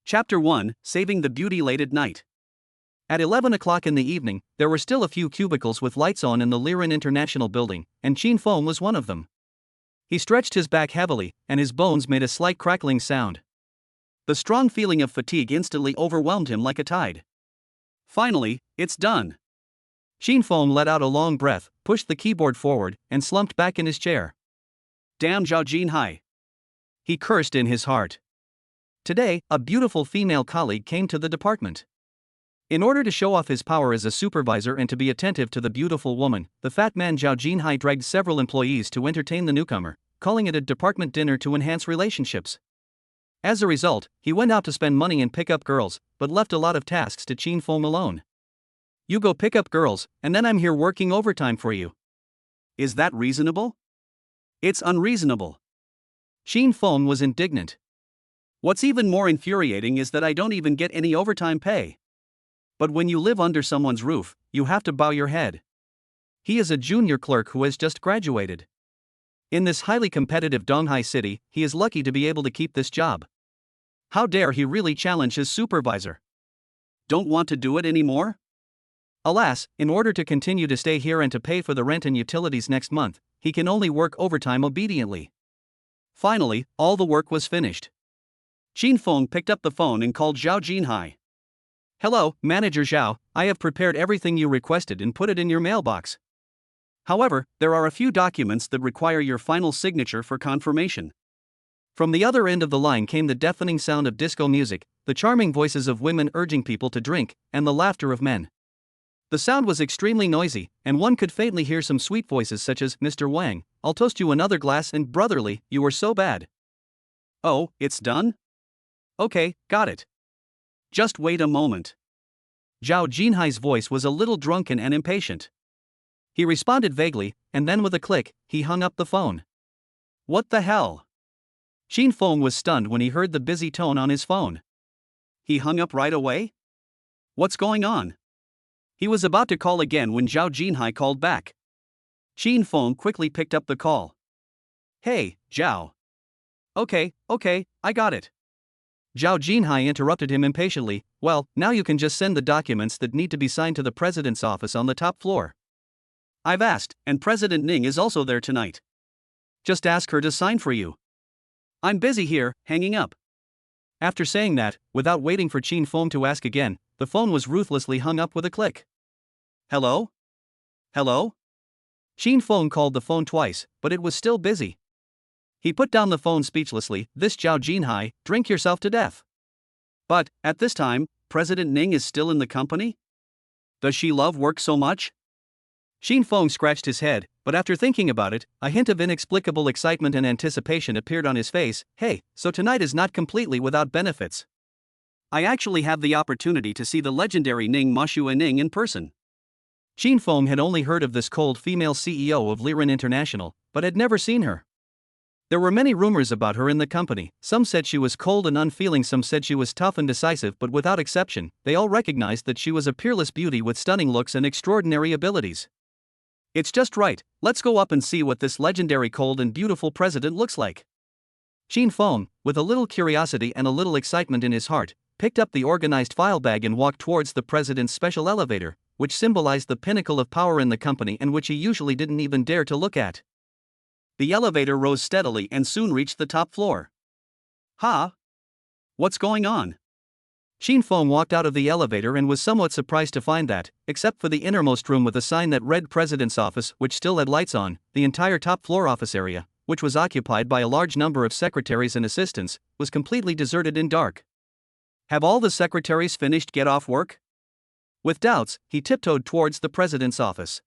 Chapter 1, Saving the Beauty Late at Night. At 11 o'clock in the evening, there were still a few cubicles with lights on in the Liren International building, and Chin Fong was one of them. He stretched his back heavily, and his bones made a slight crackling sound. The strong feeling of fatigue instantly overwhelmed him like a tide. Finally, it's done. Chin Fong let out a long breath, pushed the keyboard forward, and slumped back in his chair. Damn Zhao Jinhai! He cursed in his heart. Today, a beautiful female colleague came to the department. In order to show off his power as a supervisor and to be attentive to the beautiful woman, the fat man Zhao Jinhai dragged several employees to entertain the newcomer, calling it a department dinner to enhance relationships. As a result, he went out to spend money and pick up girls, but left a lot of tasks to Chin Fong alone. You go pick up girls, and then I'm here working overtime for you. Is that reasonable? It's unreasonable. Chin Fong was indignant. What's even more infuriating is that I don't even get any overtime pay. But when you live under someone's roof, you have to bow your head. He is a junior clerk who has just graduated. In this highly competitive Donghai city, he is lucky to be able to keep this job. How dare he really challenge his supervisor? Don't want to do it anymore? Alas, in order to continue to stay here and to pay for the rent and utilities next month, he can only work overtime obediently. Finally, all the work was finished. Chin Fong picked up the phone and called Zhao Jinhai. Hello, Manager Zhao, I have prepared everything you requested and put it in your mailbox. However, there are a few documents that require your final signature for confirmation. From the other end of the line came the deafening sound of disco music, the charming voices of women urging people to drink, and the laughter of men. The sound was extremely noisy, and one could faintly hear some sweet voices such as, Mr. Wang, I'll toast you another glass, and brotherly, you were so bad. Oh, it's done? Okay, got it. Just wait a moment. Zhao Jinhai's voice was a little drunken and impatient. He responded vaguely, and then with a click, he hung up the phone. What the hell? Chin Fong was stunned when he heard the busy tone on his phone. He hung up right away? What's going on? He was about to call again when Zhao Jinhai called back. Chin Fong quickly picked up the call. Hey, Zhao. Okay, I got it. Zhao Jinhai interrupted him impatiently. Well, now you can just send the documents that need to be signed to the president's office on the top floor. I've asked, and President Ning is also there tonight. Just ask her to sign for you. I'm busy here, hanging up. After saying that, without waiting for Chin Fong to ask again, the phone was ruthlessly hung up with a click. Hello? Hello? Chin Fong called the phone twice, but it was still busy. He put down the phone speechlessly. This Zhao Jinhai, drink yourself to death. But, at this time, President Ning is still in the company? Does she love work so much? Chin Fong scratched his head, but after thinking about it, a hint of inexplicable excitement and anticipation appeared on his face. Hey, so tonight is not completely without benefits. I actually have the opportunity to see the legendary Ning Mashua Ning in person. Chin Fong had only heard of this cold female CEO of Liren International, but had never seen her. There were many rumors about her in the company. Some said she was cold and unfeeling, some said she was tough and decisive, but without exception, they all recognized that she was a peerless beauty with stunning looks and extraordinary abilities. It's just right, let's go up and see what this legendary cold and beautiful president looks like. Chin Fong, with a little curiosity and a little excitement in his heart, picked up the organized file bag and walked towards the president's special elevator, which symbolized the pinnacle of power in the company and which he usually didn't even dare to look at. The elevator rose steadily and soon reached the top floor. Huh? What's going on? Chin Fong walked out of the elevator and was somewhat surprised to find that, except for the innermost room with a sign that read President's Office, which still had lights on, the entire top floor office area, which was occupied by a large number of secretaries and assistants, was completely deserted and dark. Have all the secretaries finished get off work? With doubts, he tiptoed towards the president's office.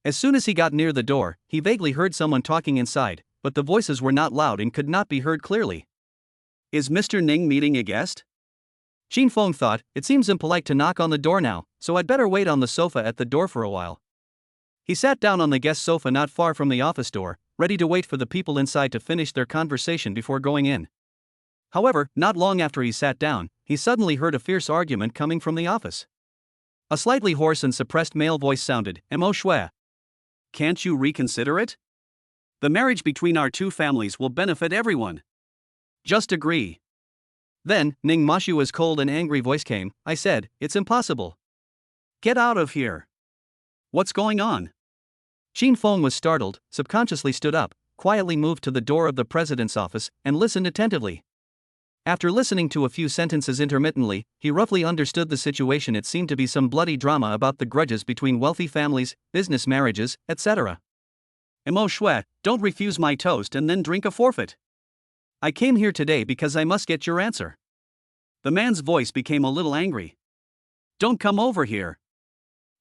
As soon as he got near the door, he vaguely heard someone talking inside, but the voices were not loud and could not be heard clearly. Is Mr. Ning meeting a guest? Chin Fong thought, it seems impolite to knock on the door now, so I'd better wait on the sofa at the door for a while. He sat down on the guest sofa not far from the office door, ready to wait for the people inside to finish their conversation before going in. However, not long after he sat down, he suddenly heard a fierce argument coming from the office. A slightly hoarse and suppressed male voice sounded, Mo Shui. Can't you reconsider it? The marriage between our two families will benefit everyone. Just agree. Then, Ning Mashua's cold and angry voice came. I said, it's impossible. Get out of here. What's going on? Shin Feng was startled, subconsciously stood up, quietly moved to the door of the president's office, and listened attentively. After listening to a few sentences intermittently, he roughly understood the situation. It seemed to be some bloody drama about the grudges between wealthy families, business marriages, etc. Mo Shui, don't refuse my toast and then drink a forfeit. I came here today because I must get your answer. The man's voice became a little angry. Don't come over here.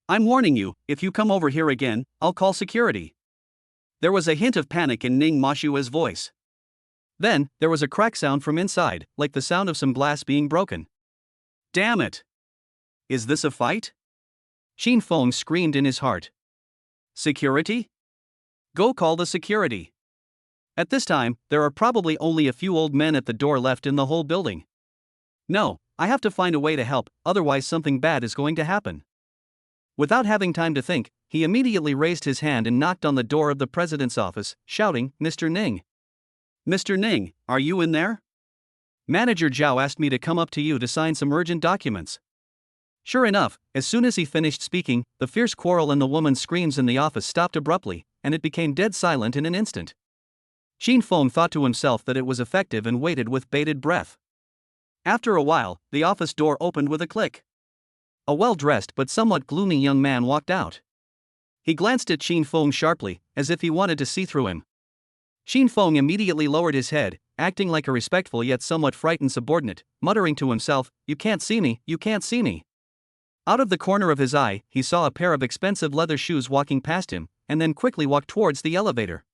I'm warning you, if you come over here again, I'll call security. There was a hint of panic in Ning Mashua's voice. Then, there was a crack sound from inside, like the sound of some glass being broken. Damn it! Is this a fight? Shin Feng screamed in his heart. Security? Go call the security. At this time, there are probably only a few old men at the door left in the whole building. No, I have to find a way to help, otherwise something bad is going to happen. Without having time to think, he immediately raised his hand and knocked on the door of the president's office, shouting, Mr. Ning. Mr. Ning, are you in there? Manager Zhao asked me to come up to you to sign some urgent documents. Sure enough, as soon as he finished speaking, the fierce quarrel and the woman's screams in the office stopped abruptly, and it became dead silent in an instant. Shin Feng thought to himself that it was effective and waited with bated breath. After a while, the office door opened with a click. A well-dressed but somewhat gloomy young man walked out. He glanced at Shin Feng sharply, as if he wanted to see through him. Shin Feng immediately lowered his head, acting like a respectful yet somewhat frightened subordinate, muttering to himself, You can't see me, you can't see me. Out of the corner of his eye, he saw a pair of expensive leather shoes walking past him, and then quickly walked towards the elevator.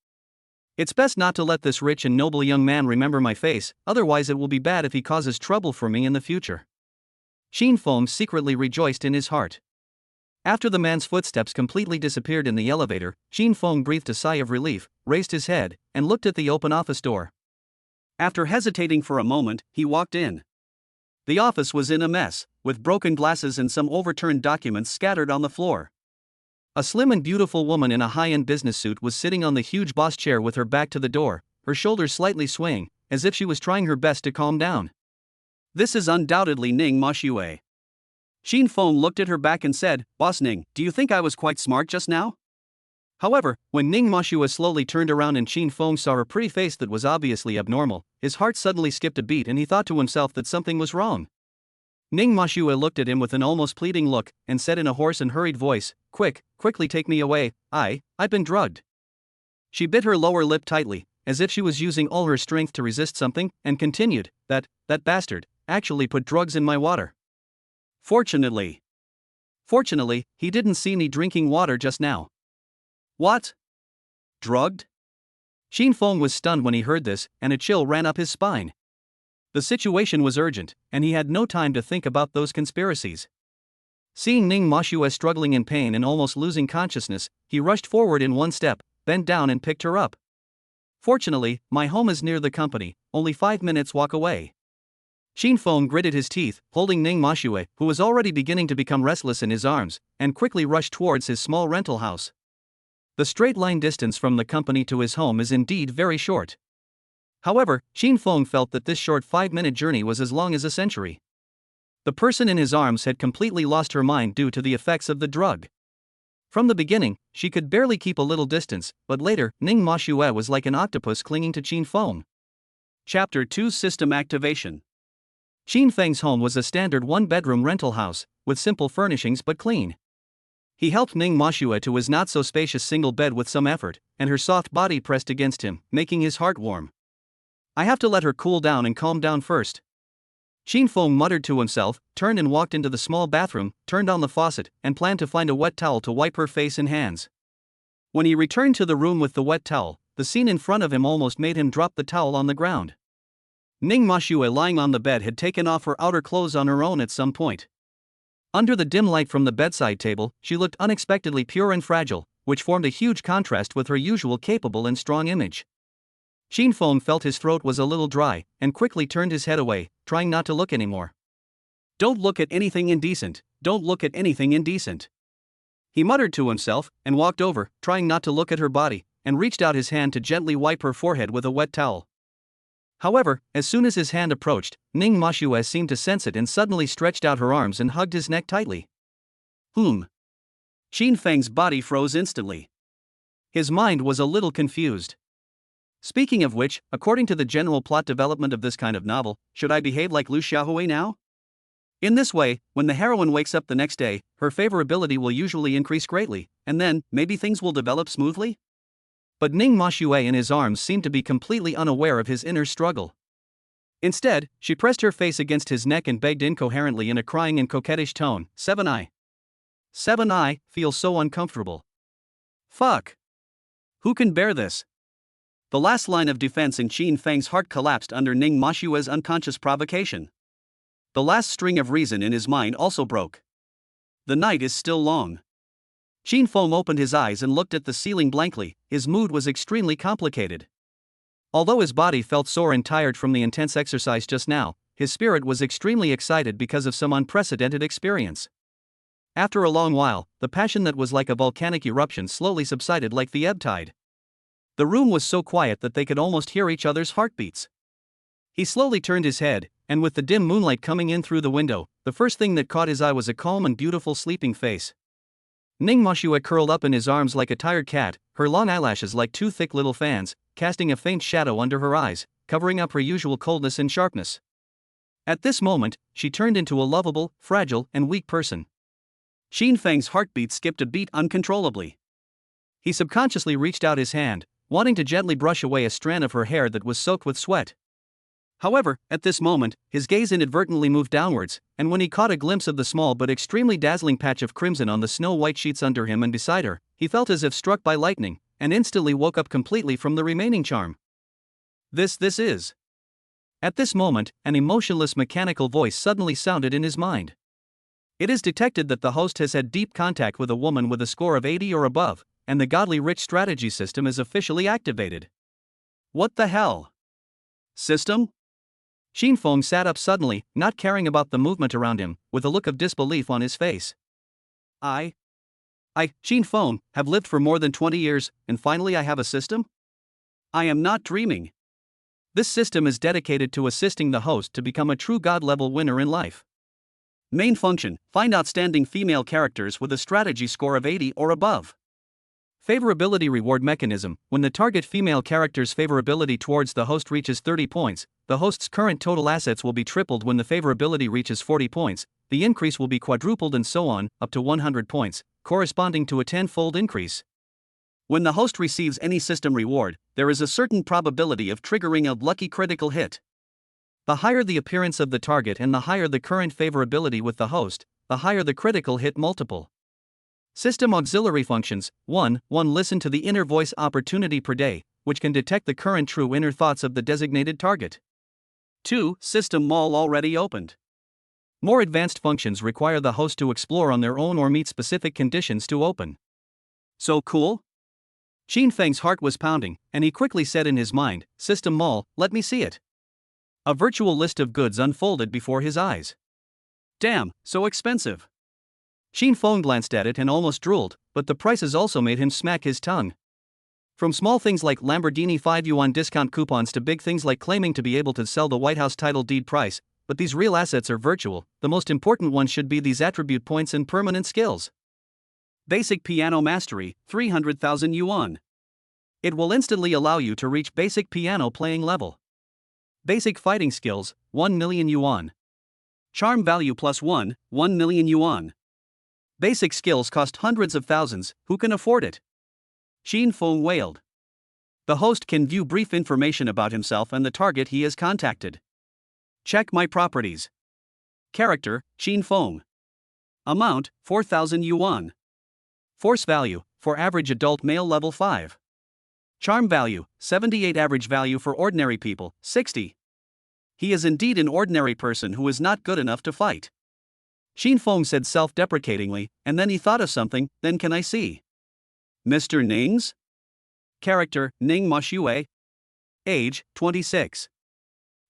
It's best not to let this rich and noble young man remember my face, otherwise it will be bad if he causes trouble for me in the future. Shin Feng secretly rejoiced in his heart. After the man's footsteps completely disappeared in the elevator, Shin Feng breathed a sigh of relief, raised his head, and looked at the open office door. After hesitating for a moment, he walked in. The office was in a mess, with broken glasses and some overturned documents scattered on the floor. A slim and beautiful woman in a high-end business suit was sitting on the huge boss chair with her back to the door, her shoulders slightly swaying, as if she was trying her best to calm down. This is undoubtedly Ning Mashue. Shin Feng looked at her back and said, Boss Ning, do you think I was quite smart just now? However, when Ning Mashue slowly turned around and Shin Feng saw her pretty face that was obviously abnormal, his heart suddenly skipped a beat and he thought to himself that something was wrong. Ning Mashue looked at him with an almost pleading look, and said in a hoarse and hurried voice, Quickly take me away, I've been drugged. She bit her lower lip tightly, as if she was using all her strength to resist something, and continued, that bastard, actually put drugs in my water. Fortunately, he didn't see me drinking water just now. What? Drugged? Shin Feng was stunned when he heard this, and a chill ran up his spine. The situation was urgent, and he had no time to think about those conspiracies. Seeing Ning Mashue struggling in pain and almost losing consciousness, he rushed forward in one step, bent down and picked her up. Fortunately, my home is near the company, only 5 minutes walk away. Shin Feng gritted his teeth, holding Ning Mashue, who was already beginning to become restless, in his arms, and quickly rushed towards his small rental house. The straight-line distance from the company to his home is indeed very short. However, Shin Feng felt that this short 5-minute journey was as long as a century. The person in his arms had completely lost her mind due to the effects of the drug. From the beginning, she could barely keep a little distance, but later, Ning Mashue was like an octopus clinging to Shin Feng. Chapter 2 System Activation. Shin Feng's home was a standard one-bedroom rental house, with simple furnishings but clean. He helped Ning Mashue to his not-so-spacious single bed with some effort, and her soft body pressed against him, making his heart warm. I have to let her cool down and calm down first. Shin Feng muttered to himself, turned and walked into the small bathroom, turned on the faucet, and planned to find a wet towel to wipe her face and hands. When he returned to the room with the wet towel, the scene in front of him almost made him drop the towel on the ground. Ning Mashue lying on the bed had taken off her outer clothes on her own at some point. Under the dim light from the bedside table, she looked unexpectedly pure and fragile, which formed a huge contrast with her usual capable and strong image. Shin Feng felt his throat was a little dry, and quickly turned his head away, trying not to look anymore. Don't look at anything indecent, don't look at anything indecent. He muttered to himself, and walked over, trying not to look at her body, and reached out his hand to gently wipe her forehead with a wet towel. However, as soon as his hand approached, Ning Moshue seemed to sense it and suddenly stretched out her arms and hugged his neck tightly. Xin Feng's body froze instantly. His mind was a little confused. Speaking of which, according to the general plot development of this kind of novel, should I behave like Lu Xiaohui now? In this way, when the heroine wakes up the next day, her favorability will usually increase greatly, and then, maybe things will develop smoothly? But Ning Moshue in his arms seemed to be completely unaware of his inner struggle. Instead, she pressed her face against his neck and begged incoherently in a crying and coquettish tone, 7i. 7i, feels so uncomfortable. Fuck. Who can bear this? The last line of defense in Xin Feng's heart collapsed under Ning Moshue's unconscious provocation. The last string of reason in his mind also broke. The night is still long. Xin Feng opened his eyes and looked at the ceiling blankly. His mood was extremely complicated. Although his body felt sore and tired from the intense exercise just now, his spirit was extremely excited because of some unprecedented experience. After a long while, the passion that was like a volcanic eruption slowly subsided like the ebb tide. The room was so quiet that they could almost hear each other's heartbeats. He slowly turned his head, and with the dim moonlight coming in through the window, the first thing that caught his eye was a calm and beautiful sleeping face. Ning Moshue curled up in his arms like a tired cat, her long eyelashes like two thick little fans, casting a faint shadow under her eyes, covering up her usual coldness and sharpness. At this moment, she turned into a lovable, fragile, and weak person. Xin Feng's heartbeat skipped a beat uncontrollably. He subconsciously reached out his hand, wanting to gently brush away a strand of her hair that was soaked with sweat. However, at this moment, his gaze inadvertently moved downwards, and when he caught a glimpse of the small but extremely dazzling patch of crimson on the snow-white sheets under him and beside her, he felt as if struck by lightning, and instantly woke up completely from the remaining charm. This is. At this moment, an emotionless mechanical voice suddenly sounded in his mind. It is detected that the host has had deep contact with a woman with a score of 80 or above, and the godly rich strategy system is officially activated. What the hell? System? Xin Feng sat up suddenly, not caring about the movement around him, with a look of disbelief on his face. I, Xin Feng, have lived for more than 20 years, and finally I have a system? I am not dreaming. This system is dedicated to assisting the host to become a true god-level winner in life. Main function: find outstanding female characters with a strategy score of 80 or above. Favorability reward mechanism: when the target female character's favorability towards the host reaches 30 points, the host's current total assets will be tripled. When the favorability reaches 40 points, the increase will be quadrupled, and so on, up to 100 points, corresponding to a 10-fold increase. When the host receives any system reward, there is a certain probability of triggering a lucky critical hit. The higher the appearance of the target and the higher the current favorability with the host, the higher the critical hit multiple. System auxiliary functions: 1. Listen to the inner voice opportunity per day, which can detect the current true inner thoughts of the designated target. 2. System mall already opened. More advanced functions require the host to explore on their own or meet specific conditions to open. So cool? Xin Feng's heart was pounding, and he quickly said in his mind, System mall, let me see it. A virtual list of goods unfolded before his eyes. Damn, so expensive. Xin Feng glanced at it and almost drooled, but the prices also made him smack his tongue. From small things like Lamborghini 5 yuan discount coupons to big things like claiming to be able to sell the White House title deed price, but these real assets are virtual. The most important one should be these attribute points and permanent skills. Basic piano mastery, 300,000 yuan. It will instantly allow you to reach basic piano playing level. Basic fighting skills, 1 million yuan. Charm value plus 1 million yuan. Basic skills cost hundreds of thousands, who can afford it? Xin Feng wailed. The host can view brief information about himself and the target he has contacted. Check my properties. Character: Xin Feng. Amount: 4,000 yuan. Force value: for average adult male level 5. Charm value: 78. Average value for ordinary people: 60. He is indeed an ordinary person who is not good enough to fight. Xin Feng said self-deprecatingly, and then he thought of something. Then can I see Mr. Ning's? Character: Ning Moshue. Age: 26.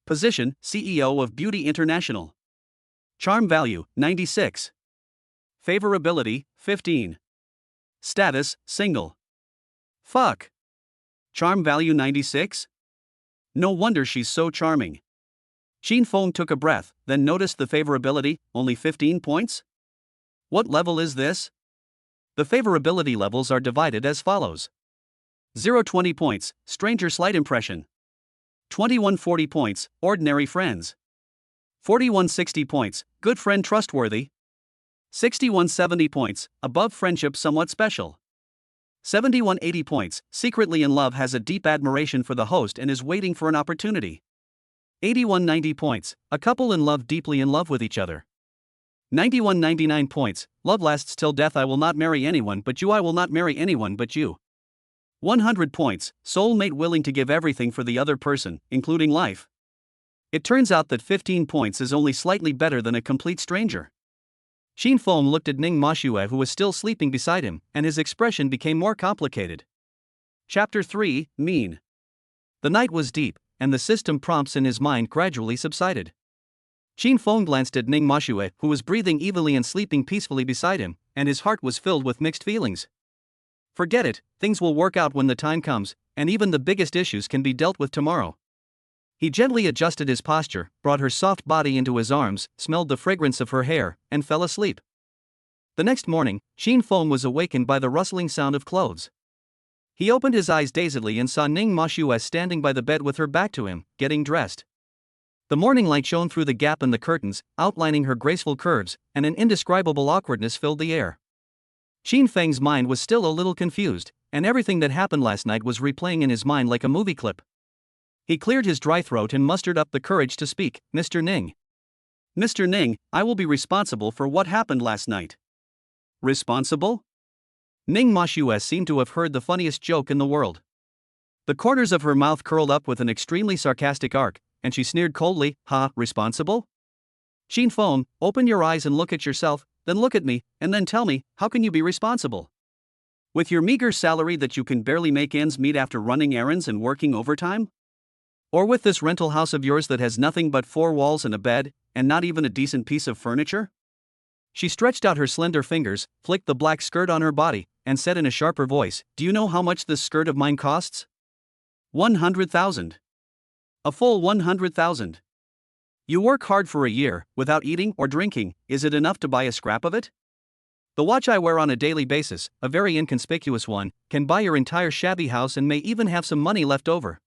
Position: CEO of Beauty International. Charm value: 96. Favorability: 15. Status: single. Fuck. Charm value 96? No wonder she's so charming. Shin Fong took a breath, then noticed the favorability, only 15 points? What level is this? The favorability levels are divided as follows. 0-20 points, stranger slight impression. 21-40 points, ordinary friends. 41-60 points, good friend trustworthy. 61-70 points, above friendship somewhat special. 71-80 points, secretly in love has a deep admiration for the host and is waiting for an opportunity. 81-90 points, a couple in love deeply in love with each other. 91-99 points, love lasts till death I will not marry anyone but you I will not marry anyone but you. 100 points, soulmate willing to give everything for the other person, including life. It turns out that 15 points is only slightly better than a complete stranger. Shin Fong looked at Ning Mashue who was still sleeping beside him, and his expression became more complicated. Chapter 3, Mean. The night was deep, and the system prompts in his mind gradually subsided. Shin Fong glanced at Ning Mashue who was breathing evilly and sleeping peacefully beside him, and his heart was filled with mixed feelings. Forget it, things will work out when the time comes, and even the biggest issues can be dealt with tomorrow. He gently adjusted his posture, brought her soft body into his arms, smelled the fragrance of her hair, and fell asleep. The next morning, Shin Fong was awakened by the rustling sound of clothes. He opened his eyes dazedly and saw Ning Mashue standing by the bed with her back to him, getting dressed. The morning light shone through the gap in the curtains, outlining her graceful curves, and an indescribable awkwardness filled the air. Shin Feng's mind was still a little confused, and everything that happened last night was replaying in his mind like a movie clip. He cleared his dry throat and mustered up the courage to speak. Mr. Ning. Mr. Ning, I will be responsible for what happened last night. Responsible? Ning Mashue seemed to have heard the funniest joke in the world. The corners of her mouth curled up with an extremely sarcastic arc, and she sneered coldly, "Ha, responsible? Shin Fong, open your eyes and look at yourself, then look at me, and then tell me, how can you be responsible? With your meager salary that you can barely make ends meet after running errands and working overtime? Or with this rental house of yours that has nothing but 4 walls and a bed, and not even a decent piece of furniture?" She stretched out her slender fingers, flicked the black skirt on her body, and said in a sharper voice, "Do you know how much this skirt of mine costs? 100,000. A full 100,000. You work hard for a year, without eating or drinking, is it enough to buy a scrap of it? The watch I wear on a daily basis, a very inconspicuous one, can buy your entire shabby house and may even have some money left over.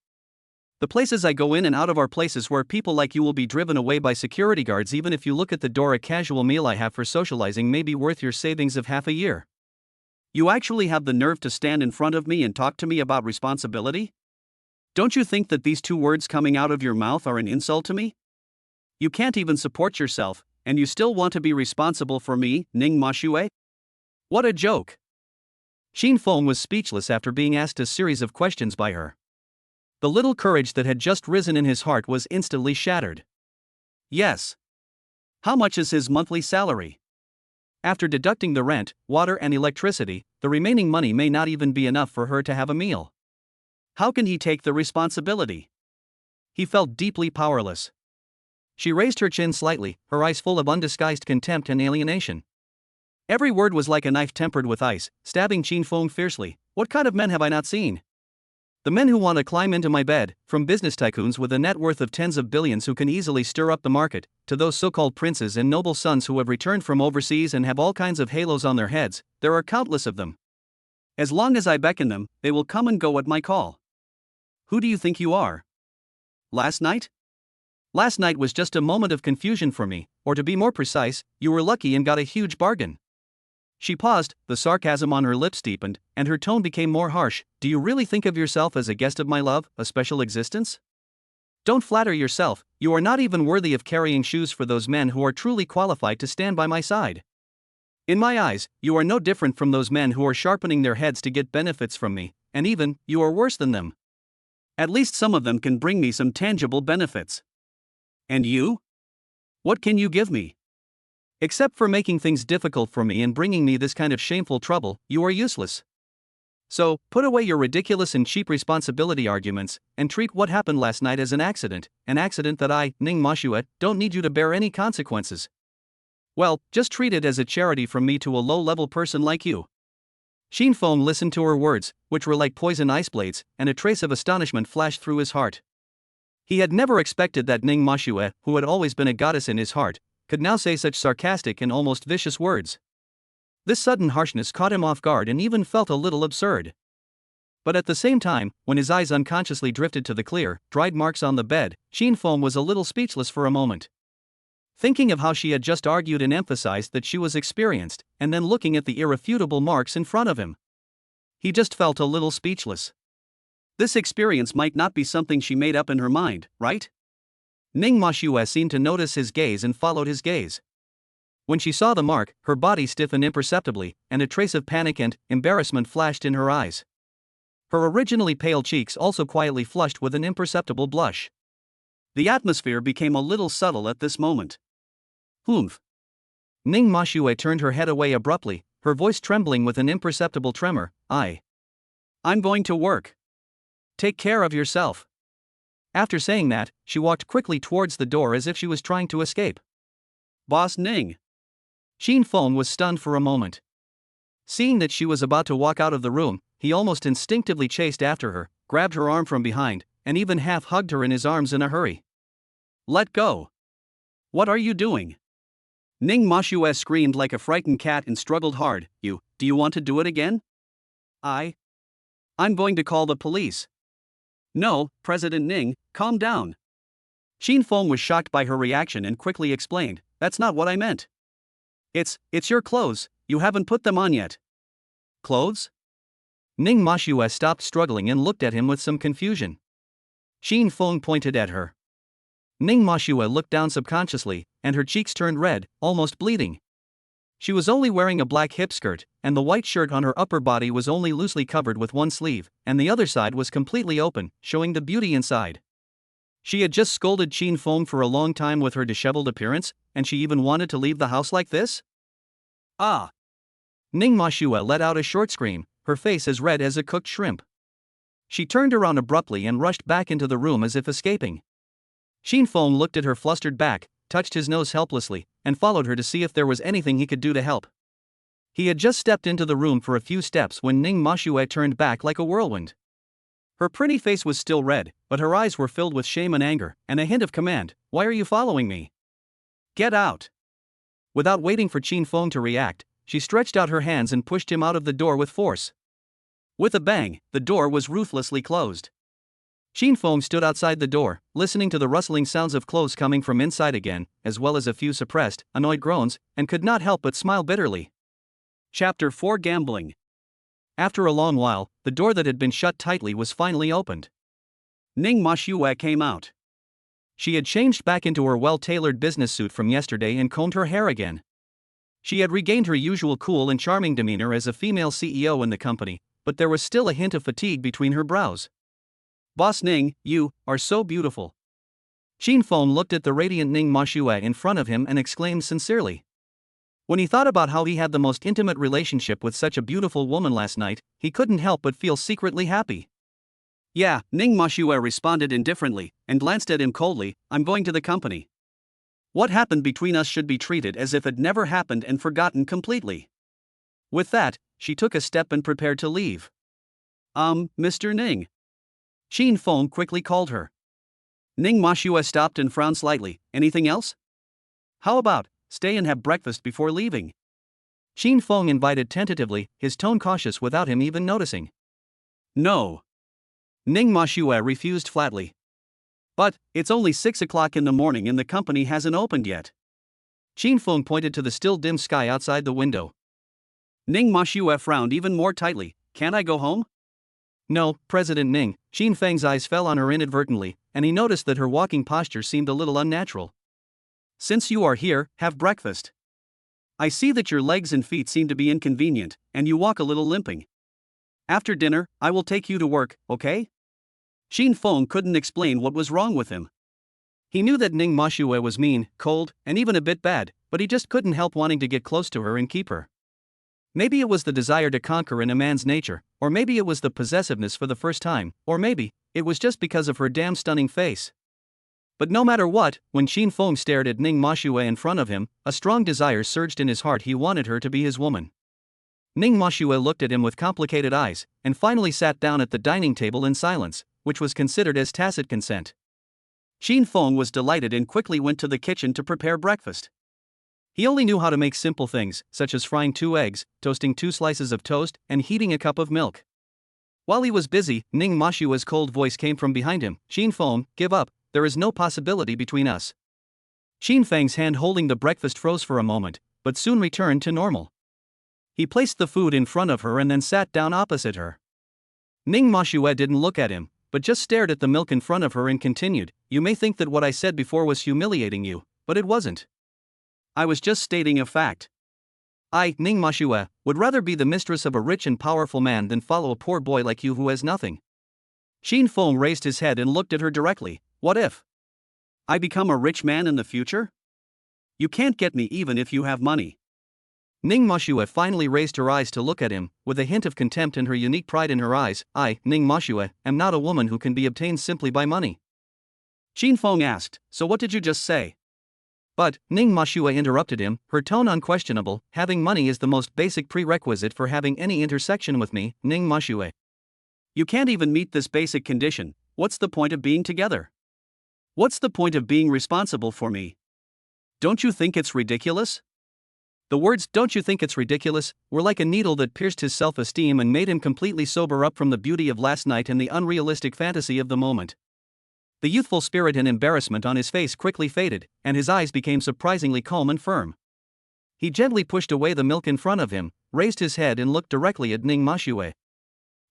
The places I go in and out of are places where people like you will be driven away by security guards. Even if you look at the door, a casual meal I have for socializing may be worth your savings of half a year. You actually have the nerve to stand in front of me and talk to me about responsibility? Don't you think that these 2 words coming out of your mouth are an insult to me? You can't even support yourself, and you still want to be responsible for me, Ning Mashue? What a joke!" Shin Fong was speechless after being asked a series of questions by her. The little courage that had just risen in his heart was instantly shattered. Yes. How much is his monthly salary? After deducting the rent, water and electricity, the remaining money may not even be enough for her to have a meal. How can he take the responsibility? He felt deeply powerless. She raised her chin slightly, her eyes full of undisguised contempt and alienation. Every word was like a knife tempered with ice, stabbing Shin Fong fiercely. What kind of men have I not seen? The men who want to climb into my bed, from business tycoons with a net worth of tens of billions who can easily stir up the market, to those so-called princes and noble sons who have returned from overseas and have all kinds of halos on their heads, there are countless of them. As long as I beckon them, they will come and go at my call. Who do you think you are? Last night? Last night was just a moment of confusion for me, or to be more precise, you were lucky and got a huge bargain. She paused, the sarcasm on her lips deepened, and her tone became more harsh. Do you really think of yourself as a guest of my love, a special existence? Don't flatter yourself, you are not even worthy of carrying shoes for those men who are truly qualified to stand by my side. In my eyes, you are no different from those men who are sharpening their heads to get benefits from me, and even, you are worse than them. At least some of them can bring me some tangible benefits. And you? What can you give me? Except for making things difficult for me and bringing me this kind of shameful trouble, you are useless. So, put away your ridiculous and cheap responsibility arguments, and treat what happened last night as an accident that I, Ning Mashue, don't need you to bear any consequences. Well, just treat it as a charity from me to a low-level person like you. Shin Fong listened to her words, which were like poison ice blades, and a trace of astonishment flashed through his heart. He had never expected that Ning Mashue, who had always been a goddess in his heart, could now say such sarcastic and almost vicious words. This sudden harshness caught him off guard and even felt a little absurd. But at the same time, when his eyes unconsciously drifted to the clear, dried marks on the bed, Chin Fong was a little speechless for a moment. Thinking of how she had just argued and emphasized that she was experienced, and then looking at the irrefutable marks in front of him. He just felt a little speechless. This experience might not be something she made up in her mind, right? Ning Mashue seemed to notice his gaze and followed his gaze. When she saw the mark, her body stiffened imperceptibly, and a trace of panic and embarrassment flashed in her eyes. Her originally pale cheeks also quietly flushed with an imperceptible blush. The atmosphere became a little subtle at this moment. Humph. Ning Mashue turned her head away abruptly, her voice trembling with an imperceptible tremor. I'm going to work. Take care of yourself. After saying that, she walked quickly towards the door as if she was trying to escape. Boss Ning. Chin Fong was stunned for a moment. Seeing that she was about to walk out of the room, he almost instinctively chased after her, grabbed her arm from behind, and even half-hugged her in his arms in a hurry. Let go. What are you doing? Ning Mashue screamed like a frightened cat and struggled hard. Do you want to do it again? I'm going to call the police. No, President Ning, calm down. Chin Fong was shocked by her reaction and quickly explained, that's not what I meant. It's your clothes, you haven't put them on yet. Clothes? Ning Mashue stopped struggling and looked at him with some confusion. Chin Fong pointed at her. Ning Mashue looked down subconsciously, and her cheeks turned red, almost bleeding. She was only wearing a black hip skirt, and the white shirt on her upper body was only loosely covered with one sleeve, and the other side was completely open, showing the beauty inside. She had just scolded Chin Fong for a long time with her disheveled appearance, and she even wanted to leave the house like this? Ah! Ning Mashue let out a short scream, her face as red as a cooked shrimp. She turned around abruptly and rushed back into the room as if escaping. Chin Fong looked at her flustered back, touched his nose helplessly, and followed her to see if there was anything he could do to help. He had just stepped into the room for a few steps when Ning Mashue turned back like a whirlwind. Her pretty face was still red, but her eyes were filled with shame and anger, and a hint of command. Why are you following me? Get out! Without waiting for Chin Fong to react, she stretched out her hands and pushed him out of the door with force. With a bang, the door was ruthlessly closed. Chin Fong stood outside the door, listening to the rustling sounds of clothes coming from inside again, as well as a few suppressed, annoyed groans, and could not help but smile bitterly. Chapter 4 Gambling. After a long while, the door that had been shut tightly was finally opened. Ning Mashue came out. She had changed back into her well-tailored business suit from yesterday and combed her hair again. She had regained her usual cool and charming demeanor as a female CEO in the company, but there was still a hint of fatigue between her brows. Boss Ning, you are so beautiful. Chin Fong looked at the radiant Ning Mashue in front of him and exclaimed sincerely. When he thought about how he had the most intimate relationship with such a beautiful woman last night, he couldn't help but feel secretly happy. Yeah, Ning Mashue responded indifferently, and glanced at him coldly. I'm going to the company. What happened between us should be treated as if it never happened and forgotten completely. With that, she took a step and prepared to leave. Mr. Ning. Chin Fong quickly called her. Ning Mashue stopped and frowned slightly. Anything else? How about, stay and have breakfast before leaving? Chin Fong invited tentatively, his tone cautious without him even noticing. No. Ning Mashue refused flatly. But, it's only 6 o'clock in the morning and the company hasn't opened yet. Chin Fong pointed to the still dim sky outside the window. Ning Mashue frowned even more tightly. Can't I go home? No, President Ning. Chin Feng's eyes fell on her inadvertently, and he noticed that her walking posture seemed a little unnatural. Since you are here, have breakfast. I see that your legs and feet seem to be inconvenient, and you walk a little limping. After dinner, I will take you to work, okay? Chin Fong couldn't explain what was wrong with him. He knew that Ning Mashue was mean, cold, and even a bit bad, but he just couldn't help wanting to get close to her and keep her. Maybe it was the desire to conquer in a man's nature, or maybe it was the possessiveness for the first time, or maybe it was just because of her damn stunning face. But no matter what, when Chin Fong stared at Ning Mashue in front of him, a strong desire surged in his heart. He wanted her to be his woman. Ning Mashue looked at him with complicated eyes, and finally sat down at the dining table in silence, which was considered as tacit consent. Xin Feng was delighted and quickly went to the kitchen to prepare breakfast. He only knew how to make simple things, such as frying 2 eggs, toasting 2 slices of toast, and heating a cup of milk. While he was busy, Ning Mashua's cold voice came from behind him. Xin Feng, give up, there is no possibility between us. Xin Feng's hand holding the breakfast froze for a moment, but soon returned to normal. He placed the food in front of her and then sat down opposite her. Ning Mashue didn't look at him, but just stared at the milk in front of her and continued, you may think that what I said before was humiliating you, but it wasn't. I was just stating a fact. I, Ning Mashue, would rather be the mistress of a rich and powerful man than follow a poor boy like you who has nothing. Xin Feng raised his head and looked at her directly. What if I become a rich man in the future? You can't get me even if you have money. Ning Mashue finally raised her eyes to look at him, with a hint of contempt and her unique pride in her eyes. I, Ning Mashue, am not a woman who can be obtained simply by money. Xin Feng asked, so what did you just say? But, Ning Mashue interrupted him, her tone unquestionable, having money is the most basic prerequisite for having any intersection with me, Ning Mashue. You can't even meet this basic condition, what's the point of being together? What's the point of being responsible for me? Don't you think it's ridiculous? The words, don't you think it's ridiculous, were like a needle that pierced his self-esteem and made him completely sober up from the beauty of last night and the unrealistic fantasy of the moment. The youthful spirit and embarrassment on his face quickly faded, and his eyes became surprisingly calm and firm. He gently pushed away the milk in front of him, raised his head and looked directly at Ning Mashue.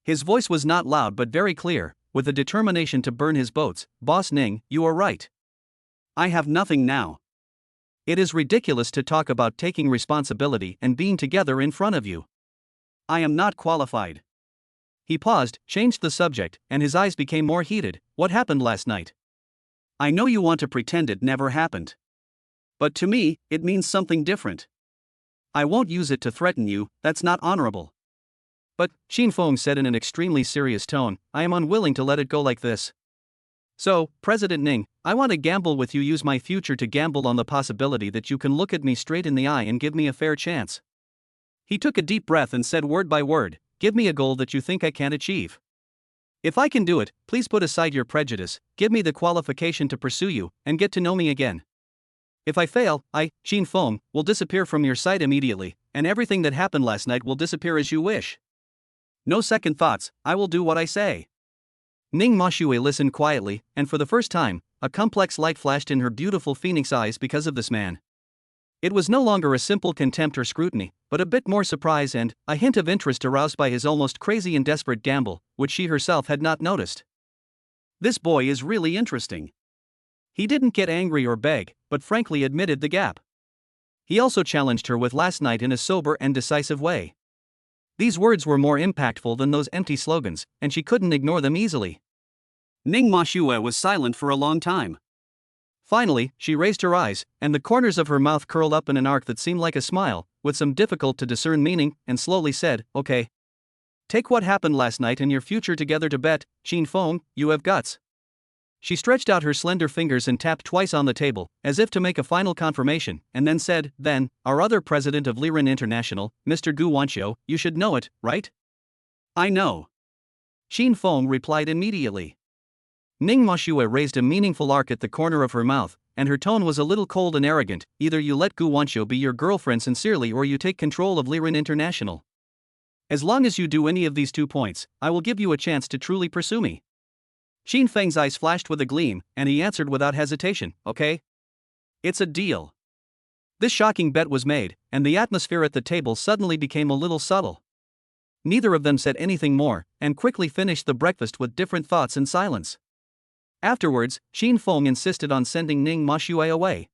His voice was not loud but very clear, with a determination to burn his boats. Boss Ning, you are right. I have nothing now. It is ridiculous to talk about taking responsibility and being together in front of you. I am not qualified. He paused, changed the subject, and his eyes became more heated. What happened last night? I know you want to pretend it never happened. But to me, it means something different. I won't use it to threaten you, that's not honorable. But, Xin Feng said in an extremely serious tone, I am unwilling to let it go like this. So, President Ning, I want to gamble with you, use my future to gamble on the possibility that you can look at me straight in the eye and give me a fair chance. He took a deep breath and said word by word, give me a goal that you think I can't achieve. If I can do it, please put aside your prejudice, give me the qualification to pursue you, and get to know me again. If I fail, I, Xin Feng, will disappear from your sight immediately, and everything that happened last night will disappear as you wish. No second thoughts, I will do what I say. Ning Mashue listened quietly, and for the first time, a complex light flashed in her beautiful phoenix eyes because of this man. It was no longer a simple contempt or scrutiny, but a bit more surprise and a hint of interest aroused by his almost crazy and desperate gamble, which she herself had not noticed. This boy is really interesting. He didn't get angry or beg, but frankly admitted the gap. He also challenged her with last night in a sober and decisive way. These words were more impactful than those empty slogans, and she couldn't ignore them easily. Ning Mashue was silent for a long time. Finally, she raised her eyes, and the corners of her mouth curled up in an arc that seemed like a smile, with some difficult to discern meaning, and slowly said, okay. Take what happened last night and your future together to bet, Xin Feng, you have guts. She stretched out her slender fingers and tapped twice on the table, as if to make a final confirmation, and then said, then, our other president of Liren International, Mr. Gu Wanqiu, you should know it, right? I know. Xin Feng replied immediately. Ning Mashue raised a meaningful arc at the corner of her mouth, and her tone was a little cold and arrogant. Either you let Gu Wanqiu be your girlfriend sincerely or you take control of Liren International. As long as you do any of these 2 points, I will give you a chance to truly pursue me. Xin Feng's eyes flashed with a gleam, and he answered without hesitation, okay? It's a deal. This shocking bet was made, and the atmosphere at the table suddenly became a little subtle. Neither of them said anything more, and quickly finished the breakfast with different thoughts in silence. Afterwards, Xin Feng insisted on sending Ning Mashue away.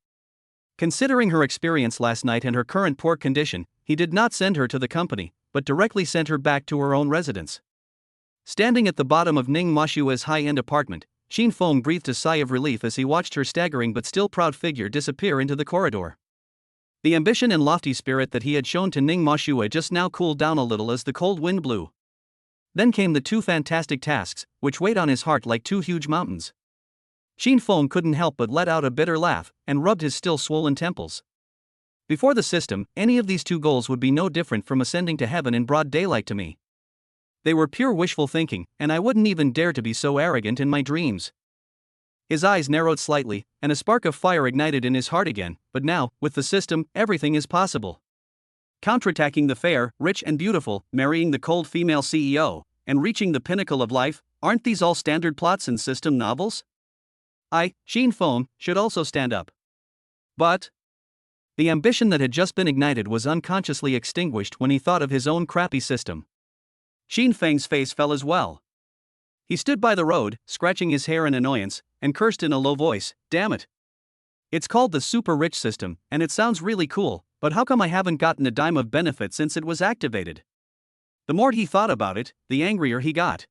Considering her experience last night and her current poor condition, he did not send her to the company, but directly sent her back to her own residence. Standing at the bottom of Ning Mashue's high-end apartment, Xin Feng breathed a sigh of relief as he watched her staggering but still proud figure disappear into the corridor. The ambition and lofty spirit that he had shown to Ning Mashue just now cooled down a little as the cold wind blew. Then came the 2 fantastic tasks, which weighed on his heart like 2 huge mountains. Xin Feng couldn't help but let out a bitter laugh, and rubbed his still swollen temples. Before the system, any of these 2 goals would be no different from ascending to heaven in broad daylight to me. They were pure wishful thinking, and I wouldn't even dare to be so arrogant in my dreams. His eyes narrowed slightly, and a spark of fire ignited in his heart again, but now, with the system, everything is possible. Counterattacking the fair, rich and beautiful, marrying the cold female CEO, and reaching the pinnacle of life, aren't these all standard plots in system novels? Shin Fong, should also stand up. But the ambition that had just been ignited was unconsciously extinguished when he thought of his own crappy system. Shin Feng's face fell as well. He stood by the road, scratching his hair in annoyance, and cursed in a low voice, "Damn it. It's called the super rich system, and it sounds really cool, but how come I haven't gotten a dime of benefit since it was activated?" The more he thought about it, the angrier he got.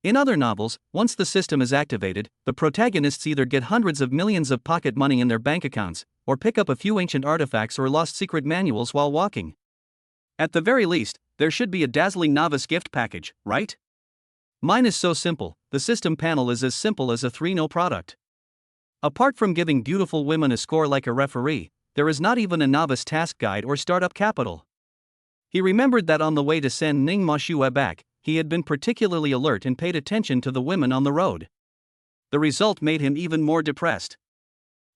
In other novels, once the system is activated, the protagonists either get hundreds of millions of pocket money in their bank accounts, or pick up a few ancient artifacts or lost secret manuals while walking. At the very least, there should be a dazzling novice gift package, right? Mine is so simple, the system panel is as simple as a 3-no product. Apart from giving beautiful women a score like a referee, there is not even a novice task guide or startup capital. He remembered that on the way to send Ning Moshua back, he had been particularly alert and paid attention to the women on the road. The result made him even more depressed.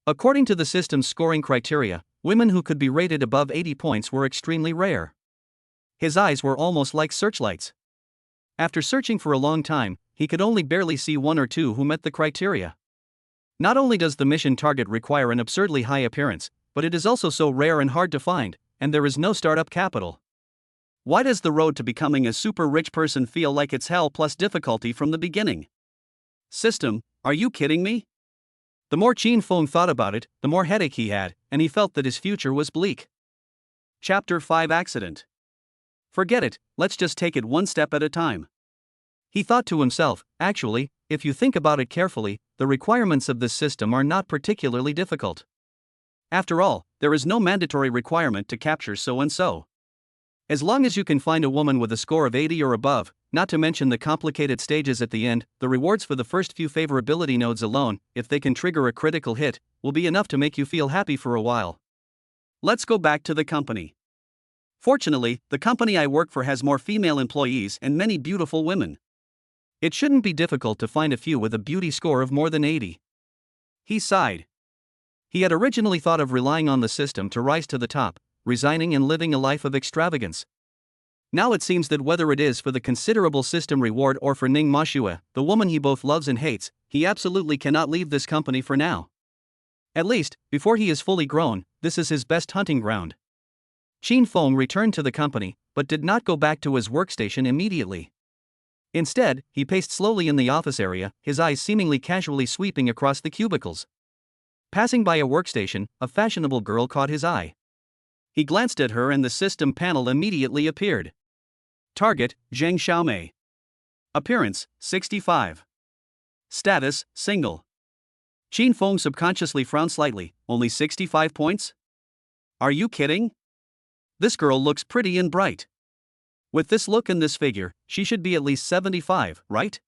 According to the system's scoring criteria, women who could be rated above 80 points were extremely rare. His eyes were almost like searchlights. After searching for a long time, he could only barely see one or two who met the criteria. Not only does the mission target require an absurdly high appearance, but it is also so rare and hard to find, and there is no startup capital. Why does the road to becoming a super rich person feel like it's hell plus difficulty from the beginning? System, are you kidding me? The more Shin Fong thought about it, the more headache he had, and he felt that his future was bleak. Chapter 5 Accident. Forget it, let's just take it one step at a time. He thought to himself, actually, if you think about it carefully, the requirements of this system are not particularly difficult. After all, there is no mandatory requirement to capture so-and-so. As long as you can find a woman with a score of 80 or above, not to mention the complicated stages at the end, the rewards for the first few favorability nodes alone, if they can trigger a critical hit, will be enough to make you feel happy for a while. Let's go back to the company. Fortunately, the company I work for has more female employees and many beautiful women. It shouldn't be difficult to find a few with a beauty score of more than 80. He sighed. He had originally thought of relying on the system to rise to the top, resigning and living a life of extravagance. Now it seems that whether it is for the considerable system reward or for Ning Moshua, the woman he both loves and hates, he absolutely cannot leave this company for now. At least, before he is fully grown, this is his best hunting ground. Shin Fong returned to the company, but did not go back to his workstation immediately. Instead, he paced slowly in the office area, his eyes seemingly casually sweeping across the cubicles. Passing by a workstation, a fashionable girl caught his eye. He glanced at her and the system panel immediately appeared. Target, Zheng Xiaomei. Appearance, 65. Status, single. Shin Fong subconsciously frowned slightly, only 65 points? Are you kidding? This girl looks pretty and bright. With this look and this figure, she should be at least 75, right?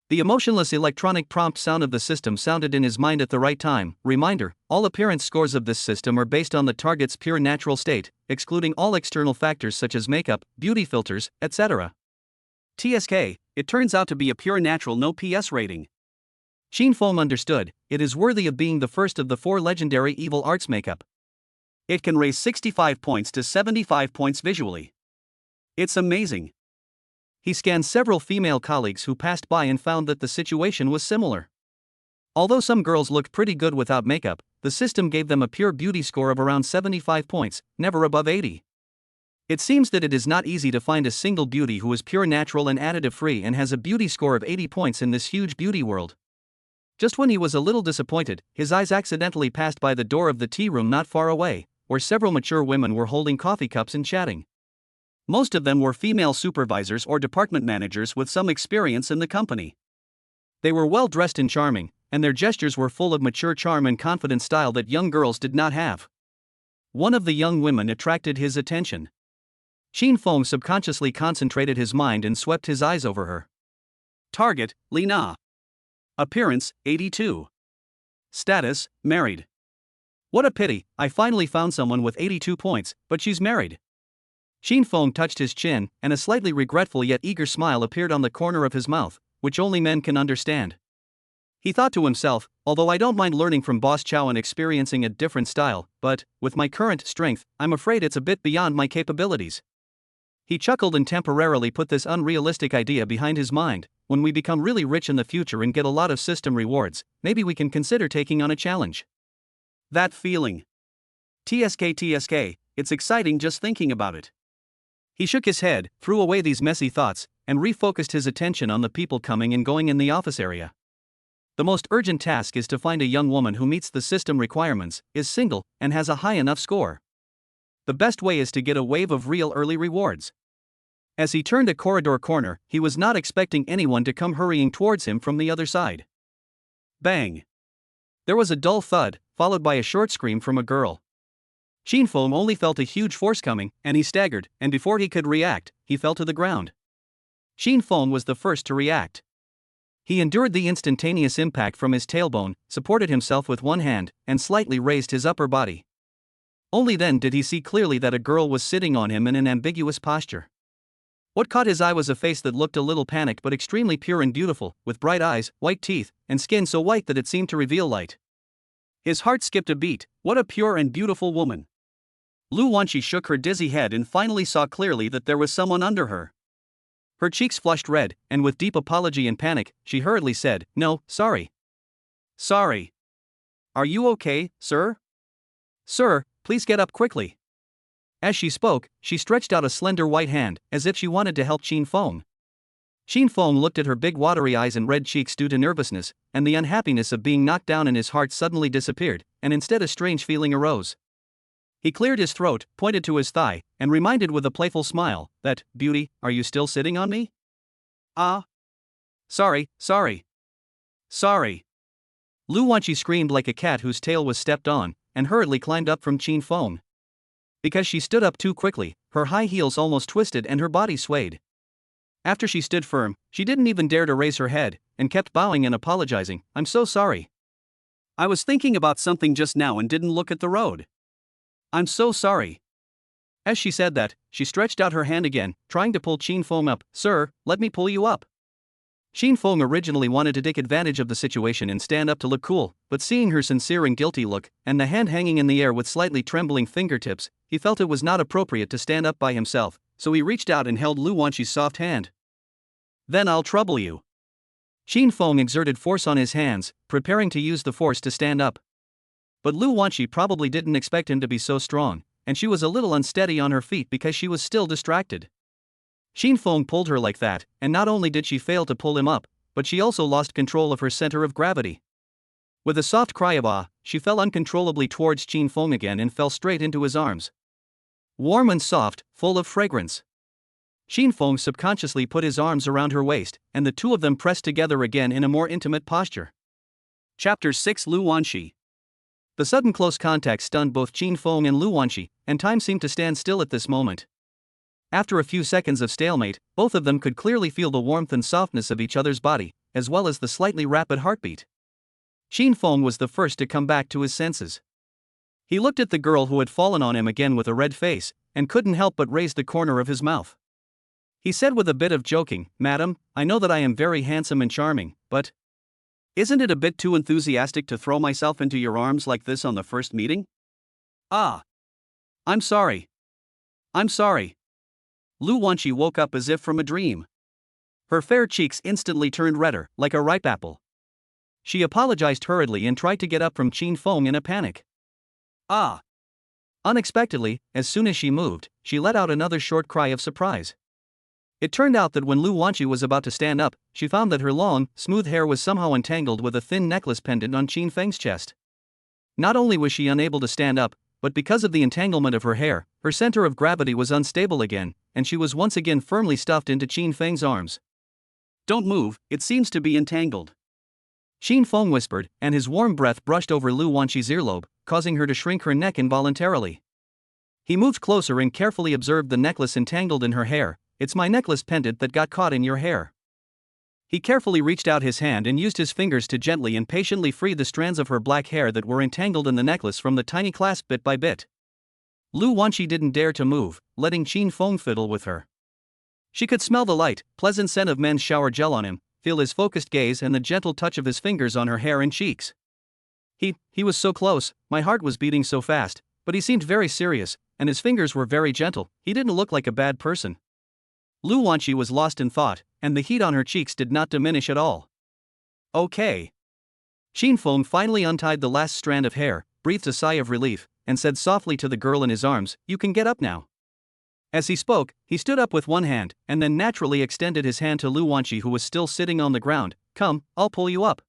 The emotionless electronic prompt sound of the system sounded in his mind at the right time. Reminder, all appearance scores of this system are based on the target's pure natural state, excluding all external factors such as makeup, beauty filters, etc. TSK, it turns out to be a pure natural no PS rating. Shin Fong understood, it is worthy of being the first of the 4 legendary evil arts makeup. It can raise 65 points to 75 points visually. It's amazing. He scanned several female colleagues who passed by and found that the situation was similar. Although some girls looked pretty good without makeup, the system gave them a pure beauty score of around 75 points, never above 80. It seems that it is not easy to find a single beauty who is pure natural and additive-free and has a beauty score of 80 points in this huge beauty world. Just when he was a little disappointed, his eyes accidentally passed by the door of the tea room not far away, where several mature women were holding coffee cups and chatting. Most of them were female supervisors or department managers with some experience in the company. They were well dressed and charming, and their gestures were full of mature charm and confident style that young girls did not have. One of the young women attracted his attention. Shin Fong subconsciously concentrated his mind and swept his eyes over her. Target, Li Na. Appearance, 82. Status, married. What a pity, I finally found someone with 82 points, but she's married. Shin Fong touched his chin, and a slightly regretful yet eager smile appeared on the corner of his mouth, which only men can understand. He thought to himself, although I don't mind learning from Boss Chow and experiencing a different style, but, with my current strength, I'm afraid it's a bit beyond my capabilities. He chuckled and temporarily put this unrealistic idea behind his mind. When we become really rich in the future and get a lot of system rewards, maybe we can consider taking on a challenge. That feeling. TSK, it's exciting just thinking about it. He shook his head, threw away these messy thoughts, and refocused his attention on the people coming and going in the office area. The most urgent task is to find a young woman who meets the system requirements, is single, and has a high enough score. The best way is to get a wave of real early rewards. As he turned a corridor corner, he was not expecting anyone to come hurrying towards him from the other side. Bang! There was a dull thud, followed by a short scream from a girl. Shinfeng only felt a huge force coming, and he staggered, and before he could react, he fell to the ground. Shinfeng was the first to react. He endured the instantaneous impact from his tailbone, supported himself with one hand, and slightly raised his upper body. Only then did he see clearly that a girl was sitting on him in an ambiguous posture. What caught his eye was a face that looked a little panicked but extremely pure and beautiful, with bright eyes, white teeth, and skin so white that it seemed to reveal light. His heart skipped a beat. What a pure and beautiful woman! Lu Wanqi shook her dizzy head and finally saw clearly that there was someone under her. Her cheeks flushed red, and with deep apology and panic, she hurriedly said, "No, sorry." "Sorry. Are you okay, sir?" "Sir, please get up quickly." As she spoke, she stretched out a slender white hand, as if she wanted to help Shinfeng. Shinfeng looked at her big watery eyes and red cheeks due to nervousness, and the unhappiness of being knocked down in his heart suddenly disappeared, and instead a strange feeling arose. He cleared his throat, pointed to his thigh, and reminded with a playful smile that, "Beauty, are you still sitting on me?" "Ah. Sorry. Lu Wanqi screamed like a cat whose tail was stepped on, and hurriedly climbed up from Shinfeng. Because she stood up too quickly, her high heels almost twisted and her body swayed. After she stood firm, she didn't even dare to raise her head, and kept bowing and apologizing. "I'm so sorry. I was thinking about something just now and didn't look at the road. I'm so sorry." As she said that, she stretched out her hand again, trying to pull Shinfeng up. "Sir, let me pull you up." Shinfeng originally wanted to take advantage of the situation and stand up to look cool, but seeing her sincere and guilty look, and the hand hanging in the air with slightly trembling fingertips, he felt it was not appropriate to stand up by himself, so he reached out and held Lu Wanqi's soft hand. "Then I'll trouble you." Shinfeng exerted force on his hands, preparing to use the force to stand up. But Lu Wanqi probably didn't expect him to be so strong, and she was a little unsteady on her feet because she was still distracted. Shinfeng pulled her like that, and not only did she fail to pull him up, but she also lost control of her center of gravity. With a soft cry of "ah," she fell uncontrollably towards Shinfeng again and fell straight into his arms. Warm and soft, full of fragrance. Shinfeng subconsciously put his arms around her waist, and the two of them pressed together again in a more intimate posture. Chapter 6. Lu Wanqi. The sudden close contact stunned both Shinfeng and Lu Wanqi, and time seemed to stand still at this moment. After a few seconds of stalemate, both of them could clearly feel the warmth and softness of each other's body, as well as the slightly rapid heartbeat. Shinfeng was the first to come back to his senses. He looked at the girl who had fallen on him again with a red face, and couldn't help but raise the corner of his mouth. He said with a bit of joking, "Madam, I know that I am very handsome and charming, but isn't it a bit too enthusiastic to throw myself into your arms like this on the first meeting?" "Ah. I'm sorry. Lu Wanqi woke up as if from a dream. Her fair cheeks instantly turned redder, like a ripe apple. She apologized hurriedly and tried to get up from Shinfeng in a panic. "Ah." Unexpectedly, as soon as she moved, she let out another short cry of surprise. It turned out that when Lu Wanqi was about to stand up, she found that her long, smooth hair was somehow entangled with a thin necklace pendant on Shinfeng's chest. Not only was she unable to stand up, but because of the entanglement of her hair, her center of gravity was unstable again, and she was once again firmly stuffed into Shinfeng's arms. "Don't move, it seems to be entangled," Shinfeng whispered, and his warm breath brushed over Lu Wanqi's earlobe, causing her to shrink her neck involuntarily. He moved closer and carefully observed the necklace entangled in her hair. "It's my necklace pendant that got caught in your hair." He carefully reached out his hand and used his fingers to gently and patiently free the strands of her black hair that were entangled in the necklace from the tiny clasp bit by bit. Lu Wanqi didn't dare to move, letting Shinfeng fiddle with her. She could smell the light, pleasant scent of men's shower gel on him, feel his focused gaze and the gentle touch of his fingers on her hair and cheeks. He was so close, my heart was beating so fast, but he seemed very serious, and his fingers were very gentle. He didn't look like a bad person. Lu Wanqi was lost in thought, and the heat on her cheeks did not diminish at all. Okay. Qin Feng finally untied the last strand of hair, breathed a sigh of relief, and said softly to the girl in his arms, "You can get up now." As he spoke, he stood up with one hand, and then naturally extended his hand to Lu Wanqi, who was still sitting on the ground. "Come, I'll pull you up."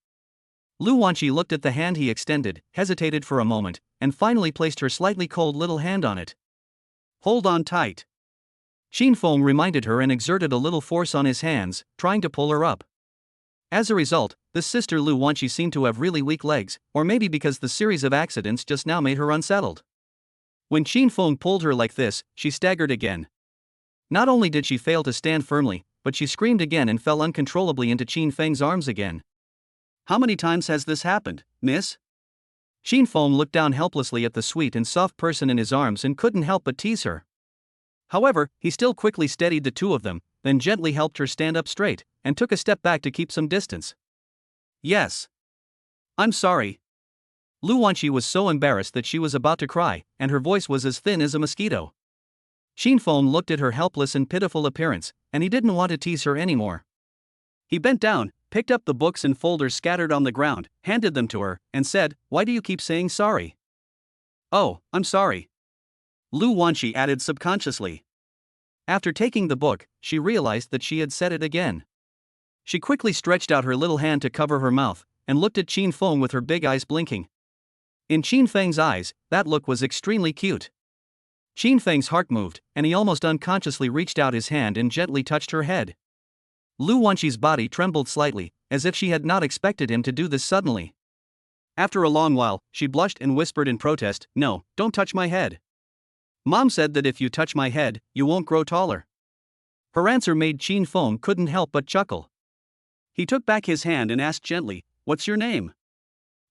Lu Wanqi looked at the hand he extended, hesitated for a moment, and finally placed her slightly cold little hand on it. "Hold on tight." Qin Feng reminded her and exerted a little force on his hands, trying to pull her up. As a result, this sister Lu Wanqi seemed to have really weak legs, or maybe because the series of accidents just now made her unsettled. When Qin Feng pulled her like this, she staggered again. Not only did she fail to stand firmly, but she screamed again and fell uncontrollably into Qin Feng's arms again. "How many times has this happened, miss?" Qin Feng looked down helplessly at the sweet and soft person in his arms and couldn't help but tease her. However, he still quickly steadied the two of them, then gently helped her stand up straight, and took a step back to keep some distance. "Yes. I'm sorry." Lu Wanqi was so embarrassed that she was about to cry, and her voice was as thin as a mosquito. Qin Feng looked at her helpless and pitiful appearance, and he didn't want to tease her anymore. He bent down, picked up the books and folders scattered on the ground, handed them to her, and said, "Why do you keep saying sorry?" "Oh, I'm sorry," Lu Wanqi added subconsciously. After taking the book, she realized that she had said it again. She quickly stretched out her little hand to cover her mouth, and looked at Qin Feng with her big eyes blinking. In Qin Feng's eyes, that look was extremely cute. Qin Feng's heart moved, and he almost unconsciously reached out his hand and gently touched her head. Lu Wanqi's body trembled slightly, as if she had not expected him to do this suddenly. After a long while, she blushed and whispered in protest, "No, don't touch my head. Mom said that if you touch my head, you won't grow taller." Her answer made Qin Feng couldn't help but chuckle. He took back his hand and asked gently, "What's your name?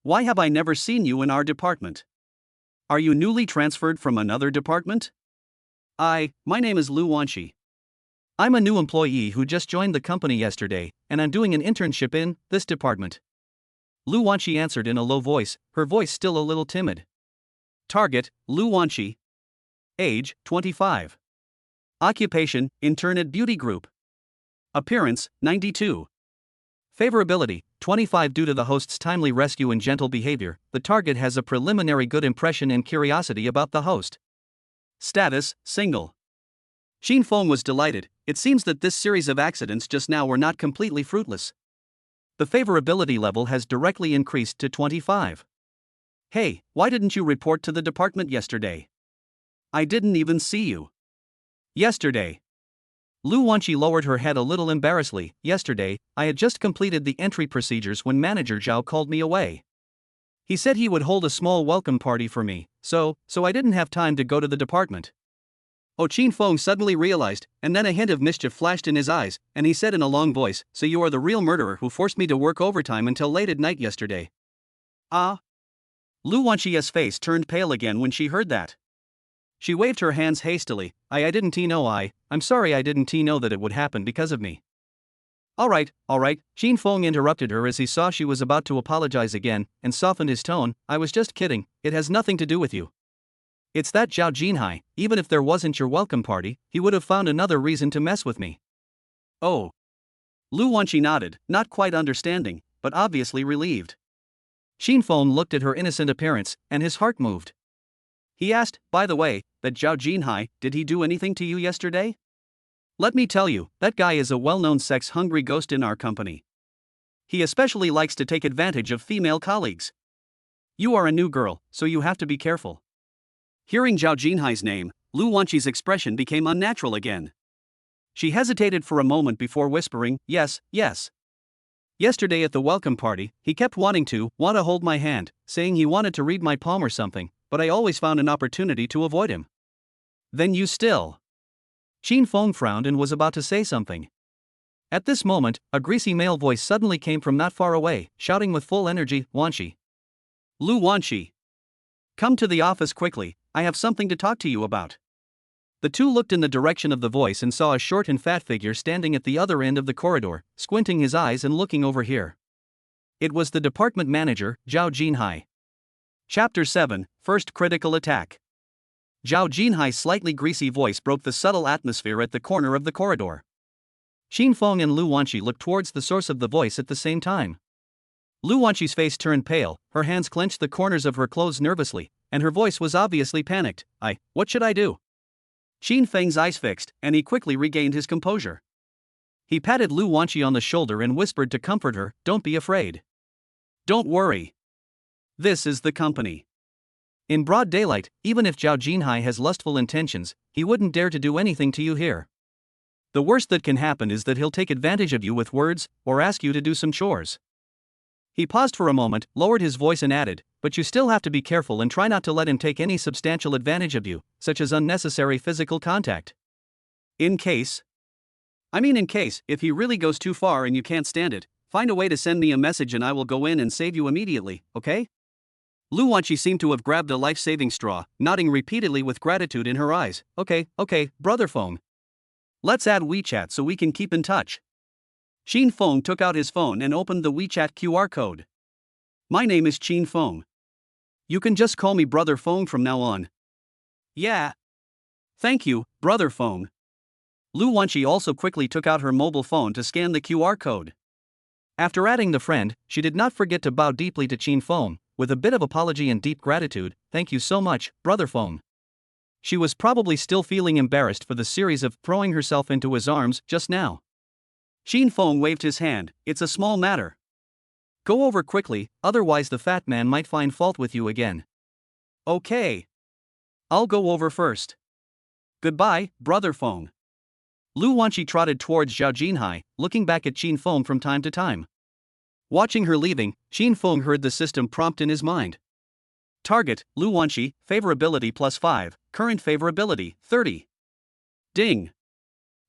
Why have I never seen you in our department? Are you newly transferred from another department?" My name is Lu Wanqi. I'm a new employee who just joined the company yesterday, and I'm doing an internship in this department. Lu Wanqi answered in a low voice, her voice still a little timid. Target, Lu Wanqi. Age, 25. Occupation, intern at Beauty Group. Appearance, 92. Favorability, 25. Due to the host's timely rescue and gentle behavior, the target has a preliminary good impression and curiosity about the host. Status, single. Qin Feng was delighted. It seems that this series of accidents just now were not completely fruitless. The favorability level has directly increased to 25. "Hey, why didn't you report to the department yesterday? I didn't even see you." "Yesterday." Lu Wanqi lowered her head a little embarrassedly. "Yesterday, I had just completed the entry procedures when Manager Zhao called me away. He said he would hold a small welcome party for me, so I didn't have time to go to the department." Qin Feng suddenly realized, and then a hint of mischief flashed in his eyes, and he said in a long voice, "So you are the real murderer who forced me to work overtime until late at night yesterday." "Ah." Lu Wanqi's face turned pale again when she heard that. She waved her hands hastily. I didn't know. I'm sorry, I didn't know that it would happen because of me." All right, Qin Feng interrupted her as he saw she was about to apologize again, and softened his tone. "I was just kidding, it has nothing to do with you. It's that Zhao Jinhai, even if there wasn't your welcome party, he would have found another reason to mess with me." "Oh." Lu Wanqi nodded, not quite understanding, but obviously relieved. Qin Feng looked at her innocent appearance, and his heart moved. He asked, "By the way, that Zhao Jinhai, did he do anything to you yesterday? Let me tell you, that guy is a well-known sex-hungry ghost in our company. He especially likes to take advantage of female colleagues. You are a new girl, so you have to be careful." Hearing Zhao Jinhai's name, Lu Wanqi's expression became unnatural again. She hesitated for a moment before whispering, "Yes. Yesterday at the welcome party, he kept wanting to hold my hand, saying he wanted to read my palm or something, but I always found an opportunity to avoid him." "Then you still..." Qin Feng frowned and was about to say something. At this moment, a greasy male voice suddenly came from not far away, shouting with full energy, "Wanqi! Lu Wanqi! Come to the office quickly, I have something to talk to you about." The two looked in the direction of the voice and saw a short and fat figure standing at the other end of the corridor, squinting his eyes and looking over here. It was the department manager, Zhao Jinhai. Chapter 7, First Critical Attack. Zhao Jinhai's slightly greasy voice broke the subtle atmosphere at the corner of the corridor. Xin Feng and Lu Wanqi looked towards the source of the voice at the same time. Lu Wanqi's face turned pale, her hands clenched the corners of her clothes nervously, and her voice was obviously panicked. What should I do? Xin Feng's eyes fixed, and he quickly regained his composure. He patted Lu Wanqi on the shoulder and whispered to comfort her, "Don't be afraid. Don't worry. This is the company." In broad daylight, even if Zhao Jinhai has lustful intentions, he wouldn't dare to do anything to you here. The worst that can happen is that he'll take advantage of you with words, or ask you to do some chores. He paused for a moment, lowered his voice and added, "But you still have to be careful and try not to let him take any substantial advantage of you, such as unnecessary physical contact. In case, if he really goes too far and you can't stand it, find a way to send me a message and I will go in and save you immediately, okay?" Lu Wanqi seemed to have grabbed a life-saving straw, nodding repeatedly with gratitude in her eyes. Okay, brother Feng. Let's add WeChat so we can keep in touch." Xin Feng took out his phone and opened the WeChat QR code. "My name is Xin Feng. You can just call me Brother Feng from now on." "Yeah. Thank you, Brother Feng." Lu Wanqi also quickly took out her mobile phone to scan the QR code. After adding the friend, she did not forget to bow deeply to Xin Feng, with a bit of apology and deep gratitude. "Thank you so much, Brother Feng." She was probably still feeling embarrassed for the series of throwing herself into his arms just now. Xin Feng waved his hand. "It's a small matter. Go over quickly, otherwise the fat man might find fault with you again." "Okay. I'll go over first. Goodbye, Brother Feng." Lu Wanqi trotted towards Zhao Jinhai, looking back at Xin Feng from time to time. Watching her leaving, Xin Feng heard the system prompt in his mind. Target, Lu Wanqi, favorability +5, current favorability, 30. Ding.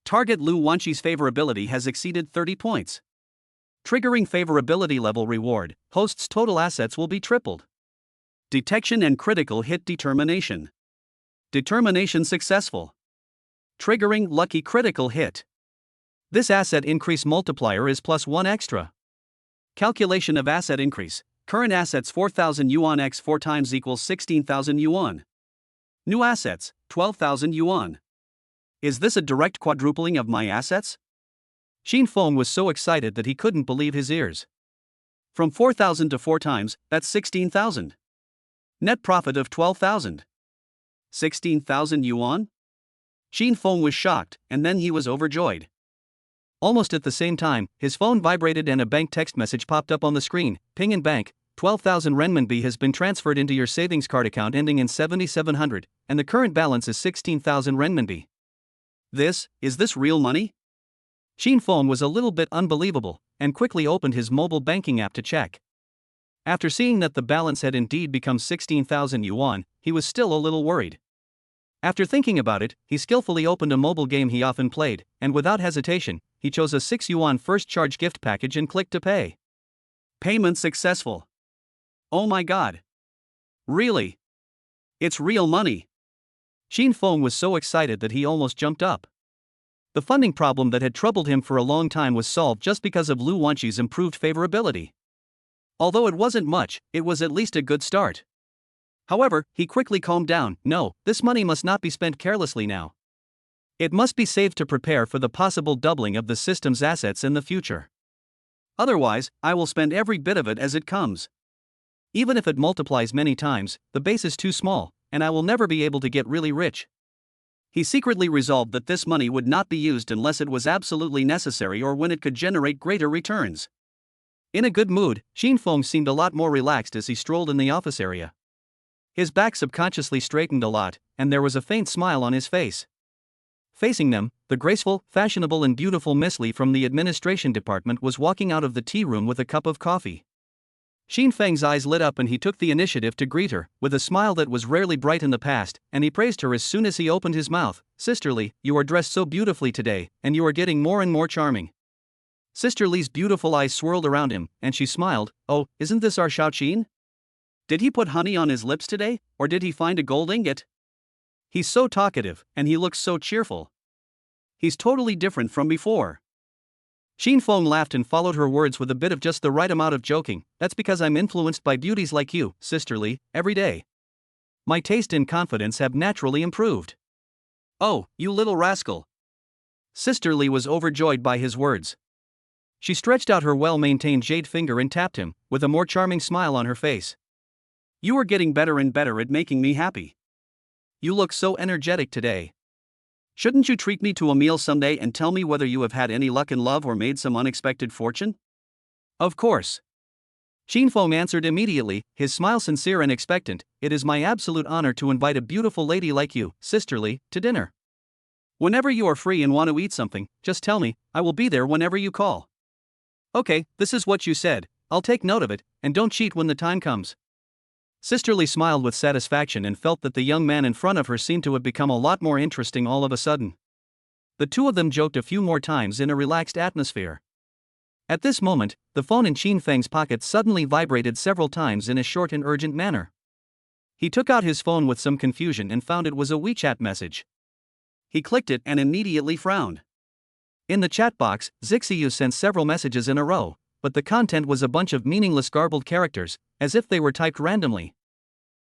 Target Lu Wanqi's favorability has exceeded 30 points. Triggering favorability level reward, host's total assets will be tripled. Detection and critical hit determination. Determination successful. Triggering lucky critical hit. This asset increase multiplier is +1 extra. Calculation of asset increase. Current assets 4,000 yuan x 4 times equals 16,000 yuan. New assets, 12,000 yuan. Is this a direct quadrupling of my assets? Xin Feng was so excited that he couldn't believe his ears. From 4,000 to 4 times, that's 16,000. Net profit of 12,000. 16,000 yuan? Xin Feng was shocked, and then he was overjoyed. Almost at the same time, his phone vibrated and a bank text message popped up on the screen. "Ping in bank, 12,000 renminbi has been transferred into your savings card account ending in 7700, and the current balance is 16,000 renminbi. Is this real money?" Xin Feng was a little bit unbelievable, and quickly opened his mobile banking app to check. After seeing that the balance had indeed become 16,000 yuan, he was still a little worried. After thinking about it, he skillfully opened a mobile game he often played, and without hesitation, he chose a 6 yuan first charge gift package and clicked to pay. Payment successful. Oh my god. Really? It's real money. Xin Feng was so excited that he almost jumped up. The funding problem that had troubled him for a long time was solved just because of Lu Wanqi's improved favorability. Although it wasn't much, it was at least a good start. However, he quickly calmed down. No, this money must not be spent carelessly now. It must be saved to prepare for the possible doubling of the system's assets in the future. Otherwise, I will spend every bit of it as it comes. Even if it multiplies many times, the base is too small, and I will never be able to get really rich. He secretly resolved that this money would not be used unless it was absolutely necessary or when it could generate greater returns. In a good mood, Xin Feng seemed a lot more relaxed as he strolled in the office area. His back subconsciously straightened a lot, and there was a faint smile on his face. Facing them, the graceful, fashionable and beautiful Miss Li from the administration department was walking out of the tea room with a cup of coffee. Xin Feng's eyes lit up and he took the initiative to greet her, with a smile that was rarely bright in the past, and he praised her as soon as he opened his mouth. "Sister Li, you are dressed so beautifully today, and you are getting more and more charming." Sister Li's beautiful eyes swirled around him, and she smiled. "Oh, isn't this our Xiaoqin? Did he put honey on his lips today, or did he find a gold ingot?" He's so talkative, and he looks so cheerful. He's totally different from before. Xin Feng laughed and followed her words with a bit of just the right amount of joking. That's because I'm influenced by beauties like you, sisterly, every day. My taste and confidence have naturally improved. Oh, you little rascal. Sisterly was overjoyed by his words. She stretched out her well-maintained jade finger and tapped him, with a more charming smile on her face. You are getting better and better at making me happy. You look so energetic today. Shouldn't you treat me to a meal someday and tell me whether you have had any luck in love or made some unexpected fortune? Of course. Xin Feng answered immediately, his smile sincere and expectant. It is my absolute honor to invite a beautiful lady like you, sisterly, to dinner. Whenever you are free and want to eat something, just tell me, I will be there whenever you call. Okay, this is what you said, I'll take note of it, and don't cheat when the time comes. Sisterly smiled with satisfaction and felt that the young man in front of her seemed to have become a lot more interesting all of a sudden. The two of them joked a few more times in a relaxed atmosphere. At this moment, the phone in Qin Feng's pocket suddenly vibrated several times in a short and urgent manner. He took out his phone with some confusion and found it was a WeChat message. He clicked it and immediately frowned. In the chat box, Zixiu sent several messages in a row, but the content was a bunch of meaningless garbled characters, as if they were typed randomly.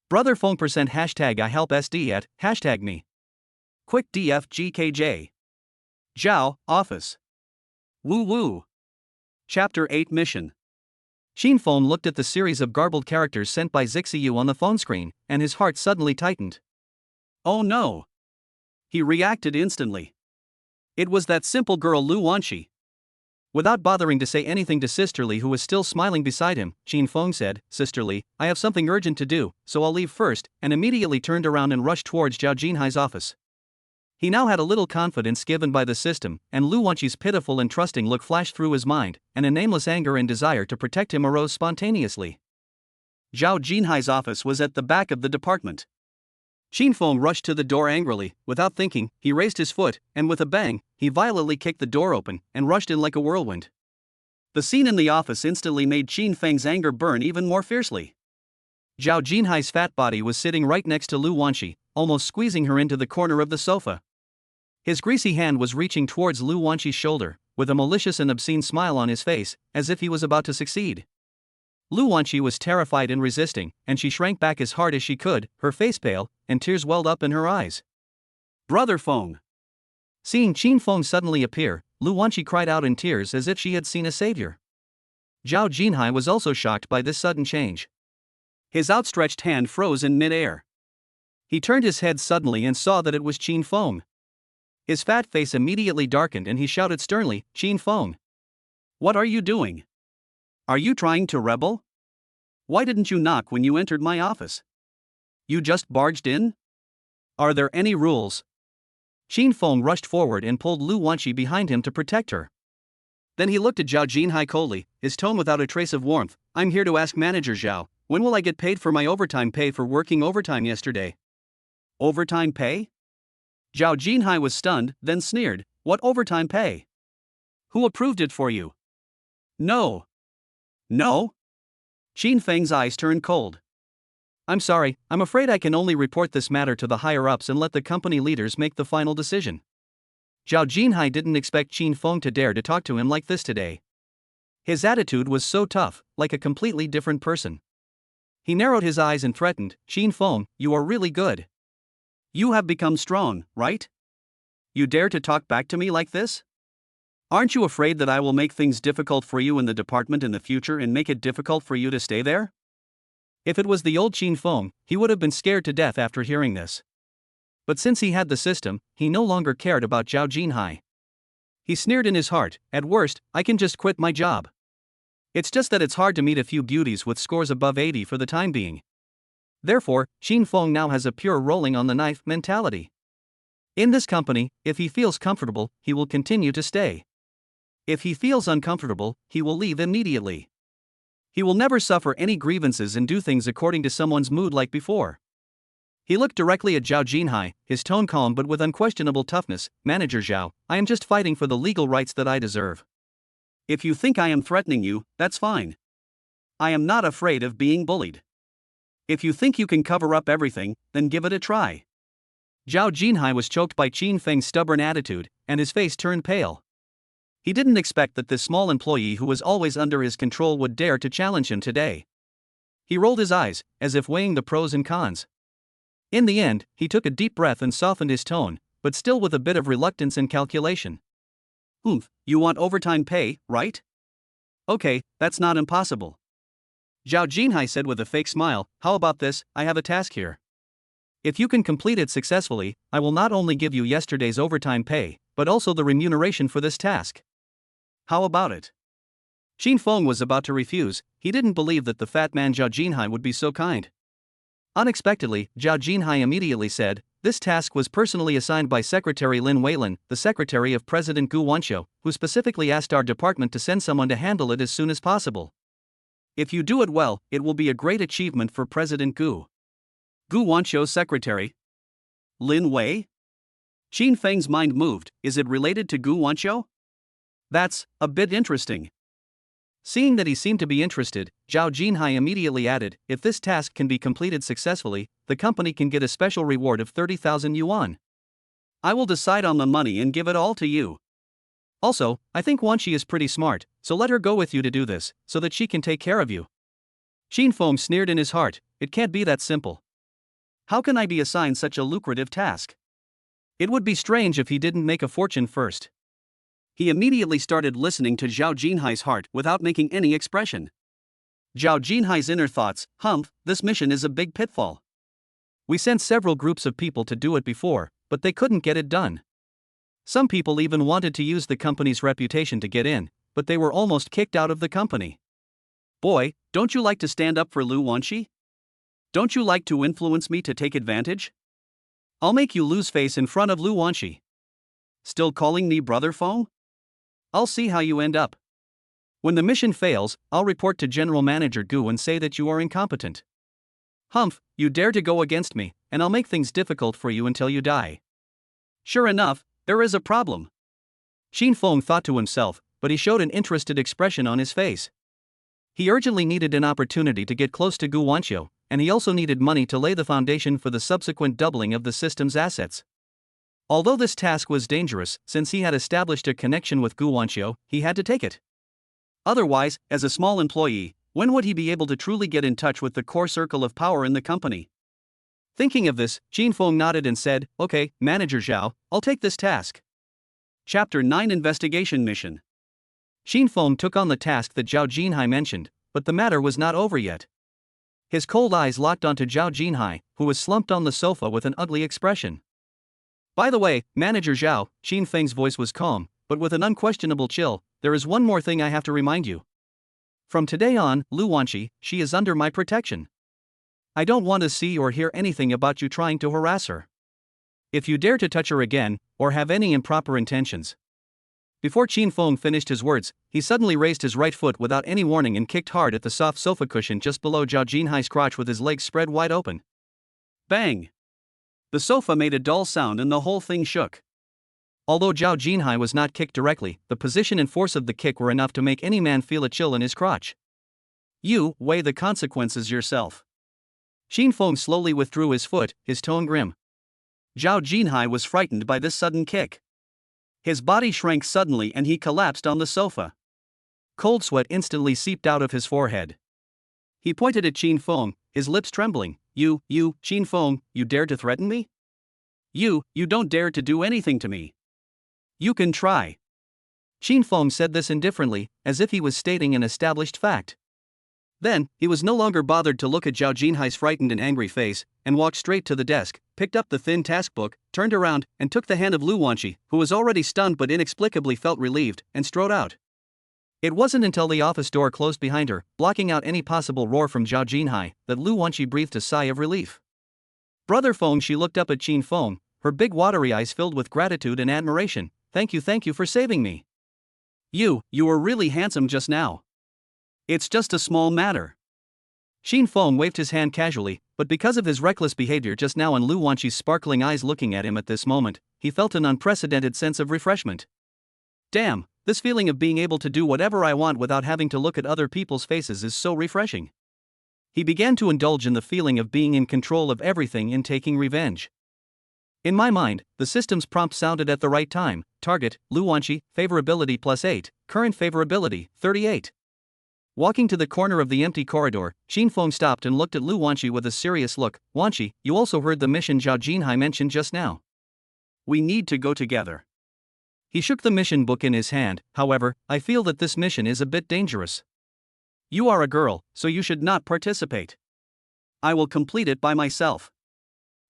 Brother Feng % hashtag I help SD at hashtag me. Quick DFGKJ. Zhao, office. Woo woo. Chapter 8 Mission. Xin Feng looked at the series of garbled characters sent by Zixiu on the phone screen, and his heart suddenly tightened. Oh no! He reacted instantly. It was that simple girl Lu Wanxi. Without bothering to say anything to Sisterly, who was still smiling beside him, Xin Feng said, Sisterly, I have something urgent to do, so I'll leave first, and immediately turned around and rushed towards Zhao Jinhai's office. He now had a little confidence given by the system, and Lu Wanxi's pitiful and trusting look flashed through his mind, and a nameless anger and desire to protect him arose spontaneously. Zhao Jinhai's office was at the back of the department. Xin Feng rushed to the door angrily. Without thinking, he raised his foot, and with a bang, he violently kicked the door open and rushed in like a whirlwind. The scene in the office instantly made Xin Feng's anger burn even more fiercely. Zhao Jinhai's fat body was sitting right next to Lu Wanxi, almost squeezing her into the corner of the sofa. His greasy hand was reaching towards Lu Wanxi's shoulder, with a malicious and obscene smile on his face, as if he was about to succeed. Lu Wanxi was terrified and resisting, and she shrank back as hard as she could, her face pale, and tears welled up in her eyes. Brother Feng! Seeing Qin Feng suddenly appear, Lu Wanxi cried out in tears as if she had seen a savior. Zhao Jinhai was also shocked by this sudden change. His outstretched hand froze in mid-air. He turned his head suddenly and saw that it was Qin Feng. His fat face immediately darkened and he shouted sternly, Qin Feng! What are you doing? Are you trying to rebel? Why didn't you knock when you entered my office? You just barged in? Are there any rules? Qin Feng rushed forward and pulled Lu Wanxi behind him to protect her. Then he looked at Zhao Jinhai coldly, his tone without a trace of warmth. I'm here to ask Manager Zhao, when will I get paid for my overtime pay for working overtime yesterday? Overtime pay? Zhao Jinhai was stunned, then sneered, what overtime pay? Who approved it for you? No. No? Qin Feng's eyes turned cold. I'm sorry, I'm afraid I can only report this matter to the higher-ups and let the company leaders make the final decision. Zhao Jinhai didn't expect Qin Feng to dare to talk to him like this today. His attitude was so tough, like a completely different person. He narrowed his eyes and threatened, Qin Feng, you are really good. You have become strong, right? You dare to talk back to me like this? Aren't you afraid that I will make things difficult for you in the department in the future and make it difficult for you to stay there? If it was the old Qin Feng, he would have been scared to death after hearing this. But since he had the system, he no longer cared about Zhao Jinhai. He sneered in his heart, at worst, I can just quit my job. It's just that it's hard to meet a few beauties with scores above 80 for the time being. Therefore, Qin Feng now has a pure rolling on the knife mentality. In this company, if he feels comfortable, he will continue to stay. If he feels uncomfortable, he will leave immediately. He will never suffer any grievances and do things according to someone's mood like before. He looked directly at Zhao Jinhai, his tone calm but with unquestionable toughness. Manager Zhao, I am just fighting for the legal rights that I deserve. If you think I am threatening you, that's fine. I am not afraid of being bullied. If you think you can cover up everything, then give it a try. Zhao Jinhai was choked by Qin Feng's stubborn attitude, and his face turned pale. He didn't expect that this small employee who was always under his control would dare to challenge him today. He rolled his eyes, as if weighing the pros and cons. In the end, he took a deep breath and softened his tone, but still with a bit of reluctance and calculation. You want overtime pay, right? Okay, that's not impossible. Zhao Jinhai said with a fake smile, how about this, I have a task here. If you can complete it successfully, I will not only give you yesterday's overtime pay, but also the remuneration for this task. How about it? Qin Feng was about to refuse. He didn't believe that the fat man Zhao Jinhai would be so kind. Unexpectedly, Zhao Jinhai immediately said, this task was personally assigned by Secretary Lin Weilin, the secretary of President Gu Wanqiu, who specifically asked our department to send someone to handle it as soon as possible. If you do it well, it will be a great achievement for President Gu. Gu Wanqiu's secretary? Lin Wei? Qin Feng's mind moved. Is it related to Gu Wanqiu? That's a bit interesting. Seeing that he seemed to be interested, Zhao Jinhai immediately added, if this task can be completed successfully, the company can get a special reward of 30,000 yuan. I will decide on the money and give it all to you. Also, I think Wanqi is pretty smart, so let her go with you to do this, so that she can take care of you. Qin Feng sneered in his heart, it can't be that simple. How can I be assigned such a lucrative task? It would be strange if he didn't make a fortune first. He immediately started listening to Zhao Jinhai's heart without making any expression. Zhao Jinhai's inner thoughts, this mission is a big pitfall. We sent several groups of people to do it before, but they couldn't get it done. Some people even wanted to use the company's reputation to get in, but they were almost kicked out of the company. Boy, don't you like to stand up for Lu Wanqi? Don't you like to influence me to take advantage? I'll make you lose face in front of Lu Wanqi. Still calling me brother Feng? I'll see how you end up. When the mission fails, I'll report to General Manager Gu and say that you are incompetent. You dare to go against me, and I'll make things difficult for you until you die. Sure enough, there is a problem. Qin Feng thought to himself, but he showed an interested expression on his face. He urgently needed an opportunity to get close to Gu Wanqiu, and he also needed money to lay the foundation for the subsequent doubling of the system's assets. Although this task was dangerous, since he had established a connection with Gu Wanqiu, he had to take it. Otherwise, as a small employee, when would he be able to truly get in touch with the core circle of power in the company? Thinking of this, Qin Feng nodded and said, okay, Manager Zhao, I'll take this task. Chapter 9 Investigation Mission. Qin Feng took on the task that Zhao Jinhai mentioned, but the matter was not over yet. His cold eyes locked onto Zhao Jinhai, who was slumped on the sofa with an ugly expression. By the way, Manager Zhao, Qin Feng's voice was calm, but with an unquestionable chill, there is one more thing I have to remind you. From today on, Lu Wanqi, she is under my protection. I don't want to see or hear anything about you trying to harass her. If you dare to touch her again, or have any improper intentions. Before Qin Feng finished his words, he suddenly raised his right foot without any warning and kicked hard at the soft sofa cushion just below Zhao Jinhai's crotch with his legs spread wide open. Bang! The sofa made a dull sound and the whole thing shook. Although Zhao Jinhai was not kicked directly, the position and force of the kick were enough to make any man feel a chill in his crotch. You weigh the consequences yourself. Qin Feng slowly withdrew his foot, his tone grim. Zhao Jinhai was frightened by this sudden kick. His body shrank suddenly and he collapsed on the sofa. Cold sweat instantly seeped out of his forehead. He pointed at Qin Feng, his lips trembling. You, Qin Feng, you dare to threaten me? You don't dare to do anything to me. You can try. Qin Feng said this indifferently, as if he was stating an established fact. Then, he was no longer bothered to look at Zhao Jinhai's frightened and angry face, and walked straight to the desk, picked up the thin task book, turned around, and took the hand of Lu Wanqi, who was already stunned but inexplicably felt relieved, and strode out. It wasn't until the office door closed behind her, blocking out any possible roar from Zhao Jinhai, that Lu Wanqi breathed a sigh of relief. Brother Feng, she looked up at Qin Feng, her big watery eyes filled with gratitude and admiration. Thank you for saving me. You were really handsome just now. It's just a small matter. Qin Feng waved his hand casually, but because of his reckless behavior just now and Lu Wanqi's sparkling eyes looking at him at this moment, he felt an unprecedented sense of refreshment. Damn, this feeling of being able to do whatever I want without having to look at other people's faces is so refreshing. He began to indulge in the feeling of being in control of everything and taking revenge. In my mind, the system's prompt sounded at the right time. Target, Lu Wanqi, favorability +8, current favorability, 38. Walking to the corner of the empty corridor, Qin Feng stopped and looked at Lu Wanqi with a serious look. Wanqi, you also heard the mission Zhao Jinhai mentioned just now. We need to go together. He shook the mission book in his hand. However, I feel that this mission is a bit dangerous. You are a girl, so you should not participate. I will complete it by myself.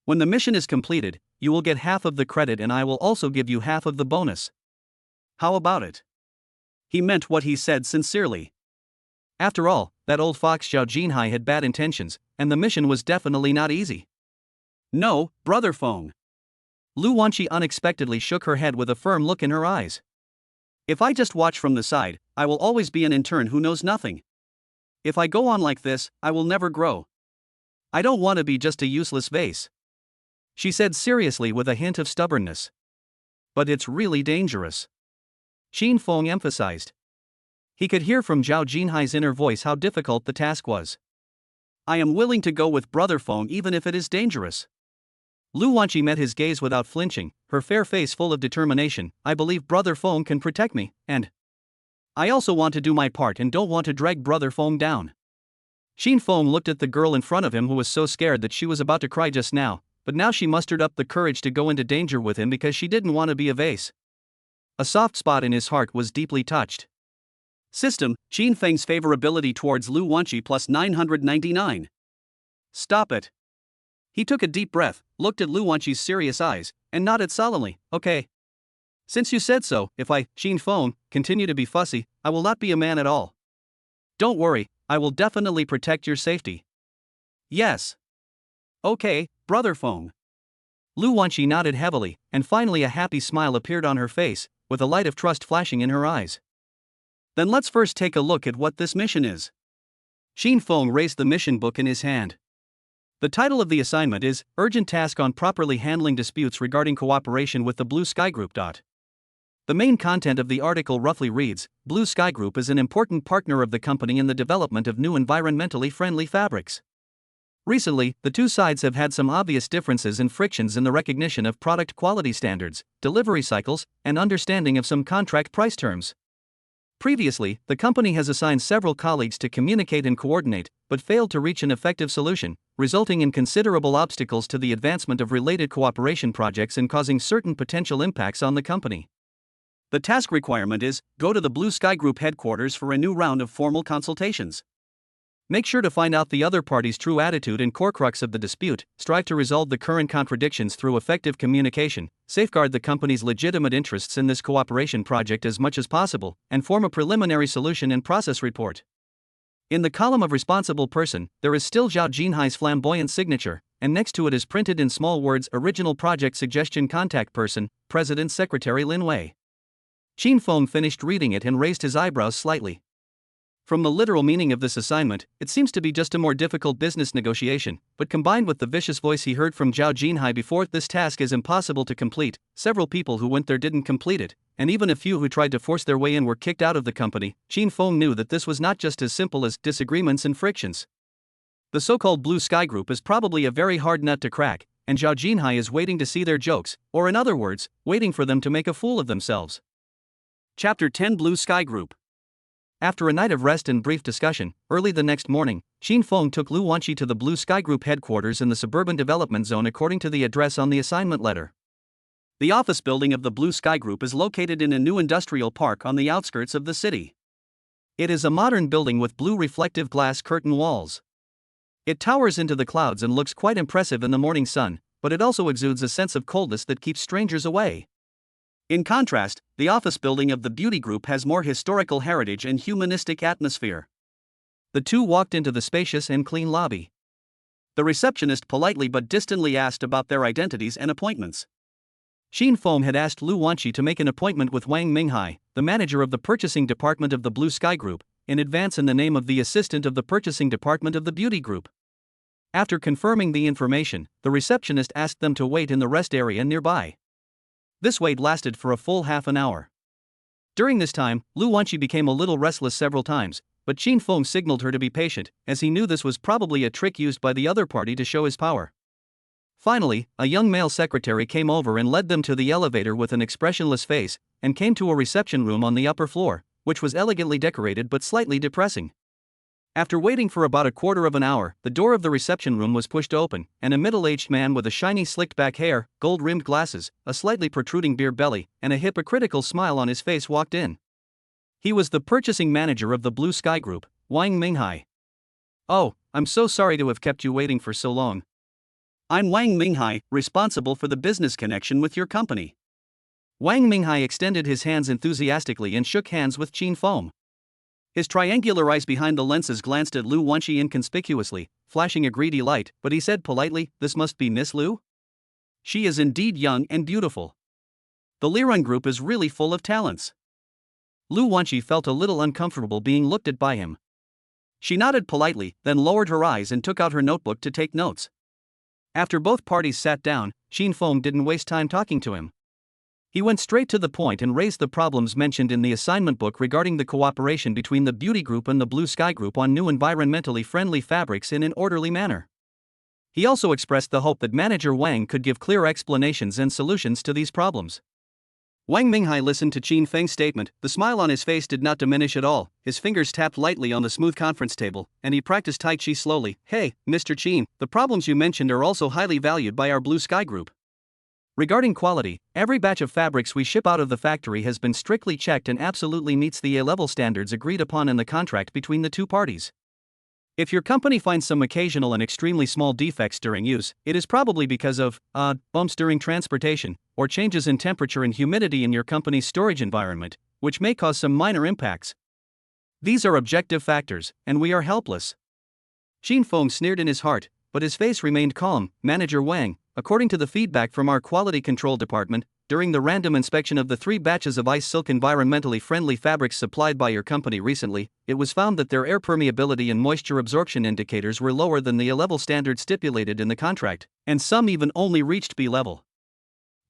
When the mission is completed, you will get half of the credit and I will also give you half of the bonus. How about it? He meant what he said sincerely. After all, that old fox Zhao Jinhai had bad intentions, and the mission was definitely not easy. No, Brother Feng. Lu Wanqi unexpectedly shook her head with a firm look in her eyes. If I just watch from the side, I will always be an intern who knows nothing. If I go on like this, I will never grow. I don't want to be just a useless vase. She said seriously with a hint of stubbornness. But it's really dangerous. Qin Feng emphasized. He could hear from Zhao Jinhai's inner voice how difficult the task was. I am willing to go with Brother Feng even if it is dangerous. Lu Wanqi met his gaze without flinching, her fair face full of determination. I believe Brother Feng can protect me, and I also want to do my part and don't want to drag Brother Feng down. Qin Feng looked at the girl in front of him who was so scared that she was about to cry just now, but now she mustered up the courage to go into danger with him because she didn't want to be a vase. A soft spot in his heart was deeply touched. System, Qin Feng's favorability towards Lu Wanqi +999. Stop it. He took a deep breath, looked at Lu Wanqi's serious eyes, and nodded solemnly. Okay. Since you said so, if I, Qin Feng, continue to be fussy, I will not be a man at all. Don't worry, I will definitely protect your safety. Yes. Okay, Brother Feng. Lu Wanqi nodded heavily, and finally a happy smile appeared on her face, with a light of trust flashing in her eyes. Then let's first take a look at what this mission is. Qin Feng raised the mission book in his hand. The title of the assignment is Urgent Task on Properly Handling Disputes Regarding Cooperation with the Blue Sky Group. The main content of the article roughly reads, Blue Sky Group is an important partner of the company in the development of new environmentally friendly fabrics. Recently, the two sides have had some obvious differences and frictions in the recognition of product quality standards, delivery cycles, and understanding of some contract price terms. Previously, the company has assigned several colleagues to communicate and coordinate, but failed to reach an effective solution, resulting in considerable obstacles to the advancement of related cooperation projects and causing certain potential impacts on the company. The task requirement is, go to the Blue Sky Group headquarters for a new round of formal consultations. Make sure to find out the other party's true attitude and core crux of the dispute, strive to resolve the current contradictions through effective communication, safeguard the company's legitimate interests in this cooperation project as much as possible, and form a preliminary solution and process report. In the column of responsible person, there is still Zhao Jinhai's flamboyant signature, and next to it is printed in small words Original Project Suggestion Contact Person, President Secretary Lin Wei. Qin Feng finished reading it and raised his eyebrows slightly. From the literal meaning of this assignment, it seems to be just a more difficult business negotiation, but combined with the vicious voice he heard from Zhao Jinhai before, this task is impossible to complete. Several people who went there didn't complete it, and even a few who tried to force their way in were kicked out of the company. Qin Feng knew that this was not just as simple as disagreements and frictions. The so-called Blue Sky Group is probably a very hard nut to crack, and Zhao Jinhai is waiting to see their jokes, or in other words, waiting for them to make a fool of themselves. Chapter 10 Blue Sky Group. After a night of rest and brief discussion, early the next morning, Qin Feng took Lu Wanqi to the Blue Sky Group headquarters in the suburban development zone according to the address on the assignment letter. The office building of the Blue Sky Group is located in a new industrial park on the outskirts of the city. It is a modern building with blue reflective glass curtain walls. It towers into the clouds and looks quite impressive in the morning sun, but it also exudes a sense of coldness that keeps strangers away. In contrast, the office building of the Beauty Group has more historical heritage and humanistic atmosphere. The two walked into the spacious and clean lobby. The receptionist politely but distantly asked about their identities and appointments. Qin Feng had asked Lu Wanqi to make an appointment with Wang Minghai, the manager of the purchasing department of the Blue Sky Group, in advance in the name of the assistant of the purchasing department of the Beauty Group. After confirming the information, the receptionist asked them to wait in the rest area nearby. This wait lasted for a full half an hour. During this time, Lu Wanqi became a little restless several times, but Qin Feng signaled her to be patient, as he knew this was probably a trick used by the other party to show his power. Finally, a young male secretary came over and led them to the elevator with an expressionless face, and came to a reception room on the upper floor, which was elegantly decorated but slightly depressing. After waiting for about a quarter of an hour, the door of the reception room was pushed open, and a middle-aged man with a shiny slicked back hair, gold-rimmed glasses, a slightly protruding beer belly, and a hypocritical smile on his face walked in. He was the purchasing manager of the Blue Sky Group, Wang Minghai. "Oh, I'm so sorry to have kept you waiting for so long. I'm Wang Minghai, responsible for the business connection with your company." Wang Minghai extended his hands enthusiastically and shook hands with Qin Feng. His triangular eyes behind the lenses glanced at Lu Wanqi inconspicuously, flashing a greedy light, but he said politely, "This must be Miss Lu? She is indeed young and beautiful. The Liren Group is really full of talents." Lu Wanqi felt a little uncomfortable being looked at by him. She nodded politely, then lowered her eyes and took out her notebook to take notes. After both parties sat down, Qin Feng didn't waste time talking to him. He went straight to the point and raised the problems mentioned in the assignment book regarding the cooperation between the Beauty Group and the Blue Sky Group on new environmentally friendly fabrics in an orderly manner. He also expressed the hope that Manager Wang could give clear explanations and solutions to these problems. Wang Minghai listened to Qin Feng's statement. The smile on his face did not diminish at all. His fingers tapped lightly on the smooth conference table, and he practiced Tai Chi slowly. "Hey, Mr. Qin, the problems you mentioned are also highly valued by our Blue Sky Group. Regarding quality, every batch of fabrics we ship out of the factory has been strictly checked and absolutely meets the A-level standards agreed upon in the contract between the two parties. If your company finds some occasional and extremely small defects during use, it is probably because of bumps during transportation, or changes in temperature and humidity in your company's storage environment, which may cause some minor impacts. These are objective factors, and we are helpless." Qin Feng sneered in his heart, but his face remained calm. "Manager Wang, according to the feedback from our quality control department, during the random inspection of the 3 batches of ice silk environmentally friendly fabrics supplied by your company recently, it was found that their air permeability and moisture absorption indicators were lower than the A-level standard stipulated in the contract, and some even only reached B-level.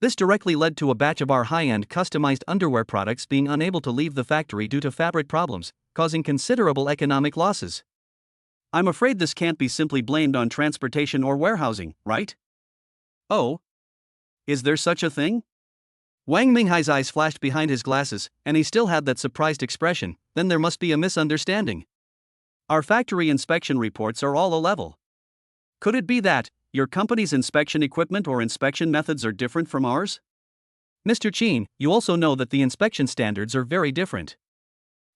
This directly led to a batch of our high-end customized underwear products being unable to leave the factory due to fabric problems, causing considerable economic losses. I'm afraid this can't be simply blamed on transportation or warehousing, right?" "Oh? Is there such a thing?" Wang Minghai's eyes flashed behind his glasses, and he still had that surprised expression. "Then there must be a misunderstanding. Our factory inspection reports are all A-level. Could it be that your company's inspection equipment or inspection methods are different from ours? Mr. Qin, you also know that the inspection standards are very different."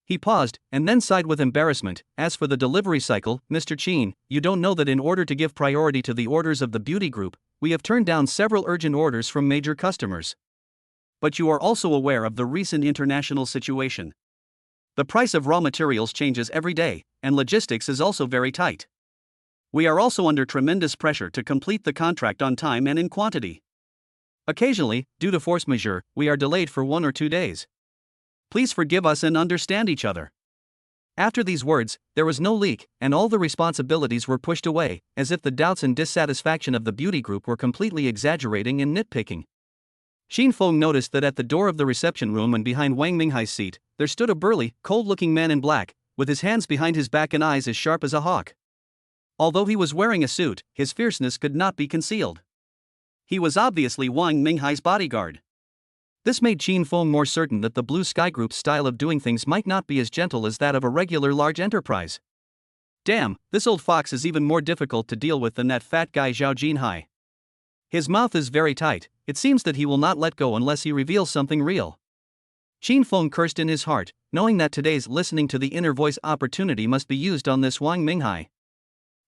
He paused, and then sighed with embarrassment. "As for the delivery cycle, Mr. Qin, you don't know that in order to give priority to the orders of the Beauty Group, we have turned down several urgent orders from major customers. But you are also aware of the recent international situation. The price of raw materials changes every day, and logistics is also very tight. We are also under tremendous pressure to complete the contract on time and in quantity. Occasionally, due to force majeure, we are delayed for 1 or 2 days. Please forgive us and understand each other." After these words, there was no leak, and all the responsibilities were pushed away, as if the doubts and dissatisfaction of the Beauty Group were completely exaggerating and nitpicking. Qin Feng noticed that at the door of the reception room and behind Wang Minghai's seat, there stood a burly, cold-looking man in black, with his hands behind his back and eyes as sharp as a hawk. Although he was wearing a suit, his fierceness could not be concealed. He was obviously Wang Minghai's bodyguard. This made Qin Feng more certain that the Blue Sky Group's style of doing things might not be as gentle as that of a regular large enterprise. Damn, this old fox is even more difficult to deal with than that fat guy Zhao Jinhai. His mouth is very tight. It seems that he will not let go unless he reveals something real. Qin Feng cursed in his heart, knowing that today's listening to the inner voice opportunity must be used on this Wang Minghai.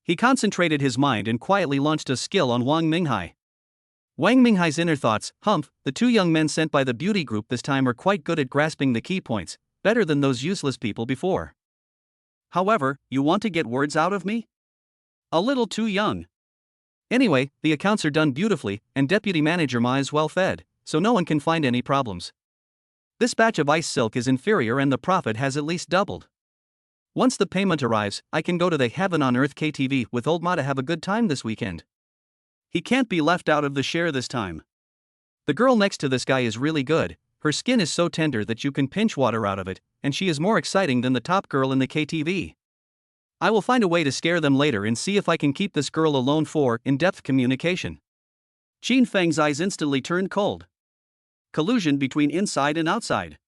He concentrated his mind and quietly launched a skill on Wang Minghai. Wang Minghai's inner thoughts. Humph, the 2 young men sent by the Beauty Group this time are quite good at grasping the key points, better than those useless people before. However, you want to get words out of me? A little too young. Anyway, the accounts are done beautifully, and Deputy Manager Ma is well fed, so no one can find any problems. This batch of ice silk is inferior and the profit has at least doubled. Once the payment arrives, I can go to the Heaven on Earth KTV with old Ma to have a good time this weekend. He can't be left out of the share this time. The girl next to this guy is really good. Her skin is so tender that you can pinch water out of it, and she is more exciting than the top girl in the KTV. I will find a way to scare them later and see if I can keep this girl alone for in-depth communication. Qin Feng's eyes instantly turned cold. Collusion between inside and outside.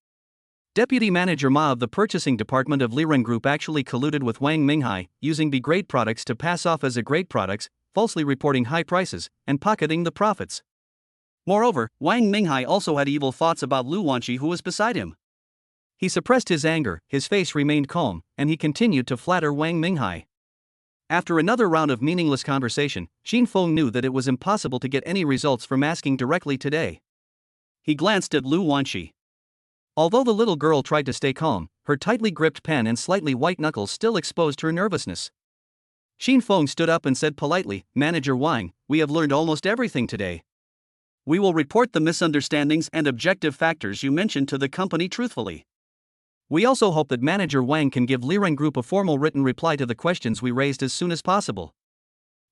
Deputy Manager Ma of the purchasing department of Liren Group actually colluded with Wang Minghai, using B-grade products to pass off as A-grade products, falsely reporting high prices, and pocketing the profits. Moreover, Wang Minghai also had evil thoughts about Lu Wanqi, who was beside him. He suppressed his anger, his face remained calm, and he continued to flatter Wang Minghai. After another round of meaningless conversation, Qin Feng knew that it was impossible to get any results from asking directly today. He glanced at Lu Wanqi. Although the little girl tried to stay calm, her tightly gripped pen and slightly white knuckles still exposed her nervousness. Qin Feng stood up and said politely, "Manager Wang, we have learned almost everything today. We will report the misunderstandings and objective factors you mentioned to the company truthfully. We also hope that Manager Wang can give Liren Group a formal written reply to the questions we raised as soon as possible."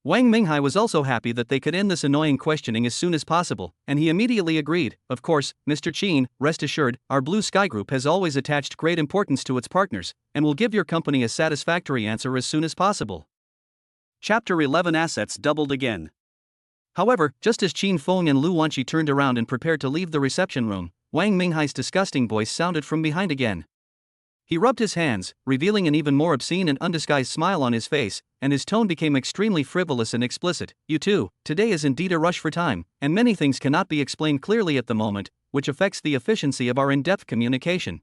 Wang Minghai was also happy that they could end this annoying questioning as soon as possible, and he immediately agreed. "Of course, Mr. Qin, rest assured, our Blue Sky Group has always attached great importance to its partners, and will give your company a satisfactory answer as soon as possible." Chapter 11 Assets doubled again. However, just as Qin Feng and Lu Wanqi turned around and prepared to leave the reception room, Wang Minghai's disgusting voice sounded from behind again. He rubbed his hands, revealing an even more obscene and undisguised smile on his face, and his tone became extremely frivolous and explicit. "You too, today is indeed a rush for time, and many things cannot be explained clearly at the moment, which affects the efficiency of our in-depth communication.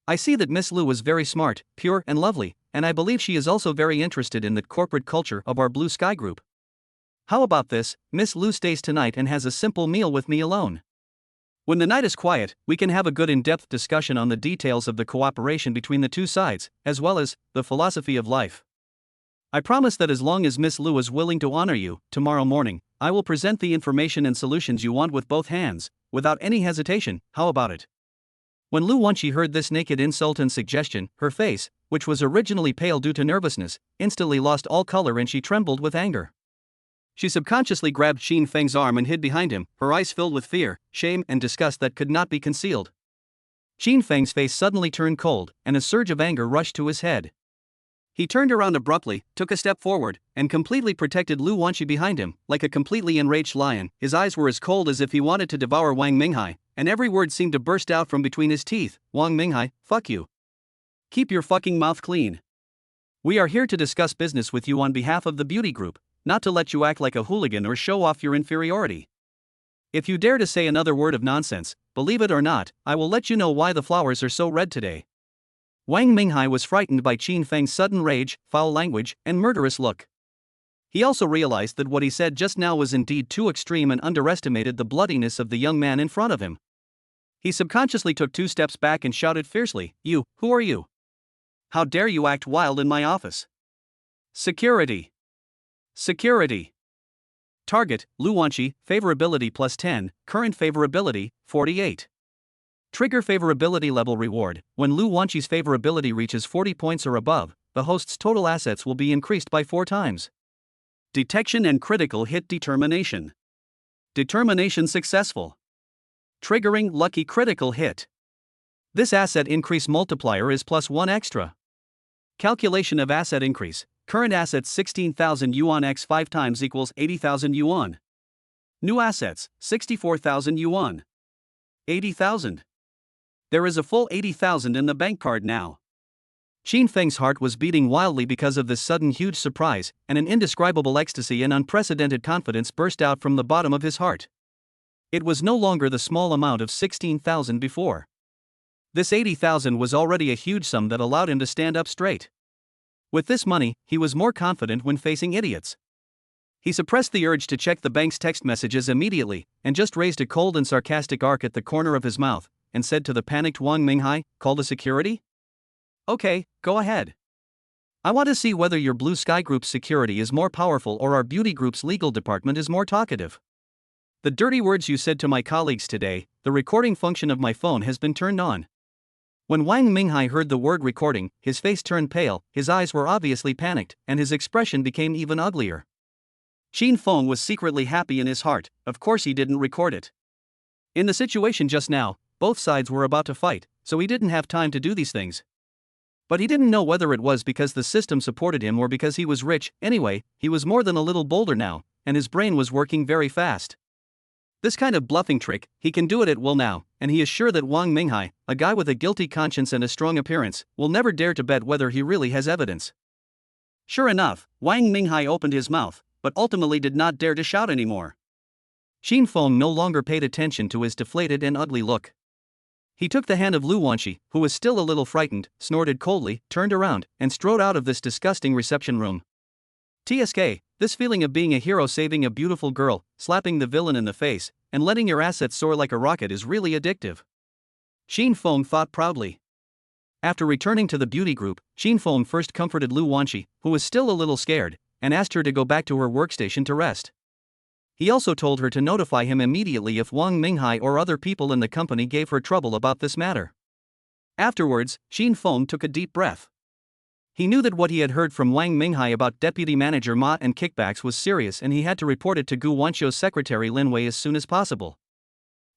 I see that Miss Lu is very smart, pure and lovely, and I believe she is also very interested in the corporate culture of our Blue Sky Group. How about this, Miss Lu stays tonight and has a simple meal with me alone? When the night is quiet, we can have a good in-depth discussion on the details of the cooperation between the two sides, as well as the philosophy of life. I promise that as long as Miss Lu is willing to honor you, tomorrow morning, I will present the information and solutions you want with both hands, without any hesitation. How about it?" When Lu Wanqi heard this naked insult and suggestion, her face, which was originally pale due to nervousness, instantly lost all color and she trembled with anger. She subconsciously grabbed Qin Feng's arm and hid behind him, her eyes filled with fear, shame, and disgust that could not be concealed. Qin Feng's face suddenly turned cold, and a surge of anger rushed to his head. He turned around abruptly, took a step forward, and completely protected Lu Wanqi behind him, like a completely enraged lion. His eyes were as cold as if he wanted to devour Wang Minghai, and every word seemed to burst out from between his teeth. "Wang Minghai, fuck you. Keep your fucking mouth clean. We are here to discuss business with you on behalf of the beauty group, not to let you act like a hooligan or show off your inferiority. If you dare to say another word of nonsense, believe it or not, I will let you know why the flowers are so red today." Wang Minghai was frightened by Qin Feng's sudden rage, foul language, and murderous look. He also realized that what he said just now was indeed too extreme and underestimated the bloodiness of the young man in front of him. He subconsciously took 2 steps back and shouted fiercely, "You, who are you? How dare you act wild in my office? Security! Security!" Target, Lu Wanqi, favorability plus 10, current favorability, 48. Trigger favorability level reward. When Lu Wanqi's favorability reaches 40 points or above, the host's total assets will be increased by 4 times. Detection and critical hit determination. Determination successful. Triggering lucky critical hit. This asset increase multiplier is plus 1 extra. Calculation of asset increase. Current assets 16,000 yuan x 5 times equals 80,000 yuan. New assets, 64,000 yuan. 80,000. There is a full 80,000 in the bank card now. Qin Feng's heart was beating wildly because of this sudden huge surprise, and an indescribable ecstasy and unprecedented confidence burst out from the bottom of his heart. It was no longer the small amount of 16,000 before. This 80,000 was already a huge sum that allowed him to stand up straight. With this money, he was more confident when facing idiots. He suppressed the urge to check the bank's text messages immediately, and just raised a cold and sarcastic arc at the corner of his mouth, and said to the panicked Wang Minghai, "Call the security? Okay, go ahead. I want to see whether your Blue Sky Group's security is more powerful or our beauty group's legal department is more talkative. The dirty words you said to my colleagues today, the recording function of my phone has been turned on." When Wang Minghai heard the word recording, his face turned pale, his eyes were obviously panicked, and his expression became even uglier. Qin Feng was secretly happy in his heart. Of course he didn't record it. In the situation just now, both sides were about to fight, so he didn't have time to do these things. But he didn't know whether it was because the system supported him or because he was rich. Anyway, he was more than a little bolder now, and his brain was working very fast. This kind of bluffing trick, he can do it at will now, and he is sure that Wang Minghai, a guy with a guilty conscience and a strong appearance, will never dare to bet whether he really has evidence. Sure enough, Wang Minghai opened his mouth, but ultimately did not dare to shout anymore. Xin Feng no longer paid attention to his deflated and ugly look. He took the hand of Lu Wanxi, who was still a little frightened, snorted coldly, turned around, and strode out of this disgusting reception room. TSK, this feeling of being a hero saving a beautiful girl, slapping the villain in the face, and letting your assets soar like a rocket is really addictive. Xin Feng thought proudly. After returning to the beauty group, Xin Feng first comforted Lu Wanxi, who was still a little scared, and asked her to go back to her workstation to rest. He also told her to notify him immediately if Wang Minghai or other people in the company gave her trouble about this matter. Afterwards, Xin Feng took a deep breath. He knew that what he had heard from Wang Minghai about deputy manager Ma and kickbacks was serious, and he had to report it to Gu Wanqiu's secretary Lin Wei as soon as possible.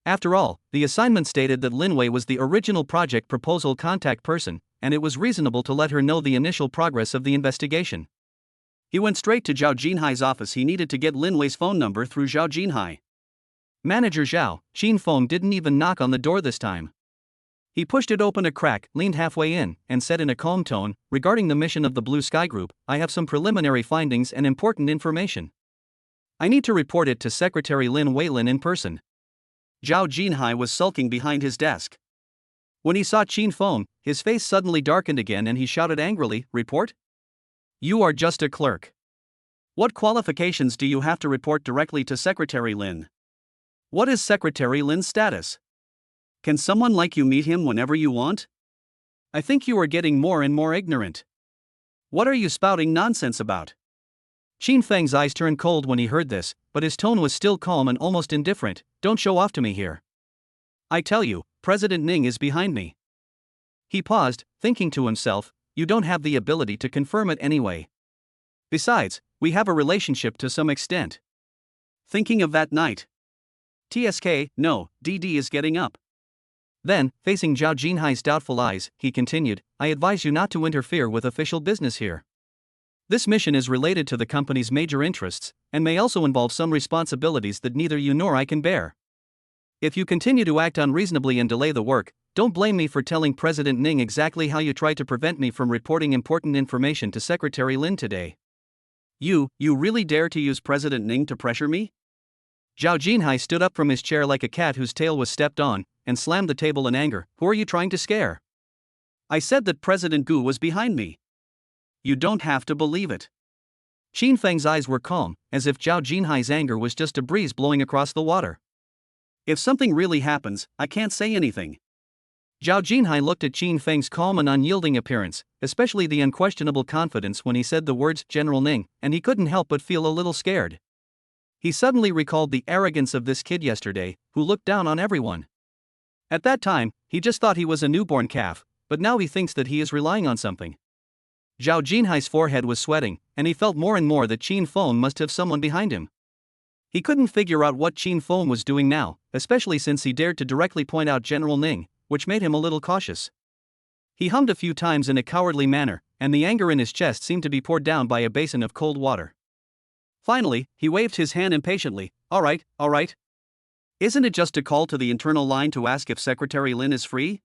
After all, the assignment stated that Lin Wei was the original project proposal contact person, and it was reasonable to let her know the initial progress of the investigation. He went straight to Zhao Jinhai's office. He needed to get Lin Wei's phone number through Zhao Jinhai. Manager Zhao, Xin Feng didn't even knock on the door this time. He pushed it open a crack, leaned halfway in, and said in a calm tone, "Regarding the mission of the Blue Sky Group, I have some preliminary findings and important information. I need to report it to Secretary Lin Weilin in person." Zhao Jinhai was sulking behind his desk. When he saw Xin Feng, his face suddenly darkened again and he shouted angrily, "Report? You are just a clerk. What qualifications do you have to report directly to Secretary Lin? What is Secretary Lin's status? Can someone like you meet him whenever you want? I think you are getting more and more ignorant. What are you spouting nonsense about?" Xin Feng's eyes turned cold when he heard this, but his tone was still calm and almost indifferent. "Don't show off to me here. I tell you, President Ning is behind me." He paused, thinking to himself, "You don't have the ability to confirm it anyway. Besides, we have a relationship to some extent." Thinking of that night. TSK, no, DD is getting up. Then, facing Zhao Jinhai's doubtful eyes, he continued, "I advise you not to interfere with official business here. This mission is related to the company's major interests, and may also involve some responsibilities that neither you nor I can bear. If you continue to act unreasonably and delay the work, don't blame me for telling President Ning exactly how you tried to prevent me from reporting important information to Secretary Lin today. You really dare to use President Ning to pressure me?" Zhao Jinhai stood up from his chair like a cat whose tail was stepped on, and slammed the table in anger. "Who are you trying to scare? I said that President Gu was behind me. You don't have to believe it." Xin Feng's eyes were calm, as if Zhao Jinhai's anger was just a breeze blowing across the water. "If something really happens, I can't say anything." Zhao Jinhai looked at Xin Feng's calm and unyielding appearance, especially the unquestionable confidence when he said the words General Ning, and he couldn't help but feel a little scared. He suddenly recalled the arrogance of this kid yesterday, who looked down on everyone. At that time, he just thought he was a newborn calf, but now he thinks that he is relying on something. Zhao Jinhai's forehead was sweating, and he felt more and more that Xin Feng must have someone behind him. He couldn't figure out what Xin Feng was doing now, especially since he dared to directly point out General Ning, which made him a little cautious. He hummed a few times in a cowardly manner, and the anger in his chest seemed to be poured down by a basin of cold water. Finally, he waved his hand impatiently. All right. Isn't it just a call to the internal line to ask if Secretary Lin is free?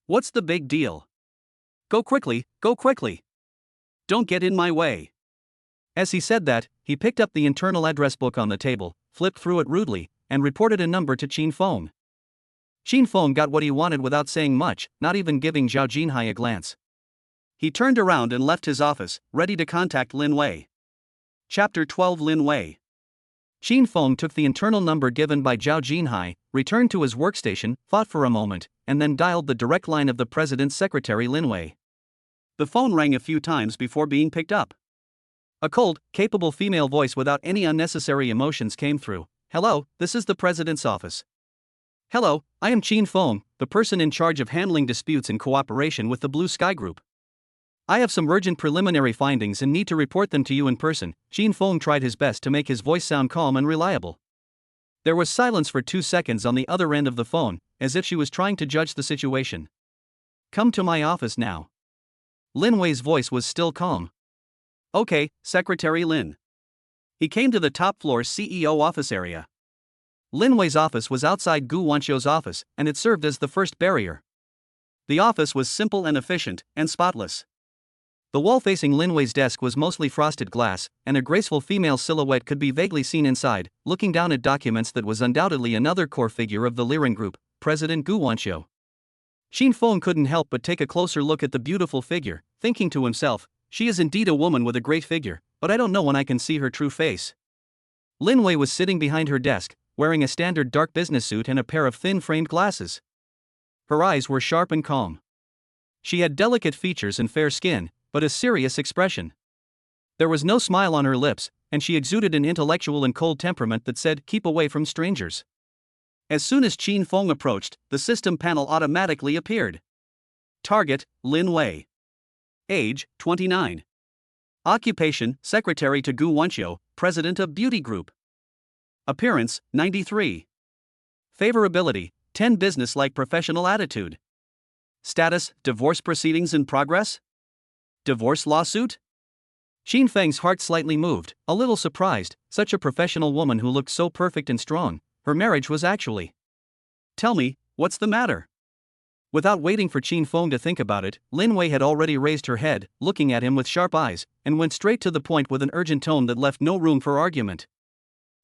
What's the big deal? Go quickly. Don't get in my way." As he said that, he picked up the internal address book on the table, flipped through it rudely, and reported a number to Xin Feng. Xin Feng got what he wanted without saying much, not even giving Zhao Jinhai a glance. He turned around and left his office, ready to contact Lin Wei. Chapter 12. Lin Wei. Xin Feng took the internal number given by Zhao Jinhai, returned to his workstation, thought for a moment, and then dialed the direct line of the president's secretary Lin Wei. The phone rang a few times before being picked up. A cold, capable female voice without any unnecessary emotions came through. "Hello, this is the president's office." "Hello, I am Xin Feng, the person in charge of handling disputes in cooperation with the Blue Sky Group. I have some urgent preliminary findings and need to report them to you in person." Xin Feng tried his best to make his voice sound calm and reliable. There was silence for 2 seconds on the other end of the phone, as if she was trying to judge the situation. "Come to my office now." Lin Wei's voice was still calm. "Okay, Secretary Lin." He came to the top floor CEO office area. Lin Wei's office was outside Gu Wanqiu's office, and it served as the first barrier. The office was simple and efficient, and spotless. The wall facing Lin Wei's desk was mostly frosted glass, and a graceful female silhouette could be vaguely seen inside, looking down at documents that was undoubtedly another core figure of the Liren Group, President Gu Wanqiu. Xin Feng couldn't help but take a closer look at the beautiful figure, thinking to himself, she is indeed a woman with a great figure, but I don't know when I can see her true face. Lin Wei was sitting behind her desk, wearing a standard dark business suit and a pair of thin-framed glasses. Her eyes were sharp and calm. She had delicate features and fair skin, but a serious expression. There was no smile on her lips, and she exuded an intellectual and cold temperament that said, keep away from strangers. As soon as Qin Feng approached, the system panel automatically appeared. Target, Lin Wei. Age, 29. Occupation, Secretary to Gu Wanqiu, President of Beauty Group. Appearance, 93. Favorability, 10 business-like professional attitude. Status, divorce proceedings in progress? Divorce lawsuit? Xin Feng's heart slightly moved, a little surprised, such a professional woman who looked so perfect and strong. Her marriage was actually. Tell me, what's the matter? Without waiting for Qin Feng to think about it, Lin Wei had already raised her head, looking at him with sharp eyes, and went straight to the point with an urgent tone that left no room for argument.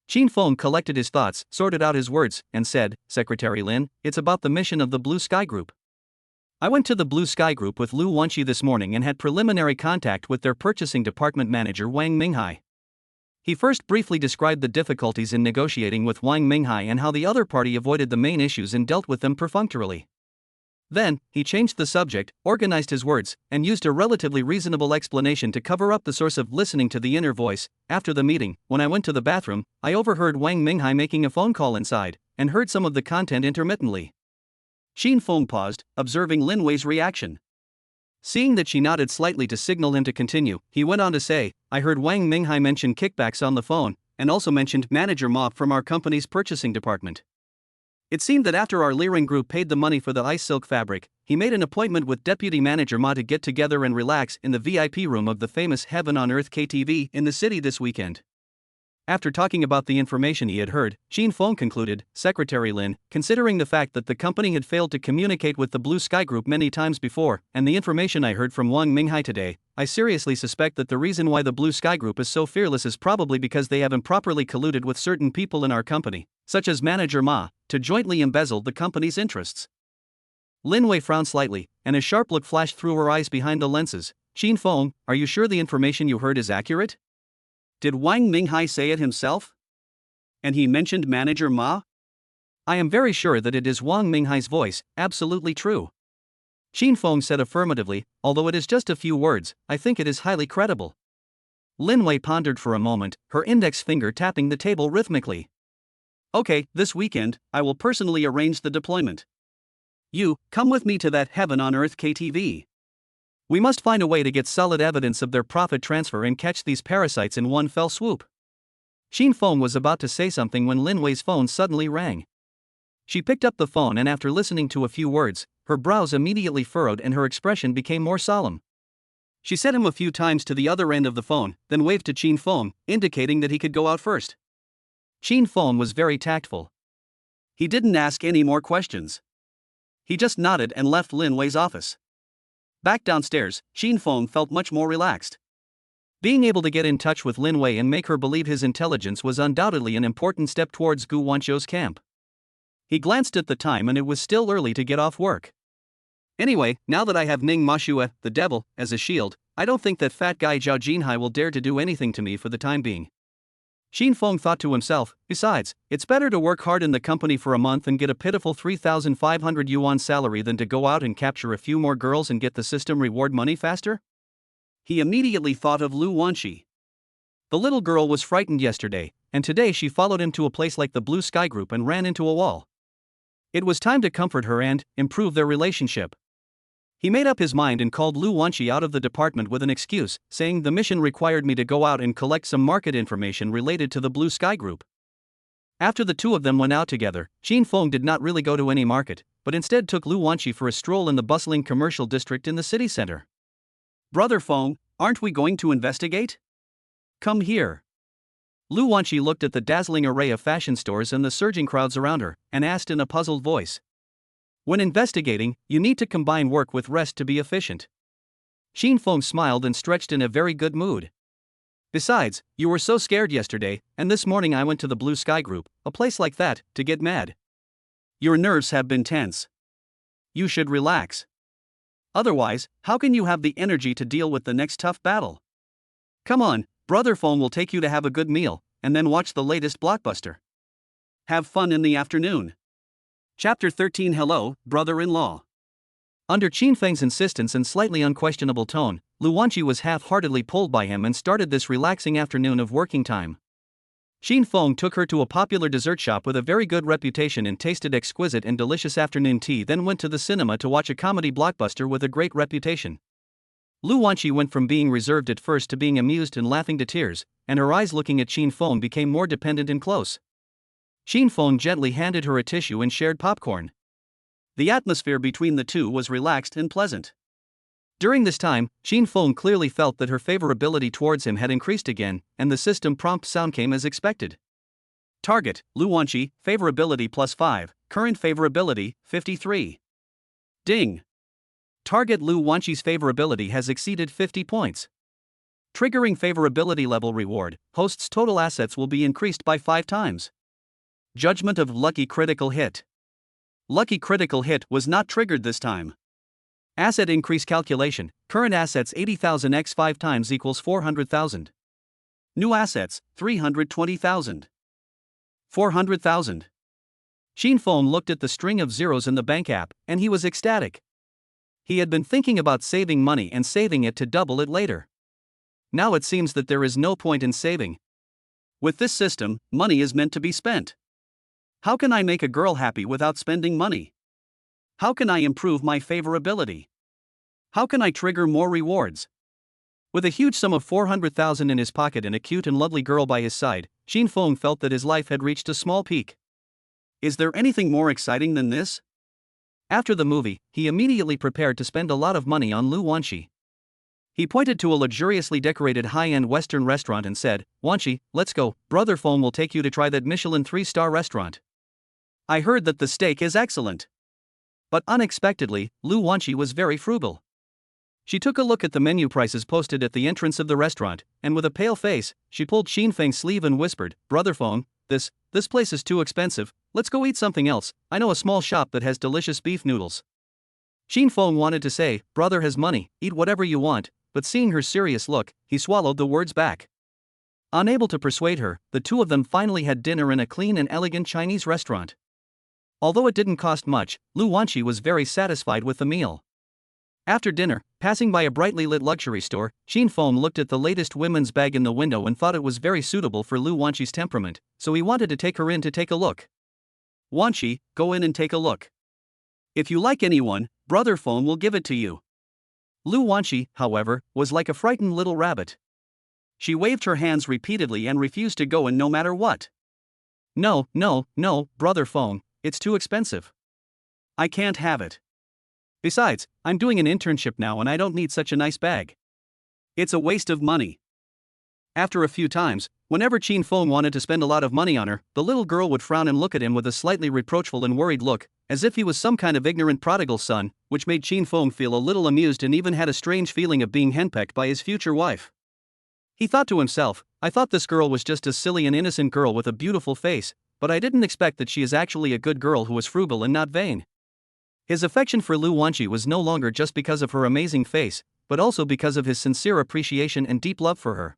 Qin Feng collected his thoughts, sorted out his words, and said, Secretary Lin, it's about the mission of the Blue Sky Group. I went to the Blue Sky Group with Lu Wanqi this morning and had preliminary contact with their purchasing department manager Wang Minghai. He first briefly described the difficulties in negotiating with Wang Minghai and how the other party avoided the main issues and dealt with them perfunctorily. Then, he changed the subject, organized his words, and used a relatively reasonable explanation to cover up the source of listening to the inner voice. After the meeting, when I went to the bathroom, I overheard Wang Minghai making a phone call inside, and heard some of the content intermittently. Qin Feng paused, observing Lin Wei's reaction. Seeing that she nodded slightly to signal him to continue, he went on to say, I heard Wang Minghai mention kickbacks on the phone, and also mentioned Manager Ma from our company's purchasing department. It seemed that after our Liren Group paid the money for the ice silk fabric, he made an appointment with Deputy Manager Ma to get together and relax in the VIP room of the famous Heaven on Earth KTV in the city this weekend. After talking about the information he had heard, Qin Feng concluded, Secretary Lin, considering the fact that the company had failed to communicate with the Blue Sky Group many times before, and the information I heard from Wang Minghai today, I seriously suspect that the reason why the Blue Sky Group is so fearless is probably because they have improperly colluded with certain people in our company, such as Manager Ma, to jointly embezzle the company's interests. Lin Wei frowned slightly, and a sharp look flashed through her eyes behind the lenses. Qin Feng, are you sure the information you heard is accurate? Did Wang Minghai say it himself? And he mentioned Manager Ma? I am very sure that it is Wang Minghai's voice, absolutely true. Qin Feng said affirmatively, although it is just a few words, I think it is highly credible. Lin Wei pondered for a moment, her index finger tapping the table rhythmically. Okay, this weekend, I will personally arrange the deployment. You, come with me to that Heaven on Earth KTV. We must find a way to get solid evidence of their profit transfer and catch these parasites in one fell swoop. Qin Feng was about to say something when Lin Wei's phone suddenly rang. She picked up the phone and after listening to a few words, her brows immediately furrowed and her expression became more solemn. She set him a few times to the other end of the phone, then waved to Qin Feng, indicating that he could go out first. Qin Feng was very tactful. He didn't ask any more questions. He just nodded and left Lin Wei's office. Back downstairs, Qin Feng felt much more relaxed. Being able to get in touch with Lin Wei and make her believe his intelligence was undoubtedly an important step towards Gu Wanqiu's camp. He glanced at the time and it was still early to get off work. Anyway, now that I have Ning Mashue, the devil, as a shield, I don't think that fat guy Zhao Jinhai will dare to do anything to me for the time being. Qin Feng thought to himself, besides, it's better to work hard in the company for a month and get a pitiful 3,500 yuan salary than to go out and capture a few more girls and get the system reward money faster? He immediately thought of Lu Wanqi. The little girl was frightened yesterday, and today she followed him to a place like the Blue Sky Group and ran into a wall. It was time to comfort her and improve their relationship. He made up his mind and called Lu Wanqi out of the department with an excuse, saying the mission required me to go out and collect some market information related to the Blue Sky Group. After the two of them went out together, Qin Feng did not really go to any market, but instead took Lu Wanqi for a stroll in the bustling commercial district in the city center. Brother Feng, aren't we going to investigate? Come here. Lu Wanqi looked at the dazzling array of fashion stores and the surging crowds around her, and asked in a puzzled voice. When investigating, you need to combine work with rest to be efficient. Xin Feng smiled and stretched in a very good mood. Besides, you were so scared yesterday, and this morning I went to the Blue Sky Group, a place like that, to get mad. Your nerves have been tense. You should relax. Otherwise, how can you have the energy to deal with the next tough battle? Come on, Brother Feng will take you to have a good meal, and then watch the latest blockbuster. Have fun in the afternoon. Chapter 13. Hello, brother-in-law. Under Qin Feng's insistence and slightly unquestionable tone, Lu Wanqi was half-heartedly pulled by him and started this relaxing afternoon of working time. Qin Feng took her to a popular dessert shop with a very good reputation and tasted exquisite and delicious afternoon tea, then went to the cinema to watch a comedy blockbuster with a great reputation. Lu Wanqi went from being reserved at first to being amused and laughing to tears, and her eyes looking at Qin Feng became more dependent and close. Qin Feng gently handed her a tissue and shared popcorn. The atmosphere between the two was relaxed and pleasant. During this time, Qin Feng clearly felt that her favorability towards him had increased again, and the system prompt sound came as expected. Target, Lu Wanqi, favorability +5, current favorability, 53. Ding! Target Lu Wanqi's favorability has exceeded 50 points. Triggering favorability level reward, host's total assets will be increased by 5 times. Judgment of lucky critical hit. Lucky critical hit was not triggered this time. Asset increase calculation, current assets 80,000 x 5 times equals 400,000. New assets, 320,000. 400,000. Qin Feng looked at the string of zeros in the bank app, and he was ecstatic. He had been thinking about saving money and saving it to double it later. Now it seems that there is no point in saving. With this system, money is meant to be spent. How can I make a girl happy without spending money? How can I improve my favorability? How can I trigger more rewards? With a huge sum of 400,000 in his pocket and a cute and lovely girl by his side, Qin Feng felt that his life had reached a small peak. Is there anything more exciting than this? After the movie, he immediately prepared to spend a lot of money on Lu Wanqi. He pointed to a luxuriously decorated high-end Western restaurant and said, "Wanqi, let's go, Brother Feng will take you to try that Michelin 3-star restaurant. I heard that the steak is excellent." But unexpectedly, Lu Wanqi was very frugal. She took a look at the menu prices posted at the entrance of the restaurant, and with a pale face, she pulled Qin Feng's sleeve and whispered, "Brother Feng, this place is too expensive, let's go eat something else, I know a small shop that has delicious beef noodles." Qin Feng wanted to say, "Brother has money, eat whatever you want," but seeing her serious look, he swallowed the words back. Unable to persuade her, the two of them finally had dinner in a clean and elegant Chinese restaurant. Although it didn't cost much, Lu Wanqi was very satisfied with the meal. After dinner, passing by a brightly lit luxury store, Qin Feng looked at the latest women's bag in the window and thought it was very suitable for Lu Wanqi's temperament, so he wanted to take her in to take a look. "Wanqi, go in and take a look. If you like anyone, Brother Feng will give it to you." Lu Wanqi, however, was like a frightened little rabbit. She waved her hands repeatedly and refused to go in no matter what. No, Brother Feng, it's too expensive. I can't have it. Besides, I'm doing an internship now and I don't need such a nice bag. It's a waste of money. After a few times, whenever Qin Feng wanted to spend a lot of money on her, the little girl would frown and look at him with a slightly reproachful and worried look, as if he was some kind of ignorant prodigal son, which made Qin Feng feel a little amused and even had a strange feeling of being henpecked by his future wife. He thought to himself, "I thought this girl was just a silly and innocent girl with a beautiful face, but I didn't expect that she is actually a good girl who is frugal and not vain." His affection for Lu Wanqi was no longer just because of her amazing face, but also because of his sincere appreciation and deep love for her.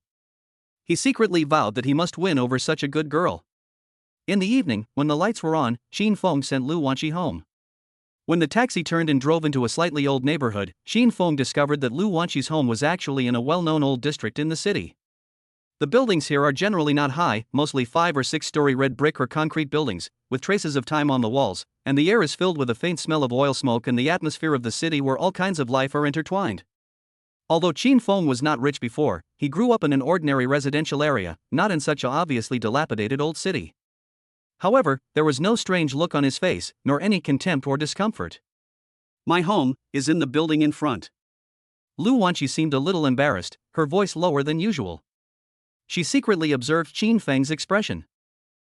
He secretly vowed that he must win over such a good girl. In the evening, when the lights were on, Qin Feng sent Lu Wanqi home. When the taxi turned and drove into a slightly old neighborhood, Qin Feng discovered that Lu Wanqi's home was actually in a well-known old district in the city. The buildings here are generally not high, mostly 5 or 6-story red brick or concrete buildings, with traces of time on the walls, and the air is filled with a faint smell of oil smoke and the atmosphere of the city where all kinds of life are intertwined. Although Qin Feng was not rich before, he grew up in an ordinary residential area, not in such a obviously dilapidated old city. However, there was no strange look on his face, nor any contempt or discomfort. "My home is in the building in front." Lu Wanqi seemed a little embarrassed, her voice lower than usual. She secretly observed Qin Feng's expression.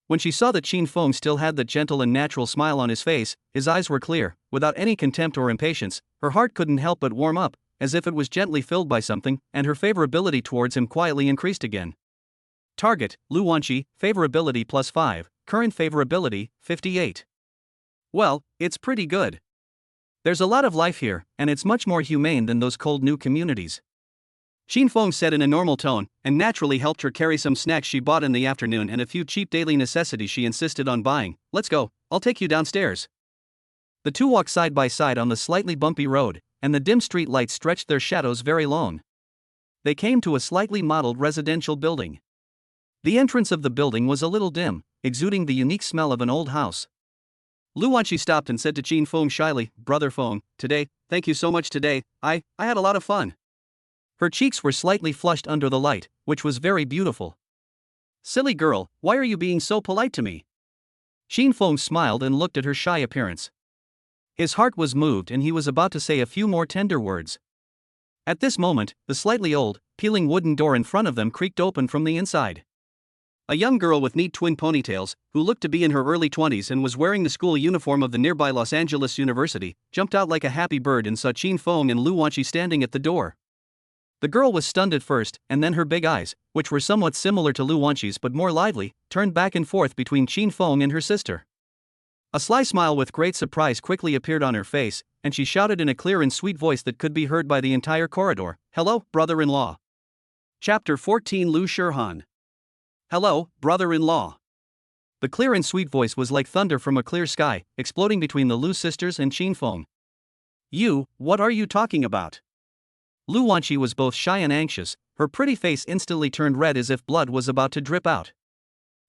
When she saw that Qin Feng still had that gentle and natural smile on his face, his eyes were clear, without any contempt or impatience, her heart couldn't help but warm up, as if it was gently filled by something, and her favorability towards him quietly increased again. Target, Lu Wanqi, favorability +5, current favorability, 58. Well, it's pretty good. There's a lot of life here, and it's much more humane than those cold new communities. Qin Feng said in a normal tone, and naturally helped her carry some snacks she bought in the afternoon and a few cheap daily necessities she insisted on buying. Let's go, I'll take you downstairs. The two walked side by side on the slightly bumpy road, and the dim street lights stretched their shadows very long. They came to a slightly modeled residential building. The entrance of the building was a little dim, exuding the unique smell of an old house. Lu Wanqi stopped and said to Qin Feng shyly, "Brother Feng, today, thank you so much today, I had a lot of fun." Her cheeks were slightly flushed under the light, which was very beautiful. "Silly girl, why are you being so polite to me?" Qin Feng smiled and looked at her shy appearance. His heart was moved and he was about to say a few more tender words. At this moment, the slightly old, peeling wooden door in front of them creaked open from the inside. A young girl with neat twin ponytails, who looked to be in her early 20s and was wearing the school uniform of the nearby Los Angeles University, jumped out like a happy bird and saw Qin Feng and Lu Wanqi standing at the door. The girl was stunned at first, and then her big eyes, which were somewhat similar to Lu Wanqi's but more lively, turned back and forth between Qin Feng and her sister. A sly smile with great surprise quickly appeared on her face, and she shouted in a clear and sweet voice that could be heard by the entire corridor, "Hello, brother-in-law." Chapter 14 Lu Shihan. "Hello, brother-in-law." The clear and sweet voice was like thunder from a clear sky, exploding between the Lu sisters and Qin Feng. What are you talking about?" Lu Wanqi was both shy and anxious, her pretty face instantly turned red as if blood was about to drip out.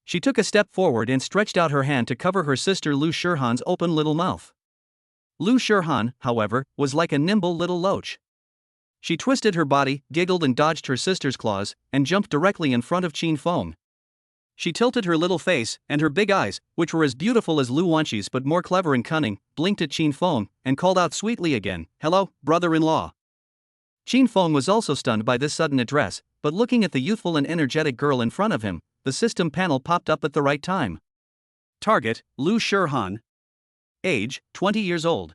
She took a step forward and stretched out her hand to cover her sister Lu Shihan's open little mouth. Lu Shihan, however, was like a nimble little loach. She twisted her body, giggled and dodged her sister's claws, and jumped directly in front of Qin Feng. She tilted her little face, and her big eyes, which were as beautiful as Lu Wanqi's but more clever and cunning, blinked at Qin Feng, and called out sweetly again, "Hello, brother-in-law." Qin Feng was also stunned by this sudden address, but looking at the youthful and energetic girl in front of him, the system panel popped up at the right time. Target, Lu Shihan. Age, 20 years old.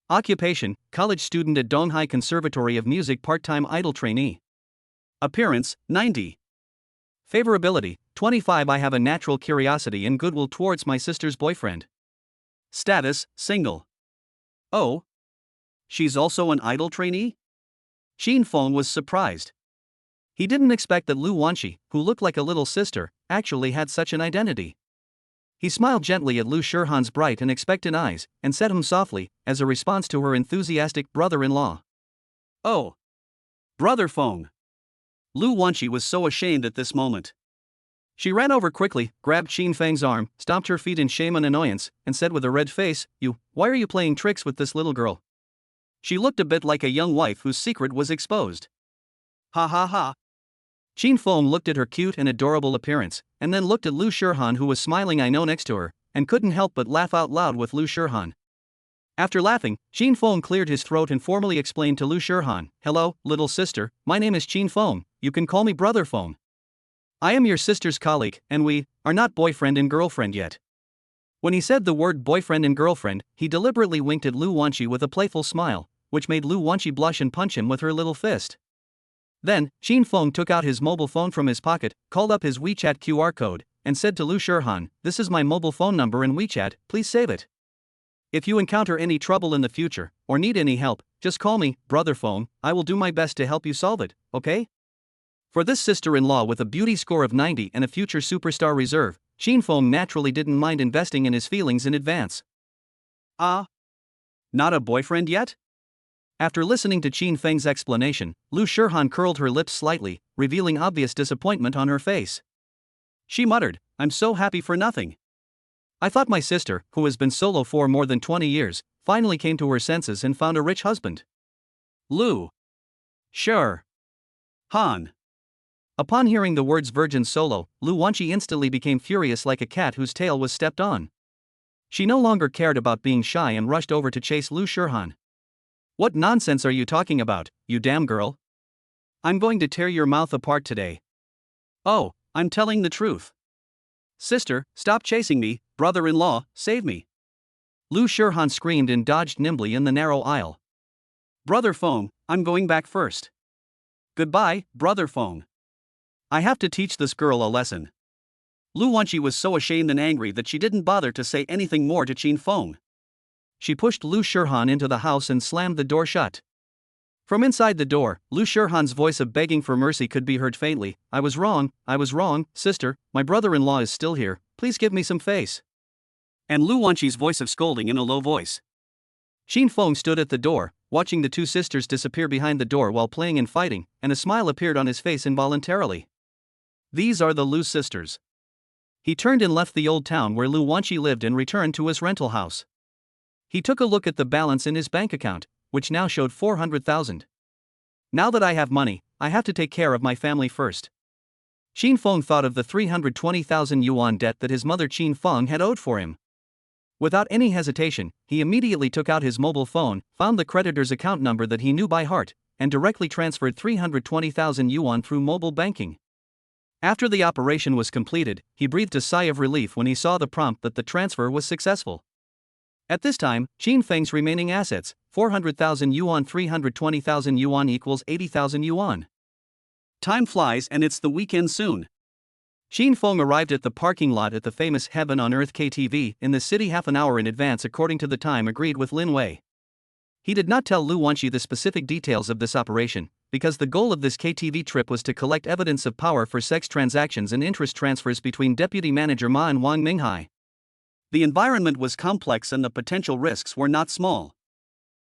Occupation, college student at Donghai Conservatory of Music part-time idol trainee. Appearance, 90. Favorability, 25. I have a natural curiosity and goodwill towards my sister's boyfriend. Status, single. Oh? She's also an idol trainee? Qin Feng was surprised. He didn't expect that Lu Wanqi, who looked like a little sister, actually had such an identity. He smiled gently at Lu Shihan's bright and expectant eyes, and said him softly, as a response to her enthusiastic brother-in-law. "Oh. Brother Feng." Lu Wanqi was so ashamed at this moment. She ran over quickly, grabbed Qin Feng's arm, stomped her feet in shame and annoyance, and said with a red face, Why are you playing tricks with this little girl?" She looked a bit like a young wife whose secret was exposed. "Ha ha ha." Qin Feng looked at her cute and adorable appearance, and then looked at Lu Shihan who was smiling next to her, and couldn't help but laugh out loud with Lu Shihan. After laughing, Qin Feng cleared his throat and formally explained to Lu Shihan, "Hello, little sister, my name is Qin Feng, you can call me Brother Feng. I am your sister's colleague, and we are not boyfriend and girlfriend yet." When he said the word boyfriend and girlfriend, he deliberately winked at Lu Wanqi with a playful smile, which made Lu Wanqi blush and punch him with her little fist. Then, Qin Feng took out his mobile phone from his pocket, called up his WeChat QR code, and said to Lu Shihan, "This is my mobile phone number in WeChat, please save it. If you encounter any trouble in the future, or need any help, just call me, Brother Feng, I will do my best to help you solve it, okay?" For this sister-in-law with a beauty score of 90 and a future superstar reserve, Qin Feng naturally didn't mind investing in his feelings in advance. "Ah? Not a boyfriend yet?" After listening to Qin Feng's explanation, Lu Shihan curled her lips slightly, revealing obvious disappointment on her face. She muttered, "I'm so happy for nothing. I thought my sister, who has been solo for more than 20 years, finally came to her senses and found a rich husband." Lu Shihan. Upon hearing the words virgin solo, Lu Wanqi instantly became furious like a cat whose tail was stepped on. She no longer cared about being shy and rushed over to chase Lu Shihan. "What nonsense are you talking about, you damn girl? I'm going to tear your mouth apart today." Oh, I'm telling the truth. Sister, stop chasing me, brother-in-law, save me. Lu Shirhan screamed and dodged nimbly in the narrow aisle. Brother Feng, I'm going back first. Goodbye, Brother Feng. I have to teach this girl a lesson. Lu Wanqi was so ashamed and angry that she didn't bother to say anything more to Qin Feng. She pushed Lu Shirhan into the house and slammed the door shut. From inside the door, Lu Shirhan's voice of begging for mercy could be heard faintly. I was wrong, sister, my brother-in-law is still here, please give me some face. And Lu Wanqi's voice of scolding in a low voice. Qin Feng stood at the door, watching the two sisters disappear behind the door while playing and fighting, and a smile appeared on his face involuntarily. These are the Lu sisters. He turned and left the old town where Lu Wanqi lived and returned to his rental house. He took a look at the balance in his bank account, which now showed 400,000. Now that I have money, I have to take care of my family first. Qin Feng thought of the 320,000 yuan debt that his mother Qin Feng had owed for him. Without any hesitation, he immediately took out his mobile phone, found the creditor's account number that he knew by heart, and directly transferred 320,000 yuan through mobile banking. After the operation was completed, he breathed a sigh of relief when he saw the prompt that the transfer was successful. At this time, Qin Feng's remaining assets, 400,000 yuan, 320,000 yuan equals 80,000 yuan. Time flies and it's the weekend soon. Qin Feng arrived at the parking lot at the famous Heaven on Earth KTV in the city half an hour in advance according to the time agreed with Lin Wei. He did not tell Lu Wanqi the specific details of this operation, because the goal of this KTV trip was to collect evidence of power for sex transactions and interest transfers between Deputy Manager Ma and Wang Minghai. The environment was complex and the potential risks were not small.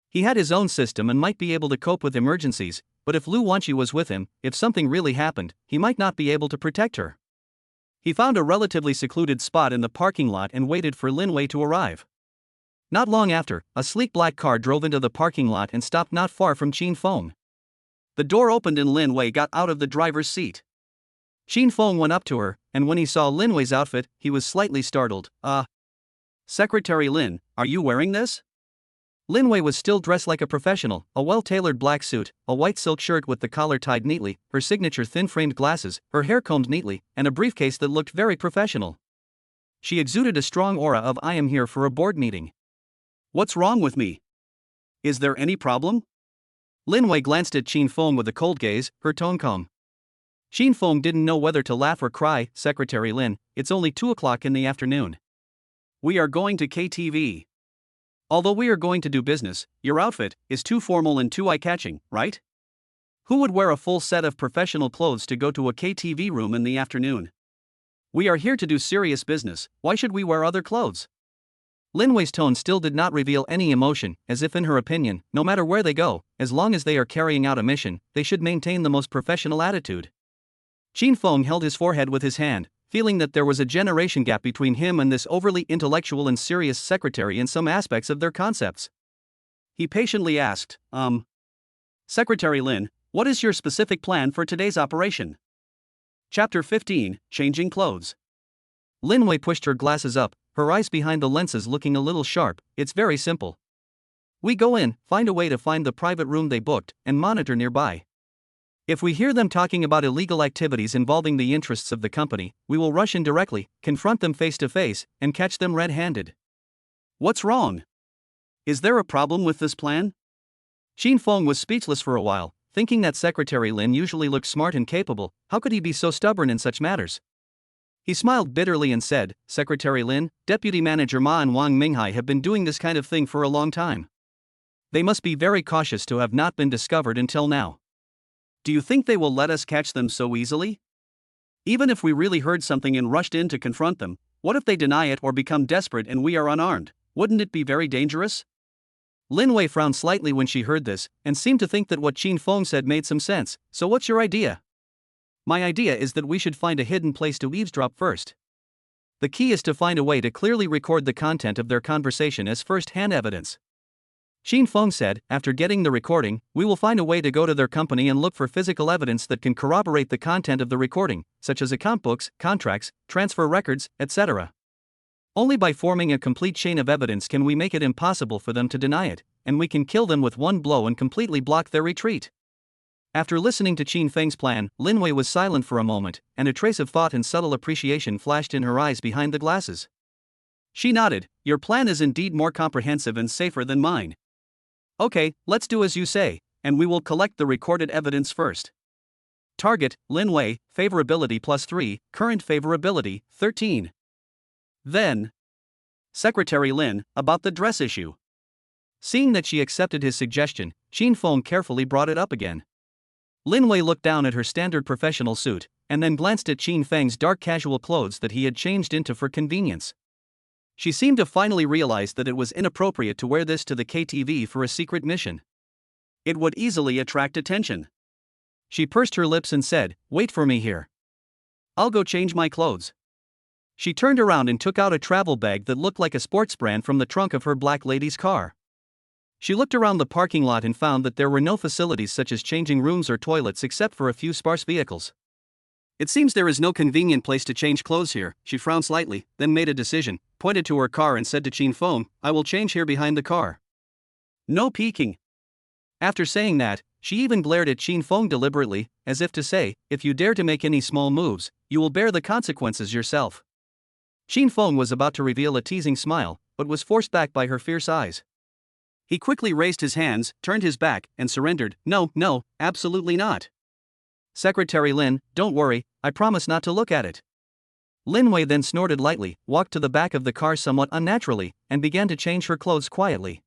He had his own system and might be able to cope with emergencies, but if Lu Wanqi was with him, if something really happened, he might not be able to protect her. He found a relatively secluded spot in the parking lot and waited for Lin Wei to arrive. Not long after, a sleek black car drove into the parking lot and stopped not far from Qin Feng. The door opened and Lin Wei got out of the driver's seat. Qin Feng went up to her, and when he saw Lin Wei's outfit, he was slightly startled. Secretary Lin, are you wearing this? Lin Wei was still dressed like a professional, a well-tailored black suit, a white silk shirt with the collar tied neatly, her signature thin-framed glasses, her hair combed neatly, and a briefcase that looked very professional. She exuded a strong aura of I am here for a board meeting. What's wrong with me? Is there any problem? Lin Wei glanced at Qin Feng with a cold gaze, her tone calm. Qin Feng didn't know whether to laugh or cry. Secretary Lin, it's only 2 o'clock in the afternoon. We are going to KTV. Although we are going to do business, your outfit is too formal and too eye-catching, right? Who would wear a full set of professional clothes to go to a KTV room in the afternoon? We are here to do serious business, why should we wear other clothes? Lin Wei's tone still did not reveal any emotion, as if in her opinion, no matter where they go, as long as they are carrying out a mission, they should maintain the most professional attitude. Qin Feng held his forehead with his hand, feeling that there was a generation gap between him and this overly intellectual and serious secretary in some aspects of their concepts. He patiently asked, Secretary Lin, what is your specific plan for today's operation? Chapter 15, Changing Clothes. Lin Wei pushed her glasses up, her eyes behind the lenses looking a little sharp. It's very simple. We go in, find a way to find the private room they booked, and monitor nearby. If we hear them talking about illegal activities involving the interests of the company, we will rush in directly, confront them face to face, and catch them red-handed. What's wrong? Is there a problem with this plan? Qin Feng was speechless for a while, thinking that Secretary Lin usually looked smart and capable. How could he be so stubborn in such matters? He smiled bitterly and said, Secretary Lin, Deputy Manager Ma and Wang Minghai have been doing this kind of thing for a long time. They must be very cautious to have not been discovered until now. Do you think they will let us catch them so easily? Even if we really heard something and rushed in to confront them, what if they deny it or become desperate and we are unarmed? Wouldn't it be very dangerous? Lin Wei frowned slightly when she heard this, and seemed to think that what Qin Feng said made some sense. So what's your idea? My idea is that we should find a hidden place to eavesdrop first. The key is to find a way to clearly record the content of their conversation as first-hand evidence. Qin Feng said, after getting the recording, we will find a way to go to their company and look for physical evidence that can corroborate the content of the recording, such as account books, contracts, transfer records, etc. Only by forming a complete chain of evidence can we make it impossible for them to deny it, and we can kill them with one blow and completely block their retreat. After listening to Qin Feng's plan, Lin Wei was silent for a moment, and a trace of thought and subtle appreciation flashed in her eyes behind the glasses. She nodded. Your plan is indeed more comprehensive and safer than mine. Okay, let's do as you say, and we will collect the recorded evidence first. Target, Lin Wei, favorability +3, current favorability, 13. Then, Secretary Lin, about the dress issue. Seeing that she accepted his suggestion, Qin Feng carefully brought it up again. Lin Wei looked down at her standard professional suit, and then glanced at Qin Feng's dark casual clothes that he had changed into for convenience. She seemed to finally realize that it was inappropriate to wear this to the KTV for a secret mission. It would easily attract attention. She pursed her lips and said, "Wait for me here. I'll go change my clothes." She turned around and took out a travel bag that looked like a sports brand from the trunk of her black lady's car. She looked around the parking lot and found that there were no facilities such as changing rooms or toilets except for a few sparse vehicles. It seems there is no convenient place to change clothes here. She frowned slightly, then made a decision, pointed to her car and said to Qin Feng, "I will change here behind the car." No peeking. After saying that, she even glared at Qin Feng deliberately, as if to say, if you dare to make any small moves, you will bear the consequences yourself. Qin Feng was about to reveal a teasing smile, but was forced back by her fierce eyes. He quickly raised his hands, turned his back, and surrendered. No, absolutely not. Secretary Lin, don't worry, I promise not to look at it. Lin Wei then snorted lightly, walked to the back of the car somewhat unnaturally, and began to change her clothes quietly.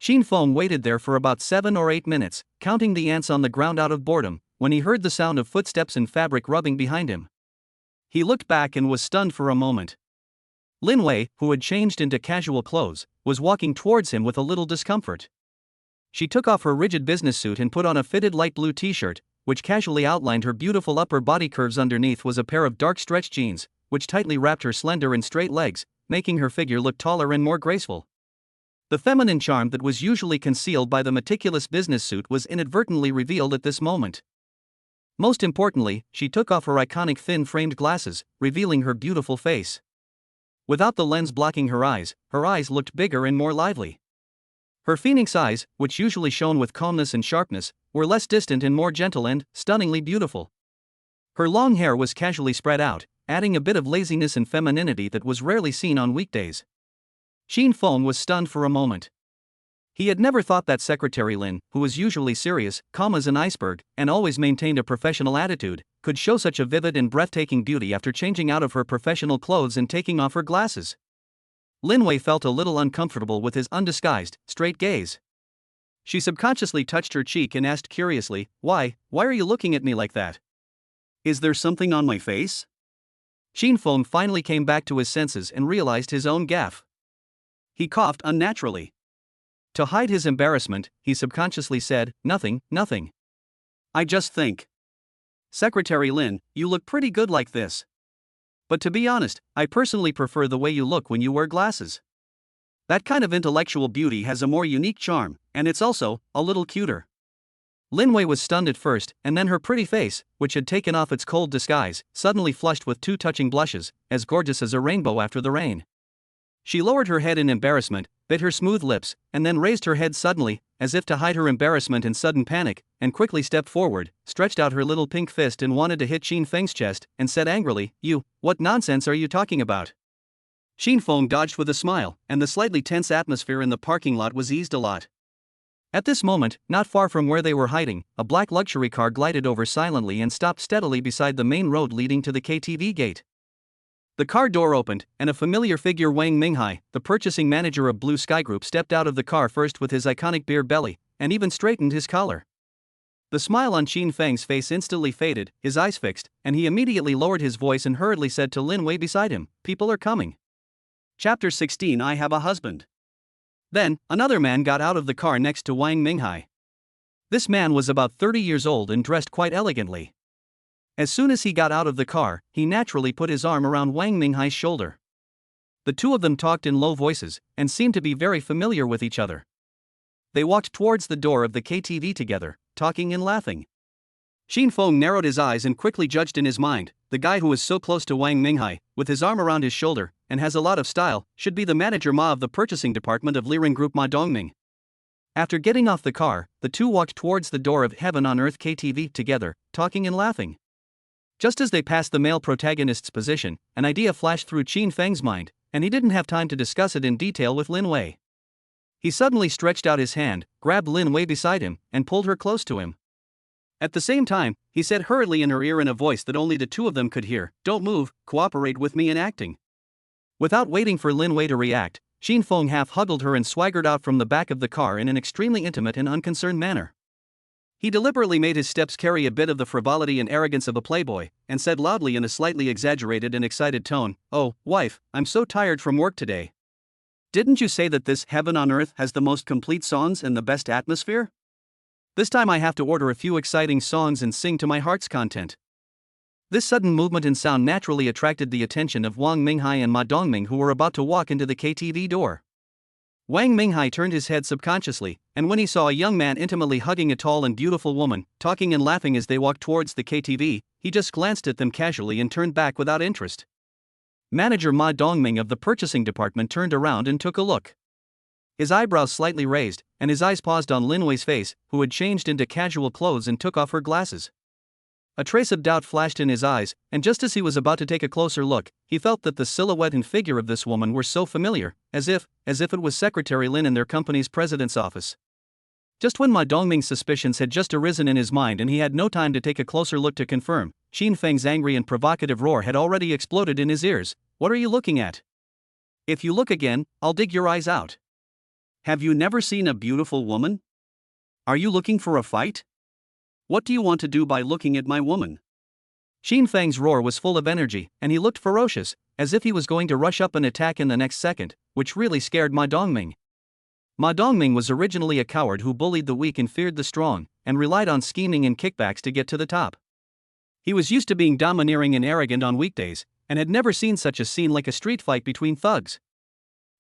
Qin Feng waited there for about 7 or 8 minutes, counting the ants on the ground out of boredom, when he heard the sound of footsteps and fabric rubbing behind him. He looked back and was stunned for a moment. Lin Wei, who had changed into casual clothes, was walking towards him with a little discomfort. She took off her rigid business suit and put on a fitted light blue t-shirt, which casually outlined her beautiful upper body curves. Underneath was a pair of dark stretch jeans, which tightly wrapped her slender and straight legs, making her figure look taller and more graceful. The feminine charm that was usually concealed by the meticulous business suit was inadvertently revealed at this moment. Most importantly, she took off her iconic thin-framed glasses, revealing her beautiful face. Without the lens blocking her eyes looked bigger and more lively. Her phoenix eyes, which usually shone with calmness and sharpness, were less distant and more gentle and, stunningly beautiful. Her long hair was casually spread out, adding a bit of laziness and femininity that was rarely seen on weekdays. Qin Feng was stunned for a moment. He had never thought that Secretary Lin, who was usually serious, calm as an iceberg, and always maintained a professional attitude, could show such a vivid and breathtaking beauty after changing out of her professional clothes and taking off her glasses. Lin Wei felt a little uncomfortable with his undisguised, straight gaze. She subconsciously touched her cheek and asked curiously, Why are you looking at me like that? Is there something on my face?" Qin Feng finally came back to his senses and realized his own gaffe. He coughed unnaturally. To hide his embarrassment, he subconsciously said, Nothing. I just think. Secretary Lin, you look pretty good like this. But to be honest, I personally prefer the way you look when you wear glasses. That kind of intellectual beauty has a more unique charm, and it's also a little cuter." Lin Wei was stunned at first, and then her pretty face, which had taken off its cold disguise, suddenly flushed with 2 touching blushes, as gorgeous as a rainbow after the rain. She lowered her head in embarrassment, bit her smooth lips, and then raised her head suddenly, as if to hide her embarrassment and sudden panic, and quickly stepped forward, stretched out her little pink fist and wanted to hit Qin Feng's chest, and said angrily, What nonsense are you talking about? Qin Feng dodged with a smile, and the slightly tense atmosphere in the parking lot was eased a lot. At this moment, not far from where they were hiding, a black luxury car glided over silently and stopped steadily beside the main road leading to the KTV gate. The car door opened, and a familiar figure, Wang Minghai, the purchasing manager of Blue Sky Group, stepped out of the car first with his iconic beer belly, and even straightened his collar. The smile on Qin Feng's face instantly faded, his eyes fixed, and he immediately lowered his voice and hurriedly said to Lin Wei beside him, People are coming. Chapter 16 I Have a Husband. Then, another man got out of the car next to Wang Minghai. This man was about 30 years old and dressed quite elegantly. As soon as he got out of the car, he naturally put his arm around Wang Minghai's shoulder. The two of them talked in low voices, and seemed to be very familiar with each other. They walked towards the door of the KTV together, talking and laughing. Qin Feng narrowed his eyes and quickly judged in his mind, the guy who is so close to Wang Minghai, with his arm around his shoulder, and has a lot of style, should be the manager Ma of the purchasing department of Liren Group Ma Dongming. After getting off the car, the two walked towards the door of Heaven on Earth KTV together, talking and laughing. Just as they passed the male protagonist's position, an idea flashed through Qin Feng's mind, and he didn't have time to discuss it in detail with Lin Wei. He suddenly stretched out his hand, grabbed Lin Wei beside him, and pulled her close to him. At the same time, he said hurriedly in her ear in a voice that only the two of them could hear, "Don't move, cooperate with me in acting." Without waiting for Lin Wei to react, Qin Feng half huddled her and swaggered out from the back of the car in an extremely intimate and unconcerned manner. He deliberately made his steps carry a bit of the frivolity and arrogance of a playboy, and said loudly in a slightly exaggerated and excited tone, "Oh, wife, I'm so tired from work today. Didn't you say that this Heaven on Earth has the most complete songs and the best atmosphere? This time I have to order a few exciting songs and sing to my heart's content." This sudden movement and sound naturally attracted the attention of Wang Minghai and Ma Dongming, who were about to walk into the KTV door. Wang Minghai turned his head subconsciously, and when he saw a young man intimately hugging a tall and beautiful woman, talking and laughing as they walked towards the KTV, he just glanced at them casually and turned back without interest. Manager Ma Dongming of the purchasing department turned around and took a look. His eyebrows slightly raised, and his eyes paused on Lin Wei's face, who had changed into casual clothes and took off her glasses. A trace of doubt flashed in his eyes, and just as he was about to take a closer look, he felt that the silhouette and figure of this woman were so familiar, as if it was Secretary Lin in their company's president's office. Just when Ma Dongming's suspicions had just arisen in his mind and he had no time to take a closer look to confirm, Qin Feng's angry and provocative roar had already exploded in his ears. "What are you looking at? If you look again, I'll dig your eyes out. Have you never seen a beautiful woman? Are you looking for a fight? What do you want to do by looking at my woman?" Qin Feng's roar was full of energy, and he looked ferocious, as if he was going to rush up and attack in the next second, which really scared Ma Dongming. Ma Dongming was originally a coward who bullied the weak and feared the strong, and relied on scheming and kickbacks to get to the top. He was used to being domineering and arrogant on weekdays, and had never seen such a scene like a street fight between thugs.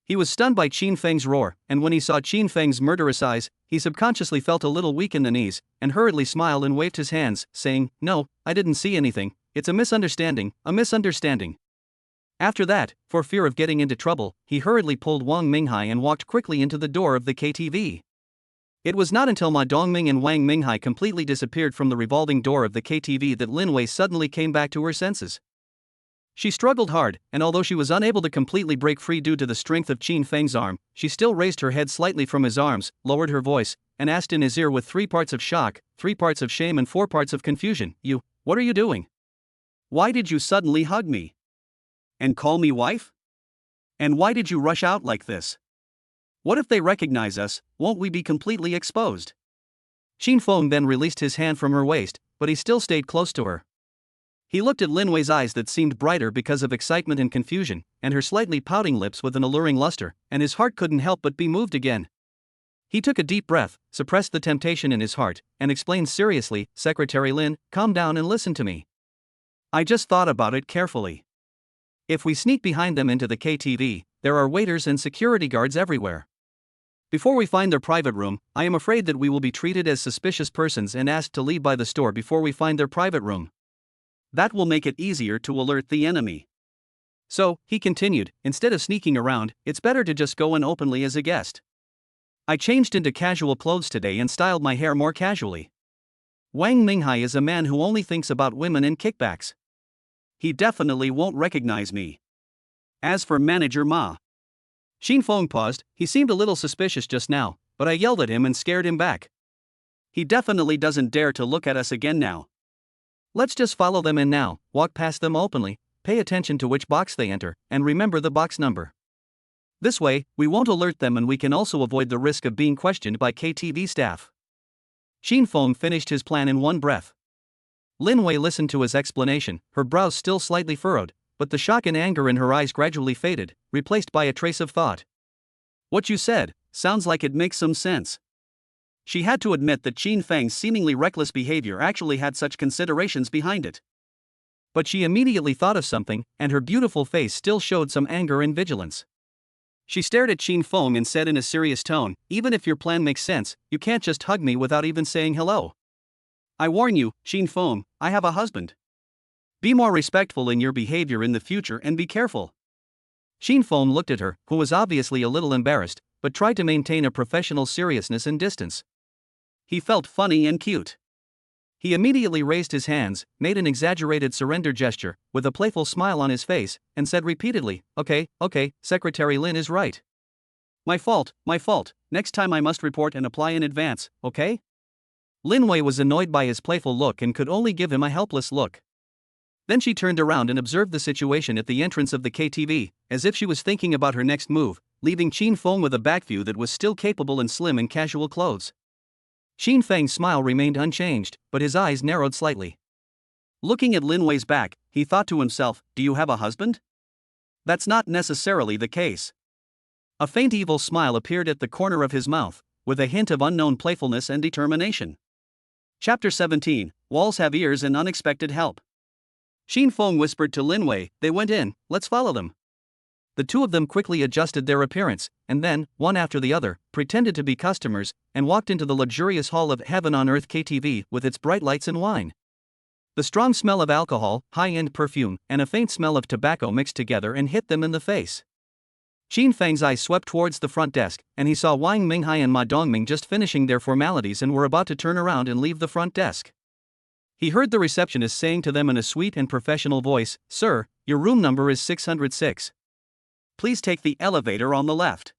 He was stunned by Qin Feng's roar, and when he saw Qin Feng's murderous eyes, he subconsciously felt a little weak in the knees, and hurriedly smiled and waved his hands, saying, "No, I didn't see anything, it's a misunderstanding, a misunderstanding." After that, for fear of getting into trouble, he hurriedly pulled Wang Minghai and walked quickly into the door of the KTV. It was not until Ma Dongming and Wang Minghai completely disappeared from the revolving door of the KTV that Lin Wei suddenly came back to her senses. She struggled hard, and although she was unable to completely break free due to the strength of Qin Feng's arm, she still raised her head slightly from his arms, lowered her voice, and asked in his ear with 3 parts of shock, 3 parts of shame and 4 parts of confusion, What are you doing? Why did you suddenly hug me? And call me wife? And why did you rush out like this? What if they recognize us, won't we be completely exposed?" Qin Feng then released his hand from her waist, but he still stayed close to her. He looked at Lin Wei's eyes that seemed brighter because of excitement and confusion, and her slightly pouting lips with an alluring luster, and his heart couldn't help but be moved again. He took a deep breath, suppressed the temptation in his heart, and explained seriously, "Secretary Lin, calm down and listen to me. I just thought about it carefully. If we sneak behind them into the KTV, there are waiters and security guards everywhere. Before we find their private room, I am afraid that we will be treated as suspicious persons and asked to leave by the store before we find their private room. That will make it easier to alert the enemy. So," he continued, "instead of sneaking around, it's better to just go in openly as a guest. I changed into casual clothes today and styled my hair more casually. Wang Minghai is a man who only thinks about women and kickbacks. He definitely won't recognize me. As for Manager Ma..." Qin Feng paused. He seemed a little suspicious just now, but I yelled at him and scared him back. He definitely doesn't dare to look at us again now. Let's just follow them in now, walk past them openly, pay attention to which box they enter, and remember the box number. This way, we won't alert them and we can also avoid the risk of being questioned by KTV staff." Qin Feng finished his plan in one breath. Lin Wei listened to his explanation, her brows still slightly furrowed, but the shock and anger in her eyes gradually faded, replaced by a trace of thought. "What you said sounds like it makes some sense." She had to admit that Qin Feng's seemingly reckless behavior actually had such considerations behind it. But she immediately thought of something, and her beautiful face still showed some anger and vigilance. She stared at Qin Feng and said in a serious tone, "Even if your plan makes sense, you can't just hug me without even saying hello. I warn you, Qin Feng, I have a husband. Be more respectful in your behavior in the future and be careful." Qin Feng looked at her, who was obviously a little embarrassed, but tried to maintain a professional seriousness and distance. He felt funny and cute. He immediately raised his hands, made an exaggerated surrender gesture, with a playful smile on his face, and said repeatedly, okay, Secretary Lin is right. My fault, next time I must report and apply in advance, okay? Lin Wei was annoyed by his playful look and could only give him a helpless look. Then she turned around and observed the situation at the entrance of the KTV, as if she was thinking about her next move, leaving Qin Feng with a backview that was still capable and slim in casual clothes. Qin Feng's smile remained unchanged, but his eyes narrowed slightly. Looking at Lin Wei's back, he thought to himself, do you have a husband? That's not necessarily the case. A faint evil smile appeared at the corner of his mouth, with a hint of unknown playfulness and determination. Chapter 17, Walls Have Ears and Unexpected Help. Qin Feng whispered to Lin Wei, they went in, let's follow them. The two of them quickly adjusted their appearance, and then, one after the other, pretended to be customers, and walked into the luxurious hall of Heaven on Earth KTV with its bright lights and wine. The strong smell of alcohol, high-end perfume, and a faint smell of tobacco mixed together and hit them in the face. Qin Feng's eyes swept towards the front desk, and he saw Wang Minghai and Ma Dongming just finishing their formalities and were about to turn around and leave the front desk. He heard the receptionist saying to them in a sweet and professional voice, Sir, your room number is 606. Please take the elevator on the left.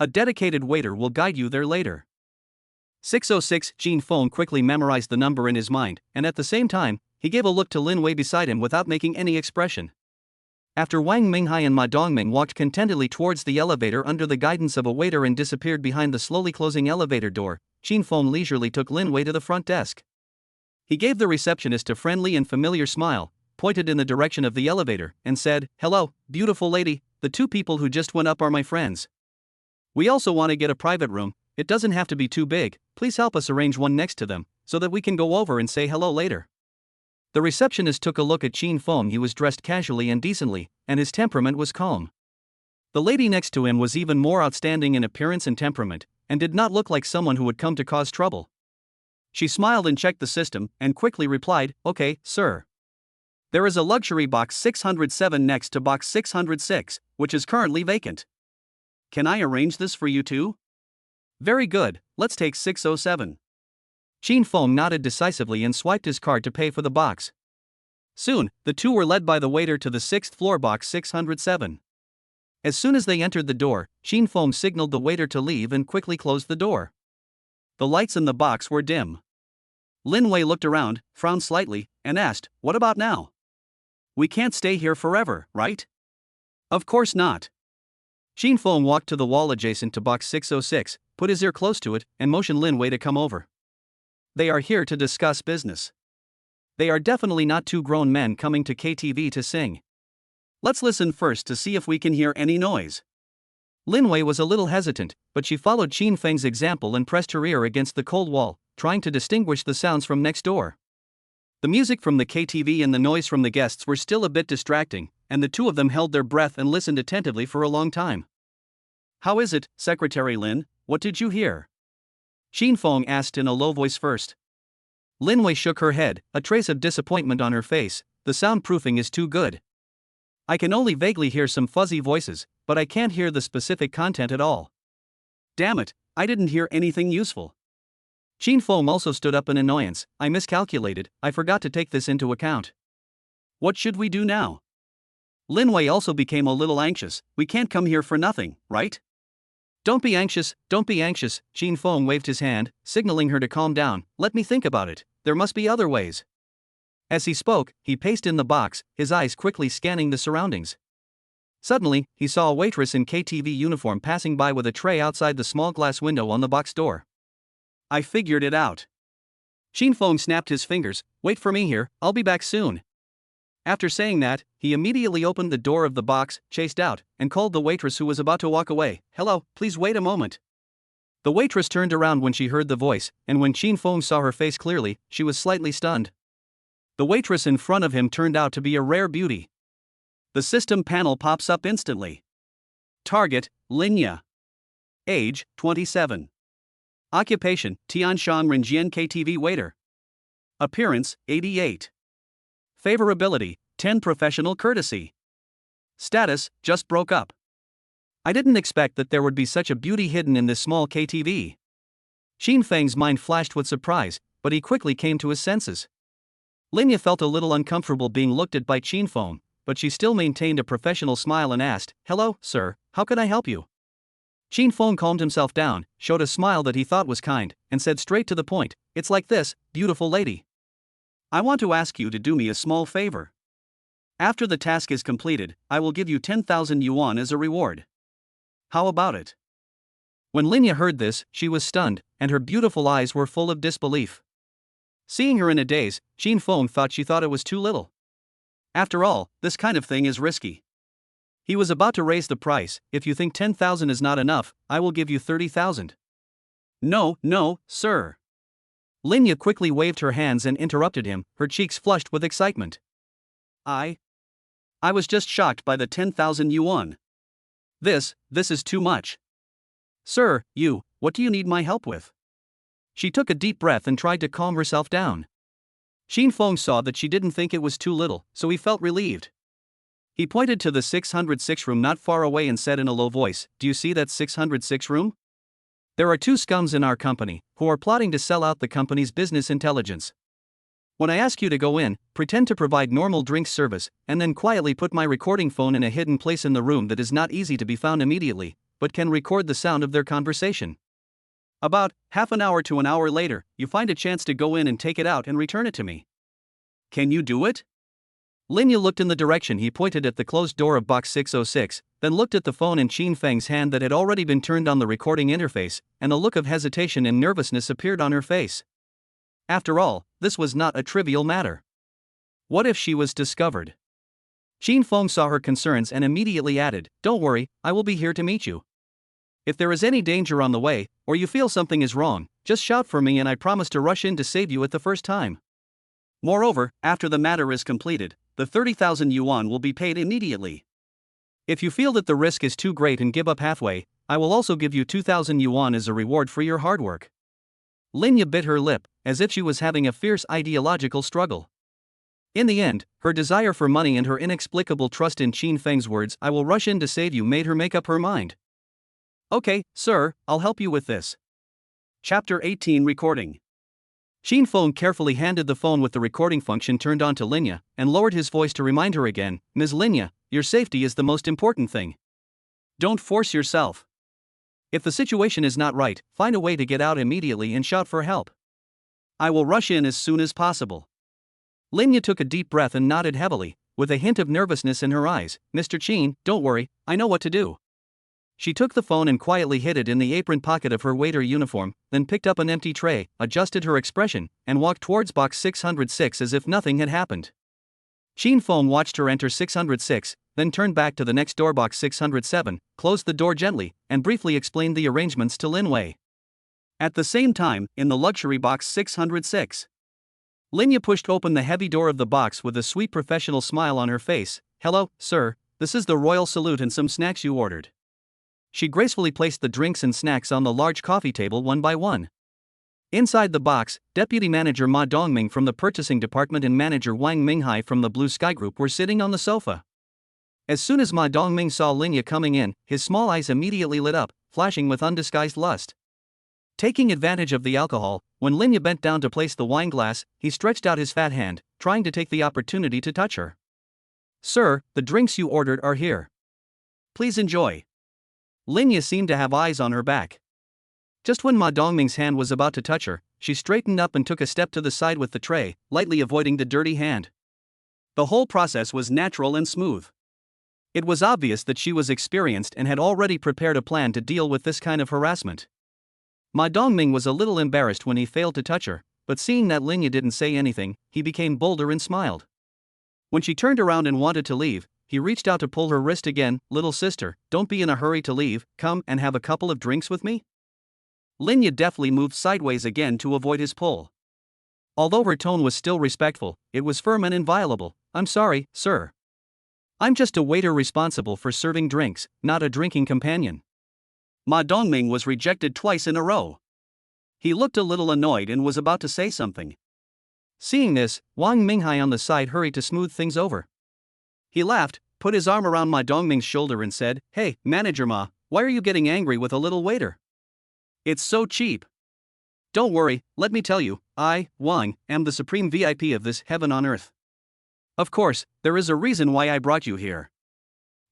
A dedicated waiter will guide you there later. 606. Qin Feng quickly memorized the number in his mind, and at the same time, he gave a look to Lin Wei beside him without making any expression. After Wang Minghai and Ma Dongming walked contentedly towards the elevator under the guidance of a waiter and disappeared behind the slowly closing elevator door, Qin Feng leisurely took Lin Wei to the front desk. He gave the receptionist a friendly and familiar smile, pointed in the direction of the elevator, and said, Hello, beautiful lady, the two people who just went up are my friends. We also want to get a private room, it doesn't have to be too big, please help us arrange one next to them, so that we can go over and say hello later. The receptionist took a look at Qin Feng. He was dressed casually and decently, and his temperament was calm. The lady next to him was even more outstanding in appearance and temperament, and did not look like someone who would come to cause trouble. She smiled and checked the system, and quickly replied, Okay, sir. There is a luxury box 607 next to box 606, which is currently vacant. Can I arrange this for you too? Very good, let's take 607. Qin Feng nodded decisively and swiped his card to pay for the box. Soon, the two were led by the waiter to the 6th floor box 607. As soon as they entered the door, Qin Feng signaled the waiter to leave and quickly closed the door. The lights in the box were dim. Lin Wei looked around, frowned slightly, and asked, What about now? We can't stay here forever, right? Of course not. Qin Feng walked to the wall adjacent to box 606, put his ear close to it, and motioned Lin Wei to come over. They are here to discuss business. They are definitely not two grown men coming to KTV to sing. Let's listen first to see if we can hear any noise. Lin Wei was a little hesitant, but she followed Qin Feng's example and pressed her ear against the cold wall, trying to distinguish the sounds from next door. The music from the KTV and the noise from the guests were still a bit distracting, and the two of them held their breath and listened attentively for a long time. How is it, Secretary Lin, what did you hear? Qin Feng asked in a low voice first. Lin Wei shook her head, a trace of disappointment on her face. The soundproofing is too good. I can only vaguely hear some fuzzy voices, but I can't hear the specific content at all. Damn it, I didn't hear anything useful. Qin Feng also stood up in annoyance. I miscalculated, I forgot to take this into account. What should we do now? Lin Wei also became a little anxious. We can't come here for nothing, right? Don't be anxious, Qin Feng waved his hand, signaling her to calm down. Let me think about it, there must be other ways. As he spoke, he paced in the box, his eyes quickly scanning the surroundings. Suddenly, he saw a waitress in KTV uniform passing by with a tray outside the small glass window on the box door. I figured it out. Qin Feng snapped his fingers. Wait for me here, I'll be back soon. After saying that, he immediately opened the door of the box, chased out, and called the waitress who was about to walk away. Hello, please wait a moment. The waitress turned around when she heard the voice, and when Qin Feng saw her face clearly, she was slightly stunned. The waitress in front of him turned out to be a rare beauty. The system panel pops up instantly. Target, Linya. Age, 27. Occupation, Tianshan Renjian KTV waiter. Appearance, 88. Favorability, 10 professional courtesy. Status, just broke up. I didn't expect that there would be such a beauty hidden in this small KTV. Xin Feng's mind flashed with surprise, but he quickly came to his senses. Linya felt a little uncomfortable being looked at by Qin Feng, but she still maintained a professional smile and asked, "Hello, sir, how can I help you?" Qin Feng calmed himself down, showed a smile that he thought was kind, and said straight to the point, "It's like this, beautiful lady. I want to ask you to do me a small favor. After the task is completed, I will give you 10,000 yuan as a reward. How about it?" When Linya heard this, she was stunned, and her beautiful eyes were full of disbelief. Seeing her in a daze, Qin Feng thought it was too little. After all, this kind of thing is risky. He was about to raise the price. "If you think 10,000 is not enough, I will give you 30,000. "No, no, sir." Linya quickly waved her hands and interrupted him, her cheeks flushed with excitement. I was just shocked by the 10,000 yuan. This is too much. "Sir, what do you need my help with?" She took a deep breath and tried to calm herself down. Qin Feng saw that she didn't think it was too little, so he felt relieved. He pointed to the 606 room not far away and said in a low voice, "Do you see that 606 room? There are two scums in our company, who are plotting to sell out the company's business intelligence. When I ask you to go in, pretend to provide normal drink service, and then quietly put my recording phone in a hidden place in the room that is not easy to be found immediately, but can record the sound of their conversation. About half an hour to an hour later, you find a chance to go in and take it out and return it to me. Can you do it?" Linya looked in the direction he pointed at the closed door of box 606, then looked at the phone in Qin Feng's hand that had already been turned on the recording interface, and a look of hesitation and nervousness appeared on her face. After all, this was not a trivial matter. What if she was discovered? Qin Feng saw her concerns and immediately added, "Don't worry, I will be here to meet you. If there is any danger on the way, or you feel something is wrong, just shout for me and I promise to rush in to save you at the first time. Moreover, after the matter is completed, the 30,000 yuan will be paid immediately. If you feel that the risk is too great and give up halfway, I will also give you 2,000 yuan as a reward for your hard work." Linya bit her lip, as if she was having a fierce ideological struggle. In the end, her desire for money and her inexplicable trust in Qin Feng's words, "I will rush in to save you," made her make up her mind. "Okay, sir, I'll help you with this." Chapter 18 Recording. Qin Feng carefully handed the phone with the recording function turned on to Linya, and lowered his voice to remind her again, "Ms. Linya, your safety is the most important thing. Don't force yourself. If the situation is not right, find a way to get out immediately and shout for help. I will rush in as soon as possible." Linya took a deep breath and nodded heavily, with a hint of nervousness in her eyes. "Mr. Qin, don't worry, I know what to do." She took the phone and quietly hid it in the apron pocket of her waiter uniform, then picked up an empty tray, adjusted her expression, and walked towards box 606 as if nothing had happened. Qin Feng watched her enter 606, then turned back to the next door box 607, closed the door gently, and briefly explained the arrangements to Lin Wei. At the same time, in the luxury box 606, Linya pushed open the heavy door of the box with a sweet professional smile on her face. "Hello, sir, this is the royal salute and some snacks you ordered." She gracefully placed the drinks and snacks on the large coffee table one by one. Inside the box, Deputy Manager Ma Dongming from the Purchasing Department and Manager Wang Minghai from the Blue Sky Group were sitting on the sofa. As soon as Ma Dongming saw Linya coming in, his small eyes immediately lit up, flashing with undisguised lust. Taking advantage of the alcohol, when Linya bent down to place the wine glass, he stretched out his fat hand, trying to take the opportunity to touch her. "Sir, the drinks you ordered are here. Please enjoy." Linya seemed to have eyes on her back. Just when Ma Dongming's hand was about to touch her, she straightened up and took a step to the side with the tray, lightly avoiding the dirty hand. The whole process was natural and smooth. It was obvious that she was experienced and had already prepared a plan to deal with this kind of harassment. Ma Dongming was a little embarrassed when he failed to touch her, but seeing that Linya didn't say anything, he became bolder and smiled. When she turned around and wanted to leave, he reached out to pull her wrist again. "Little sister, don't be in a hurry to leave, come and have a couple of drinks with me." Linya deftly moved sideways again to avoid his pull. Although her tone was still respectful, it was firm and inviolable. "I'm sorry, sir. I'm just a waiter responsible for serving drinks, not a drinking companion." Ma Dongming was rejected twice in a row. He looked a little annoyed and was about to say something. Seeing this, Wang Minghai on the side hurried to smooth things over. He laughed, put his arm around Ma Dongming's shoulder and said, "Hey, Manager Ma, why are you getting angry with a little waiter? It's so cheap. Don't worry, let me tell you, I, Wang, am the supreme VIP of this heaven on earth. Of course, there is a reason why I brought you here.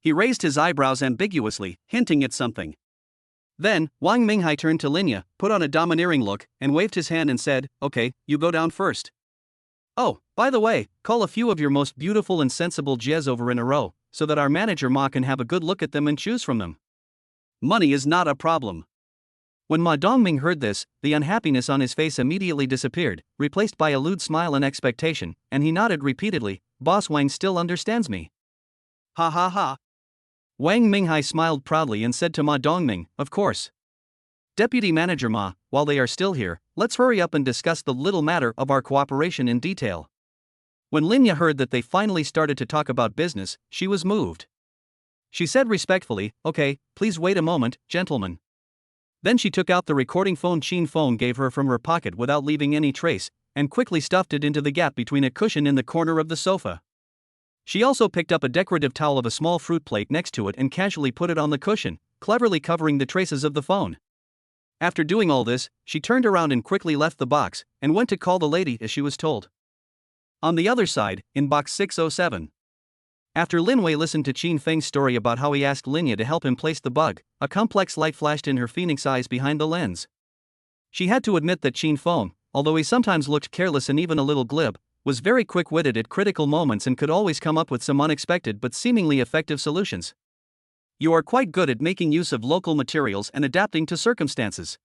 He raised his eyebrows ambiguously, hinting at something. Then, Wang Minghai turned to Linya, put on a domineering look, and waved his hand and said, "Okay, you go down first. Oh, by the way, call a few of your most beautiful and sensible jies over in a row, so that our manager Ma can have a good look at them and choose from them. Money is not a problem." When Ma Dongming heard this, the unhappiness on his face immediately disappeared, replaced by a lewd smile and expectation, and he nodded repeatedly, "Boss Wang still understands me." Ha ha ha. Wang Minghai smiled proudly and said to Ma Dongming, "Of course. Deputy Manager Ma, while they are still here, let's hurry up and discuss the little matter of our cooperation in detail." When Linya heard that they finally started to talk about business, she was moved. She said respectfully, "Okay, please wait a moment, gentlemen." Then she took out the recording phone Qin Feng gave her from her pocket without leaving any trace, and quickly stuffed it into the gap between a cushion in the corner of the sofa. She also picked up a decorative towel of a small fruit plate next to it and casually put it on the cushion, cleverly covering the traces of the phone. After doing all this, she turned around and quickly left the box, and went to call the lady as she was told. On the other side, in box 607. After Lin Wei listened to Qin Feng's story about how he asked Linya to help him place the bug, a complex light flashed in her phoenix eyes behind the lens. She had to admit that Qin Feng, although he sometimes looked careless and even a little glib, was very quick-witted at critical moments and could always come up with some unexpected but seemingly effective solutions. "You are quite good at making use of local materials and adapting to circumstances,"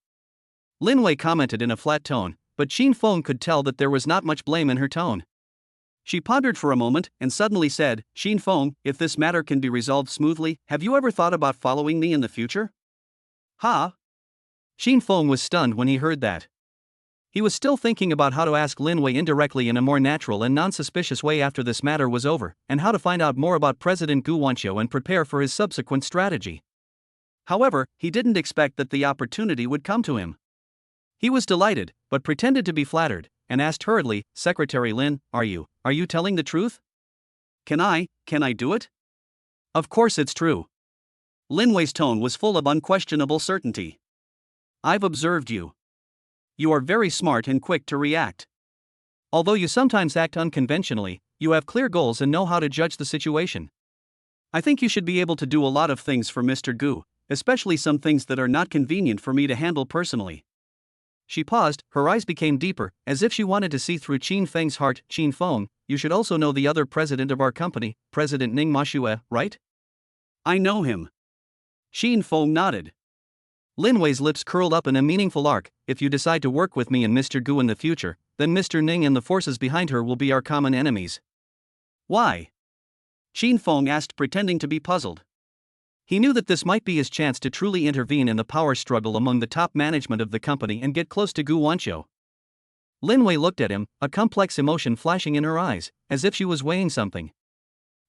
Lin Wei commented in a flat tone, but Qin Feng could tell that there was not much blame in her tone. She pondered for a moment and suddenly said, "Qin Feng, if this matter can be resolved smoothly, have you ever thought about following me in the future?" "Ha?" Qin Feng was stunned when he heard that. He was still thinking about how to ask Lin Wei indirectly in a more natural and non-suspicious way after this matter was over, and how to find out more about President Gu Wanqiu and prepare for his subsequent strategy. However, he didn't expect that the opportunity would come to him. He was delighted, but pretended to be flattered, and asked hurriedly, "Secretary Lin, are you telling the truth? Can I do it?" "Of course it's true." Lin Wei's tone was full of unquestionable certainty. "I've observed you. You are very smart and quick to react. Although you sometimes act unconventionally, you have clear goals and know how to judge the situation. I think you should be able to do a lot of things for Mr. Gu, especially some things that are not convenient for me to handle personally." She paused, her eyes became deeper, as if she wanted to see through Qin Feng's heart. "Qin Feng, you should also know the other president of our company, President Ning Mashue, right?" "I know him." Qin Feng nodded. Lin Wei's lips curled up in a meaningful arc. "If you decide to work with me and Mr. Gu in the future, then Mr. Ning and the forces behind her will be our common enemies." "Why?" Qin Feng asked, pretending to be puzzled. He knew that this might be his chance to truly intervene in the power struggle among the top management of the company and get close to Gu Wanqiu. Lin Wei looked at him, a complex emotion flashing in her eyes, as if she was weighing something.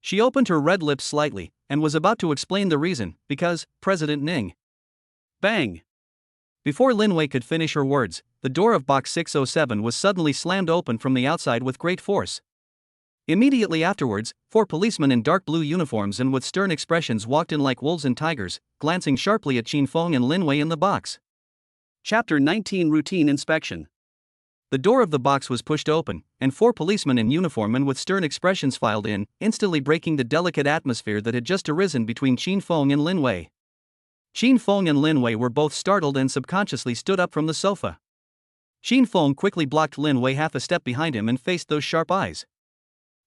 She opened her red lips slightly, and was about to explain the reason, because, President Ning. Bang! Before Lin Wei could finish her words, the door of box 607 was suddenly slammed open from the outside with great force. Immediately afterwards, 4 policemen in dark blue uniforms and with stern expressions walked in like wolves and tigers, glancing sharply at Qin Feng and Lin Wei in the box. Chapter 19 Routine Inspection. The door of the box was pushed open, and 4 policemen in uniform and with stern expressions filed in, instantly breaking the delicate atmosphere that had just arisen between Qin Feng and Lin Wei. Qin Feng and Lin Wei were both startled and subconsciously stood up from the sofa. Qin Feng quickly blocked Lin Wei half a step behind him and faced those sharp eyes.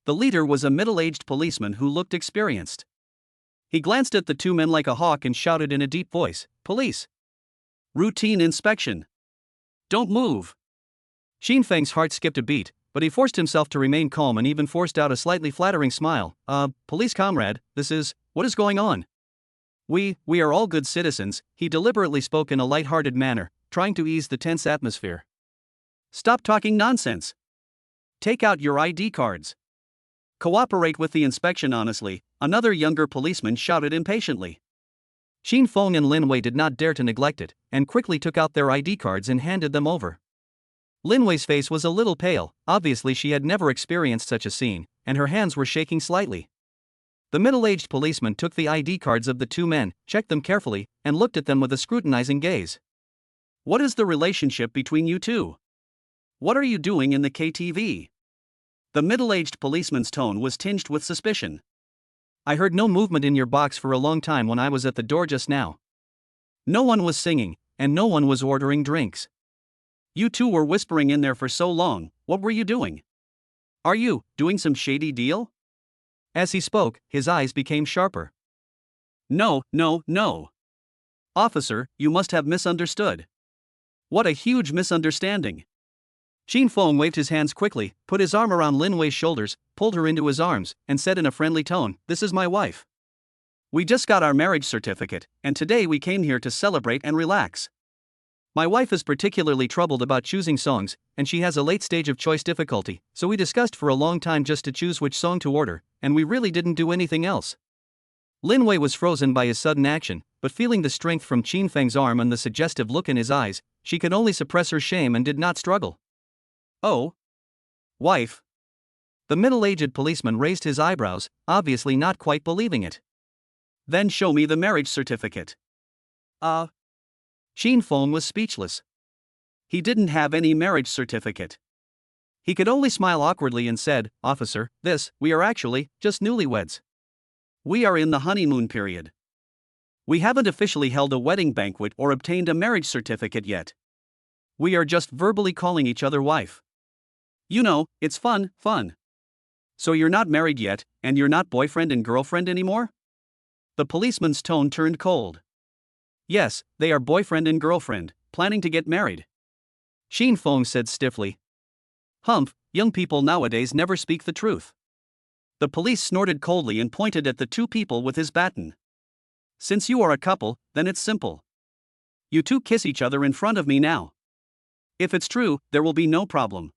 The leader was a middle-aged policeman who looked experienced. He glanced at the 2 men like a hawk and shouted in a deep voice, "Police! Routine inspection! Don't move!" Qin Feng's heart skipped a beat, but he forced himself to remain calm and even forced out a slightly flattering smile. Police comrade, what is going on?" We are all good citizens," he deliberately spoke in a light-hearted manner, trying to ease the tense atmosphere. "Stop talking nonsense. Take out your ID cards. Cooperate with the inspection honestly," another younger policeman shouted impatiently. Qin Feng and Lin Wei did not dare to neglect it, and quickly took out their ID cards and handed them over. Lin Wei's face was a little pale, obviously she had never experienced such a scene, and her hands were shaking slightly. The middle-aged policeman took the ID cards of the two men, checked them carefully, and looked at them with a scrutinizing gaze. What is the relationship between you two? What are you doing in the KTV? The middle-aged policeman's tone was tinged with suspicion. I heard no movement in your box for a long time when I was at the door just now. No one was singing, and no one was ordering drinks. You two were whispering in there for so long, what were you doing? Are you doing some shady deal? As he spoke, his eyes became sharper. No. Officer, you must have misunderstood. What a huge misunderstanding. Shin Fong waved his hands quickly, put his arm around Lin Wei's shoulders, pulled her into his arms, and said in a friendly tone, "This is my wife. We just got our marriage certificate, and today we came here to celebrate and relax. My wife is particularly troubled about choosing songs, and she has a late stage of choice difficulty, so we discussed for a long time just to choose which song to order, and we really didn't do anything else." Lin Wei was frozen by his sudden action, but feeling the strength from Qin Feng's arm and the suggestive look in his eyes, she could only suppress her shame and did not struggle. Oh? Wife? The middle-aged policeman raised his eyebrows, obviously not quite believing it. Then show me the marriage certificate. Qin Feng was speechless. He didn't have any marriage certificate. He could only smile awkwardly and said, "Officer, we are actually just newlyweds. We are in the honeymoon period. We haven't officially held a wedding banquet or obtained a marriage certificate yet. We are just verbally calling each other wife. You know, it's fun. So you're not married yet, and you're not boyfriend and girlfriend anymore?" The policeman's tone turned cold. Yes, they are boyfriend and girlfriend, planning to get married. Qin Feng said stiffly. Humph, young people nowadays never speak the truth. The police snorted coldly and pointed at the two people with his baton. Since you are a couple, then it's simple. You two kiss each other in front of me now. If it's true, there will be no problem.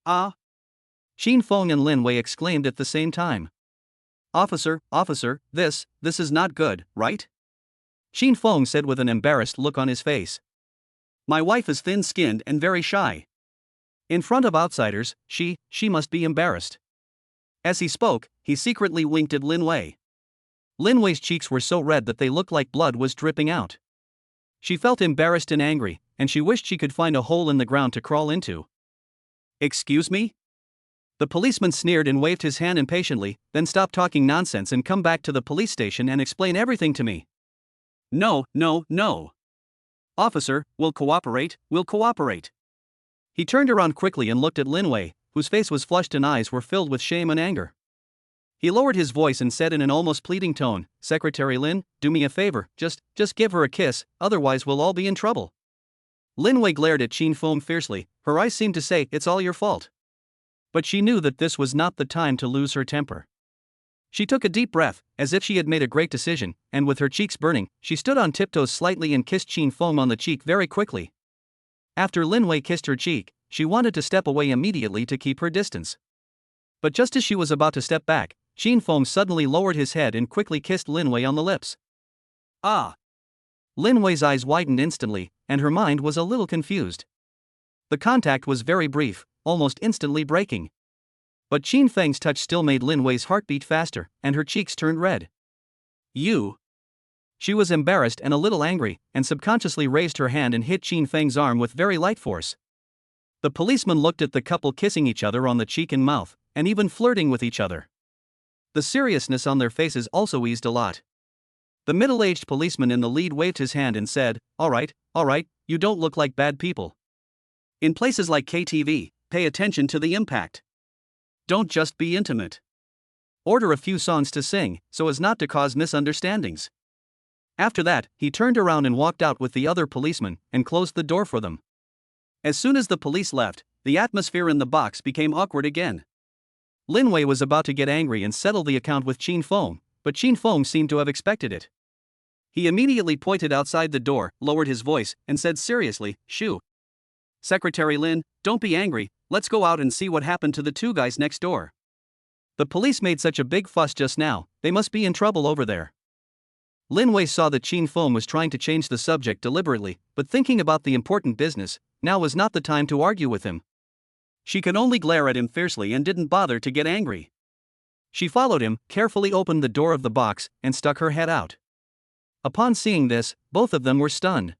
Qin Feng and Lin Wei exclaimed at the same time. Officer, this is not good, right? Qin Feng said with an embarrassed look on his face. My wife is thin-skinned and very shy. In front of outsiders, she must be embarrassed. As he spoke, he secretly winked at Lin Wei. Lin Wei's cheeks were so red that they looked like blood was dripping out. She felt embarrassed and angry, and she wished she could find a hole in the ground to crawl into. Excuse me? The policeman sneered and waved his hand impatiently, then stop talking nonsense and come back to the police station and explain everything to me. No. Officer, we'll cooperate. He turned around quickly and looked at Lin Wei, whose face was flushed and eyes were filled with shame and anger. He lowered his voice and said in an almost pleading tone, Secretary Lin, do me a favor, just give her a kiss, otherwise we'll all be in trouble. Lin Wei glared at Qin Feng fiercely, her eyes seemed to say, it's all your fault. But she knew that this was not the time to lose her temper. She took a deep breath, as if she had made a great decision, and with her cheeks burning, she stood on tiptoes slightly and kissed Qin Feng on the cheek very quickly. After Lin Wei kissed her cheek, she wanted to step away immediately to keep her distance. But just as she was about to step back, Qin Feng suddenly lowered his head and quickly kissed Lin Wei on the lips. Ah! Lin Wei's eyes widened instantly, and her mind was a little confused. The contact was very brief, almost instantly breaking. But Qin Feng's touch still made Lin Wei's heart beat faster, and her cheeks turned red. You! She was embarrassed and a little angry, and subconsciously raised her hand and hit Qin Feng's arm with very light force. The policeman looked at the couple kissing each other on the cheek and mouth, and even flirting with each other. The seriousness on their faces also eased a lot. The middle-aged policeman in the lead waved his hand and said, all right, you don't look like bad people. In places like KTV, pay attention to the impact. Don't just be intimate. Order a few songs to sing, so as not to cause misunderstandings. After that, he turned around and walked out with the other policemen, and closed the door for them. As soon as the police left, the atmosphere in the box became awkward again. Lin Wei was about to get angry and settle the account with Qin Feng, but Qin Feng seemed to have expected it. He immediately pointed outside the door, lowered his voice, and said seriously, Shoo. Secretary Lin, don't be angry, let's go out and see what happened to the two guys next door. The police made such a big fuss just now, they must be in trouble over there. Lin Wei saw that Qin Feng was trying to change the subject deliberately, but thinking about the important business, now was not the time to argue with him. She could only glare at him fiercely and didn't bother to get angry. She followed him, carefully opened the door of the box, and stuck her head out. Upon seeing this, both of them were stunned.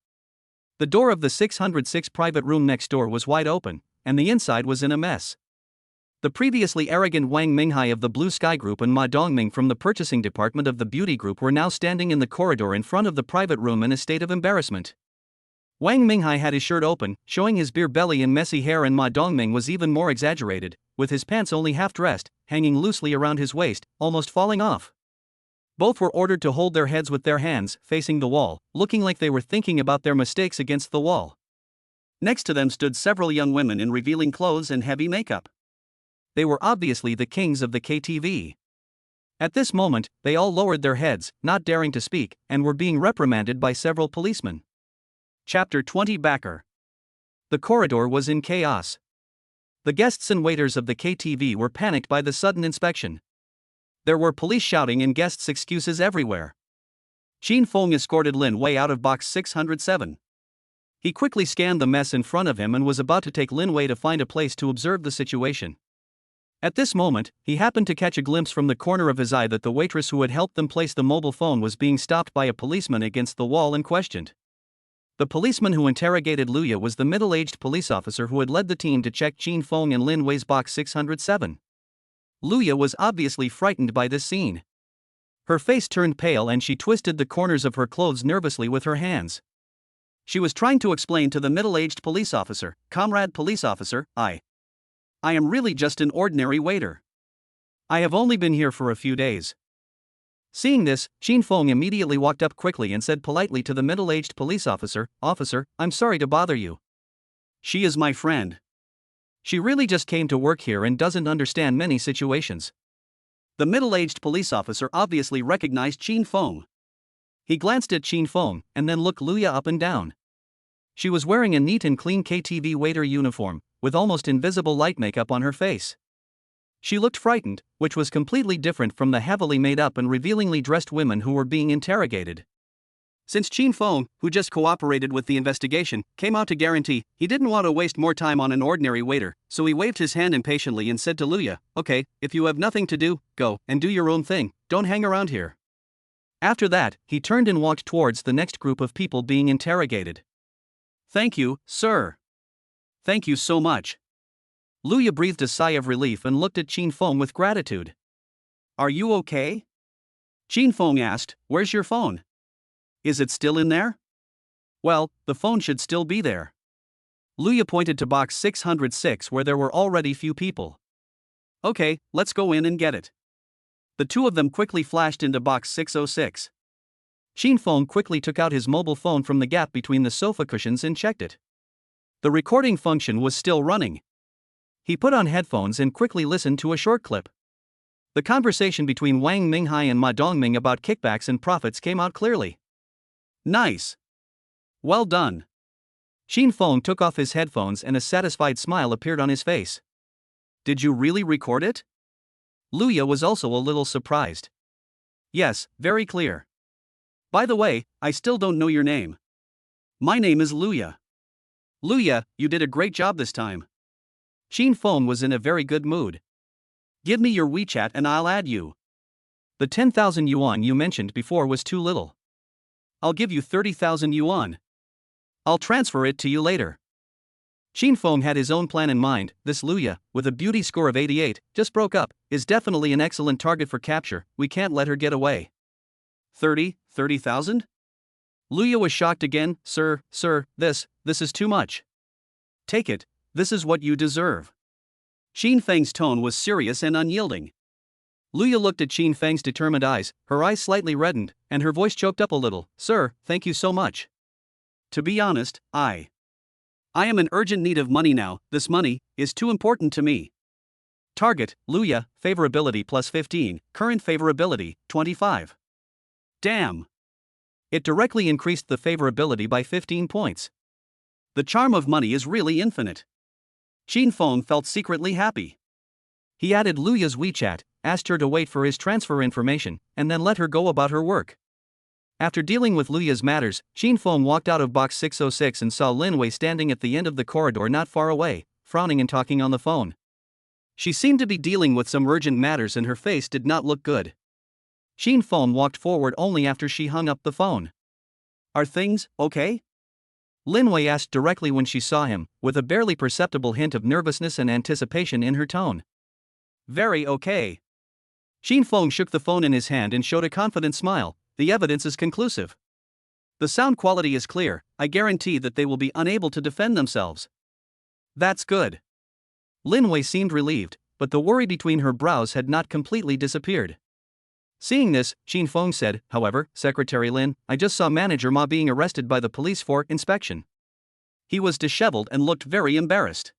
The door of the 606 private room next door was wide open, and the inside was in a mess. The previously arrogant Wang Minghai of the Blue Sky Group and Ma Dongming from the purchasing department of the Beauty Group were now standing in the corridor in front of the private room in a state of embarrassment. Wang Minghai had his shirt open, showing his beer belly and messy hair, and Ma Dongming was even more exaggerated, with his pants only half dressed, hanging loosely around his waist, almost falling off. Both were ordered to hold their heads with their hands facing the wall, looking like they were thinking about their mistakes against the wall. Next to them stood several young women in revealing clothes and heavy makeup. They were obviously the kings of the KTV. At this moment, they all lowered their heads, not daring to speak, and were being reprimanded by several policemen. Chapter 20 Backer. The corridor was in chaos. The guests and waiters of the KTV were panicked by the sudden inspection. There were police shouting and guests' excuses everywhere. Qin Feng escorted Lin Wei out of box 607. He quickly scanned the mess in front of him and was about to take Lin Wei to find a place to observe the situation. At this moment, he happened to catch a glimpse from the corner of his eye that the waitress who had helped them place the mobile phone was being stopped by a policeman against the wall and questioned. The policeman who interrogated Luya was the middle-aged police officer who had led the team to check Qin Feng and Lin Wei's box 607. Luya was obviously frightened by this scene. Her face turned pale and she twisted the corners of her clothes nervously with her hands. She was trying to explain to the middle-aged police officer, "Comrade police officer, I am really just an ordinary waiter. I have only been here for a few days." Seeing this, Qin Feng immediately walked up quickly and said politely to the middle-aged police officer, "Officer, I'm sorry to bother you. She is my friend. She really just came to work here and doesn't understand many situations." The middle-aged police officer obviously recognized Qin Feng. He glanced at Qin Feng and then looked Luya up and down. She was wearing a neat and clean KTV waiter uniform, with almost invisible light makeup on her face. She looked frightened, which was completely different from the heavily made up and revealingly dressed women who were being interrogated. Since Qin Feng, who just cooperated with the investigation, came out to guarantee, he didn't want to waste more time on an ordinary waiter, so he waved his hand impatiently and said to Luya, "Okay, if you have nothing to do, go and do your own thing, don't hang around here." After that, he turned and walked towards the next group of people being interrogated. "Thank you, sir. Thank you so much." Luya breathed a sigh of relief and looked at Qin Feng with gratitude. "Are you okay?" Qin Feng asked, "Where's your phone? Is it still in there?" "Well, the phone should still be there." Luya pointed to box 606 where there were already few people. "Okay, let's go in and get it." The two of them quickly flashed into box 606. Qin Feng quickly took out his mobile phone from the gap between the sofa cushions and checked it. The recording function was still running. He put on headphones and quickly listened to a short clip. The conversation between Wang Minghai and Ma Dongming about kickbacks and profits came out clearly. "Nice. Well done." Qin Feng took off his headphones and a satisfied smile appeared on his face. "Did you really record it?" Luya was also a little surprised. "Yes, very clear. By the way, I still don't know your name." "My name is Luya." "Luya, you did a great job this time." Qin Feng was in a very good mood. "Give me your WeChat and I'll add you." "The 10,000 yuan you mentioned before was too little. I'll give you 30,000 yuan. I'll transfer it to you later." Qin Feng had his own plan in mind. This Luya, with a beauty score of 88, just broke up, is definitely an excellent target for capture, we can't let her get away. 30,000? Luya was shocked again. Sir, this is too much. Take it, this is what you deserve." Qin Feng's tone was serious and unyielding. Luya looked at Qin Feng's determined eyes, her eyes slightly reddened, and her voice choked up a little. "Sir, thank you so much. To be honest, I am in urgent need of money now, this money is too important to me." Target, Luya, favorability plus 15, current favorability, 25. Damn. It directly increased the favorability by 15 points. The charm of money is really infinite. Qin Feng felt secretly happy. He added Luya's WeChat, asked her to wait for his transfer information, and then let her go about her work. After dealing with Luya's matters, Qin Feng walked out of box 606 and saw Lin Wei standing at the end of the corridor not far away, frowning and talking on the phone. She seemed to be dealing with some urgent matters and her face did not look good. Shin Fong walked forward only after she hung up the phone. Are things okay? Lin Wei asked directly when she saw him, with a barely perceptible hint of nervousness and anticipation in her tone. Very okay. Shin Fong shook the phone in his hand and showed a confident smile. The evidence is conclusive. The sound quality is clear. I guarantee that they will be unable to defend themselves. That's good. Lin Wei seemed relieved, but the worry between her brows had not completely disappeared. Seeing this, Shin Fong said, however, Secretary Lin, I just saw Manager Ma being arrested by the police for inspection. He was disheveled and looked very embarrassed.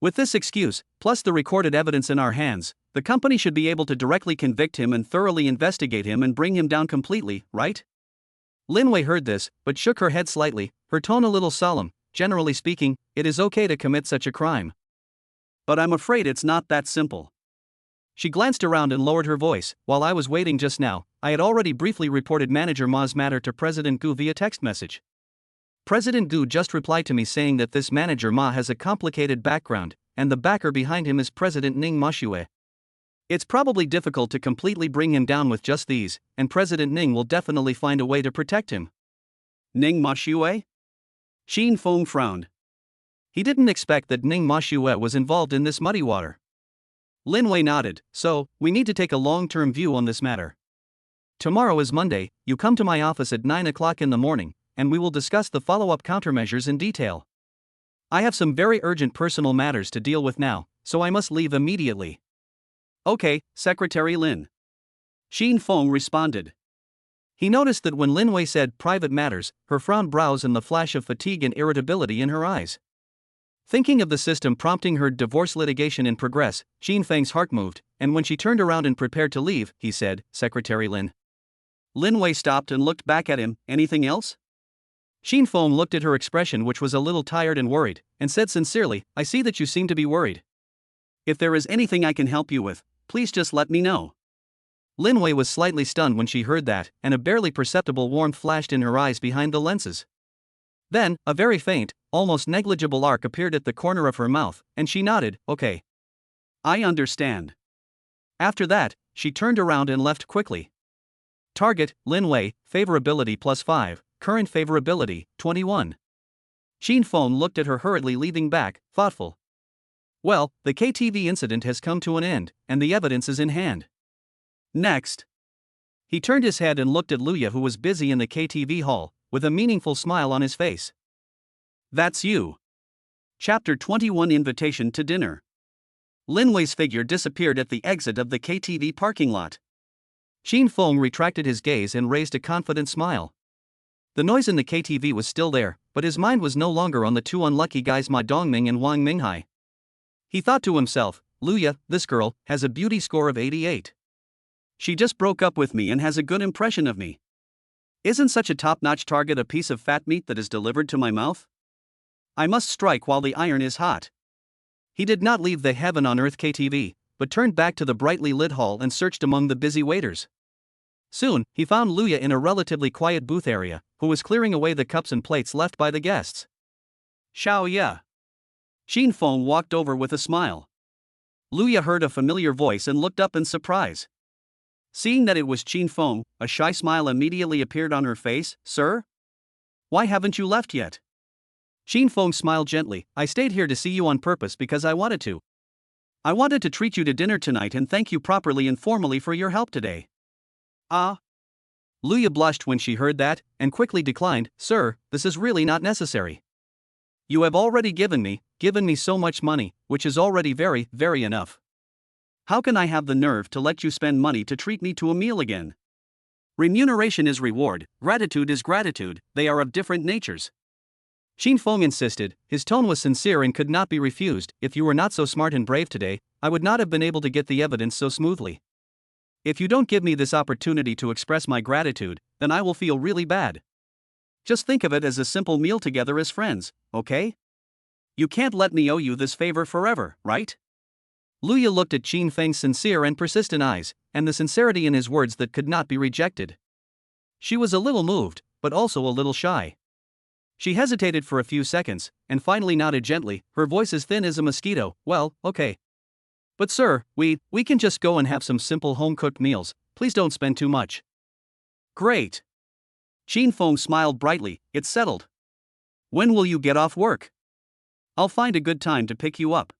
With this excuse, plus the recorded evidence in our hands, the company should be able to directly convict him and thoroughly investigate him and bring him down completely, right? Lin Wei heard this, but shook her head slightly, her tone a little solemn. Generally speaking, it is okay to commit such a crime. But I'm afraid it's not that simple. She glanced around and lowered her voice. While I was waiting just now, I had already briefly reported Manager Ma's matter to President Gu via text message. President Gu just replied to me saying that this Manager Ma has a complicated background, and the backer behind him is President Ning Mashue. It's probably difficult to completely bring him down with just these, and President Ning will definitely find a way to protect him. Ning Mashue? Shin Fong frowned. He didn't expect that Ning Mashue was involved in this muddy water. Lin Wei nodded. So, we need to take a long-term view on this matter. Tomorrow is Monday, you come to my office at 9 o'clock in the morning, and we will discuss the follow-up countermeasures in detail. I have some very urgent personal matters to deal with now, so I must leave immediately. Okay, Secretary Lin. Shin Fong responded. He noticed that when Lin Wei said private matters, her frowned brows and the flash of fatigue and irritability in her eyes. Thinking of the system prompting her divorce litigation in progress, Shin Feng's heart moved, and when she turned around and prepared to leave, he said, Secretary Lin. Lin Wei stopped and looked back at him. Anything else? Shin Fong looked at her expression, which was a little tired and worried, and said sincerely, I see that you seem to be worried. If there is anything I can help you with, please just let me know. Lin Wei was slightly stunned when she heard that, and a barely perceptible warmth flashed in her eyes behind the lenses. Then, a very faint, almost negligible arc appeared at the corner of her mouth, and she nodded, okay. I understand. After that, she turned around and left quickly. Target, Lin Wei, favorability +5, current favorability, 21. Shin Fong looked at her hurriedly leaving back, thoughtful. Well, the KTV incident has come to an end, and the evidence is in hand. Next. He turned his head and looked at Luya, who was busy in the KTV hall, with a meaningful smile on his face. That's you. Chapter 21 Invitation to Dinner. Lin Wei's figure disappeared at the exit of the KTV parking lot. Shin Fong retracted his gaze and raised a confident smile. The noise in the KTV was still there, but his mind was no longer on the two unlucky guys Ma Dongming and Wang Minghai. He thought to himself, Luya, this girl, has a beauty score of 88. She just broke up with me and has a good impression of me. Isn't such a top-notch target a piece of fat meat that is delivered to my mouth? I must strike while the iron is hot. He did not leave the Heaven on Earth KTV, but turned back to the brightly lit hall and searched among the busy waiters. Soon, he found Luya in a relatively quiet booth area, who was clearing away the cups and plates left by the guests. Xiao Ye. Shin Fong walked over with a smile. Luya heard a familiar voice and looked up in surprise. Seeing that it was Shin Fong, a shy smile immediately appeared on her face. Sir? Why haven't you left yet? Shin Fong smiled gently. I stayed here to see you on purpose because I wanted to. I wanted to treat you to dinner tonight and thank you properly and formally for your help today. Ah? Luya blushed when she heard that, and quickly declined. Sir, this is really not necessary. You have already given me so much money, which is already very, very enough. How can I have the nerve to let you spend money to treat me to a meal again? Remuneration is reward, gratitude is gratitude, they are of different natures. Shin Fong insisted, his tone was sincere and could not be refused. If you were not so smart and brave today, I would not have been able to get the evidence so smoothly. If you don't give me this opportunity to express my gratitude, then I will feel really bad. Just think of it as a simple meal together as friends, okay? You can't let me owe you this favor forever, right? Luya looked at Shin Feng's sincere and persistent eyes, and the sincerity in his words that could not be rejected. She was a little moved, but also a little shy. She hesitated for a few seconds, and finally nodded gently, her voice as thin as a mosquito. Well, okay. But sir, we can just go and have some simple home-cooked meals, please don't spend too much. Great. Chin Fong smiled brightly, it's settled. When will you get off work? I'll find a good time to pick you up.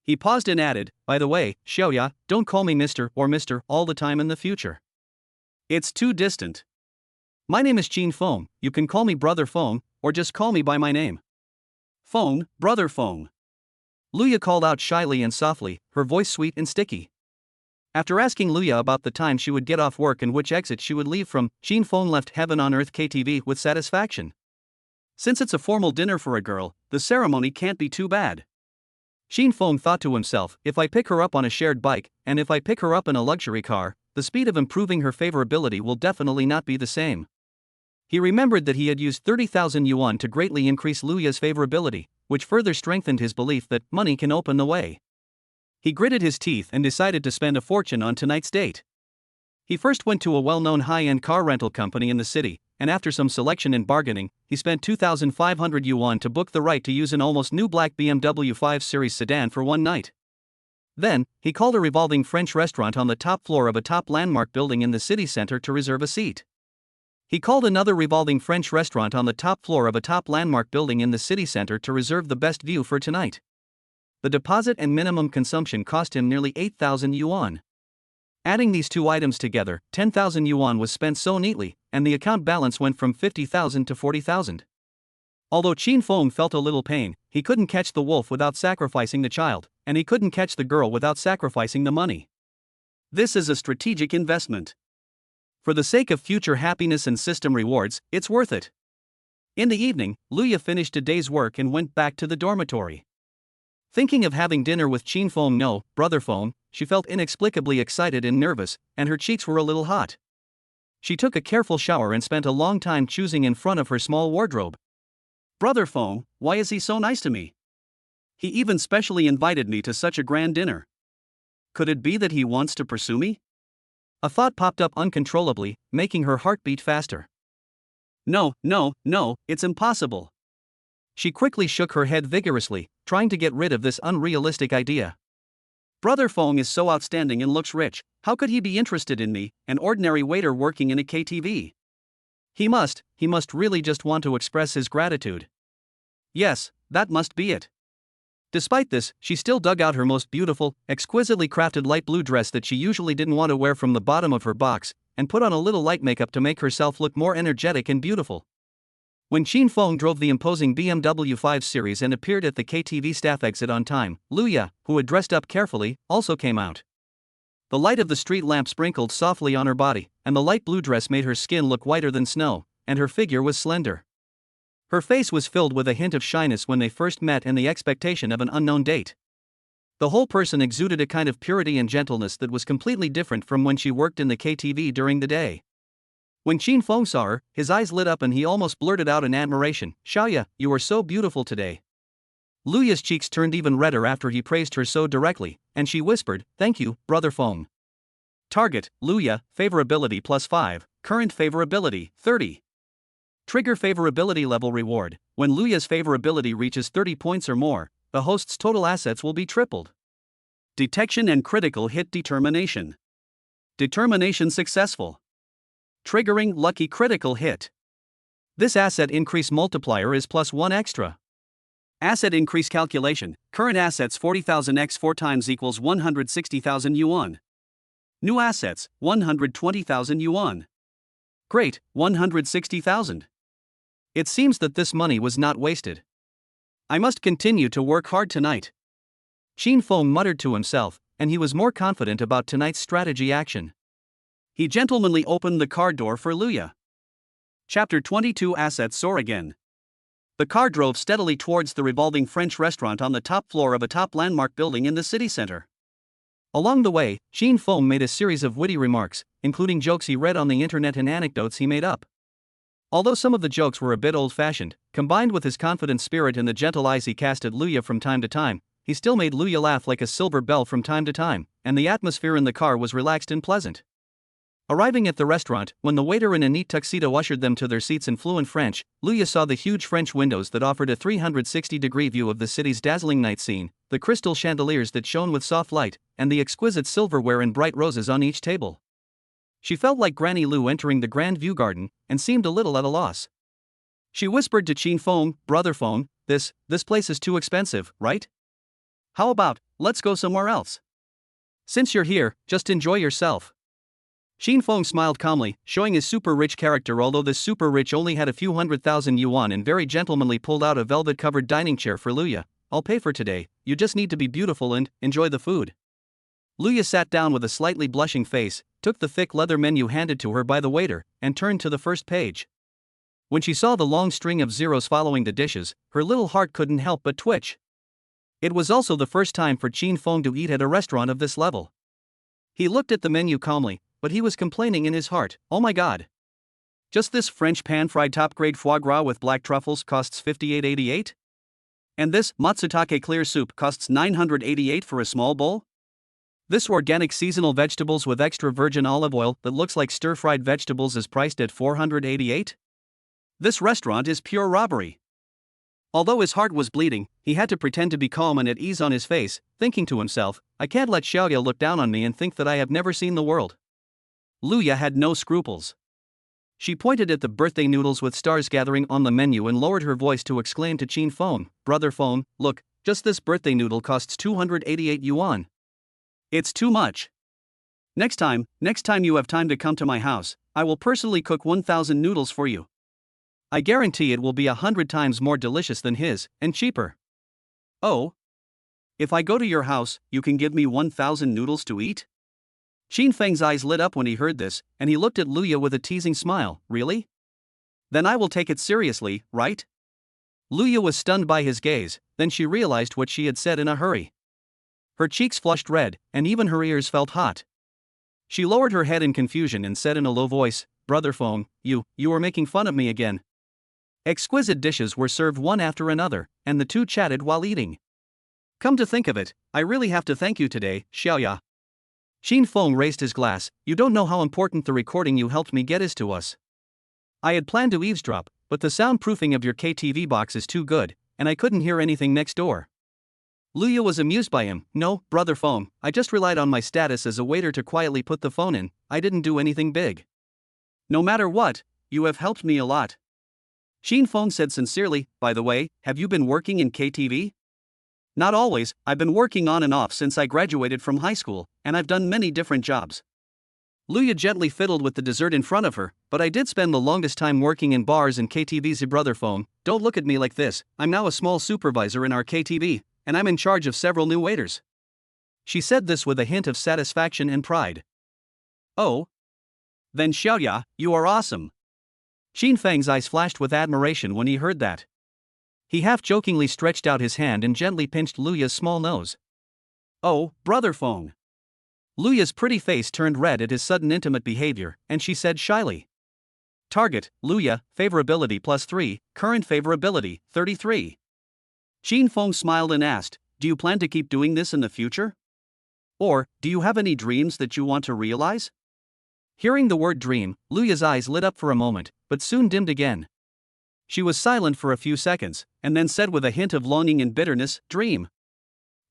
He paused and added, by the way, Xiaoya, don't call me Mr. or Mr. all the time in the future. It's too distant. My name is Chin Fong, you can call me Brother Fong, or just call me by my name. Fong, Brother Fong. Luya called out shyly and softly, her voice sweet and sticky. After asking Luya about the time she would get off work and which exit she would leave from, Chin Fong left Heaven on Earth KTV with satisfaction. Since it's a formal dinner for a girl, the ceremony can't be too bad. Chin Fong thought to himself, if I pick her up on a shared bike, and if I pick her up in a luxury car, the speed of improving her favorability will definitely not be the same. He remembered that he had used 30,000 yuan to greatly increase Luya's favorability, which further strengthened his belief that money can open the way. He gritted his teeth and decided to spend a fortune on tonight's date. He first went to a well-known high-end car rental company in the city, and after some selection and bargaining, he spent 2,500 yuan to book the right to use an almost new black BMW 5 Series sedan for one night. Then, he called a revolving French restaurant on the top floor of a top landmark building in the city center to reserve a seat. He called another revolving French restaurant on the top floor of a top landmark building in the city center to reserve the best view for tonight. The deposit and minimum consumption cost him nearly 8,000 yuan. Adding these two items together, 10,000 yuan was spent so neatly, and the account balance went from 50,000 to 40,000. Although Chin Fong felt a little pain, he couldn't catch the wolf without sacrificing the child, and he couldn't catch the girl without sacrificing the money. This is a strategic investment. For the sake of future happiness and system rewards, it's worth it. In the evening, Luya finished a day's work and went back to the dormitory. Thinking of having dinner with Chin Fong, no, Brother Fong, she felt inexplicably excited and nervous, and her cheeks were a little hot. She took a careful shower and spent a long time choosing in front of her small wardrobe. Brother Fong, why is he so nice to me? He even specially invited me to such a grand dinner. Could it be that he wants to pursue me? A thought popped up uncontrollably, making her heart beat faster. No, it's impossible. She quickly shook her head vigorously, trying to get rid of this unrealistic idea. Brother Fong is so outstanding and looks rich, how could he be interested in me, an ordinary waiter working in a KTV? He must really just want to express his gratitude. Yes, that must be it. Despite this, she still dug out her most beautiful, exquisitely crafted light blue dress that she usually didn't want to wear from the bottom of her box, and put on a little light makeup to make herself look more energetic and beautiful. When Chin Fong drove the imposing BMW 5 Series and appeared at the KTV staff exit on time, Luya, who had dressed up carefully, also came out. The light of the street lamp sprinkled softly on her body, and the light blue dress made her skin look whiter than snow, and her figure was slender. Her face was filled with a hint of shyness when they first met and the expectation of an unknown date. The whole person exuded a kind of purity and gentleness that was completely different from when she worked in the KTV during the day. When Chin Fong saw her, his eyes lit up and he almost blurted out in admiration, "Xiaoya, you are so beautiful today." Luya's cheeks turned even redder after he praised her so directly, and she whispered, "Thank you, Brother Fong." Target, Luya, favorability +5, current favorability, 30. Trigger favorability level reward. When Luya's favorability reaches 30 points or more, the host's total assets will be tripled. Detection and critical hit determination. Determination successful. Triggering lucky critical hit. This asset increase multiplier is +1 extra. Asset increase calculation. Current assets 40,000 x 4 times equals 160,000 yuan. New assets 120,000 yuan. Great, 160,000. It seems that this money was not wasted. I must continue to work hard tonight. Chin Fong muttered to himself, and he was more confident about tonight's strategy action. He gentlemanly opened the car door for Luya. Chapter 22. Assets soar again. The car drove steadily towards the revolving French restaurant on the top floor of a top landmark building in the city center. Along the way, Chin Fong made a series of witty remarks, including jokes he read on the internet and anecdotes he made up. Although some of the jokes were a bit old-fashioned, combined with his confident spirit and the gentle eyes he cast at Luya from time to time, he still made Luya laugh like a silver bell from time to time, and the atmosphere in the car was relaxed and pleasant. Arriving at the restaurant, when the waiter in a neat tuxedo ushered them to their seats in fluent French, Luya saw the huge French windows that offered a 360-degree view of the city's dazzling night scene, the crystal chandeliers that shone with soft light, and the exquisite silverware and bright roses on each table. She felt like Granny Lu entering the Grand View Garden, and seemed a little at a loss. She whispered to Chin Feng, "Brother Feng, this place is too expensive, right? How about, let's go somewhere else? Since you're here, just enjoy yourself." Chin Feng smiled calmly, showing his super rich character, although this super rich only had a few 100,000 yuan, and very gentlemanly pulled out a velvet-covered dining chair for Luya. "I'll pay for today, you just need to be beautiful and enjoy the food." Luya sat down with a slightly blushing face, took the thick leather menu handed to her by the waiter, and turned to the first page. When she saw the long string of zeros following the dishes, her little heart couldn't help but twitch. It was also the first time for Chin Feng to eat at a restaurant of this level. He looked at the menu calmly, but he was complaining in his heart, "Oh my god. Just this French pan-fried top-grade foie gras with black truffles costs 58.88? And this matsutake clear soup costs 988 for a small bowl? This organic seasonal vegetables with extra virgin olive oil that looks like stir-fried vegetables is priced at 488? This restaurant is pure robbery." Although his heart was bleeding, he had to pretend to be calm and at ease on his face, thinking to himself, "I can't let Xiaoya look down on me and think that I have never seen the world." Luya had no scruples. She pointed at the birthday noodles with stars gathering on the menu and lowered her voice to exclaim to Chin Feng, "Brother Feng, look, just this birthday noodle costs 288 yuan. It's too much. Next time you have time to come to my house, I will personally cook 1,000 noodles for you. I guarantee it will be 100 times more delicious than his, and cheaper." "Oh? If I go to your house, you can give me 1,000 noodles to eat?" Chin Feng's eyes lit up when he heard this, and he looked at Luya with a teasing smile. "Really? Then I will take it seriously, right?" Luya was stunned by his gaze, then she realized what she had said in a hurry. Her cheeks flushed red, and even her ears felt hot. She lowered her head in confusion and said in a low voice, "Brother Feng, you are making fun of me again." Exquisite dishes were served one after another, and the two chatted while eating. "Come to think of it, I really have to thank you today, Xiaoya." Chin Feng raised his glass. "You don't know how important the recording you helped me get is to us. I had planned to eavesdrop, but the soundproofing of your KTV box is too good, and I couldn't hear anything next door." Luya was amused by him. "No, Brother Feng, I just relied on my status as a waiter to quietly put the phone in, I didn't do anything big." "No matter what, you have helped me a lot." Chin Feng said sincerely, "By the way, have you been working in KTV?" "Not always, I've been working on and off since I graduated from high school, and I've done many different jobs." Luya gently fiddled with the dessert in front of her, "But I did spend the longest time working in bars and KTVs. Brother Feng, don't look at me like this, I'm now a small supervisor in our KTV, and I'm in charge of several new waiters." She said this with a hint of satisfaction and pride. "Oh? Then Xiaoya, you are awesome." Chin Feng's eyes flashed with admiration when he heard that. He half-jokingly stretched out his hand and gently pinched Luya's small nose. "Oh, Brother Feng." Luya's pretty face turned red at his sudden intimate behavior, and she said shyly. "Target, Luya, favorability +3, current favorability, 33. Chin Feng smiled and asked, "Do you plan to keep doing this in the future? Or, do you have any dreams that you want to realize?" Hearing the word dream, Luya's eyes lit up for a moment, but soon dimmed again. She was silent for a few seconds, and then said with a hint of longing and bitterness, "Dream.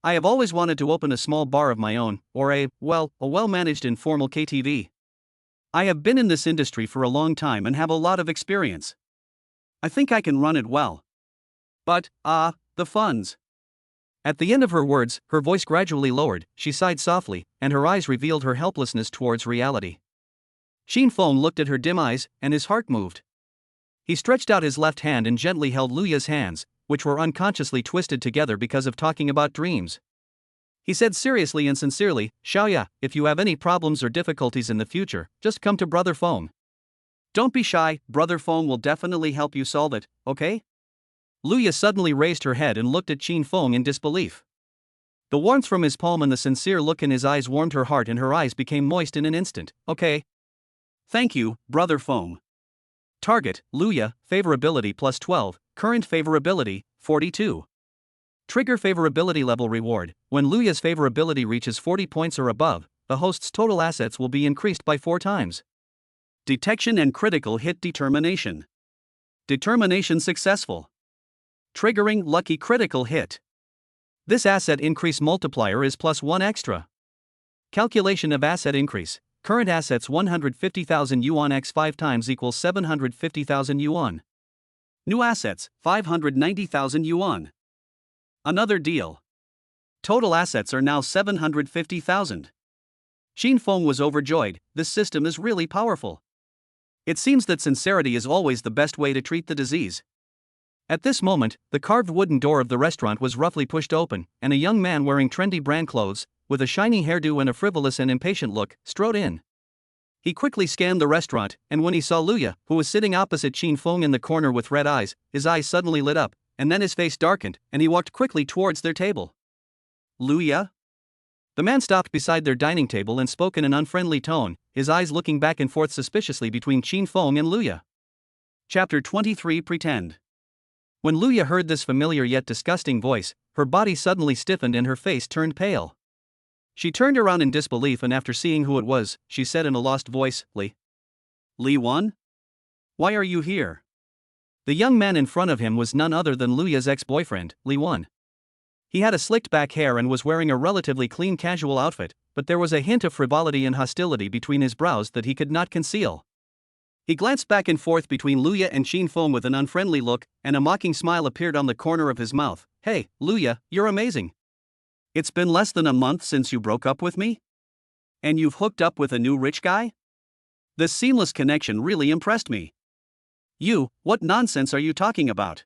I have always wanted to open a small bar of my own, or a well-managed informal KTV. I have been in this industry for a long time and have a lot of experience. I think I can run it well. But, the funds." At the end of her words, her voice gradually lowered, she sighed softly, and her eyes revealed her helplessness towards reality. Chin Feng looked at her dim eyes, and his heart moved. He stretched out his left hand and gently held Luya's hands, which were unconsciously twisted together because of talking about dreams. He said seriously and sincerely, "Xiaoya, if you have any problems or difficulties in the future, just come to Brother Feng. Don't be shy, Brother Feng will definitely help you solve it, okay?" Luya suddenly raised her head and looked at Chin Feng in disbelief. The warmth from his palm and the sincere look in his eyes warmed her heart, and her eyes became moist in an instant. "Okay. Thank you, Brother Feng." Target, Luya, favorability +12, current favorability, 42. Trigger favorability level reward. When Luya's favorability reaches 40 points or above, the host's total assets will be increased by 4 times. Detection and critical hit determination. Determination successful. Triggering lucky critical hit. This asset increase multiplier is +1 extra. Calculation of asset increase. Current assets 150,000 yuan x 5 times equals 750,000 yuan. New assets 590,000 yuan. Another deal. Total assets are now 750,000. Xin Feng was overjoyed. This system is really powerful. It seems that sincerity is always the best way to treat the disease. At this moment, the carved wooden door of the restaurant was roughly pushed open, and a young man wearing trendy brand clothes, with a shiny hairdo and a frivolous and impatient look, strode in. He quickly scanned the restaurant, and when he saw Luya, who was sitting opposite Xin Feng in the corner with red eyes, his eyes suddenly lit up, and then his face darkened, and he walked quickly towards their table. Luya? The man stopped beside their dining table and spoke in an unfriendly tone, his eyes looking back and forth suspiciously between Xin Feng and Luya. Chapter 23 Pretend. When Luya heard this familiar yet disgusting voice, her body suddenly stiffened and her face turned pale. She turned around in disbelief, and after seeing who it was, she said in a lost voice, Li Wan? Why are you here? The young man in front of him was none other than Luya's ex-boyfriend, Li Wan. He had a slicked back hair and was wearing a relatively clean casual outfit, but there was a hint of frivolity and hostility between his brows that he could not conceal. He glanced back and forth between Luya and Xin Feng with an unfriendly look, and a mocking smile appeared on the corner of his mouth. Hey, Luya, you're amazing. It's been less than a month since you broke up with me? And you've hooked up with a new rich guy? This seamless connection really impressed me. What nonsense are you talking about?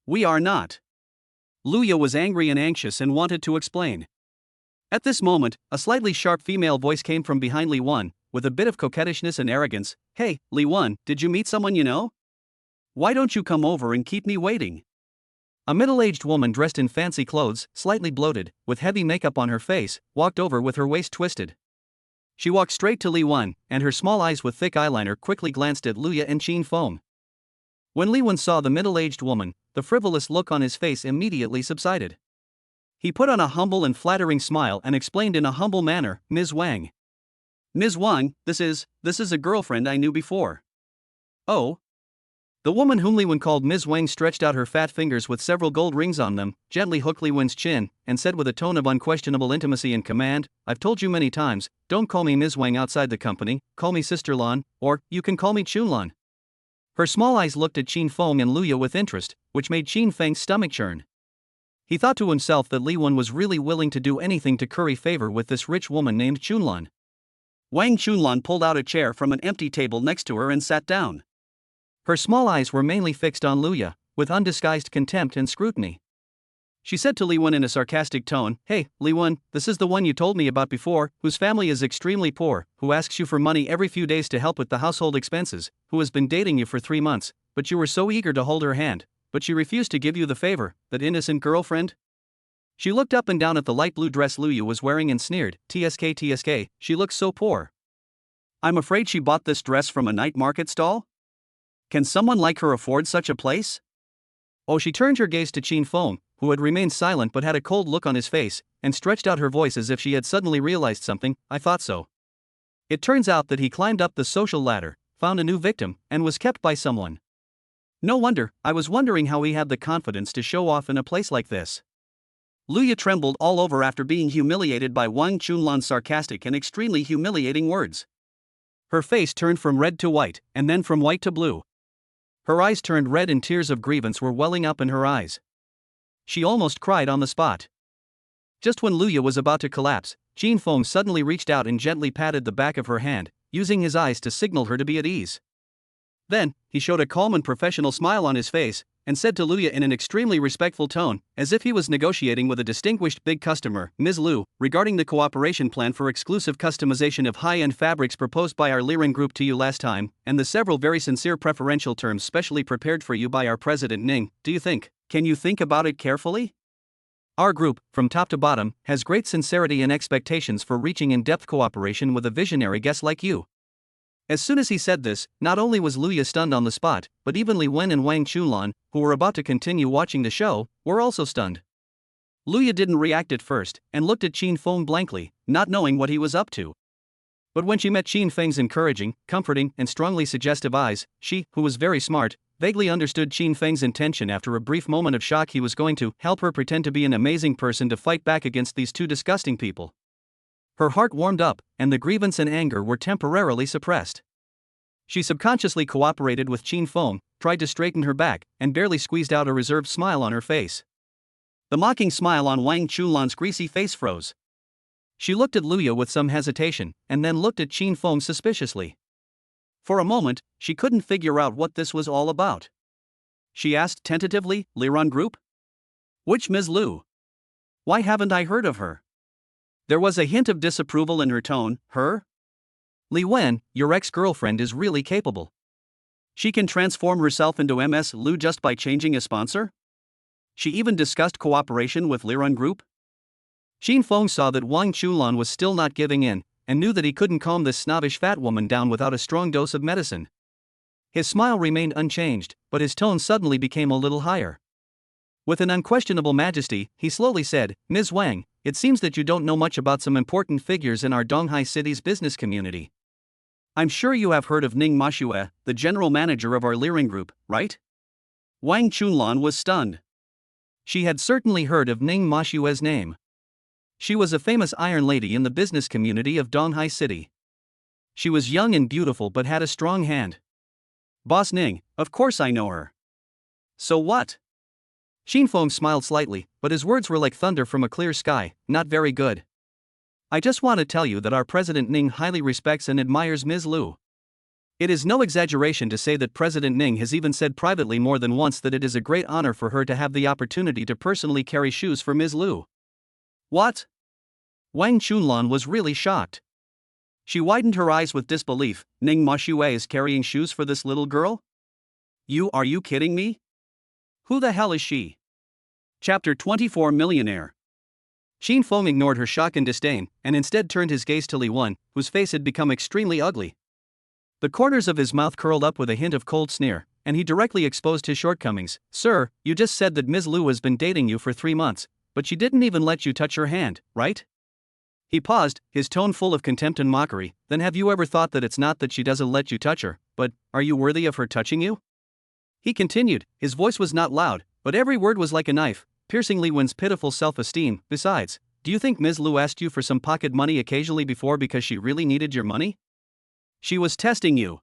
We are not. Luya was angry and anxious and wanted to explain. At this moment, a slightly sharp female voice came from behind Li Wan, with a bit of coquettishness and arrogance. Hey, Li Wan, did you meet someone you know? Why don't you come over and keep me waiting? A middle-aged woman dressed in fancy clothes, slightly bloated, with heavy makeup on her face, walked over with her waist twisted. She walked straight to Li Wan, and her small eyes with thick eyeliner quickly glanced at Luya and Xin Feng. When Li Wan saw the middle-aged woman, the frivolous look on his face immediately subsided. He put on a humble and flattering smile and explained in a humble manner, Ms. Wang. Ms. Wang, this is a girlfriend I knew before. Oh? The woman whom Li Wan called Ms. Wang stretched out her fat fingers with several gold rings on them, gently hooked Li Wan's chin, and said with a tone of unquestionable intimacy and command, I've told you many times, don't call me Ms. Wang outside the company, call me Sister Lan, or you can call me Chun Lan. Her small eyes looked at Xin Feng and Luya with interest, which made Xin Feng's stomach churn. He thought to himself that Li Wan was really willing to do anything to curry favor with this rich woman named Chunlan. Wang Chunlan pulled out a chair from an empty table next to her and sat down. Her small eyes were mainly fixed on Luya, with undisguised contempt and scrutiny. She said to Li Wan in a sarcastic tone, Hey, Li Wan, this is the one you told me about before, whose family is extremely poor, who asks you for money every few days to help with the household expenses, who has been dating you for 3 months, but you were so eager to hold her hand, but she refused to give you the favor, that innocent girlfriend? She looked up and down at the light blue dress Luya was wearing and sneered, TSK, she looks so poor. I'm afraid she bought this dress from a night market stall? Can someone like her afford such a place? Oh, she turned her gaze to Xin Feng, who had remained silent but had a cold look on his face, and stretched out her voice as if she had suddenly realized something. I thought so. It turns out that he climbed up the social ladder, found a new victim, and was kept by someone. No wonder, I was wondering how he had the confidence to show off in a place like this. Luya trembled all over after being humiliated by Wang Chunlan's sarcastic and extremely humiliating words. Her face turned from red to white, and then from white to blue. Her eyes turned red and tears of grievance were welling up in her eyes. She almost cried on the spot. Just when Luya was about to collapse, Xin Feng suddenly reached out and gently patted the back of her hand, using his eyes to signal her to be at ease. Then, he showed a calm and professional smile on his face, and said to Luya in an extremely respectful tone, as if he was negotiating with a distinguished big customer, Ms. Lu, regarding the cooperation plan for exclusive customization of high-end fabrics proposed by our Liren group to you last time, and the several very sincere preferential terms specially prepared for you by our president Ning, can you think about it carefully? Our group, from top to bottom, has great sincerity and expectations for reaching in-depth cooperation with a visionary guest like you. As soon as he said this, not only was Luya stunned on the spot, but even Li Wen and Wang Chunlan, who were about to continue watching the show, were also stunned. Luya didn't react at first, and looked at Xin Feng blankly, not knowing what he was up to. But when she met Qin Feng's encouraging, comforting, and strongly suggestive eyes, she, who was very smart, vaguely understood Qin Feng's intention. After a brief moment of shock, he was going to help her pretend to be an amazing person to fight back against these two disgusting people. Her heart warmed up, and the grievance and anger were temporarily suppressed. She subconsciously cooperated with Qin Feng, tried to straighten her back, and barely squeezed out a reserved smile on her face. The mocking smile on Wang Chunlan's greasy face froze. She looked at Luya with some hesitation, and then looked at Qin Feng suspiciously. For a moment, she couldn't figure out what this was all about. She asked tentatively, Liran Group? Which Ms. Lu? Why haven't I heard of her? There was a hint of disapproval in her tone. Her? Li Wen, your ex-girlfriend is really capable. She can transform herself into Ms. Lu just by changing a sponsor? She even discussed cooperation with Liran Group? Qin Feng saw that Wang Chunlan was still not giving in, and knew that he couldn't calm this snobbish fat woman down without a strong dose of medicine. His smile remained unchanged, but his tone suddenly became a little higher. With an unquestionable majesty, he slowly said, Ms. Wang, it seems that you don't know much about some important figures in our Donghai City's business community. I'm sure you have heard of Ning Mashue, the general manager of our Liran Group, right? Wang Chunlan was stunned. She had certainly heard of Ning Mashue's name. She was a famous iron lady in the business community of Donghai City. She was young and beautiful but had a strong hand. Boss Ning, of course I know her. So what? Qin Feng smiled slightly, but his words were like thunder from a clear sky. Not very good. I just want to tell you that our President Ning highly respects and admires Ms. Lu. It is no exaggeration to say that President Ning has even said privately more than once that it is a great honor for her to have the opportunity to personally carry shoes for Ms. Lu. What? Wang Chunlan was really shocked. She widened her eyes with disbelief. Ning Mashue is carrying shoes for this little girl? Are you kidding me? Who the hell is she? Chapter 24 Millionaire. Qin Feng ignored her shock and disdain, and instead turned his gaze to Li Wen, whose face had become extremely ugly. The corners of his mouth curled up with a hint of cold sneer, and he directly exposed his shortcomings. Sir, you just said that Ms. Lu has been dating you for 3 months, but she didn't even let you touch her hand, right? He paused, his tone full of contempt and mockery. Then have you ever thought that it's not that she doesn't let you touch her, but, are you worthy of her touching you? He continued, his voice was not loud, but every word was like a knife, piercing Li Wen's pitiful self-esteem. Besides, do you think Ms. Lu asked you for some pocket money occasionally before because she really needed your money? She was testing you.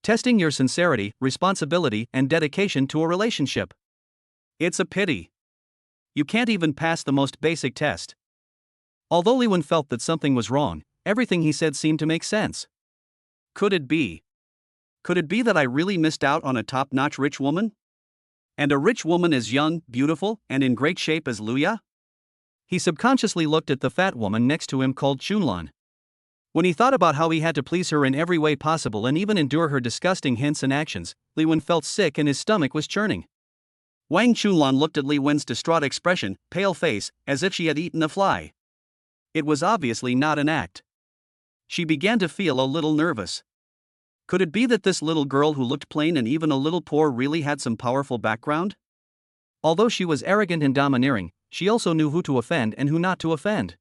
Testing your sincerity, responsibility, and dedication to a relationship. It's a pity. You can't even pass the most basic test. Although Li Wen felt that something was wrong, everything he said seemed to make sense. Could it be? Could it be that I really missed out on a top-notch rich woman? And a rich woman as young, beautiful, and in great shape as Luya? He subconsciously looked at the fat woman next to him called Chunlan. When he thought about how he had to please her in every way possible and even endure her disgusting hints and actions, Li Wen felt sick and his stomach was churning. Wang Chunlan looked at Li Wen's distraught expression, pale face, as if she had eaten a fly. It was obviously not an act. She began to feel a little nervous. Could it be that this little girl who looked plain and even a little poor really had some powerful background? Although she was arrogant and domineering, she also knew who to offend and who not to offend.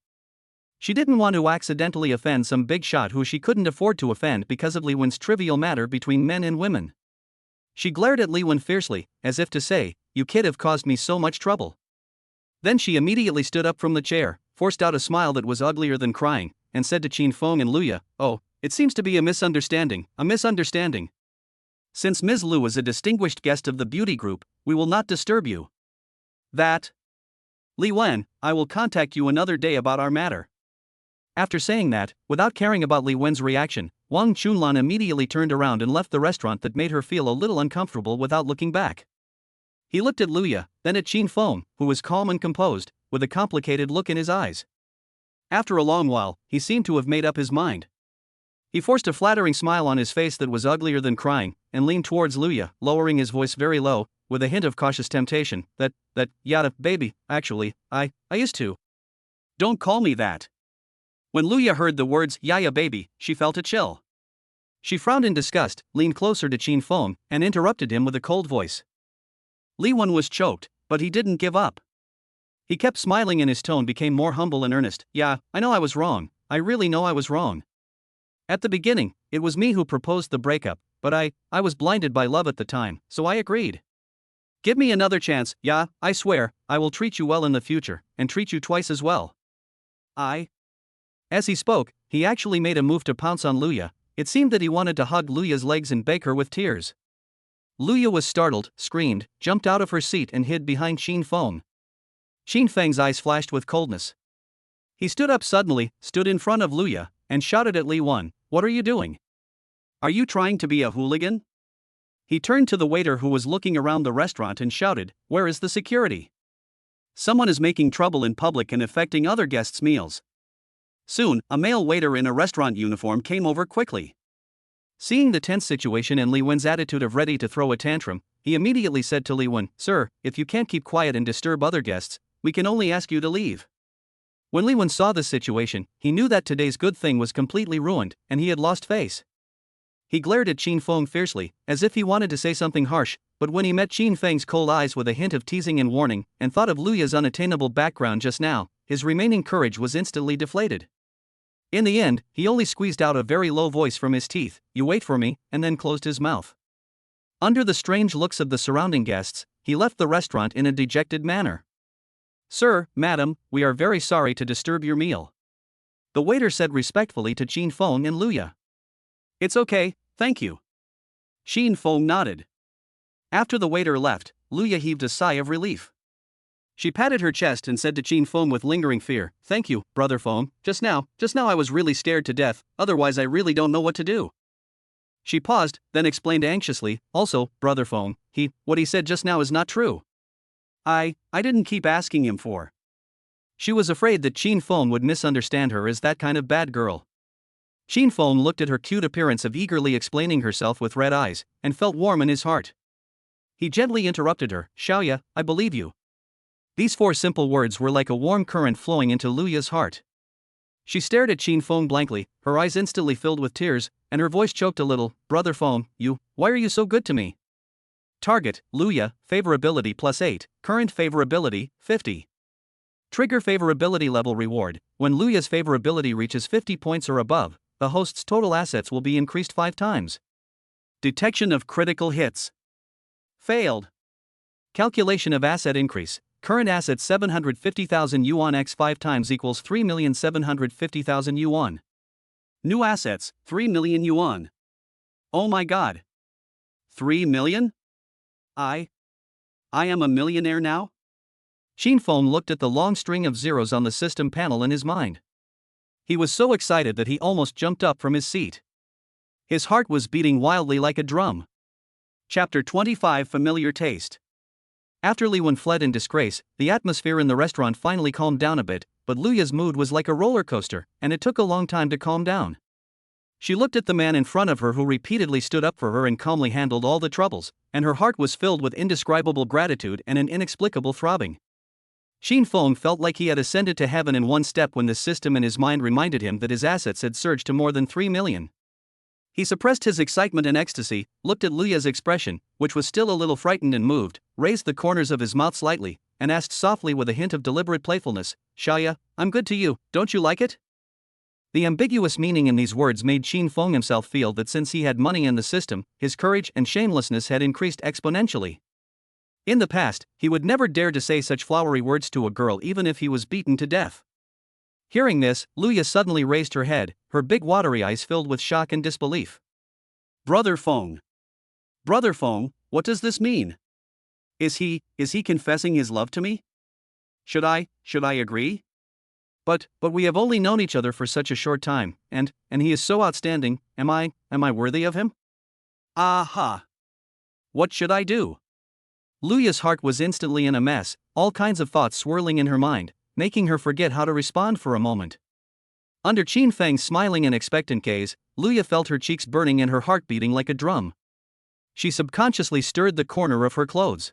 She didn't want to accidentally offend some big shot who she couldn't afford to offend because of Li Wen's trivial matter between men and women. She glared at Li Wen fiercely, as if to say, you kid have caused me so much trouble. Then she immediately stood up from the chair, forced out a smile that was uglier than crying, and said to Qin Feng and Luya, oh, it seems to be a misunderstanding. Since Ms. Lu is a distinguished guest of the beauty group, we will not disturb you. That? Li Wen, I will contact you another day about our matter. After saying that, without caring about Li Wen's reaction, Wang Chunlan immediately turned around and left the restaurant that made her feel a little uncomfortable without looking back. He looked at Luya, then at Qin Feng, who was calm and composed, with a complicated look in his eyes. After a long while, he seemed to have made up his mind. He forced a flattering smile on his face that was uglier than crying, and leaned towards Luya, lowering his voice very low, with a hint of cautious temptation, yada, baby, actually, I used to. Don't call me that. When Luya heard the words, yaya baby, she felt a chill. She frowned in disgust, leaned closer to Qin Feng, and interrupted him with a cold voice. Li Wen was choked, but he didn't give up. He kept smiling and his tone became more humble and earnest. Yeah, I know I was wrong. I really know I was wrong. At the beginning, it was me who proposed the breakup, but I was blinded by love at the time, so I agreed. Give me another chance, yeah, I swear, I will treat you well in the future, and treat you twice as well. I. As he spoke, he actually made a move to pounce on Luya. It seemed that he wanted to hug Luya's legs and beg her with tears. Luya was startled, screamed, jumped out of her seat and hid behind Xin Feng. Xin Feng's eyes flashed with coldness. He stood up suddenly, stood in front of Luya, and shouted at Li Wen, "What are you doing? Are you trying to be a hooligan?" He turned to the waiter who was looking around the restaurant and shouted, "Where is the security? Someone is making trouble in public and affecting other guests' meals." Soon, a male waiter in a restaurant uniform came over quickly. Seeing the tense situation and Li Wen's attitude of ready to throw a tantrum, he immediately said to Li Wen, "Sir, if you can't keep quiet and disturb other guests, we can only ask you to leave." When Li Wen saw this situation, he knew that today's good thing was completely ruined, and he had lost face. He glared at Xin Feng fiercely, as if he wanted to say something harsh, but when he met Xin Feng's cold eyes with a hint of teasing and warning, and thought of Luya's unattainable background just now, his remaining courage was instantly deflated. In the end, he only squeezed out a very low voice from his teeth, "You wait for me," and then closed his mouth. Under the strange looks of the surrounding guests, he left the restaurant in a dejected manner. "Sir, madam, we are very sorry to disturb your meal," the waiter said respectfully to Xin Feng and Luya. "It's okay, thank you." Xin Feng nodded. After the waiter left, Luya heaved a sigh of relief. She patted her chest and said to Xin Feng with lingering fear, "Thank you, brother Feng, just now I was really scared to death, otherwise I really don't know what to do." She paused, then explained anxiously, "Also, brother Feng, what he said just now is not true. I didn't keep asking him for." She was afraid that Xin Feng would misunderstand her as that kind of bad girl. Xin Feng looked at her cute appearance of eagerly explaining herself with red eyes, and felt warm in his heart. He gently interrupted her, "Xiaoya, I believe you." These 4 simple words were like a warm current flowing into Luya's heart. She stared at Xin Feng blankly, her eyes instantly filled with tears, and her voice choked a little, "Brother Feng, why are you so good to me?" Target, Luya, favorability +8, current favorability, 50. Trigger favorability level reward, when Luya's favorability reaches 50 points or above, the host's total assets will be increased 5 times. Detection of critical hits. Failed. Calculation of asset increase, current assets 750,000 yuan x 5 times equals 3,750,000 yuan. New assets, 3 million yuan. Oh my god. 3 million? I am a millionaire now? Xin Feng looked at the long string of zeros on the system panel in his mind. He was so excited that he almost jumped up from his seat. His heart was beating wildly like a drum. Chapter 25 Familiar Taste. After Li Wen fled in disgrace, the atmosphere in the restaurant finally calmed down a bit, but Luya's mood was like a roller coaster, and it took a long time to calm down. She looked at the man in front of her who repeatedly stood up for her and calmly handled all the troubles, and her heart was filled with indescribable gratitude and an inexplicable throbbing. Xin Feng felt like he had ascended to heaven in one step when the system in his mind reminded him that his assets had surged to more than 3 million. He suppressed his excitement and ecstasy, looked at Luya's expression, which was still a little frightened and moved, raised the corners of his mouth slightly, and asked softly with a hint of deliberate playfulness, "Xiaoya, I'm good to you, don't you like it?" The ambiguous meaning in these words made Xin Feng himself feel that since he had money in the system, his courage and shamelessness had increased exponentially. In the past, he would never dare to say such flowery words to a girl even if he was beaten to death. Hearing this, Luya suddenly raised her head, her big watery eyes filled with shock and disbelief. Brother Feng, what does this mean? Is he confessing his love to me? Should I agree? But we have only known each other for such a short time, and he is so outstanding, am I worthy of him? Aha! What should I do? Luya's heart was instantly in a mess, all kinds of thoughts swirling in her mind, making her forget how to respond for a moment. Under Xin Feng's smiling and expectant gaze, Luya felt her cheeks burning and her heart beating like a drum. She subconsciously stirred the corner of her clothes.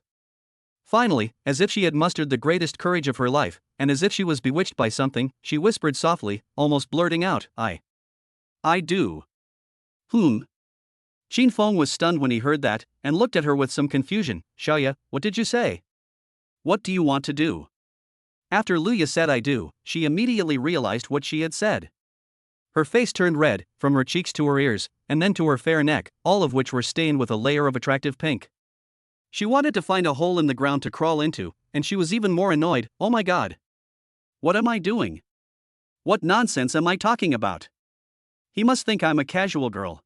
Finally, as if she had mustered the greatest courage of her life, and as if she was bewitched by something, she whispered softly, almost blurting out, I do. Xin Feng was stunned when he heard that, and looked at her with some confusion. "Xiaoya, what did you say? What do you want to do?" After Luya said "I do," she immediately realized what she had said. Her face turned red, from her cheeks to her ears, and then to her fair neck, all of which were stained with a layer of attractive pink. She wanted to find a hole in the ground to crawl into, and she was even more annoyed. Oh my god. What am I doing? What nonsense am I talking about? He must think I'm a casual girl.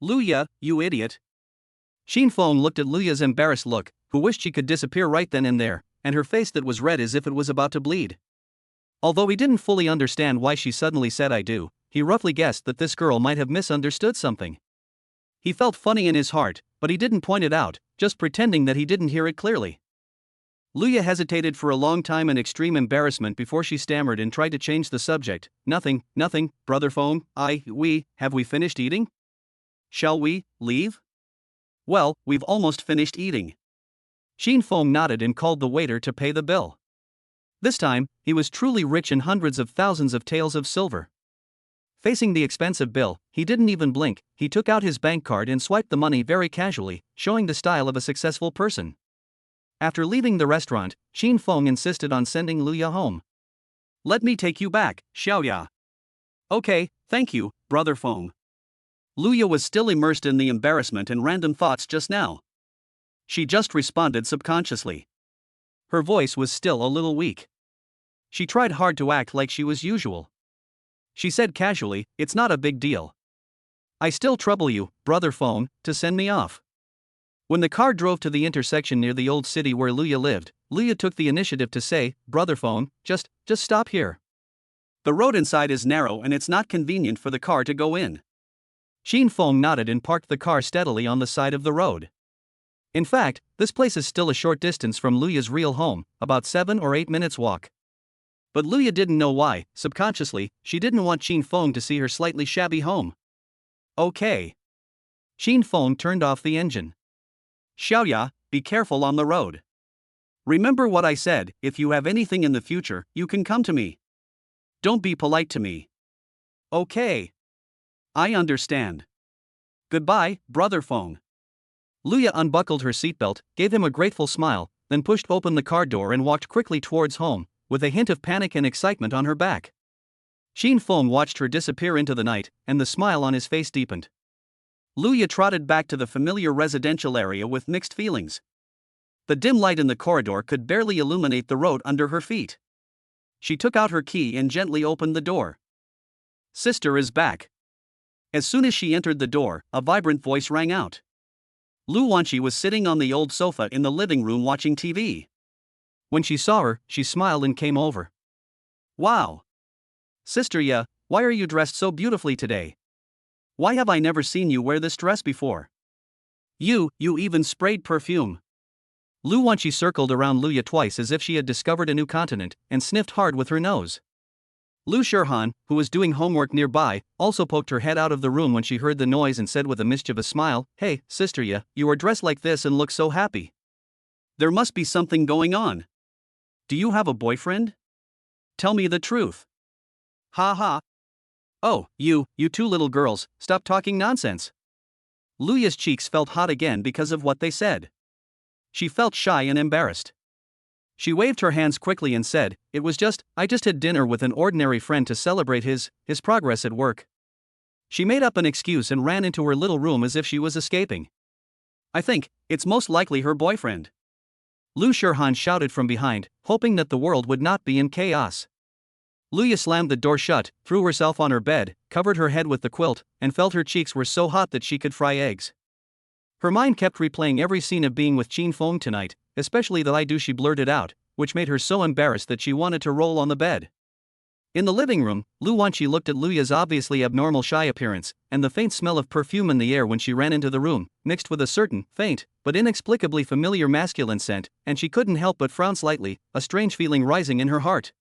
Luya, you idiot. Shin Fong looked at Luya's embarrassed look, who wished she could disappear right then and there, and her face that was red as if it was about to bleed. Although he didn't fully understand why she suddenly said I do, he roughly guessed that this girl might have misunderstood something. He felt funny in his heart, but he didn't point it out, just pretending that he didn't hear it clearly. Luya hesitated for a long time in extreme embarrassment before she stammered and tried to change the subject. Nothing, brother Fong, have we finished eating? Shall we leave? Well, we've almost finished eating. Shin Fong nodded and called the waiter to pay the bill. This time, he was truly rich in hundreds of thousands of taels of silver. Facing the expensive bill, he didn't even blink. He took out his bank card and swiped the money very casually, showing the style of a successful person. After leaving the restaurant, Shin Fong insisted on sending Luya home. Let me take you back, Xiaoya. Okay, thank you, brother Fong. Luya was still immersed in the embarrassment and random thoughts just now. She just responded subconsciously. Her voice was still a little weak. She tried hard to act like she was usual. She said casually, it's not a big deal. I still trouble you, brother Fong, to send me off. When the car drove to the intersection near the old city where Luya lived, Luya took the initiative to say, brother Fong, just stop here. The road inside is narrow and it's not convenient for the car to go in. Shin Fong nodded and parked the car steadily on the side of the road. In fact, this place is still a short distance from Luya's real home, about 7 or 8 minutes walk. But Luya didn't know why. Subconsciously, she didn't want Shin Fong to see her slightly shabby home. Okay. Shin Fong turned off the engine. Xiaoya, be careful on the road. Remember what I said, if you have anything in the future, you can come to me. Don't be polite to me. Okay. I understand. Goodbye, brother Fong. Luya unbuckled her seatbelt, gave him a grateful smile, then pushed open the car door and walked quickly towards home, with a hint of panic and excitement on her back. Shin Fong watched her disappear into the night, and the smile on his face deepened. Luya trotted back to the familiar residential area with mixed feelings. The dim light in the corridor could barely illuminate the road under her feet. She took out her key and gently opened the door. Sister is back. As soon as she entered the door, a vibrant voice rang out. Lu Wanqi was sitting on the old sofa in the living room watching TV. When she saw her, she smiled and came over. Wow! Sister Ya, why are you dressed so beautifully today? Why have I never seen you wear this dress before? You even sprayed perfume. Lu Wanqi circled around Luya twice as if she had discovered a new continent, and sniffed hard with her nose. Lu Shirhan, who was doing homework nearby, also poked her head out of the room when she heard the noise and said with a mischievous smile, Hey, Sister Ya, you are dressed like this and look so happy. There must be something going on. Do you have a boyfriend? Tell me the truth. Ha ha. Oh, you two little girls, stop talking nonsense. Luya's cheeks felt hot again because of what they said. She felt shy and embarrassed. She waved her hands quickly and said, I just had dinner with an ordinary friend to celebrate his progress at work. She made up an excuse and ran into her little room as if she was escaping. I think it's most likely her boyfriend. Lu Shirhan shouted from behind, hoping that the world would not be in chaos. Luya slammed the door shut, threw herself on her bed, covered her head with the quilt, and felt her cheeks were so hot that she could fry eggs. Her mind kept replaying every scene of being with Shin Fong tonight, especially the I do she blurted out, which made her so embarrassed that she wanted to roll on the bed. In the living room, Lu Wanqi looked at Luya's obviously abnormal shy appearance, and the faint smell of perfume in the air when she ran into the room, mixed with a certain, faint, but inexplicably familiar masculine scent, and she couldn't help but frown slightly, a strange feeling rising in her heart.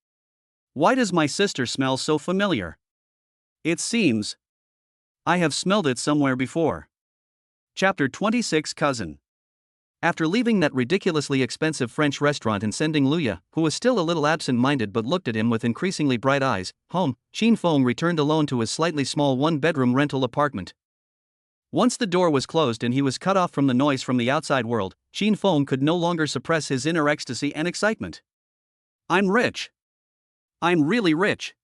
Why does my sister smell so familiar? It seems I have smelled it somewhere before. Chapter 26 Cousin. After leaving that ridiculously expensive French restaurant and sending Luya, who was still a little absent-minded but looked at him with increasingly bright eyes, home, Shin Fong returned alone to his slightly small one-bedroom rental apartment. Once the door was closed and he was cut off from the noise from the outside world, Shin Fong could no longer suppress his inner ecstasy and excitement. I'm rich. I'm really rich.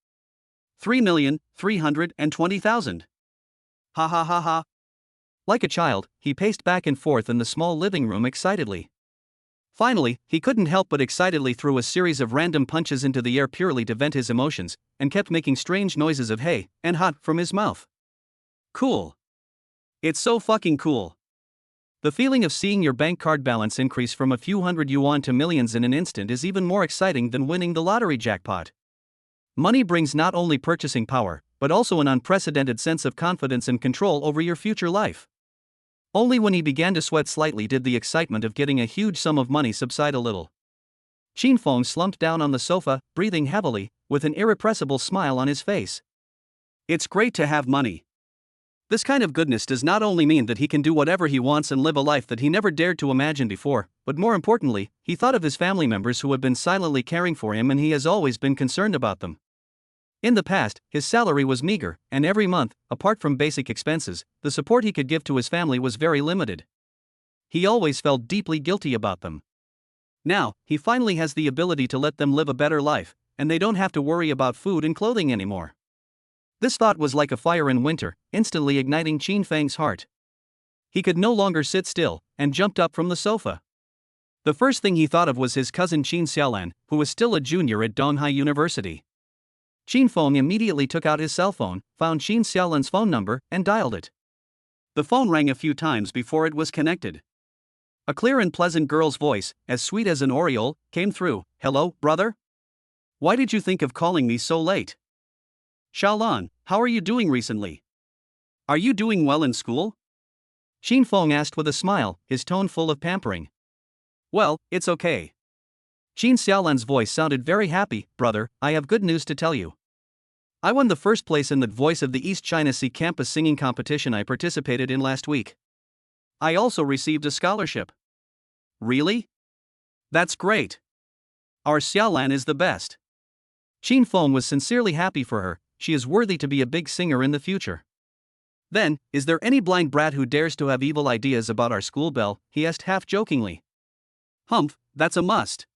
3,320,000. Ha ha ha ha. Like a child, he paced back and forth in the small living room excitedly. Finally, he couldn't help but excitedly threw a series of random punches into the air purely to vent his emotions, and kept making strange noises of hey and hot from his mouth. Cool. It's so fucking cool. The feeling of seeing your bank card balance increase from a few hundred yuan to millions in an instant is even more exciting than winning the lottery jackpot. Money brings not only purchasing power, but also an unprecedented sense of confidence and control over your future life. Only when he began to sweat slightly did the excitement of getting a huge sum of money subside a little. Qin Feng slumped down on the sofa, breathing heavily, with an irrepressible smile on his face. It's great to have money. This kind of goodness does not only mean that he can do whatever he wants and live a life that he never dared to imagine before, but more importantly, he thought of his family members who have been silently caring for him and he has always been concerned about them. In the past, his salary was meager, and every month, apart from basic expenses, the support he could give to his family was very limited. He always felt deeply guilty about them. Now, he finally has the ability to let them live a better life, and they don't have to worry about food and clothing anymore. This thought was like a fire in winter, instantly igniting Qin Feng's heart. He could no longer sit still, and jumped up from the sofa. The first thing he thought of was his cousin Qin Xiaolan, who was still a junior at Donghai University. Qin Feng immediately took out his cell phone, found Qin Xiaolan's phone number, and dialed it. The phone rang a few times before it was connected. A clear and pleasant girl's voice, as sweet as an oriole, came through. Hello, brother? Why did you think of calling me so late? Xiaolan, how are you doing recently? Are you doing well in school? Qin Feng asked with a smile, his tone full of pampering. Well, it's okay. Qin Xiaolan's voice sounded very happy. Brother, I have good news to tell you. I won the first place in the Voice of the East China Sea campus singing competition I participated in last week. I also received a scholarship. Really? That's great. Our Xiaolan is the best. Qin Feng was sincerely happy for her. She is worthy to be a big singer in the future. Then, is there any blind brat who dares to have evil ideas about our school bell? He asked half-jokingly. Humph, that's a must.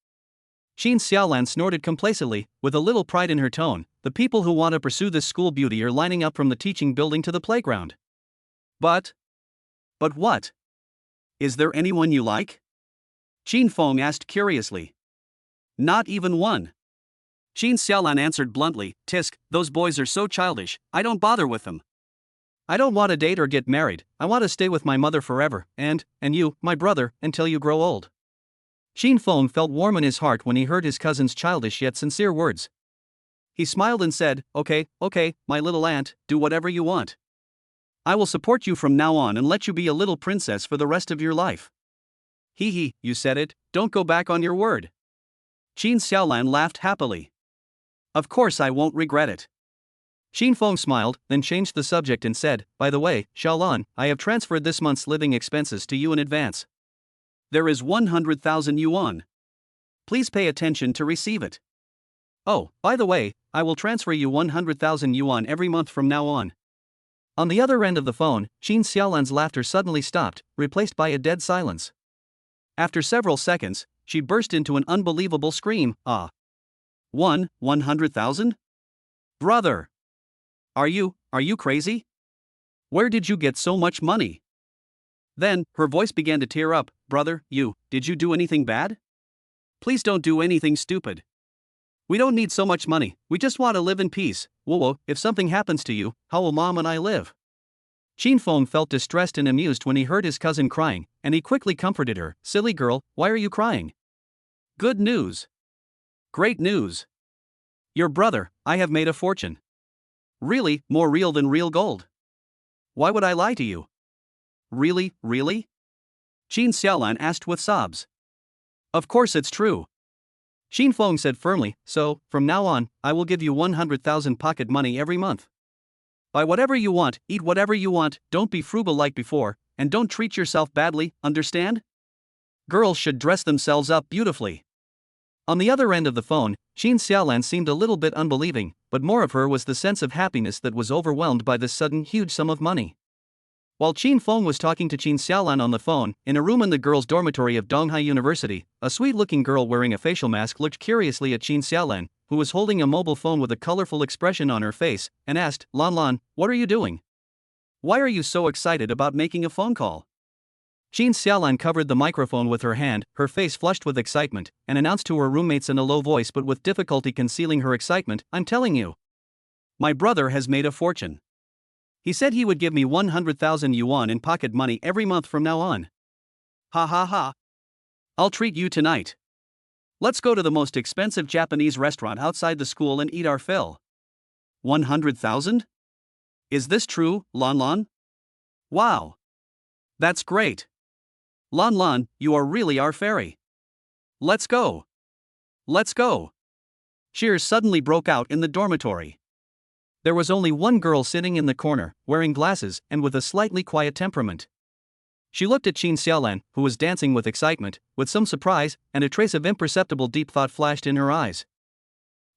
Qin Xiaolan snorted complacently, with a little pride in her tone. The people who want to pursue this school beauty are lining up from the teaching building to the playground. But what? Is there anyone you like? Qin Feng asked curiously. Not even one. Qin Xiaolan answered bluntly, Tisk, those boys are so childish, I don't bother with them. I don't want to date or get married, I want to stay with my mother forever, and you, my brother, until you grow old. Qin Feng felt warm in his heart when he heard his cousin's childish yet sincere words. He smiled and said, Okay, my little aunt, do whatever you want. I will support you from now on and let you be a little princess for the rest of your life. Hee, you said it, don't go back on your word. Qin Xiaolan laughed happily. Of course I won't regret it. Qin Feng smiled, then changed the subject and said, By the way, Xiaolan, I have transferred this month's living expenses to you in advance. There is 100,000 yuan. Please pay attention to receive it. Oh, by the way, I will transfer you 100,000 yuan every month from now on. On the other end of the phone, Qin Xiaolan's laughter suddenly stopped, replaced by a dead silence. After several seconds, she burst into an unbelievable scream. 100,000? Brother! Are you crazy? Where did you get so much money? Then, her voice began to tear up. Brother, did you do anything bad? Please don't do anything stupid. We don't need so much money, we just want to live in peace. Whoa, if something happens to you, how will Mom and I live? Qin Feng felt distressed and amused when he heard his cousin crying, and he quickly comforted her. Silly girl, why are you crying? Good news. Great news. Your brother, I have made a fortune. Really, more real than real gold. Why would I lie to you? Really? Qin Xiaolan asked with sobs. Of course it's true. Qin Feng said firmly, so, from now on, I will give you 100,000 pocket money every month. Buy whatever you want, eat whatever you want, don't be frugal like before, and don't treat yourself badly, understand? Girls should dress themselves up beautifully. On the other end of the phone, Qin Xiaolan seemed a little bit unbelieving, but more of her was the sense of happiness that was overwhelmed by this sudden huge sum of money. While Qin Feng was talking to Qin Xiaolan on the phone, in a room in the girls' dormitory of Donghai University, a sweet-looking girl wearing a facial mask looked curiously at Qin Xiaolan, who was holding a mobile phone with a colorful expression on her face, and asked, Lan Lan, what are you doing? Why are you so excited about making a phone call? Jin Xiaolan covered the microphone with her hand, her face flushed with excitement, and announced to her roommates in a low voice but with difficulty concealing her excitement, I'm telling you. My brother has made a fortune. He said he would give me 100,000 yuan in pocket money every month from now on. Ha ha ha. I'll treat you tonight. Let's go to the most expensive Japanese restaurant outside the school and eat our fill. 100,000? Is this true, Lan Lan? Wow. That's great. Lan Lan, you are really our fairy. Let's go. Let's go. Cheers suddenly broke out in the dormitory. There was only one girl sitting in the corner, wearing glasses and with a slightly quiet temperament. She looked at Qin Xiaolan, who was dancing with excitement, with some surprise, and a trace of imperceptible deep thought flashed in her eyes.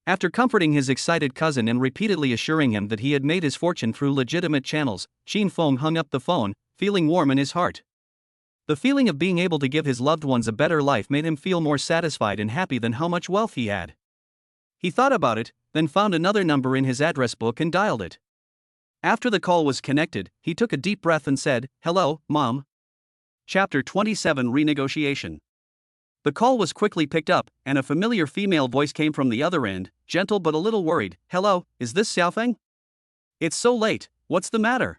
After comforting his excited cousin and repeatedly assuring him that he had made his fortune through legitimate channels, Qin Feng hung up the phone, feeling warm in his heart. The feeling of being able to give his loved ones a better life made him feel more satisfied and happy than how much wealth he had. He thought about it, then found another number in his address book and dialed it. After the call was connected, he took a deep breath and said, Hello, Mom. Chapter 27 Renegotiation. The call was quickly picked up, and a familiar female voice came from the other end, gentle but a little worried. Hello, is this Xiaofeng? It's so late, what's the matter?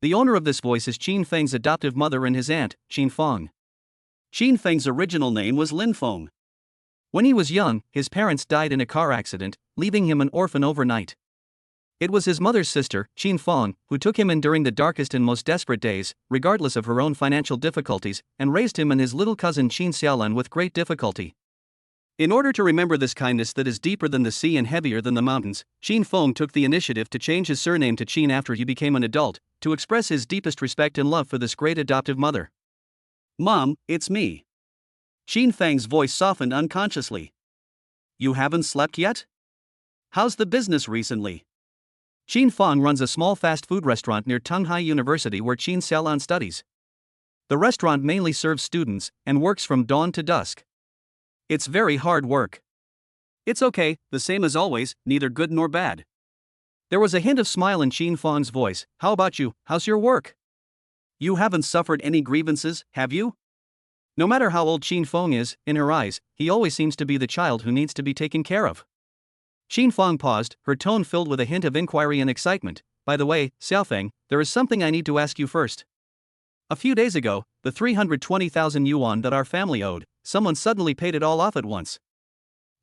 The owner of this voice is Qin Feng's adoptive mother and his aunt, Qin Feng. Qin Feng's original name was Lin Feng. When he was young, his parents died in a car accident, leaving him an orphan overnight. It was his mother's sister, Qin Feng, who took him in during the darkest and most desperate days, regardless of her own financial difficulties, and raised him and his little cousin Qin Xiaolan with great difficulty. In order to remember this kindness that is deeper than the sea and heavier than the mountains, Qin Feng took the initiative to change his surname to Qin after he became an adult, to express his deepest respect and love for this great adoptive mother. Mom, it's me. Qin Feng's voice softened unconsciously. You haven't slept yet? How's the business recently? Qin Feng runs a small fast food restaurant near Tunghai University where Qin Xiaolan studies. The restaurant mainly serves students and works from dawn to dusk. It's very hard work. It's okay, the same as always, neither good nor bad. There was a hint of smile in Qin Feng's voice. How about you, how's your work? You haven't suffered any grievances, have you? No matter how old Qin Feng is, in her eyes, he always seems to be the child who needs to be taken care of. Qin Feng paused, her tone filled with a hint of inquiry and excitement. By the way, Xiaofeng, there is something I need to ask you first. A few days ago, the 320,000 yuan that our family owed, someone suddenly paid it all off at once.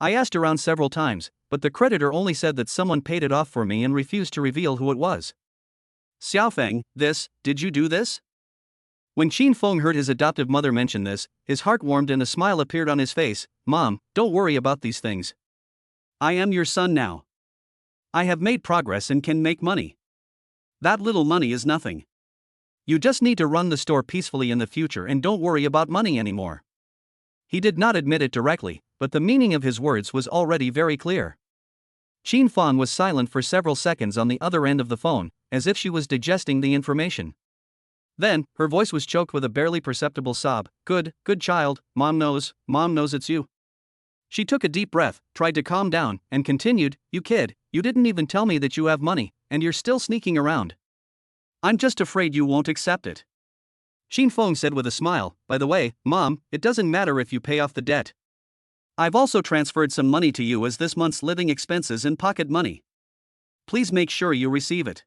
I asked around several times, but the creditor only said that someone paid it off for me and refused to reveal who it was. Xiaofeng, did you do this? When Qin Feng heard his adoptive mother mention this, his heart warmed and a smile appeared on his face. Mom, don't worry about these things. I am your son now. I have made progress and can make money. That little money is nothing. You just need to run the store peacefully in the future and don't worry about money anymore. He did not admit it directly, but the meaning of his words was already very clear. Qin Feng was silent for several seconds on the other end of the phone, as if she was digesting the information. Then, her voice was choked with a barely perceptible sob. Good child, Mom knows it's you. She took a deep breath, tried to calm down, and continued, You kid, you didn't even tell me that you have money, and you're still sneaking around. I'm just afraid you won't accept it. Qin Feng said with a smile, By the way, Mom, it doesn't matter if you pay off the debt. I've also transferred some money to you as this month's living expenses and pocket money. Please make sure you receive it.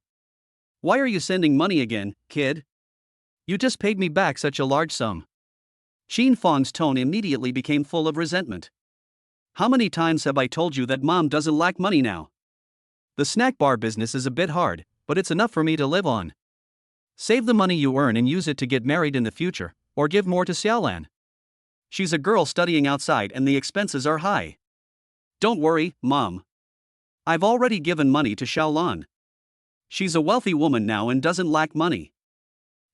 Why are you sending money again, kid? You just paid me back such a large sum. Qin Feng's tone immediately became full of resentment. How many times have I told you that Mom doesn't lack money now? The snack bar business is a bit hard, but it's enough for me to live on. Save the money you earn and use it to get married in the future, or give more to Xiaolan. She's a girl studying outside and the expenses are high. Don't worry, Mom. I've already given money to Xiaolan. She's a wealthy woman now and doesn't lack money.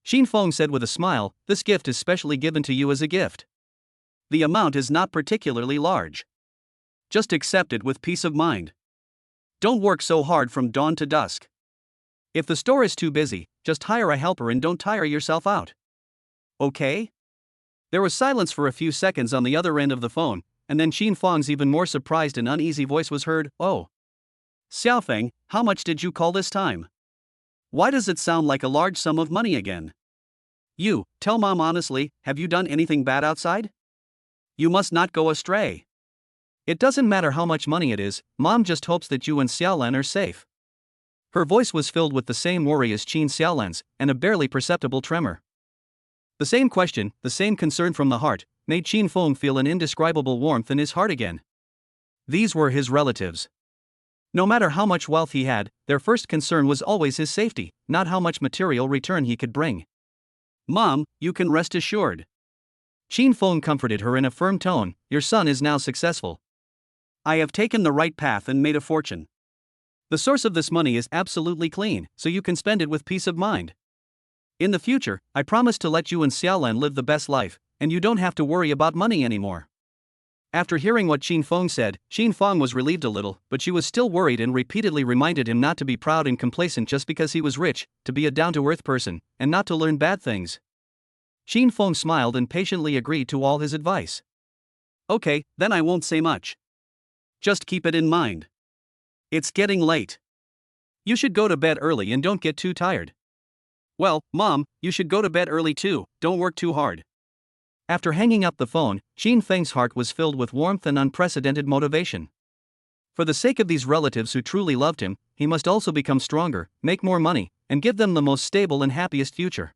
Qin Feng said with a smile, This gift is specially given to you as a gift. The amount is not particularly large. Just accept it with peace of mind. Don't work so hard from dawn to dusk. If the store is too busy, just hire a helper and don't tire yourself out. Okay? There was silence for a few seconds on the other end of the phone, and then Qin Feng's even more surprised and uneasy voice was heard, "Oh. Xiaofeng, how much did you call this time? Why does it sound like a large sum of money again? You, tell mom honestly, have you done anything bad outside? You must not go astray. It doesn't matter how much money it is, mom just hopes that you and Xiaolan are safe." Her voice was filled with the same worry as Qin Xiaolan's, and a barely perceptible tremor. The same question, the same concern from the heart, made Qin Feng feel an indescribable warmth in his heart again. These were his relatives. No matter how much wealth he had, their first concern was always his safety, not how much material return he could bring. "Mom, you can rest assured." Qin Feng comforted her in a firm tone, "Your son is now successful. I have taken the right path and made a fortune. The source of this money is absolutely clean, so you can spend it with peace of mind. In the future, I promise to let you and Xiaolan live the best life, and you don't have to worry about money anymore." After hearing what Qin Feng said, Qin Feng was relieved a little, but she was still worried and repeatedly reminded him not to be proud and complacent just because he was rich, to be a down-to-earth person, and not to learn bad things. Qin Feng smiled and patiently agreed to all his advice. "Okay, then I won't say much. Just keep it in mind. It's getting late. You should go to bed early and don't get too tired." "Well, Mom, you should go to bed early too, don't work too hard." After hanging up the phone, Qin Feng's heart was filled with warmth and unprecedented motivation. For the sake of these relatives who truly loved him, he must also become stronger, make more money, and give them the most stable and happiest future.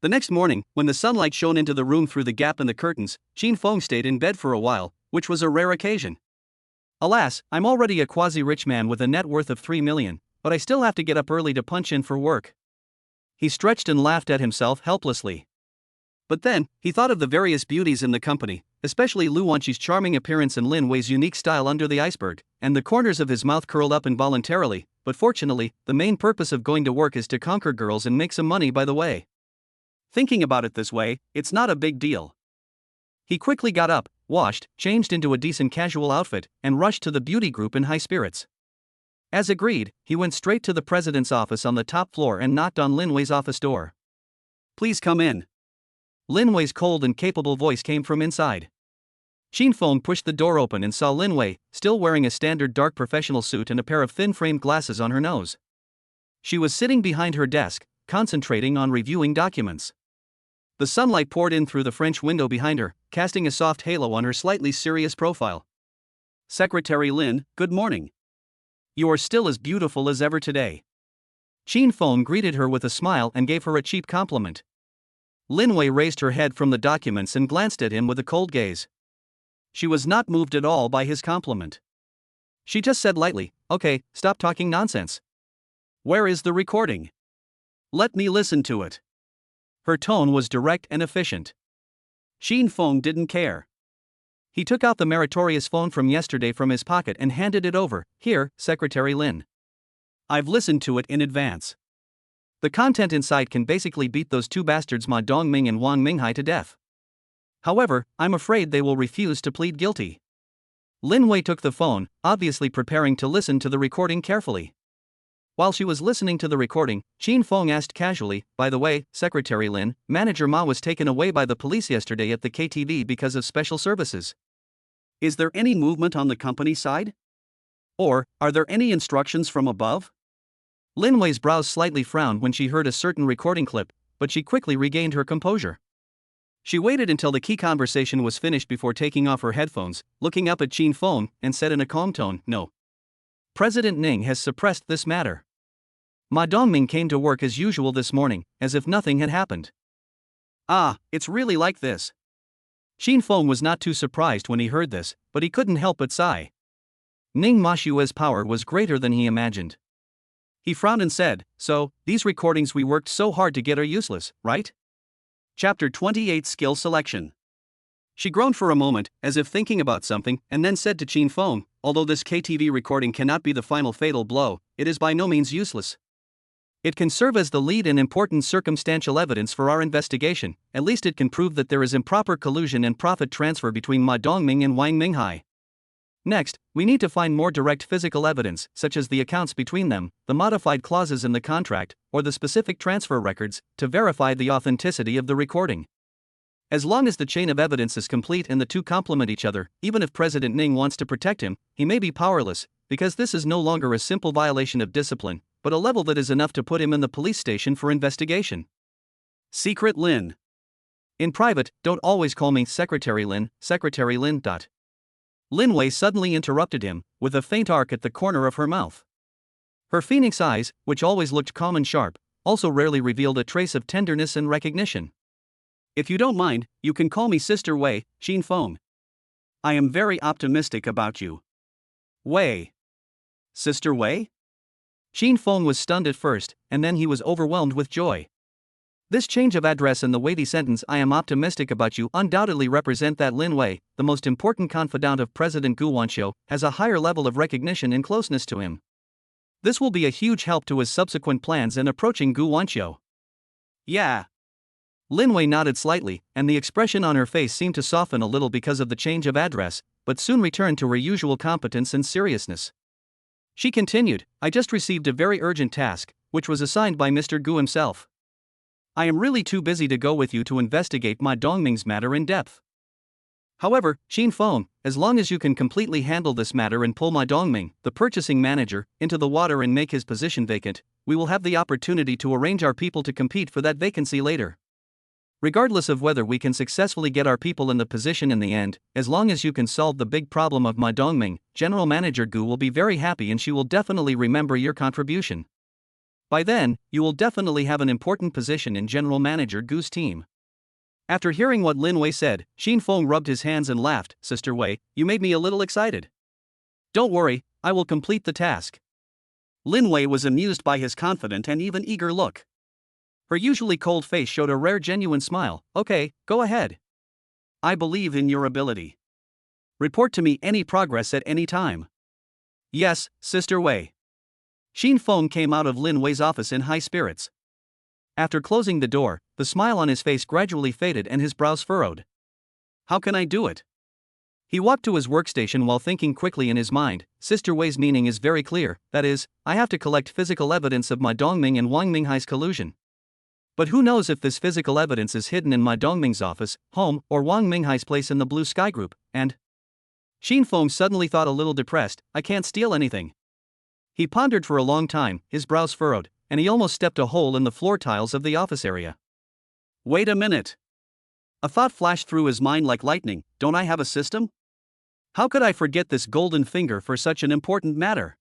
The next morning, when the sunlight shone into the room through the gap in the curtains, Qin Feng stayed in bed for a while, which was a rare occasion. "Alas, I'm already a quasi-rich man with a net worth of 3 million, but I still have to get up early to punch in for work." He stretched and laughed at himself helplessly. But then, he thought of the various beauties in the company, especially Lu Wanqi's charming appearance and Lin Wei's unique style under the iceberg, and the corners of his mouth curled up involuntarily, but fortunately, the main purpose of going to work is to conquer girls and make some money by the way. Thinking about it this way, it's not a big deal. He quickly got up, washed, changed into a decent casual outfit, and rushed to the beauty group in high spirits. As agreed, he went straight to the president's office on the top floor and knocked on Lin Wei's office door. "Please come in." Lin Wei's cold and capable voice came from inside. Qin Feng pushed the door open and saw Lin Wei, still wearing a standard dark professional suit and a pair of thin-framed glasses on her nose. She was sitting behind her desk, concentrating on reviewing documents. The sunlight poured in through the French window behind her, casting a soft halo on her slightly serious profile. "Secretary Lin, good morning. You are still as beautiful as ever today." Qin Feng greeted her with a smile and gave her a cheap compliment. Lin Wei raised her head from the documents and glanced at him with a cold gaze. She was not moved at all by his compliment. She just said lightly, "Okay, stop talking nonsense. Where is the recording? Let me listen to it." Her tone was direct and efficient. Qin Feng didn't care. He took out the meritorious phone from yesterday from his pocket and handed it over. "Here, Secretary Lin. I've listened to it in advance. The content inside can basically beat those two bastards Ma Dongming and Wang Minghai to death. However, I'm afraid they will refuse to plead guilty." Lin Wei took the phone, obviously preparing to listen to the recording carefully. While she was listening to the recording, Qin Feng asked casually, "By the way, Secretary Lin, Manager Ma was taken away by the police yesterday at the KTV because of special services. Is there any movement on the company side? Or, are there any instructions from above?" Lin Wei's brows slightly frowned when she heard a certain recording clip, but she quickly regained her composure. She waited until the key conversation was finished before taking off her headphones, looking up at Qin Feng, and said in a calm tone, "No. President Ning has suppressed this matter. Ma Dongming came to work as usual this morning, as if nothing had happened." "Ah, it's really like this." Qin Feng was not too surprised when he heard this, but he couldn't help but sigh. Ning Mashua's power was greater than he imagined. He frowned and said, "So, these recordings we worked so hard to get are useless, right?" Chapter 28 Skill Selection. She groaned for a moment, as if thinking about something, and then said to Qin Feng, "Although this KTV recording cannot be the final fatal blow, it is by no means useless. It can serve as the lead and important circumstantial evidence for our investigation. At least it can prove that there is improper collusion and profit transfer between Ma Dongming and Wang Minghai. Next, we need to find more direct physical evidence, such as the accounts between them, the modified clauses in the contract, or the specific transfer records, to verify the authenticity of the recording. As long as the chain of evidence is complete and the two complement each other, even if President Ning wants to protect him, he may be powerless, because this is no longer a simple violation of discipline, but a level that is enough to put him in the police station for investigation. Secret Lin. In private, don't always call me Secretary Lin, Secretary Lin. Lin Wei suddenly interrupted him, with a faint arc at the corner of her mouth. Her phoenix eyes, which always looked calm and sharp, also rarely revealed a trace of tenderness and recognition. If you don't mind, you can call me Sister Wei, Xin Feng. I am very optimistic about you. Wei. Sister Wei? Xin Feng was stunned at first, and then he was overwhelmed with joy. This change of address and the weighty sentence "I am optimistic about you" undoubtedly represent that Lin Wei, the most important confidant of President Gu Wanqiu, has a higher level of recognition and closeness to him. This will be a huge help to his subsequent plans in approaching Gu Wanqiu. Yeah. Lin Wei nodded slightly, and the expression on her face seemed to soften a little because of the change of address, but soon returned to her usual competence and seriousness. She continued, "I just received a very urgent task, which was assigned by Mr. Gu himself. I am really too busy to go with you to investigate my Dongming's matter in depth. However, Xin Feng, as long as you can completely handle this matter and pull my Dongming, the purchasing manager, into the water and make his position vacant, we will have the opportunity to arrange our people to compete for that vacancy later. Regardless of whether we can successfully get our people in the position in the end, as long as you can solve the big problem of my Dongming, General Manager Gu will be very happy and she will definitely remember your contribution. By then, you will definitely have an important position in General Manager Gu's team." After hearing what Lin Wei said, Xin Feng rubbed his hands and laughed. "Sister Wei, you made me a little excited. Don't worry, I will complete the task." Lin Wei was amused by his confident and even eager look. Her usually cold face showed a rare genuine smile. "Okay, go ahead. I believe in your ability. Report to me any progress at any time." "Yes, Sister Wei." Xin Feng came out of Lin Wei's office in high spirits. After closing the door, the smile on his face gradually faded and his brows furrowed. "How can I do it?" He walked to his workstation while thinking quickly in his mind. Sister Wei's meaning is very clear, that is, I have to collect physical evidence of my Dongming and Wang Minghai's collusion. But who knows if this physical evidence is hidden in my Dongming's office, home, or Wang Minghai's place in the Blue Sky Group, and... Xin Feng suddenly thought a little depressed. "I can't steal anything." He pondered for a long time, his brows furrowed, and he almost stepped a hole in the floor tiles of the office area. Wait a minute. A thought flashed through his mind like lightning. Don't I have a system? How could I forget this golden finger for such an important matter?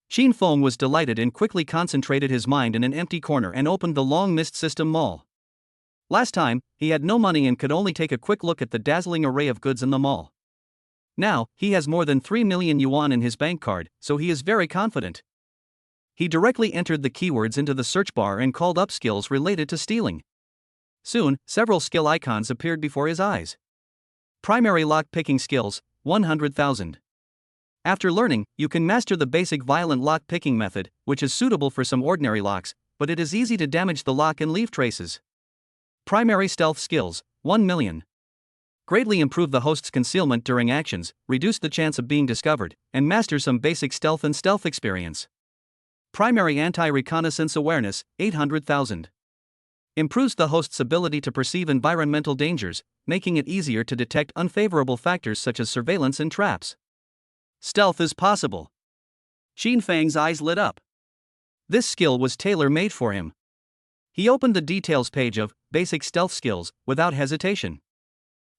Xin Feng was delighted and quickly concentrated his mind in an empty corner and opened the Long Mist System Mall. Last time, he had no money and could only take a quick look at the dazzling array of goods in the mall. Now, he has more than 3 million yuan in his bank card, so he is very confident. He directly entered the keywords into the search bar and called up skills related to stealing. Soon, several skill icons appeared before his eyes. Primary lock-picking skills, 100,000. After learning, you can master the basic violent lock-picking method, which is suitable for some ordinary locks, but it is easy to damage the lock and leave traces. Primary stealth skills, 1 million. Greatly improve the host's concealment during actions, reduce the chance of being discovered, and master some basic stealth and stealth experience. Primary anti-reconnaissance awareness, 800,000. Improves the host's ability to perceive environmental dangers, making it easier to detect unfavorable factors such as surveillance and traps. Stealth is possible. Xin Feng's eyes lit up. This skill was tailor-made for him. He opened the details page of Basic Stealth Skills without hesitation.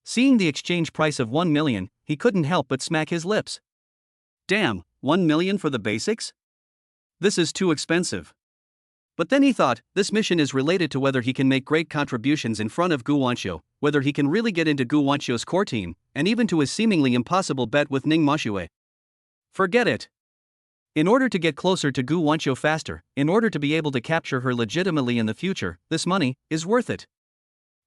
Seeing the exchange price of 1 million, he couldn't help but smack his lips. Damn, 1 million for the basics? This is too expensive. But then he thought, this mission is related to whether he can make great contributions in front of Gu Wanqiu, whether he can really get into Gu Wanqiu's core team, and even to his seemingly impossible bet with Ning Moshue. Forget it. In order to get closer to Gu Wanqiu faster, in order to be able to capture her legitimately in the future, this money is worth it.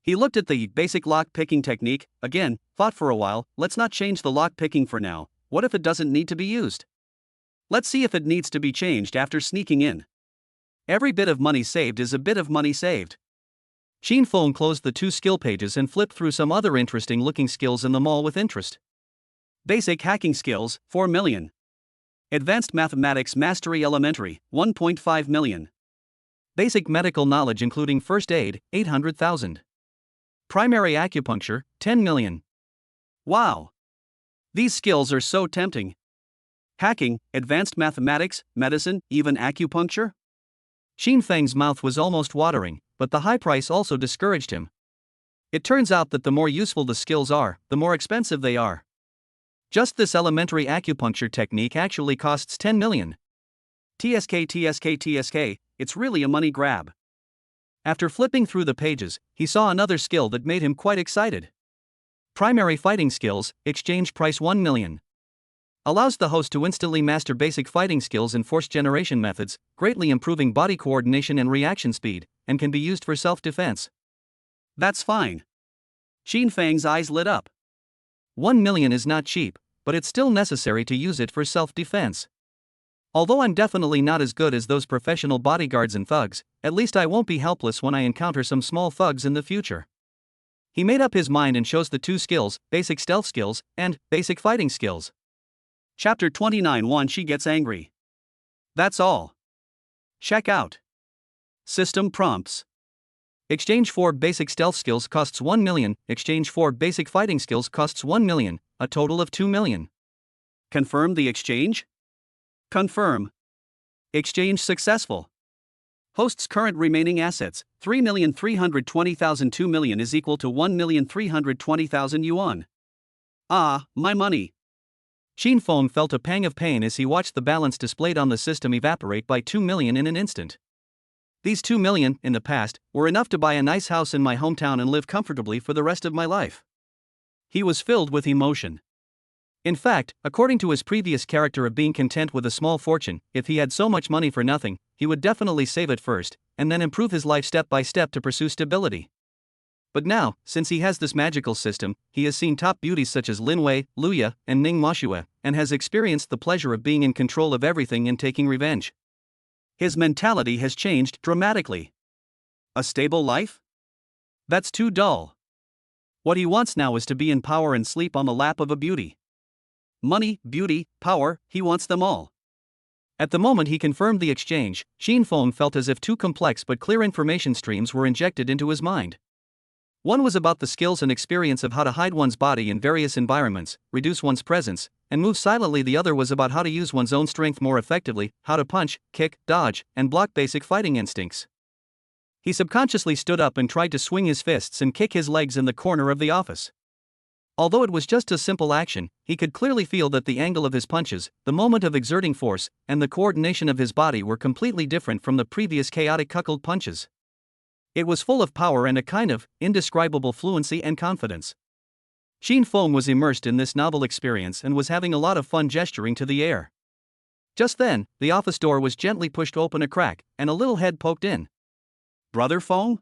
He looked at the basic lock-picking technique, again, thought for a while, let's not change the lock-picking for now, what if it doesn't need to be used? Let's see if it needs to be changed after sneaking in. Every bit of money saved is a bit of money saved. Xin Feng closed the 2 skill pages and flipped through some other interesting-looking skills in the mall with interest. Basic hacking skills, 4 million. Advanced Mathematics Mastery Elementary, 1.5 million. Basic medical knowledge including first aid, 800,000. Primary acupuncture, 10 million. Wow! These skills are so tempting. Hacking, advanced mathematics, medicine, even acupuncture? Xin Feng's mouth was almost watering, but the high price also discouraged him. It turns out that the more useful the skills are, the more expensive they are. Just this elementary acupuncture technique actually costs 10 million. TSK, it's really a money grab. After flipping through the pages, he saw another skill that made him quite excited. Primary fighting skills, exchange price 1 million. Allows the host to instantly master basic fighting skills and force generation methods, greatly improving body coordination and reaction speed, and can be used for self-defense. That's fine. Xin Feng's eyes lit up. 1 million is not cheap, but it's still necessary to use it for self-defense. Although I'm definitely not as good as those professional bodyguards and thugs, at least I won't be helpless when I encounter some small thugs in the future. He made up his mind and chose the two skills, basic stealth skills, and basic fighting skills. Chapter 29. Wan Shi gets angry. That's all. Check out. System prompts. Exchange for basic stealth skills costs 1 million, exchange for basic fighting skills costs 1 million, a total of 2 million. Confirm the exchange? Confirm. Exchange successful. Host's current remaining assets, 3,320,000. 2 million is equal to 1,320,000 yuan. Ah, my money. Xin Feng felt a pang of pain as he watched the balance displayed on the system evaporate by 2 million in an instant. These 2 million, in the past, were enough to buy a nice house in my hometown and live comfortably for the rest of my life. He was filled with emotion. In fact, according to his previous character of being content with a small fortune, if he had so much money for nothing, he would definitely save it first, and then improve his life step by step to pursue stability. But now, since he has this magical system, he has seen top beauties such as Lin Wei, Luya, and Ning Moshue, and has experienced the pleasure of being in control of everything and taking revenge. His mentality has changed dramatically. A stable life? That's too dull. What he wants now is to be in power and sleep on the lap of a beauty. Money, beauty, power, he wants them all. At the moment he confirmed the exchange, Xin Feng felt as if two complex but clear information streams were injected into his mind. One was about the skills and experience of how to hide one's body in various environments, reduce one's presence, and move silently. The other was about how to use one's own strength more effectively, how to punch, kick, dodge, and block basic fighting instincts. He subconsciously stood up and tried to swing his fists and kick his legs in the corner of the office. Although it was just a simple action, he could clearly feel that the angle of his punches, the moment of exerting force, and the coordination of his body were completely different from the previous chaotic cuckold punches. It was full of power and a kind of indescribable fluency and confidence. Xin Feng was immersed in this novel experience and was having a lot of fun gesturing to the air. Just then, the office door was gently pushed open a crack, and a little head poked in. Brother Feng?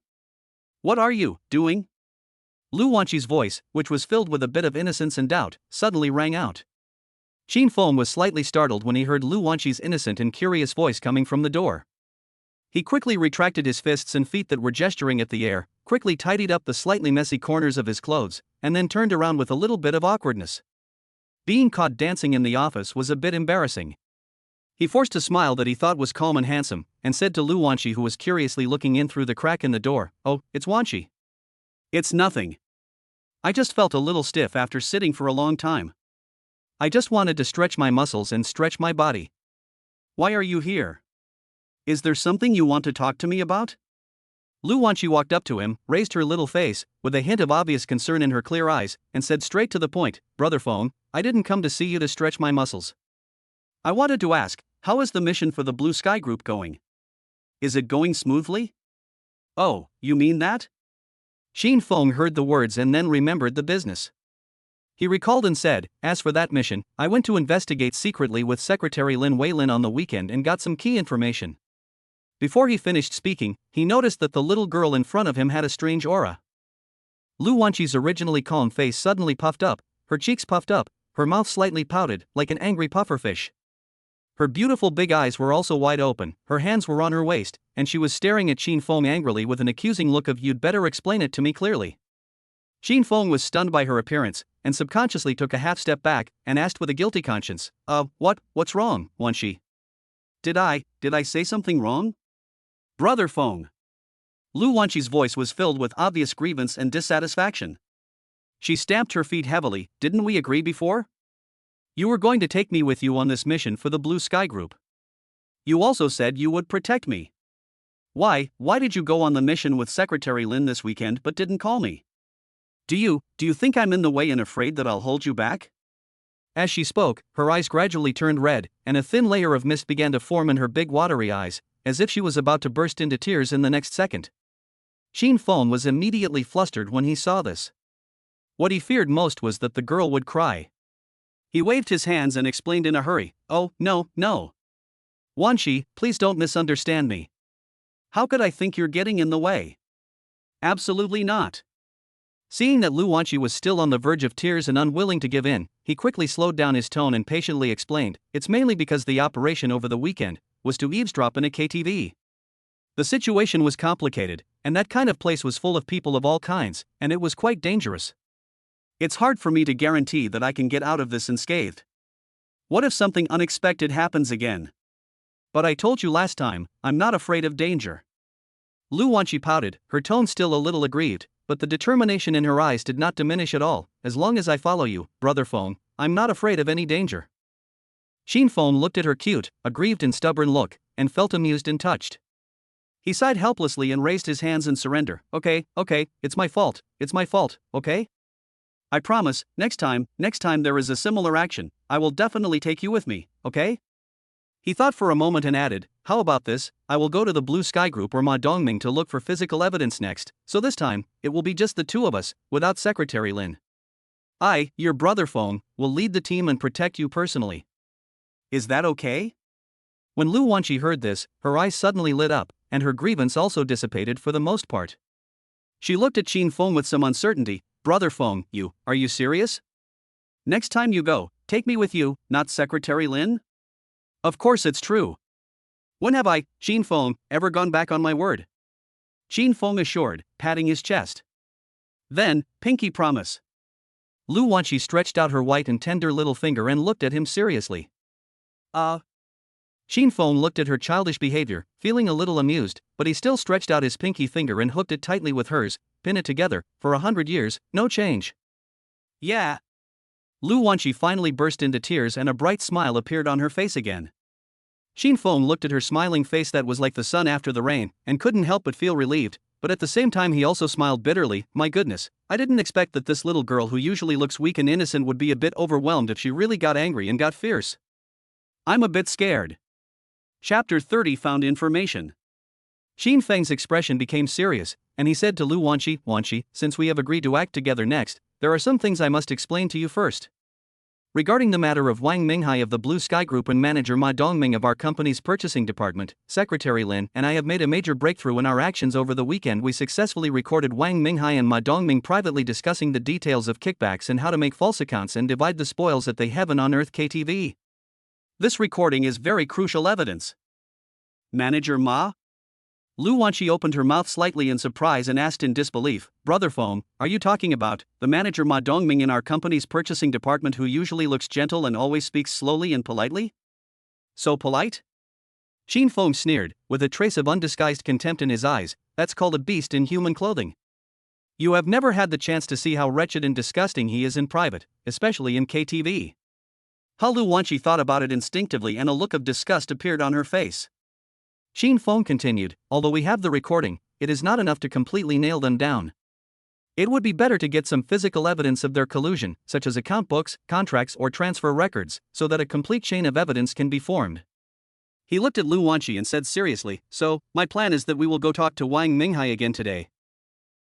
What are you doing? Lu Wanshi's voice, which was filled with a bit of innocence and doubt, suddenly rang out. Xin Feng was slightly startled when he heard Lu Wanshi's innocent and curious voice coming from the door. He quickly retracted his fists and feet that were gesturing at the air, quickly tidied up the slightly messy corners of his clothes, and then turned around with a little bit of awkwardness. Being caught dancing in the office was a bit embarrassing. He forced a smile that he thought was calm and handsome, and said to Lu Wanshi, who was curiously looking in through the crack in the door, "Oh, it's Wanshi." "It's nothing. I just felt a little stiff after sitting for a long time. I just wanted to stretch my muscles and stretch my body." "Why are you here? Is there something you want to talk to me about?" Lu Wanshi walked up to him, raised her little face, with a hint of obvious concern in her clear eyes, and said straight to the point, "Brother Feng, I didn't come to see you to stretch my muscles. I wanted to ask, how is the mission for the Blue Sky Group going? Is it going smoothly?" "Oh, you mean that?" Xin Feng heard the words and then remembered the business. He recalled and said, "As for that mission, I went to investigate secretly with Secretary Lin Weilin on the weekend and got some key information." Before he finished speaking, he noticed that the little girl in front of him had a strange aura. Lu Wanshi's originally calm face suddenly puffed up, her cheeks puffed up, her mouth slightly pouted, like an angry pufferfish. Her beautiful big eyes were also wide open, her hands were on her waist, and she was staring at Xin Feng angrily with an accusing look of "You'd better explain it to me clearly." Xin Feng was stunned by her appearance, and subconsciously took a half step back, and asked with a guilty conscience, What's wrong, Wanshi? Did I say something wrong?" "Brother Feng." Lu Wanqi's voice was filled with obvious grievance and dissatisfaction. She stamped her feet heavily. Didn't we agree before? You were going to take me with you on this mission for the Blue Sky Group. You also said you would protect me. Why did you go on the mission with Secretary Lin this weekend but didn't call me? Do you think I'm in the way and afraid that I'll hold you back? As she spoke, her eyes gradually turned red, and a thin layer of mist began to form in her big watery eyes, as if she was about to burst into tears in the next second. Shin Feng was immediately flustered when he saw this. What he feared most was that the girl would cry. He waved his hands and explained in a hurry, "Oh, no. Wanqi, please don't misunderstand me. How could I think you're getting in the way? Absolutely not." Seeing that Lu Wanqi was still on the verge of tears and unwilling to give in, he quickly slowed down his tone and patiently explained, "It's mainly because the operation over the weekend was to eavesdrop in a KTV. The situation was complicated, and that kind of place was full of people of all kinds, and it was quite dangerous. It's hard for me to guarantee that I can get out of this unscathed. What if something unexpected happens again? But I told you last time, I'm not afraid of danger." Lu Wanqi pouted, her tone still a little aggrieved, but the determination in her eyes did not diminish at all. "As long as I follow you, Brother Feng, I'm not afraid of any danger." Shin Feng looked at her cute, aggrieved and stubborn look, and felt amused and touched. He sighed helplessly and raised his hands in surrender. Okay, it's my fault, okay? I promise, next time there is a similar action, I will definitely take you with me, okay? He thought for a moment and added, "How about this? I will go to the Blue Sky Group or Ma Dongming to look for physical evidence next, so this time, it will be just the two of us, without Secretary Lin. I, your brother Feng, will lead the team and protect you personally. Is that okay?" When Lu Wanqi heard this, her eyes suddenly lit up, and her grievance also dissipated for the most part. She looked at Shin Feng with some uncertainty. "Brother Feng, are you serious? Next time you go, take me with you, not Secretary Lin?" "Of course it's true. When have I, Shin Feng, ever gone back on my word?" Shin Feng assured, patting his chest. "Then, pinky promise." Lu Wanqi stretched out her white and tender little finger and looked at him seriously. Shin Feng looked at her childish behavior, feeling a little amused, but he still stretched out his pinky finger and hooked it tightly with hers. "Pin it together, for 100 years, no change." "Yeah." Lu Wanqi finally burst into tears and a bright smile appeared on her face again. Shin Feng looked at her smiling face that was like the sun after the rain, and couldn't help but feel relieved, but at the same time he also smiled bitterly. "My goodness, I didn't expect that this little girl who usually looks weak and innocent would be a bit overwhelmed if she really got angry and got fierce. I'm a bit scared." Chapter 30 Found Information. Shin Feng's expression became serious, and he said to Lu Wanqi, "Wanqi, since we have agreed to act together next, there are some things I must explain to you first. Regarding the matter of Wang Minghai of the Blue Sky Group and manager Ma Dongming of our company's purchasing department, Secretary Lin and I have made a major breakthrough in our actions over the weekend. We successfully recorded Wang Minghai and Ma Dongming privately discussing the details of kickbacks and how to make false accounts and divide the spoils at the Heaven on Earth KTV. This recording is very crucial evidence." "Manager Ma?" Lu Wanqi opened her mouth slightly in surprise and asked in disbelief, "Brother Feng, are you talking about the manager Ma Dongming in our company's purchasing department who usually looks gentle and always speaks slowly and politely? So polite?" Shin Feng sneered, with a trace of undisguised contempt in his eyes. "That's called a beast in human clothing. You have never had the chance to see how wretched and disgusting he is in private, especially in KTV." Lu Wanqi thought about it instinctively and a look of disgust appeared on her face. Shin Feng continued, "Although we have the recording, it is not enough to completely nail them down. It would be better to get some physical evidence of their collusion, such as account books, contracts or transfer records, so that a complete chain of evidence can be formed." He looked at Lu Wanqi and said seriously, "So, my plan is that we will go talk to Wang Minghai again today.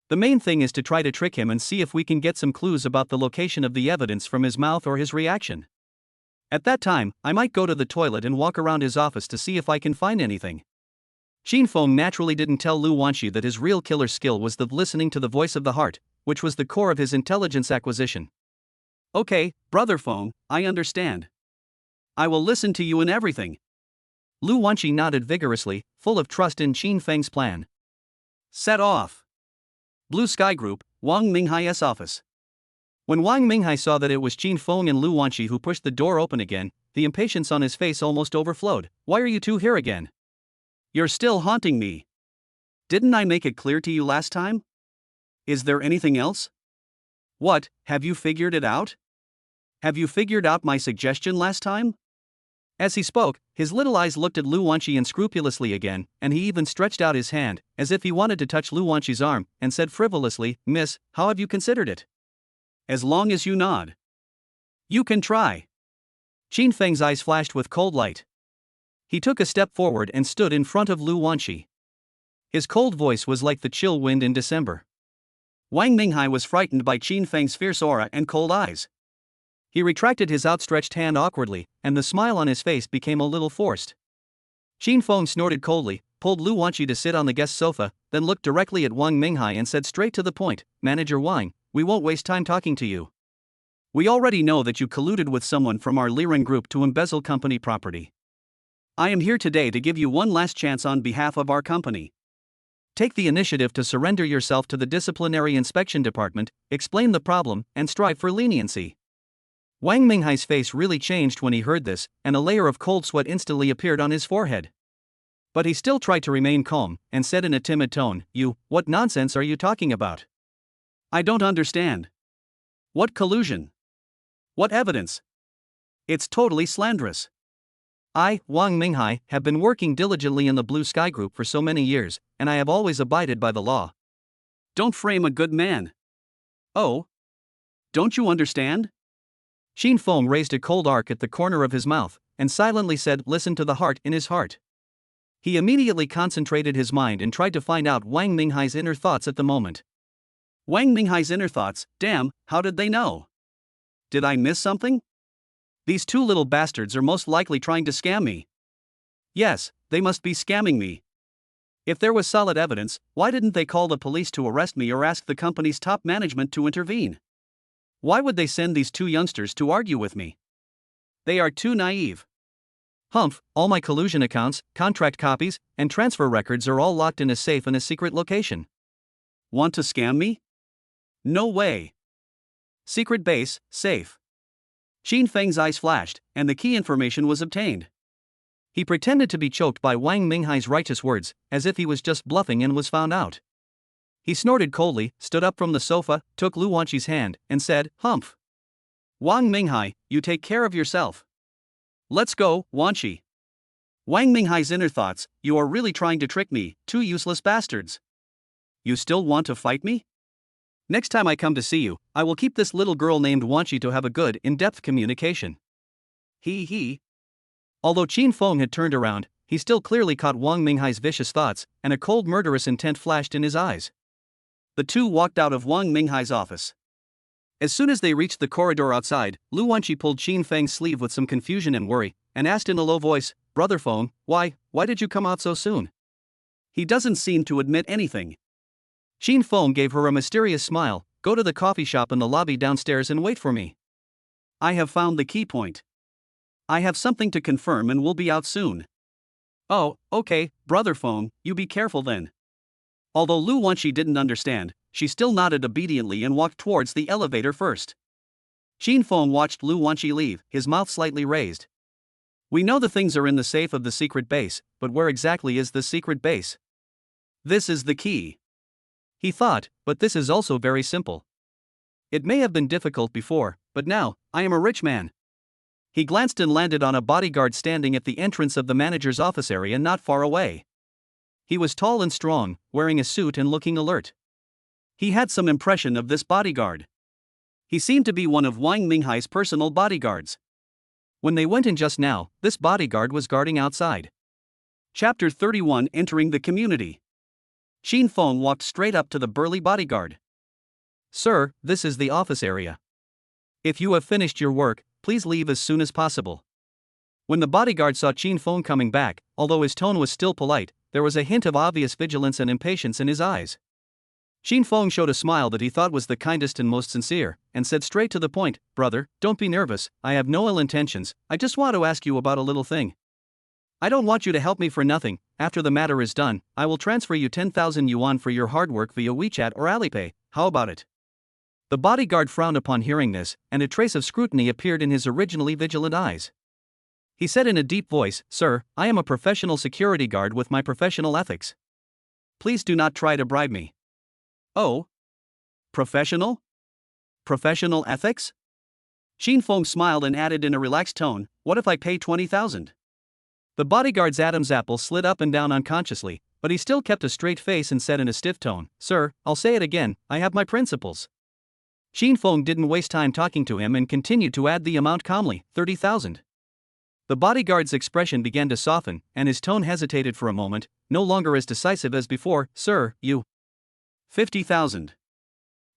The main thing is to try to trick him and see if we can get some clues about the location of the evidence from his mouth or his reaction. At that time, I might go to the toilet and walk around his office to see if I can find anything." Shin Feng naturally didn't tell Lu Wanqi that his real killer skill was the listening to the voice of the heart, which was the core of his intelligence acquisition. "Okay, Brother Feng, I understand. I will listen to you in everything." Lu Wanqi nodded vigorously, full of trust in Shin Feng's plan. Set off. Blue Sky Group, Wang Minghai's office. When Wang Minghai saw that it was Shin Feng and Lu Wanqi who pushed the door open again, the impatience on his face almost overflowed. "Why are you two here again? You're still haunting me." Didn't I make it clear to you last time? Is there anything else? What, have you figured it out? Have you figured out my suggestion last time? As he spoke, his little eyes looked at Lu Wanqi unscrupulously again, and he even stretched out his hand, as if he wanted to touch Lu Wanqi's arm, and said frivolously, Miss, how have you considered it? As long as you nod. You can try. Qin Feng's eyes flashed with cold light. He took a step forward and stood in front of Lu Wanqi. His cold voice was like the chill wind in December. Wang Minghai was frightened by Qin Feng's fierce aura and cold eyes. He retracted his outstretched hand awkwardly, and the smile on his face became a little forced. Qin Feng snorted coldly, pulled Lu Wanqi to sit on the guest sofa, then looked directly at Wang Minghai and said straight to the point, Manager Wang, we won't waste time talking to you. We already know that you colluded with someone from our Liren group to embezzle company property. I am here today to give you one last chance on behalf of our company. Take the initiative to surrender yourself to the disciplinary inspection department, explain the problem, and strive for leniency. Wang Minghai's face really changed when he heard this, and a layer of cold sweat instantly appeared on his forehead. But he still tried to remain calm, and said in a timid tone, what nonsense are you talking about? I don't understand. What collusion? What evidence? It's totally slanderous. I, Wang Minghai, have been working diligently in the Blue Sky Group for so many years, and I have always abided by the law. Don't frame a good man. Oh? Don't you understand? Qin Feng raised a cold arc at the corner of his mouth, and silently said, listen to the heart in his heart. He immediately concentrated his mind and tried to find out Wang Minghai's inner thoughts at the moment. Wang Minghai's inner thoughts, damn, how did they know? Did I miss something? These two little bastards are most likely trying to scam me. Yes, they must be scamming me. If there was solid evidence, why didn't they call the police to arrest me or ask the company's top management to intervene? Why would they send these two youngsters to argue with me? They are too naive. Humph, all my collusion accounts, contract copies, and transfer records are all locked in a safe in a secret location. Want to scam me? No way. Secret base, safe. Qin Feng's eyes flashed, and the key information was obtained. He pretended to be choked by Wang Minghai's righteous words, as if he was just bluffing and was found out. He snorted coldly, stood up from the sofa, took Lu Wanqi's hand, and said, Humph. Wang Minghai, you take care of yourself. Let's go, Wanqi. Wang Minghai's inner thoughts, you are really trying to trick me, two useless bastards. You still want to fight me? Next time I come to see you, I will keep this little girl named Wanqi to have a good, in-depth communication. He. Although Qin Feng had turned around, he still clearly caught Wang Minghai's vicious thoughts, and a cold murderous intent flashed in his eyes. The two walked out of Wang Minghai's office. As soon as they reached the corridor outside, Lu Wanqi pulled Qin Feng's sleeve with some confusion and worry, and asked in a low voice, Brother Feng, why did you come out so soon? He doesn't seem to admit anything. Qin Feng gave her a mysterious smile, go to the coffee shop in the lobby downstairs and wait for me. I have found the key point. I have something to confirm and will be out soon. Oh, okay, Brother Feng, you be careful then. Although Lu Wanqi didn't understand, she still nodded obediently and walked towards the elevator first. Qin Feng watched Lu Wanqi leave, his mouth slightly raised. We know the things are in the safe of the secret base, but where exactly is the secret base? This is the key. He thought, but this is also very simple. It may have been difficult before, but now, I am a rich man. He glanced and landed on a bodyguard standing at the entrance of the manager's office area not far away. He was tall and strong, wearing a suit and looking alert. He had some impression of this bodyguard. He seemed to be one of Wang Minghai's personal bodyguards. When they went in just now, this bodyguard was guarding outside. Chapter 31 Entering the Community. Qin Feng walked straight up to the burly bodyguard. Sir, this is the office area. If you have finished your work, please leave as soon as possible. When the bodyguard saw Qin Feng coming back, although his tone was still polite, there was a hint of obvious vigilance and impatience in his eyes. Qin Feng showed a smile that he thought was the kindest and most sincere, and said straight to the point, Brother, don't be nervous, I have no ill intentions, I just want to ask you about a little thing. I don't want you to help me for nothing, after the matter is done, I will transfer you 10,000 yuan for your hard work via WeChat or Alipay, how about it? The bodyguard frowned upon hearing this, and a trace of scrutiny appeared in his originally vigilant eyes. He said in a deep voice, Sir, I am a professional security guard with my professional ethics. please do not try to bribe me. Oh? Professional? Professional ethics? Xin Feng smiled and added in a relaxed tone, what if I pay 20,000? The bodyguard's Adam's apple slid up and down unconsciously, but he still kept a straight face and said in a stiff tone, Sir, I'll say it again, I have my principles. Xin Feng didn't waste time talking to him and continued to add the amount calmly, 30,000. The bodyguard's expression began to soften, and his tone hesitated for a moment, no longer as decisive as before, Sir, you. 50,000.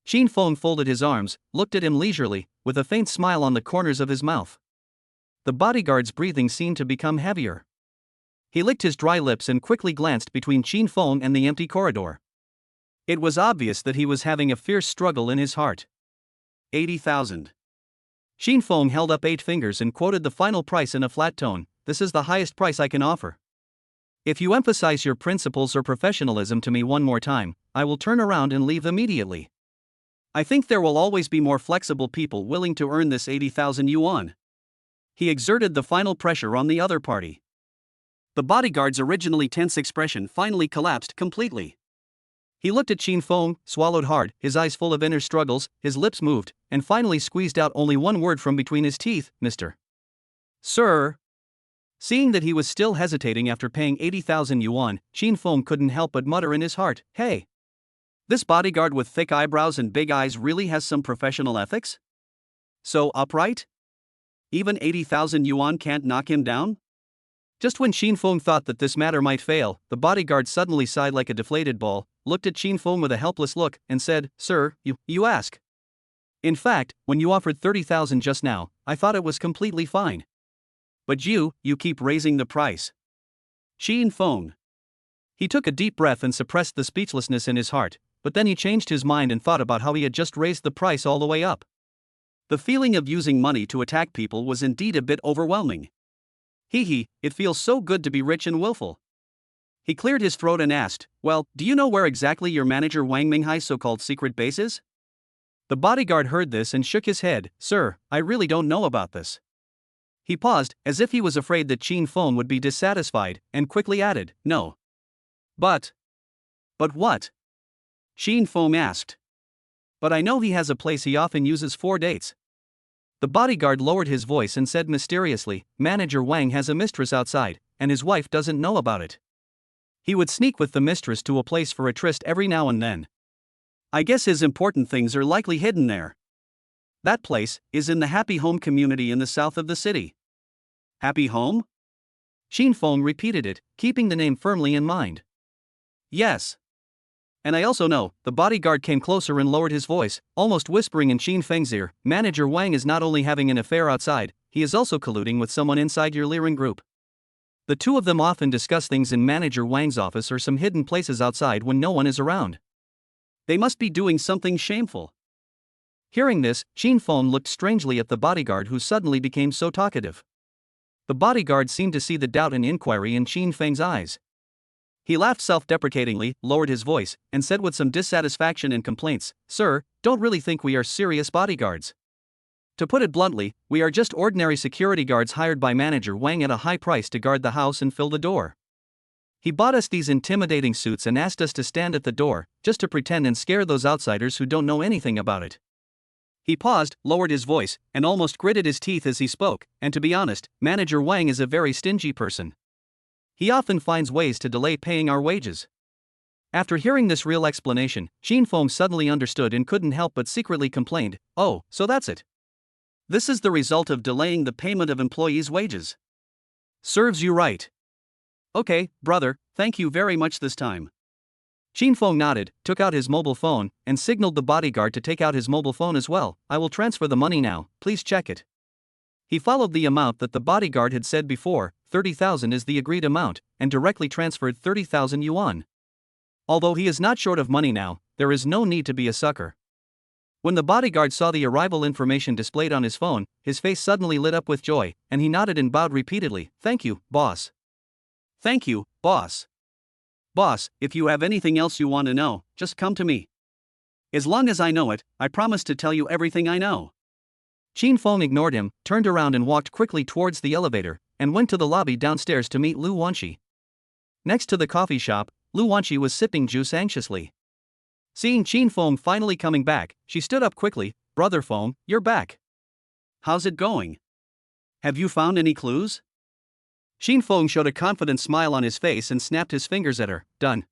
Xin Feng folded his arms, looked at him leisurely, with a faint smile on the corners of his mouth. The bodyguard's breathing seemed to become heavier. He licked his dry lips and quickly glanced between Xin Feng and the empty corridor. It was obvious that he was having a fierce struggle in his heart. 80,000. Xin Feng held up 8 fingers and quoted the final price in a flat tone, This is the highest price I can offer. If you emphasize your principles or professionalism to me one more time, I will turn around and leave immediately. I think there will always be more flexible people willing to earn this 80,000 yuan. He exerted the final pressure on the other party. The bodyguard's originally tense expression finally collapsed completely. He looked at Xin Feng, swallowed hard, his eyes full of inner struggles, his lips moved, and finally squeezed out only one word from between his teeth, Mr. Sir. Seeing that he was still hesitating after paying 80,000 yuan, Xin Feng couldn't help but mutter in his heart, Hey! This bodyguard with thick eyebrows and big eyes really has some professional ethics? So upright? Even 80,000 yuan can't knock him down? Just when Xin Feng thought that this matter might fail, the bodyguard suddenly sighed like a deflated ball, looked at Xin Feng with a helpless look, and said, Sir, you ask. In fact, when you offered 30,000 just now, I thought it was completely fine. But you keep raising the price. Xin Feng. He took a deep breath and suppressed the speechlessness in his heart, but then he changed his mind and thought about how he had just raised the price all the way up. The feeling of using money to attack people was indeed a bit overwhelming. It feels so good to be rich and willful. He cleared his throat and asked, Well, do you know where exactly your manager Wang Minghai's so-called secret base is? The bodyguard heard this and shook his head, Sir, I really don't know about this. He paused, as if he was afraid that Xin Feng would be dissatisfied, and quickly added, No. But what? Xin Feng asked. But I know he has a place he often uses for dates. The bodyguard lowered his voice and said mysteriously, Manager Wang has a mistress outside, and his wife doesn't know about it. He would sneak with the mistress to a place for a tryst every now and then. I guess his important things are likely hidden there. That place is in the Happy Home community in the south of the city. Happy Home? Xin Feng repeated it, keeping the name firmly in mind. Yes. And I also know, the bodyguard came closer and lowered his voice, almost whispering in Xin Feng's ear, Manager Wang is not only having an affair outside, he is also colluding with someone inside your Liren group. The two of them often discuss things in Manager Wang's office or some hidden places outside when no one is around. They must be doing something shameful. Hearing this, Xin Feng looked strangely at the bodyguard who suddenly became so talkative. The bodyguard seemed to see the doubt and inquiry in Xin Feng's eyes. He laughed self-deprecatingly, lowered his voice, and said with some dissatisfaction and complaints, Sir, don't really think we are serious bodyguards. To put it bluntly, we are just ordinary security guards hired by Manager Wang at a high price to guard the house and fill the door. He bought us these intimidating suits and asked us to stand at the door, just to pretend and scare those outsiders who don't know anything about it. He paused, lowered his voice, and almost gritted his teeth as he spoke, and to be honest, Manager Wang is a very stingy person. He often finds ways to delay paying our wages. After hearing this real explanation, Xin Feng suddenly understood and couldn't help but secretly complained, Oh, so that's it. This is the result of delaying the payment of employees' wages. Serves you right. Okay, brother, thank you very much this time. Xin Feng nodded, took out his mobile phone, and signaled the bodyguard to take out his mobile phone as well. I will transfer the money now, please check it. He followed the amount that the bodyguard had said before, 30,000 is the agreed amount, and directly transferred 30,000 yuan. Although he is not short of money now, there is no need to be a sucker. When the bodyguard saw the arrival information displayed on his phone, his face suddenly lit up with joy, and he nodded and bowed repeatedly, Thank you, boss. Thank you, boss. Boss, if you have anything else you want to know, just come to me. As long as I know it, I promise to tell you everything I know. Xin Feng ignored him, turned around and walked quickly towards the elevator, and went to the lobby downstairs to meet Lu Wanxi. Next to the coffee shop, Lu Wanqi was sipping juice anxiously. Seeing Qin Feng finally coming back, she stood up quickly. "Brother Feng, you're back. How's it going? Have you found any clues?" Qin Feng showed a confident smile on his face and snapped his fingers at her. "Done.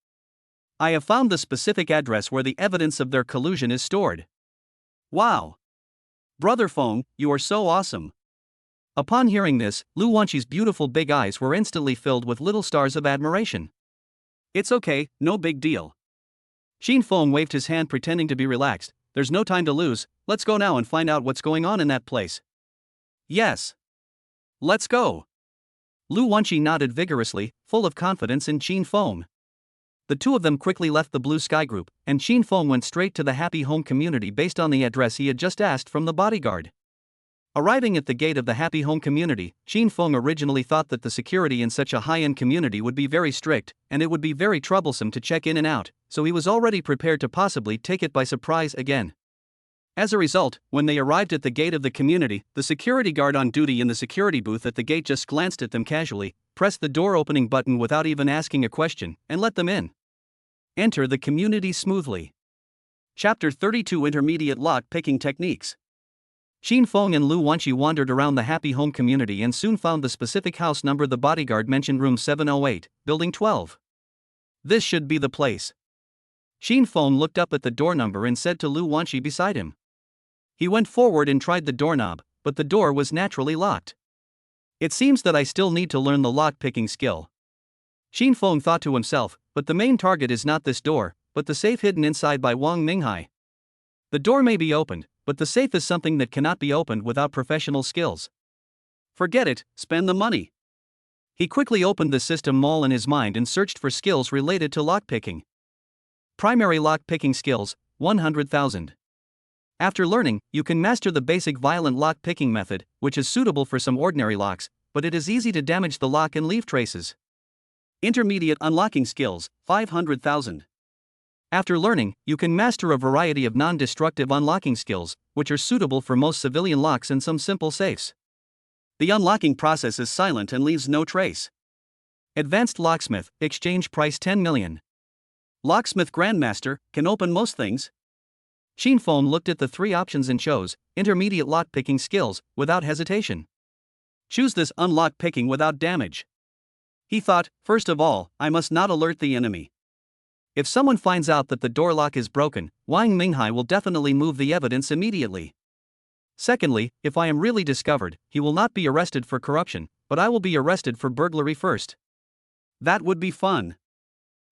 I have found the specific address where the evidence of their collusion is stored." "Wow! Brother Feng, you are so awesome." Upon hearing this, Lu Wanqi's beautiful big eyes were instantly filled with little stars of admiration. "It's okay, no big deal." Qin Feng waved his hand pretending to be relaxed. "There's no time to lose, let's go now and find out what's going on in that place." "Yes. Let's go." Lu Wanqi nodded vigorously, full of confidence in Qin Feng. The two of them quickly left the Blue Sky Group, and Qin Feng went straight to the Happy Home community based on the address he had just asked from the bodyguard. Arriving at the gate of the Happy Home community, Qin Feng originally thought that the security in such a high-end community would be very strict, and it would be very troublesome to check in and out, so he was already prepared to possibly take it by surprise again. As a result, when they arrived at the gate of the community, the security guard on duty in the security booth at the gate just glanced at them casually, pressed the door opening button without even asking a question, and let them in. Enter the community smoothly. Chapter 32 Intermediate Lock Picking Techniques. Qin Feng and Lu Wanqi wandered around the Happy Home community and soon found the specific house number the bodyguard mentioned, room 708, building 12. "This should be the place." Qin Feng looked up at the door number and said to Lu Wanqi beside him. He went forward and tried the doorknob, but the door was naturally locked. "It seems that I still need to learn the lock-picking skill." Qin Feng thought to himself, but the main target is not this door, but the safe hidden inside by Wang Minghai. The door may be opened, but the safe is something that cannot be opened without professional skills. Forget it, spend the money. He quickly opened the system mall in his mind and searched for skills related to lockpicking. Primary lock-picking skills, 100,000. After learning, you can master the basic violent lock-picking method, which is suitable for some ordinary locks, but it is easy to damage the lock and leave traces. Intermediate unlocking skills, 500,000. After learning, you can master a variety of non-destructive unlocking skills, which are suitable for most civilian locks and some simple safes. The unlocking process is silent and leaves no trace. Advanced locksmith, exchange price 10 million. Locksmith Grandmaster, can open most things. Qin Feng looked at the three options and chose intermediate lock-picking skills without hesitation. Choose this unlock picking without damage. He thought, first of all, I must not alert the enemy. If someone finds out that the door lock is broken, Wang Minghai will definitely move the evidence immediately. Secondly, if I am really discovered, he will not be arrested for corruption, but I will be arrested for burglary first. That would be fun.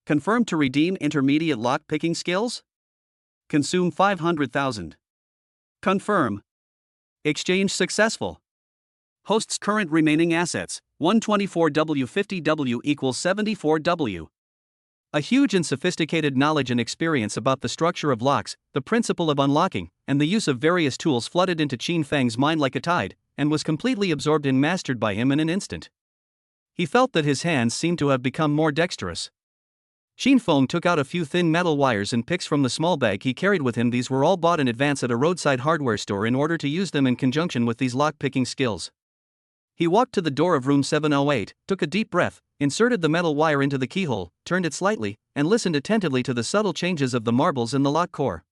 Confirm to redeem intermediate lock-picking skills? Consume 500,000. Confirm. Exchange successful. Host's current remaining assets, 124W 50W equals 74W. A huge and sophisticated knowledge and experience about the structure of locks, the principle of unlocking, and the use of various tools flooded into Qin Feng's mind like a tide, and was completely absorbed and mastered by him in an instant. He felt that his hands seemed to have become more dexterous. Qin Feng took out a few thin metal wires and picks from the small bag he carried with him. These were all bought in advance at a roadside hardware store in order to use them in conjunction with these lock-picking skills. He walked to the door of room 708, took a deep breath, inserted the metal wire into the keyhole, turned it slightly, and listened attentively to the subtle changes of the marbles in the lock core.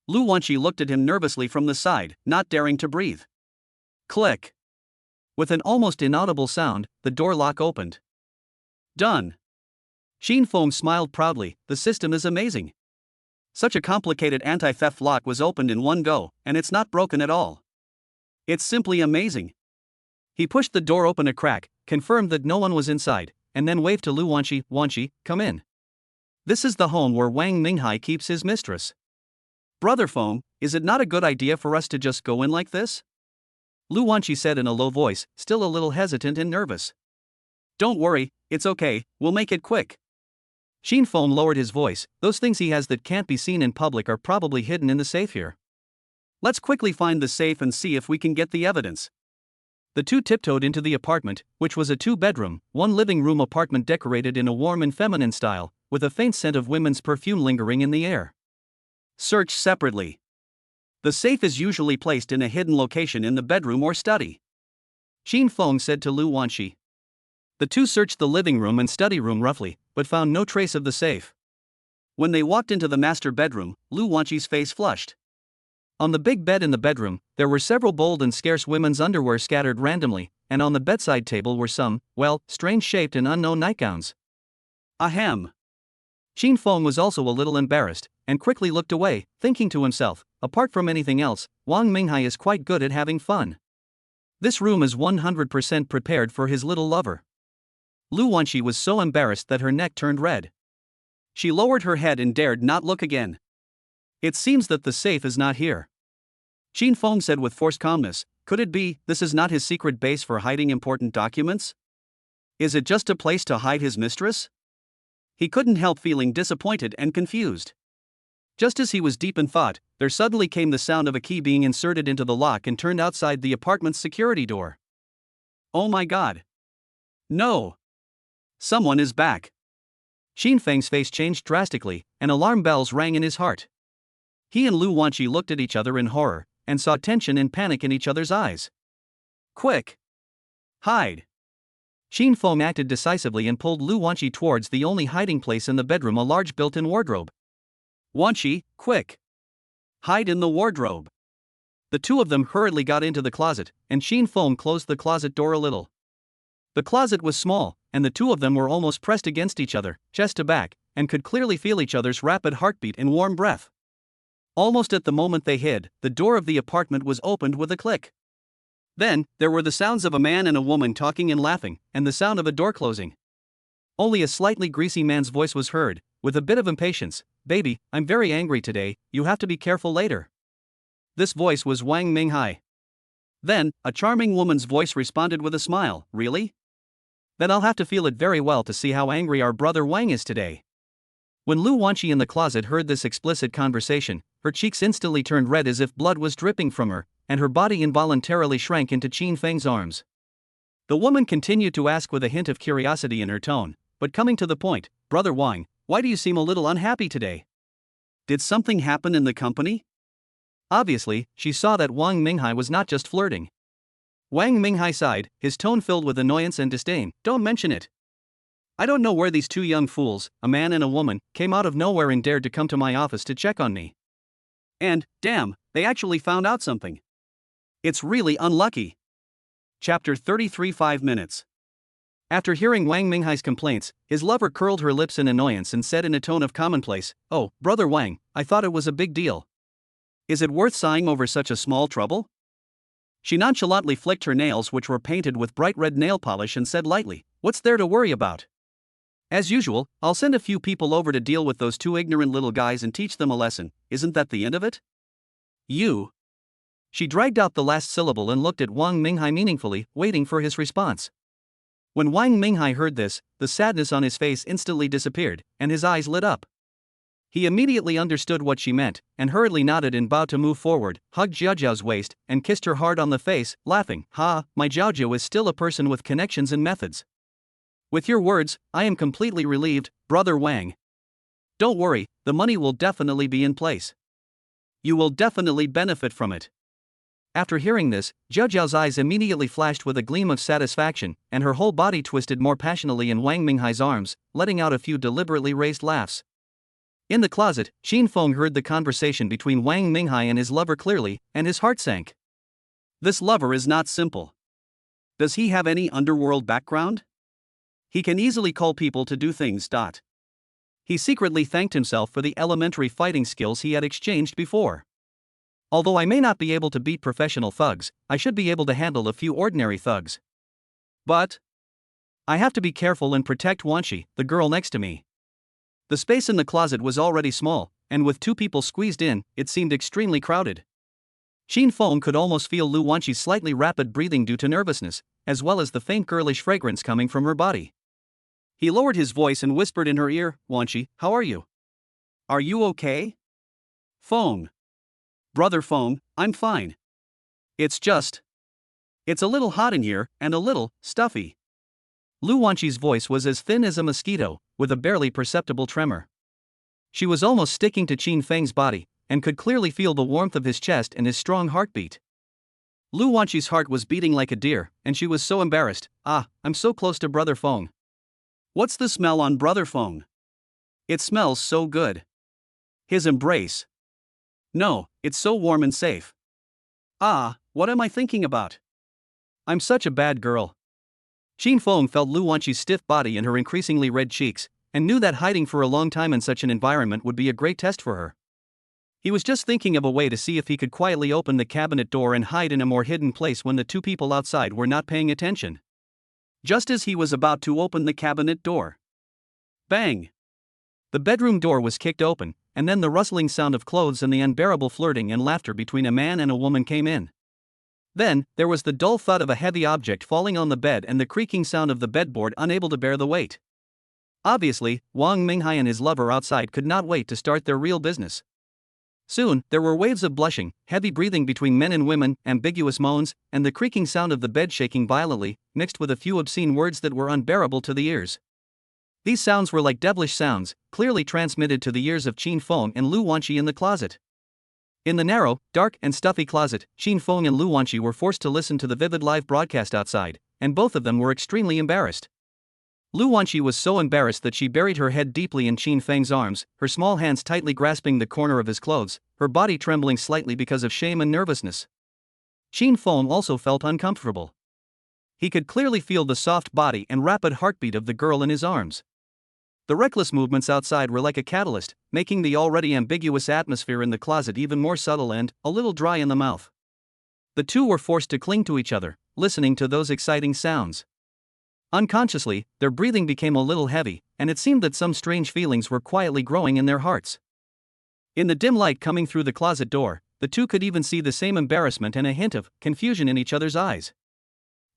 Lu Wanqi looked at him nervously from the side, not daring to breathe. Click. With an almost inaudible sound, the door lock opened. Done. Qin Feng smiled proudly. The system is amazing. Such a complicated anti-theft lock was opened in one go, and it's not broken at all. It's simply amazing. He pushed the door open a crack, confirmed that no one was inside, and then waved to Lu Wanqi. Wanqi, come in. This is the home where Wang Minghai keeps his mistress. Brother Feng, is it not a good idea for us to just go in like this? Lu Wanqi said in a low voice, still a little hesitant and nervous. Don't worry, it's okay, we'll make it quick. Qin Feng lowered his voice. Those things he has that can't be seen in public are probably hidden in the safe here. Let's quickly find the safe and see if we can get the evidence. The two tiptoed into the apartment, which was a two-bedroom, one-living-room apartment decorated in a warm and feminine style, with a faint scent of women's perfume lingering in the air. Search separately. The safe is usually placed in a hidden location in the bedroom or study. Qin Feng said to Lu Wanqi. The two searched the living room and study room roughly, but found no trace of the safe. When they walked into the master bedroom, Lu Wanqi's face flushed. On the big bed in the bedroom, there were several bold and scarce women's underwear scattered randomly, and on the bedside table were some, well, strange-shaped and unknown nightgowns. Ahem. Qin Feng was also a little embarrassed, and quickly looked away, thinking to himself, apart from anything else, Wang Minghai is quite good at having fun. This room is 100% prepared for his little lover. Lu Wanqi was so embarrassed that her neck turned red. She lowered her head and dared not look again. It seems that the safe is not here. Qin Feng said with forced calmness, could it be, this is not his secret base for hiding important documents? Is it just a place to hide his mistress? He couldn't help feeling disappointed and confused. Just as he was deep in thought, there suddenly came the sound of a key being inserted into the lock and turned outside the apartment's security door. Oh my god. No. Someone is back. Qin Feng's face changed drastically, and alarm bells rang in his heart. He and Lu Wanqi looked at each other in horror, and saw tension and panic in each other's eyes. Quick! Hide! Qin Feng acted decisively and pulled Lu Wanqi towards the only hiding place in the bedroom, a large built-in wardrobe. Wanqi, quick! Hide in the wardrobe! The two of them hurriedly got into the closet, and Qin Feng closed the closet door a little. The closet was small, and the two of them were almost pressed against each other, chest to back, and could clearly feel each other's rapid heartbeat and warm breath. Almost at the moment they hid, the door of the apartment was opened with a click. Then, there were the sounds of a man and a woman talking and laughing, and the sound of a door closing. Only a slightly greasy man's voice was heard, with a bit of impatience. Baby, I'm very angry today, you have to be careful later. This voice was Wang Minghai. Then, a charming woman's voice responded with a smile, really? Then I'll have to feel it very well to see how angry our brother Wang is today. When Lu Wanqi in the closet heard this explicit conversation, her cheeks instantly turned red as if blood was dripping from her, and her body involuntarily shrank into Qin Feng's arms. The woman continued to ask with a hint of curiosity in her tone, but coming to the point, Brother Wang, why do you seem a little unhappy today? Did something happen in the company? Obviously, she saw that Wang Minghai was not just flirting. Wang Minghai sighed, his tone filled with annoyance and disdain. Don't mention it. I don't know where these two young fools, a man and a woman, came out of nowhere and dared to come to my office to check on me. And, damn, they actually found out something. It's really unlucky. Chapter 33 5 minutes. After hearing Wang Minghai's complaints, his lover curled her lips in annoyance and said in a tone of commonplace, Oh, Brother Wang, I thought it was a big deal. Is it worth sighing over such a small trouble? She nonchalantly flicked her nails, which were painted with bright red nail polish, and said lightly, What's there to worry about? As usual, I'll send a few people over to deal with those two ignorant little guys and teach them a lesson. Isn't that the end of it? You. She dragged out the last syllable and looked at Wang Minghai meaningfully, waiting for his response. When Wang Minghai heard this, the sadness on his face instantly disappeared, and his eyes lit up. He immediately understood what she meant, and hurriedly nodded and bowed to move forward, hugged Jiaojiao's waist, and kissed her hard on the face, laughing, Ha, my Jiaojiao is still a person with connections and methods. With your words, I am completely relieved, Brother Wang. Don't worry, the money will definitely be in place. You will definitely benefit from it. After hearing this, Jiaojiao's eyes immediately flashed with a gleam of satisfaction, and her whole body twisted more passionately in Wang Minghai's arms, letting out a few deliberately raised laughs. In the closet, Qin Feng heard the conversation between Wang Minghai and his lover clearly, and his heart sank. This lover is not simple. Does he have any underworld background? He can easily call people to do things. He secretly thanked himself for the elementary fighting skills he had exchanged before. Although I may not be able to beat professional thugs, I should be able to handle a few ordinary thugs. But I have to be careful and protect Wanqi, the girl next to me. The space in the closet was already small, and with two people squeezed in, it seemed extremely crowded. Qin Feng could almost feel Lu Wanqi's slightly rapid breathing due to nervousness, as well as the faint girlish fragrance coming from her body. He lowered his voice and whispered in her ear, Wanqi, how are you? Are you okay? Feng. Brother Feng, I'm fine. It's a little hot in here, and a little stuffy. Lu Wanqi's voice was as thin as a mosquito, with a barely perceptible tremor. She was almost sticking to Qin Feng's body, and could clearly feel the warmth of his chest and his strong heartbeat. Lu Wanqi's heart was beating like a deer, and she was so embarrassed. I'm so close to Brother Feng. What's the smell on brother phone? It smells so good. His embrace. No, it's so warm and safe. Ah, what am I thinking about? I'm such a bad girl. Shin Fong felt Lu Wanqi's stiff body and her increasingly red cheeks, and knew that hiding for a long time in such an environment would be a great test for her. He was just thinking of a way to see if he could quietly open the cabinet door and hide in a more hidden place when the two people outside were not paying attention. Just as he was about to open the cabinet door. Bang! The bedroom door was kicked open, and then the rustling sound of clothes and the unbearable flirting and laughter between a man and a woman came in. Then, there was the dull thud of a heavy object falling on the bed and the creaking sound of the bedboard unable to bear the weight. Obviously, Wang Minghai and his lover outside could not wait to start their real business. Soon, there were waves of blushing, heavy breathing between men and women, ambiguous moans, and the creaking sound of the bed shaking violently, mixed with a few obscene words that were unbearable to the ears. These sounds were like devilish sounds, clearly transmitted to the ears of Qin Feng and Lu Wanqi in the closet. In the narrow, dark, and stuffy closet, Qin Feng and Lu Wanqi were forced to listen to the vivid live broadcast outside, and both of them were extremely embarrassed. Lu Wanqi was so embarrassed that she buried her head deeply in Qin Feng's arms, her small hands tightly grasping the corner of his clothes, her body trembling slightly because of shame and nervousness. Qin Feng also felt uncomfortable. He could clearly feel the soft body and rapid heartbeat of the girl in his arms. The reckless movements outside were like a catalyst, making the already ambiguous atmosphere in the closet even more subtle and a little dry in the mouth. The two were forced to cling to each other, listening to those exciting sounds. Unconsciously, their breathing became a little heavy, and it seemed that some strange feelings were quietly growing in their hearts. In the dim light coming through the closet door, the two could even see the same embarrassment and a hint of confusion in each other's eyes.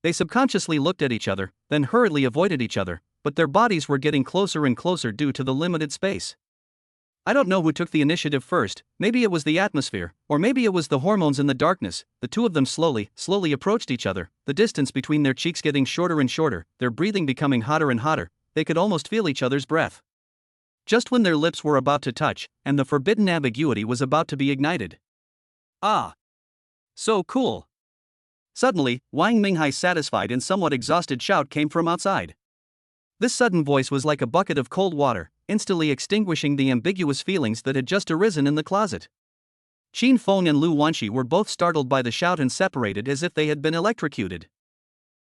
They subconsciously looked at each other, then hurriedly avoided each other, but their bodies were getting closer and closer due to the limited space. I don't know who took the initiative first, maybe it was the atmosphere, or maybe it was the hormones in the darkness. The two of them slowly approached each other, the distance between their cheeks getting shorter and shorter, their breathing becoming hotter and hotter. They could almost feel each other's breath. Just when their lips were about to touch, and the forbidden ambiguity was about to be ignited. Ah! So cool! Suddenly, Wang Minghai's satisfied and somewhat exhausted shout came from outside. This sudden voice was like a bucket of cold water, instantly extinguishing the ambiguous feelings that had just arisen in the closet. Qin Feng and Lu Wanqi were both startled by the shout and separated as if they had been electrocuted.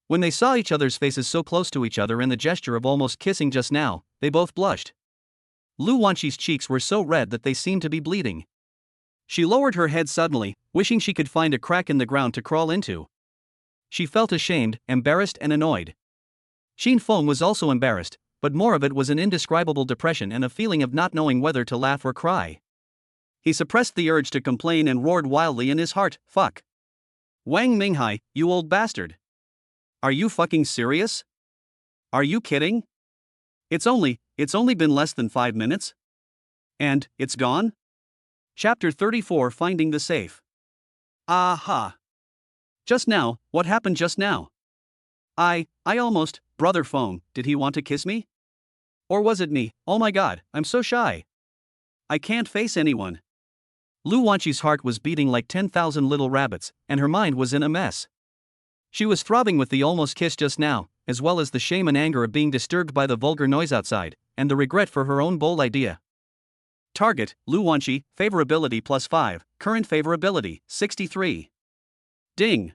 When they saw each other's faces so close to each other and the gesture of almost kissing just now, they both blushed. Lu Wanqi's cheeks were so red that they seemed to be bleeding. She lowered her head suddenly, wishing she could find a crack in the ground to crawl into. She felt ashamed, embarrassed, and annoyed. Qin Feng was also embarrassed, but more of it was an indescribable depression and a feeling of not knowing whether to laugh or cry. He suppressed the urge to complain and roared wildly in his heart, "Fuck! Wang Minghai, you old bastard! Are you fucking serious? Are you kidding? It's only been less than 5 minutes? And it's gone?" Chapter 34, Finding the Safe. Aha! Just now, what happened just now? I almost, brother phone, did he want to kiss me? Or was it me? Oh my god, I'm so shy. I can't face anyone. Lu Wanqi's heart was beating like 10,000 little rabbits, and her mind was in a mess. She was throbbing with the almost kiss just now, as well as the shame and anger of being disturbed by the vulgar noise outside, and the regret for her own bold idea. Target, Lu Wanqi, favorability +5, current favorability, 63. Ding!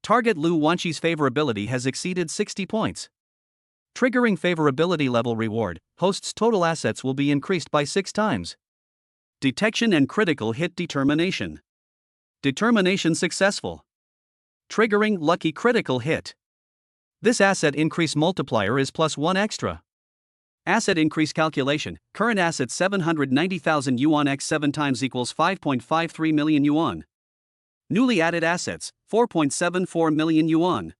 Target Lu Wanqi's favorability has exceeded 60 points. Triggering favorability level reward, host's total assets will be increased by 6 times. Detection and critical hit determination. Determination successful. Triggering lucky critical hit. This asset increase multiplier is +1 extra. Asset increase calculation, current asset 790,000 yuan x 7 times equals 5.53 million yuan. Newly added assets, 4.74 million yuan.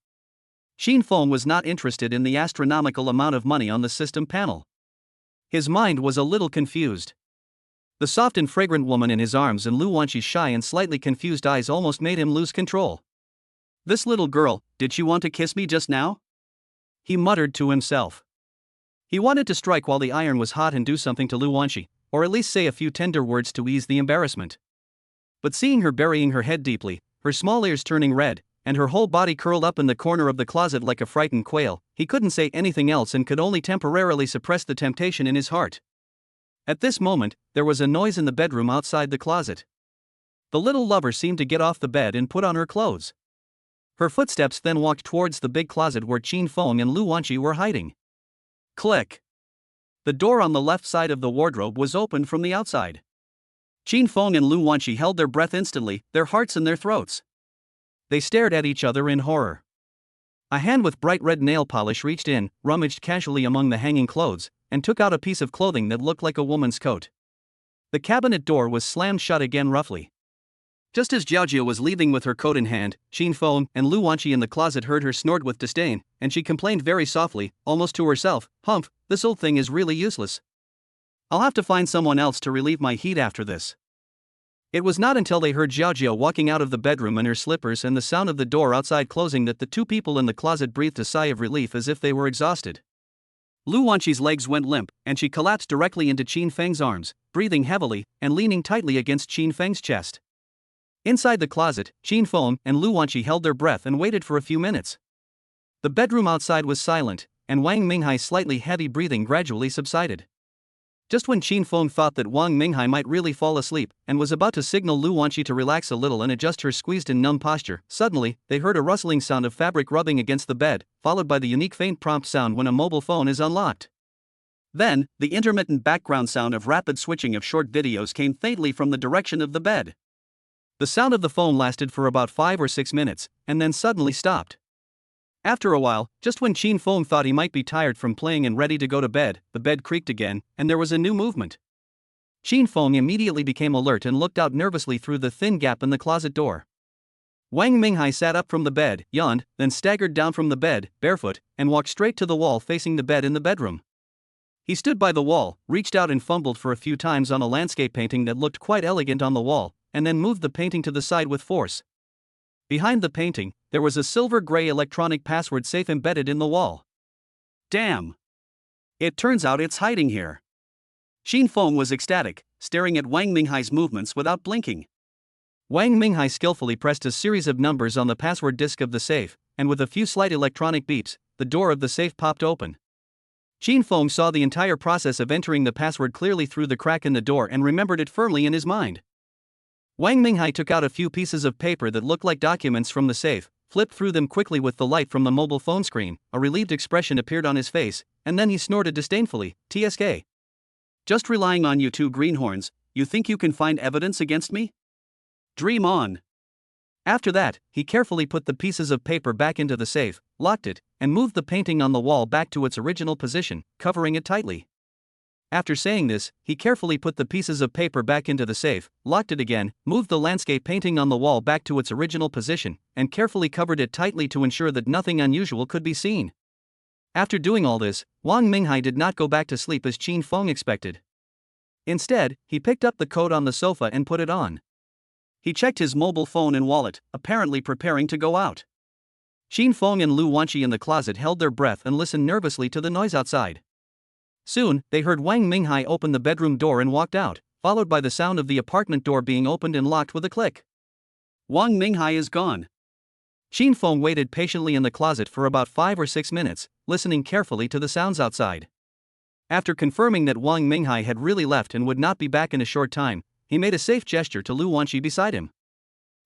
Qin Feng was not interested in the astronomical amount of money on the system panel. His mind was a little confused. The soft and fragrant woman in his arms and Lu Wanqi's shy and slightly confused eyes almost made him lose control. This little girl, did she want to kiss me just now? He muttered to himself. He wanted to strike while the iron was hot and do something to Lu Wanqi, or at least say a few tender words to ease the embarrassment. But seeing her burying her head deeply, her small ears turning red, and her whole body curled up in the corner of the closet like a frightened quail, he couldn't say anything else and could only temporarily suppress the temptation in his heart. At this moment, there was a noise in the bedroom outside the closet. The little lover seemed to get off the bed and put on her clothes. Her footsteps then walked towards the big closet where Qin Feng and Lu Wanqi were hiding. Click. The door on the left side of the wardrobe was opened from the outside. Qin Feng and Lu Wanqi held their breath instantly, their hearts in their throats. They stared at each other in horror. A hand with bright red nail polish reached in, rummaged casually among the hanging clothes, and took out a piece of clothing that looked like a woman's coat. The cabinet door was slammed shut again roughly. Just as Jiaojia was leaving with her coat in hand, Qin Feng and Lu Wanqi in the closet heard her snort with disdain, and she complained very softly, almost to herself, "Humph, this old thing is really useless. I'll have to find someone else to relieve my heat after this." It was not until they heard Jiaojia walking out of the bedroom in her slippers and the sound of the door outside closing that the two people in the closet breathed a sigh of relief as if they were exhausted. Lu Wanqi's legs went limp, and she collapsed directly into Qin Feng's arms, breathing heavily and leaning tightly against Qin Feng's chest. Inside the closet, Qin Feng and Lu Wanqi held their breath and waited for a few minutes. The bedroom outside was silent, and Wang Minghai's slightly heavy breathing gradually subsided. Just when Qin Feng thought that Wang Minghai might really fall asleep and was about to signal Lu Wanqi to relax a little and adjust her squeezed and numb posture, suddenly, they heard a rustling sound of fabric rubbing against the bed, followed by the unique faint prompt sound when a mobile phone is unlocked. Then, the intermittent background sound of rapid switching of short videos came faintly from the direction of the bed. The sound of the phone lasted for about 5 or 6 minutes, and then suddenly stopped. After a while, just when Qin Feng thought he might be tired from playing and ready to go to bed, the bed creaked again, and there was a new movement. Qin Feng immediately became alert and looked out nervously through the thin gap in the closet door. Wang Minghai sat up from the bed, yawned, then staggered down from the bed, barefoot, and walked straight to the wall facing the bed in the bedroom. He stood by the wall, reached out and fumbled for a few times on a landscape painting that looked quite elegant on the wall, and then moved the painting to the side with force. Behind the painting, there was a silver-gray electronic password safe embedded in the wall. Damn! It turns out it's hiding here. Qin Feng was ecstatic, staring at Wang Minghai's movements without blinking. Wang Minghai skillfully pressed a series of numbers on the password disk of the safe, and with a few slight electronic beeps, the door of the safe popped open. Qin Feng saw the entire process of entering the password clearly through the crack in the door and remembered it firmly in his mind. Wang Minghai took out a few pieces of paper that looked like documents from the safe, flipped through them quickly with the light from the mobile phone screen, a relieved expression appeared on his face, and then he snorted disdainfully, "TSK. Just relying on you two greenhorns, you think you can find evidence against me? Dream on." After that, he carefully put the pieces of paper back into the safe, locked it, and moved the painting on the wall back to its original position, covering it tightly. After saying this, he carefully put the pieces of paper back into the safe, locked it again, moved the landscape painting on the wall back to its original position, and carefully covered it tightly to ensure that nothing unusual could be seen. After doing all this, Wang Minghai did not go back to sleep as Qin Feng expected. Instead, he picked up the coat on the sofa and put it on. He checked his mobile phone and wallet, apparently preparing to go out. Qin Feng and Lu Wanqi in the closet held their breath and listened nervously to the noise outside. Soon, they heard Wang Minghai open the bedroom door and walked out, followed by the sound of the apartment door being opened and locked with a click. Wang Minghai is gone. Qin Feng waited patiently in the closet for about 5 or 6 minutes, listening carefully to the sounds outside. After confirming that Wang Minghai had really left and would not be back in a short time, he made a safe gesture to Lu Wanqi beside him.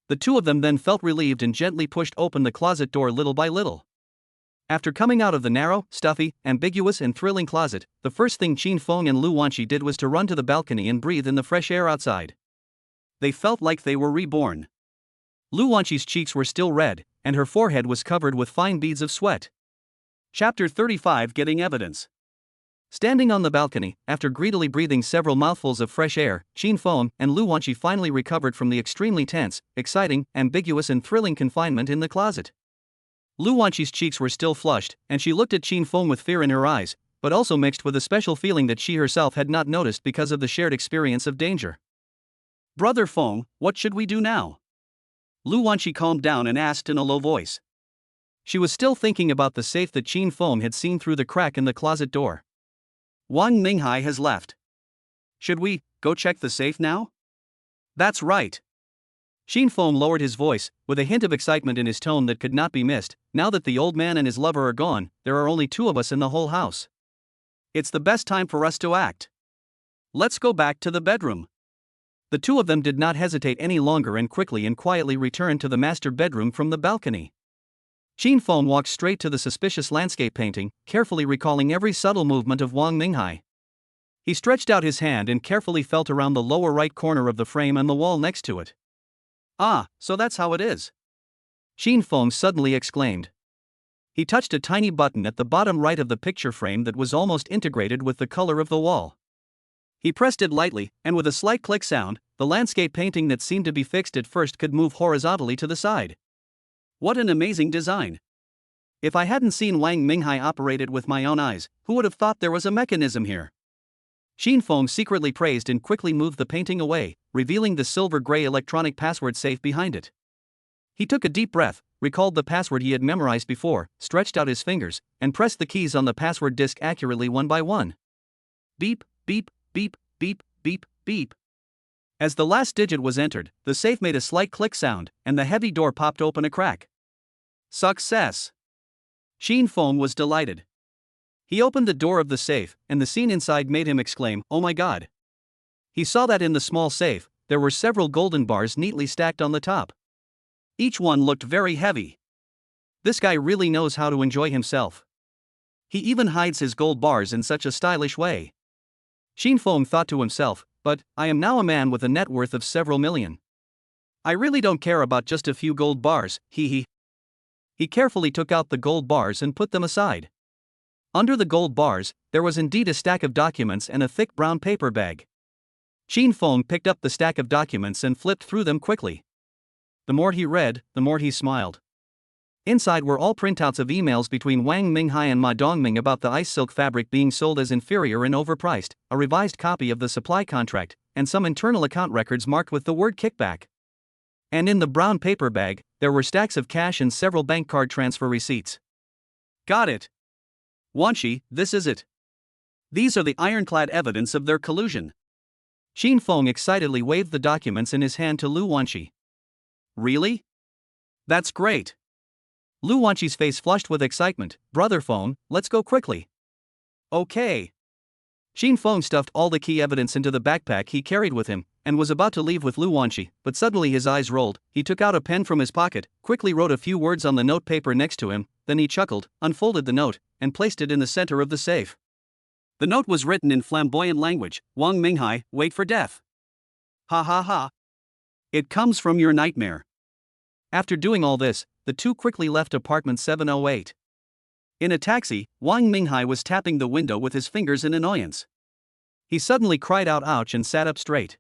The two of them then felt relieved and gently pushed open the closet door little by little. After coming out of the narrow, stuffy, ambiguous and thrilling closet, the first thing Qin Feng and Lu Wanqi did was to run to the balcony and breathe in the fresh air outside. They felt like they were reborn. Lu Wanqi's cheeks were still red, and her forehead was covered with fine beads of sweat. Chapter 35 Getting Evidence. Standing on the balcony, after greedily breathing several mouthfuls of fresh air, Qin Feng and Lu Wanqi finally recovered from the extremely tense, exciting, ambiguous and thrilling confinement in the closet. Lu Wanqi's cheeks were still flushed, and she looked at Qin Feng with fear in her eyes, but also mixed with a special feeling that she herself had not noticed because of the shared experience of danger. "Brother Feng, what should we do now?" Lu Wanqi calmed down and asked in a low voice. She was still thinking about the safe that Qin Feng had seen through the crack in the closet door. "Wang Minghai has left. Should we go check the safe now?" "That's right. Xin Feng lowered his voice, with a hint of excitement in his tone that could not be missed. Now that the old man and his lover are gone, there are only two of us in the whole house. It's the best time for us to act. Let's go back to the bedroom. The two of them did not hesitate any longer and quickly and quietly returned to the master bedroom from the balcony. Xin Feng walked straight to the suspicious landscape painting, carefully recalling every subtle movement of Wang Minghai. He stretched out his hand and carefully felt around the lower right corner of the frame and the wall next to it. Ah, so that's how it is. Xin Feng suddenly exclaimed. He touched a tiny button at the bottom right of the picture frame that was almost integrated with the color of the wall. He pressed it lightly, and with a slight click sound, the landscape painting that seemed to be fixed at first could move horizontally to the side. What an amazing design! If I hadn't seen Wang Minghai operate it with my own eyes, who would have thought there was a mechanism here? Xin Feng secretly praised and quickly moved the painting away, revealing the silver-gray electronic password safe behind it. He took a deep breath, recalled the password he had memorized before, stretched out his fingers, and pressed the keys on the password disk accurately one by one. Beep, beep, beep, beep, beep, beep. As the last digit was entered, the safe made a slight click sound, and the heavy door popped open a crack. Success! Xin Feng was delighted. He opened the door of the safe, and the scene inside made him exclaim, "Oh my God!" He saw that in the small safe, there were several golden bars neatly stacked on the top. Each one looked very heavy. This guy really knows how to enjoy himself. He even hides his gold bars in such a stylish way. Xin Feng thought to himself, but I am now a man with a net worth of several million. I really don't care about just a few gold bars, hee. He carefully took out the gold bars and put them aside. Under the gold bars, there was indeed a stack of documents and a thick brown paper bag. Xin Feng picked up the stack of documents and flipped through them quickly. The more he read, the more he smiled. Inside were all printouts of emails between Wang Minghai and Ma Dongming about the ice silk fabric being sold as inferior and overpriced, a revised copy of the supply contract, and some internal account records marked with the word kickback. And in the brown paper bag, there were stacks of cash and several bank card transfer receipts. Got it. Wanshi, this is it. These are the ironclad evidence of their collusion. Xin Feng excitedly waved the documents in his hand to Lu Wanshi. Really? That's great. Lu Wanshi's face flushed with excitement. Brother Feng, let's go quickly. Okay. Xin Feng stuffed all the key evidence into the backpack he carried with him, and was about to leave with Lu Wanshi, but suddenly his eyes rolled. He took out a pen from his pocket, quickly wrote a few words on the note paper next to him, then he chuckled, unfolded the note, and placed it in the center of the safe. The note was written in flamboyant language, Wang Minghai, wait for death. Ha ha ha. It comes from your nightmare. After doing all this, the two quickly left apartment 708. In a taxi, Wang Minghai was tapping the window with his fingers in annoyance. He suddenly cried out ouch and sat up straight.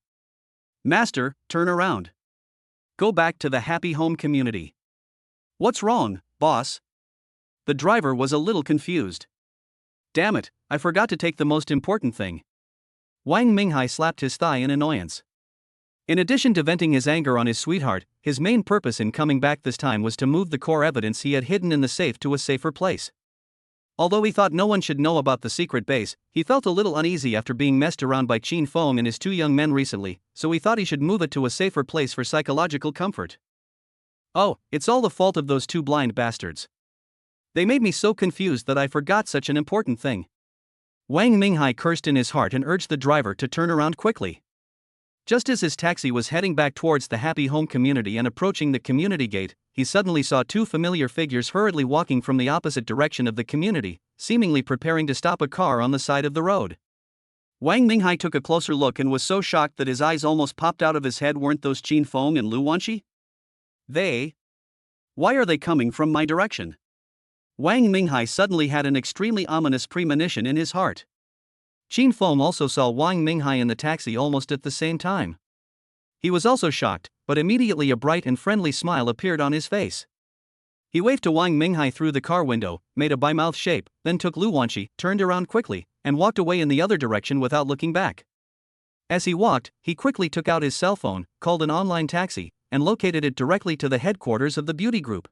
Master, turn around. Go back to the happy home community. What's wrong, boss? The driver was a little confused. Damn it, I forgot to take the most important thing. Wang Minghai slapped his thigh in annoyance. In addition to venting his anger on his sweetheart, his main purpose in coming back this time was to move the core evidence he had hidden in the safe to a safer place. Although he thought no one should know about the secret base, he felt a little uneasy after being messed around by Xin Feng and his two young men recently, so he thought he should move it to a safer place for psychological comfort. Oh, it's all the fault of those two blind bastards. They made me so confused that I forgot such an important thing. Wang Minghai cursed in his heart and urged the driver to turn around quickly. Just as his taxi was heading back towards the happy home community and approaching the community gate, he suddenly saw two familiar figures hurriedly walking from the opposite direction of the community, seemingly preparing to stop a car on the side of the road. Wang Minghai took a closer look and was so shocked that his eyes almost popped out of his head. Weren't those Xin Feng and Lu Wanshi? Why are they coming from my direction? Wang Minghai suddenly had an extremely ominous premonition in his heart. Xin Feng also saw Wang Minghai in the taxi almost at the same time. He was also shocked, but immediately a bright and friendly smile appeared on his face. He waved to Wang Minghai through the car window, made a bi-mouth shape, then took Lu Wanshi, turned around quickly, and walked away in the other direction without looking back. As he walked, he quickly took out his cell phone, called an online taxi, and located it directly to the headquarters of the beauty group.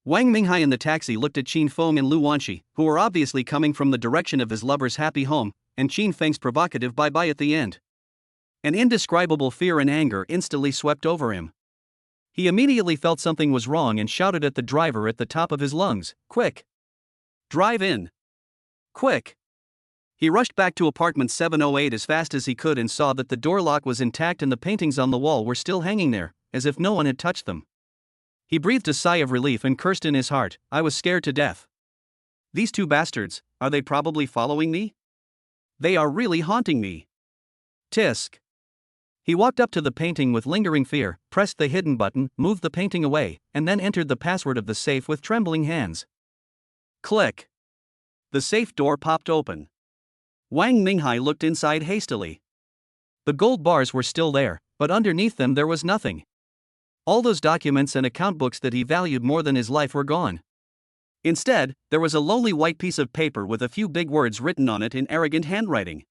Wang Minghai in the taxi looked at Xin Feng and Lu Wanshi, who were obviously coming from the direction of his lover's happy home, and Xin Feng's provocative bye-bye at the end. An indescribable fear and anger instantly swept over him. He immediately felt something was wrong and shouted at the driver at the top of his lungs, "Quick! Drive in! Quick!" He rushed back to apartment 708 as fast as he could and saw that the door lock was intact and the paintings on the wall were still hanging there, as if no one had touched them. He breathed a sigh of relief and cursed in his heart, "I was scared to death. These two bastards, are they probably following me? They are really haunting me." Tisk. He walked up to the painting with lingering fear, pressed the hidden button, moved the painting away, and then entered the password of the safe with trembling hands. Click. The safe door popped open. Wang Minghai looked inside hastily. The gold bars were still there, but underneath them there was nothing. All those documents and account books that he valued more than his life were gone. Instead, there was a lowly white piece of paper with a few big words written on it in arrogant handwriting.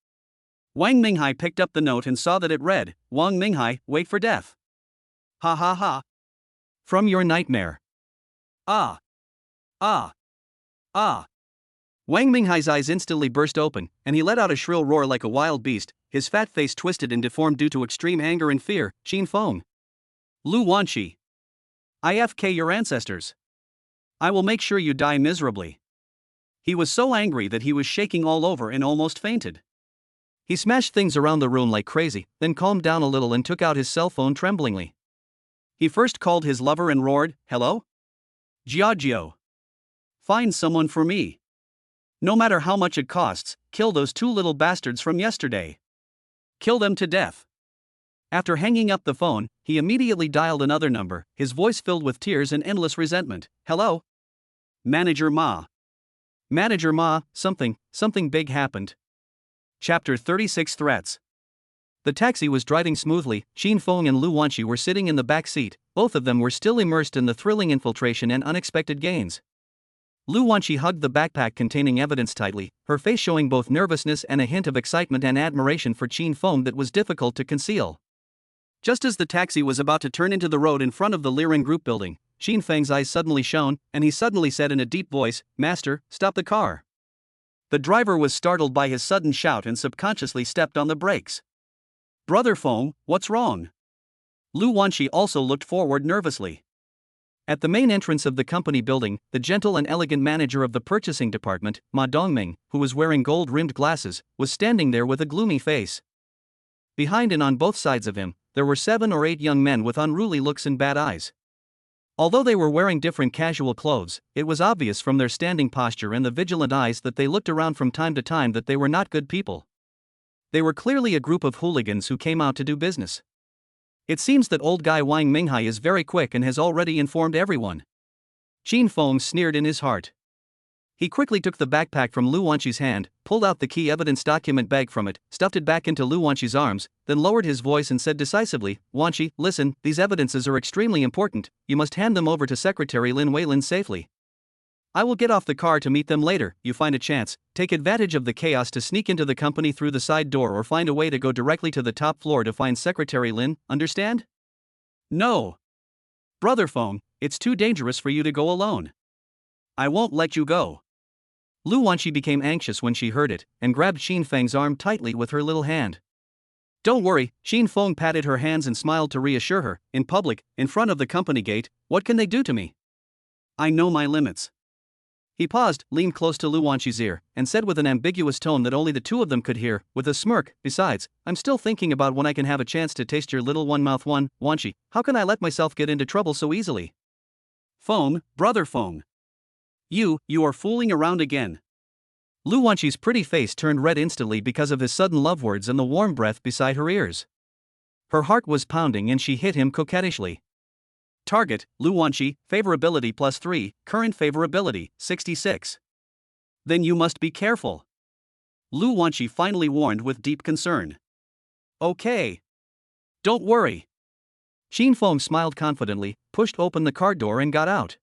Wang Minghai picked up the note and saw that it read, "Wang Minghai, wait for death. Ha ha ha. From your nightmare. Ah. Ah. Ah." Wang Minghai's eyes instantly burst open, and he let out a shrill roar like a wild beast, his fat face twisted and deformed due to extreme anger and fear. "Qin Feng. Lu Wanqi. IFK your ancestors. I will make sure you die miserably." He was so angry that he was shaking all over and almost fainted. He smashed things around the room like crazy, then calmed down a little and took out his cell phone tremblingly. He first called his lover and roared, "Hello? Giorgio. Find someone for me. No matter how much it costs, kill those two little bastards from yesterday. Kill them to death." After hanging up the phone, he immediately dialed another number, his voice filled with tears and endless resentment. "Hello? Manager Ma. Manager Ma, something big happened." Chapter 36 Threats. The taxi was driving smoothly. Qin Feng and Lu Wanqi were sitting in the back seat, both of them were still immersed in the thrilling infiltration and unexpected gains. Lu Wanqi hugged the backpack containing evidence tightly, her face showing both nervousness and a hint of excitement and admiration for Qin Feng that was difficult to conceal. Just as the taxi was about to turn into the road in front of the Liren Group building, Qin Feng's eyes suddenly shone, and he suddenly said in a deep voice, "Master, stop the car." The driver was startled by his sudden shout and subconsciously stepped on the brakes. "Brother Feng, what's wrong?" Lu Wanqi also looked forward nervously. At the main entrance of the company building, the gentle and elegant manager of the purchasing department, Ma Dongming, who was wearing gold-rimmed glasses, was standing there with a gloomy face. Behind and on both sides of him, there were 7 or 8 young men with unruly looks and bad eyes. Although they were wearing different casual clothes, it was obvious from their standing posture and the vigilant eyes that they looked around from time to time that they were not good people. They were clearly a group of hooligans who came out to do business. It seems that old guy Wang Minghai is very quick and has already informed everyone. Qin Feng sneered in his heart. He quickly took the backpack from Lu Wanqi's hand, pulled out the key evidence document bag from it, stuffed it back into Lu Wanqi's arms, then lowered his voice and said decisively, "Wanqi, listen, these evidences are extremely important, you must hand them over to Secretary Lin Weilin safely. I will get off the car to meet them later. You find a chance, take advantage of the chaos to sneak into the company through the side door or find a way to go directly to the top floor to find Secretary Lin, understand?" "No. Brother Feng, it's too dangerous for you to go alone. I won't let you go." Lu Wanqi became anxious when she heard it, and grabbed Qin Feng's arm tightly with her little hand. "Don't worry," Qin Feng patted her hands and smiled to reassure her. "In public, in front of the company gate, what can they do to me? I know my limits." He paused, leaned close to Lu Wanqi's ear, and said with an ambiguous tone that only the two of them could hear, with a smirk, "Besides, I'm still thinking about when I can have a chance to taste your little one-mouth one, Wanqi. How can I let myself get into trouble so easily?" "Feng, brother Feng. You are fooling around again." Lu Wanqi's pretty face turned red instantly because of his sudden love words and the warm breath beside her ears. Her heart was pounding and she hit him coquettishly. Target, Lu Wanqi, favorability +3, current favorability, 66. "Then you must be careful." Lu Wanqi finally warned with deep concern. "Okay. Don't worry." Qin Feng smiled confidently, pushed open the car door and got out.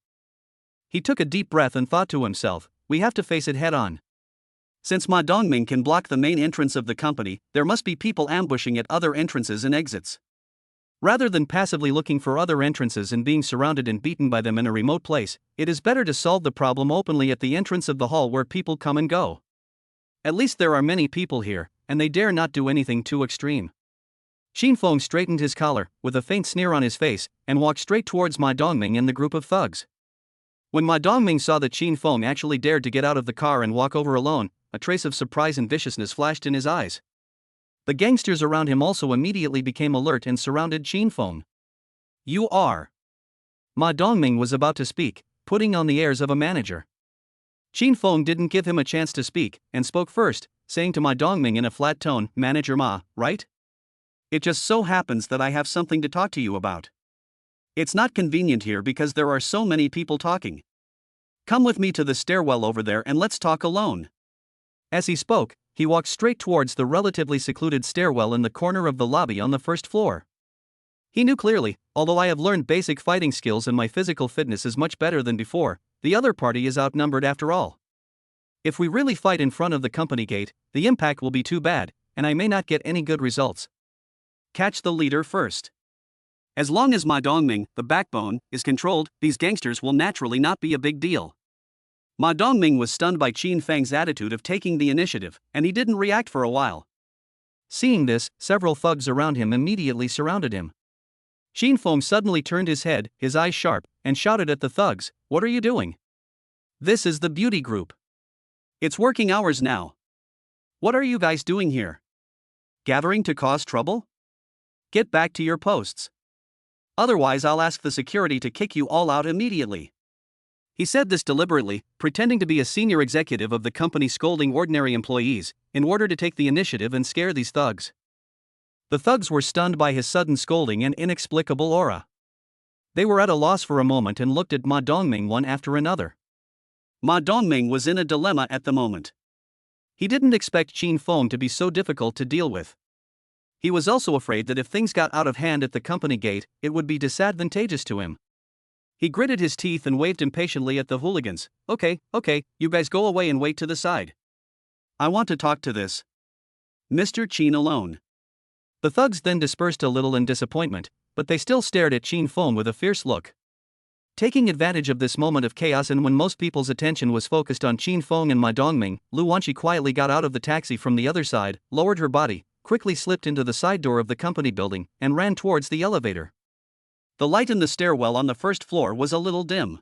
He took a deep breath and thought to himself, "We have to face it head on. Since Ma Dongming can block the main entrance of the company, there must be people ambushing at other entrances and exits. Rather than passively looking for other entrances and being surrounded and beaten by them in a remote place, it is better to solve the problem openly at the entrance of the hall where people come and go. At least there are many people here, and they dare not do anything too extreme." Xin Feng straightened his collar, with a faint sneer on his face, and walked straight towards Ma Dongming and the group of thugs. When Ma Dongming saw that Xin Feng actually dared to get out of the car and walk over alone, a trace of surprise and viciousness flashed in his eyes. The gangsters around him also immediately became alert and surrounded Xin Feng. "You are..." Ma Dongming was about to speak, putting on the airs of a manager. Xin Feng didn't give him a chance to speak, and spoke first, saying to Ma Dongming in a flat tone, "Manager Ma, right? It just so happens that I have something to talk to you about. It's not convenient here because there are so many people talking. Come with me to the stairwell over there and let's talk alone." As he spoke, he walked straight towards the relatively secluded stairwell in the corner of the lobby on the first floor. He knew clearly, although I have learned basic fighting skills and my physical fitness is much better than before, the other party is outnumbered after all. If we really fight in front of the company gate, the impact will be too bad, and I may not get any good results. Catch the leader first. As long as Ma Dongming, the backbone, is controlled, these gangsters will naturally not be a big deal. Ma Dongming was stunned by Qin Feng's attitude of taking the initiative, and he didn't react for a while. Seeing this, several thugs around him immediately surrounded him. Qin Feng suddenly turned his head, his eyes sharp, and shouted at the thugs, "What are you doing? This is the beauty group. It's working hours now. What are you guys doing here? Gathering to cause trouble? Get back to your posts. Otherwise I'll ask the security to kick you all out immediately." He said this deliberately, pretending to be a senior executive of the company scolding ordinary employees, in order to take the initiative and scare these thugs. The thugs were stunned by his sudden scolding and inexplicable aura. They were at a loss for a moment and looked at Ma Dongming one after another. Ma Dongming was in a dilemma at the moment. He didn't expect Qin Feng to be so difficult to deal with. He was also afraid that if things got out of hand at the company gate, it would be disadvantageous to him. He gritted his teeth and waved impatiently at the hooligans. Okay, you guys go away and wait to the side. I want to talk to this Mr. Qin alone." The thugs then dispersed a little in disappointment, but they still stared at Qin Feng with a fierce look. Taking advantage of this moment of chaos and when most people's attention was focused on Qin Feng and Ma Dongming, Lu Wanqi quietly got out of the taxi from the other side, lowered her body, quickly slipped into the side door of the company building, and ran towards the elevator. The light in the stairwell on the first floor was a little dim.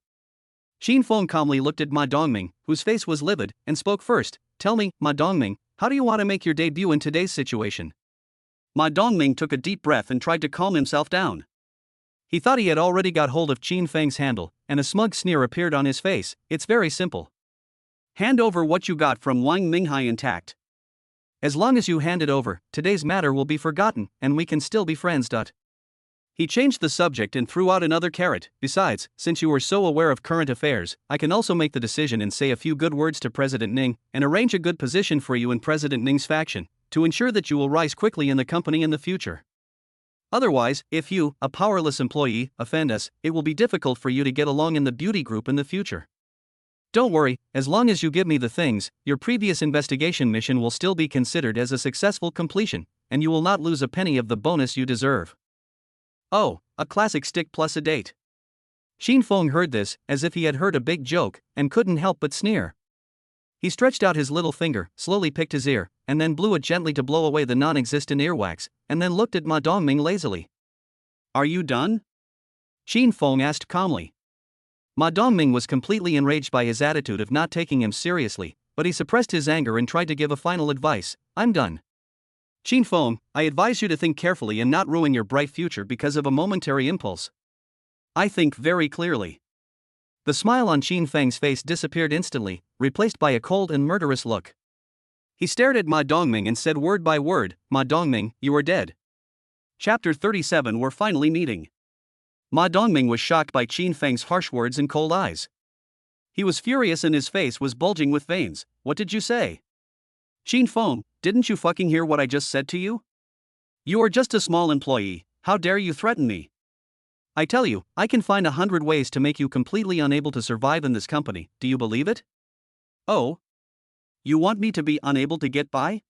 Qin Feng calmly looked at Ma Dongming, whose face was livid, and spoke first. "Tell me, Ma Dongming, how do you want to make your debut in today's situation?" Ma Dongming took a deep breath and tried to calm himself down. He thought he had already got hold of Qin Feng's handle, and a smug sneer appeared on his face. "It's very simple. Hand over what you got from Wang Minghai intact. As long as you hand it over, today's matter will be forgotten, and we can still be friends. He changed the subject and threw out another carrot. "Besides, since you were so aware of current affairs, I can also make the decision and say a few good words to President Ning, and arrange a good position for you in President Ning's faction, to ensure that you will rise quickly in the company in the future. Otherwise, if you, a powerless employee, offend us, it will be difficult for you to get along in the beauty group in the future. Don't worry, as long as you give me the things, your previous investigation mission will still be considered as a successful completion, and you will not lose a penny of the bonus you deserve." Oh, a classic stick plus a date. Qin Feng heard this, as if he had heard a big joke, and couldn't help but sneer. He stretched out his little finger, slowly picked his ear, and then blew it gently to blow away the non-existent earwax, and then looked at Ma Dongming lazily. "Are you done?" Qin Feng asked calmly. Ma Dongming was completely enraged by his attitude of not taking him seriously, but he suppressed his anger and tried to give a final advice. "I'm done. Qin Feng, I advise you to think carefully and not ruin your bright future because of a momentary impulse. I think very clearly." The smile on Qin Feng's face disappeared instantly, replaced by a cold and murderous look. He stared at Ma Dongming and said word by word, "Ma Dongming, you are dead." Chapter 37 We're finally meeting. Ma Dongming was shocked by Qin Feng's harsh words and cold eyes. He was furious and his face was bulging with veins. "What did you say? Qin Feng, didn't you fucking hear what I just said to you? You are just a small employee, how dare you threaten me? I tell you, I can find 100 ways to make you completely unable to survive in this company, do you believe it?" "Oh? You want me to be unable to get by?"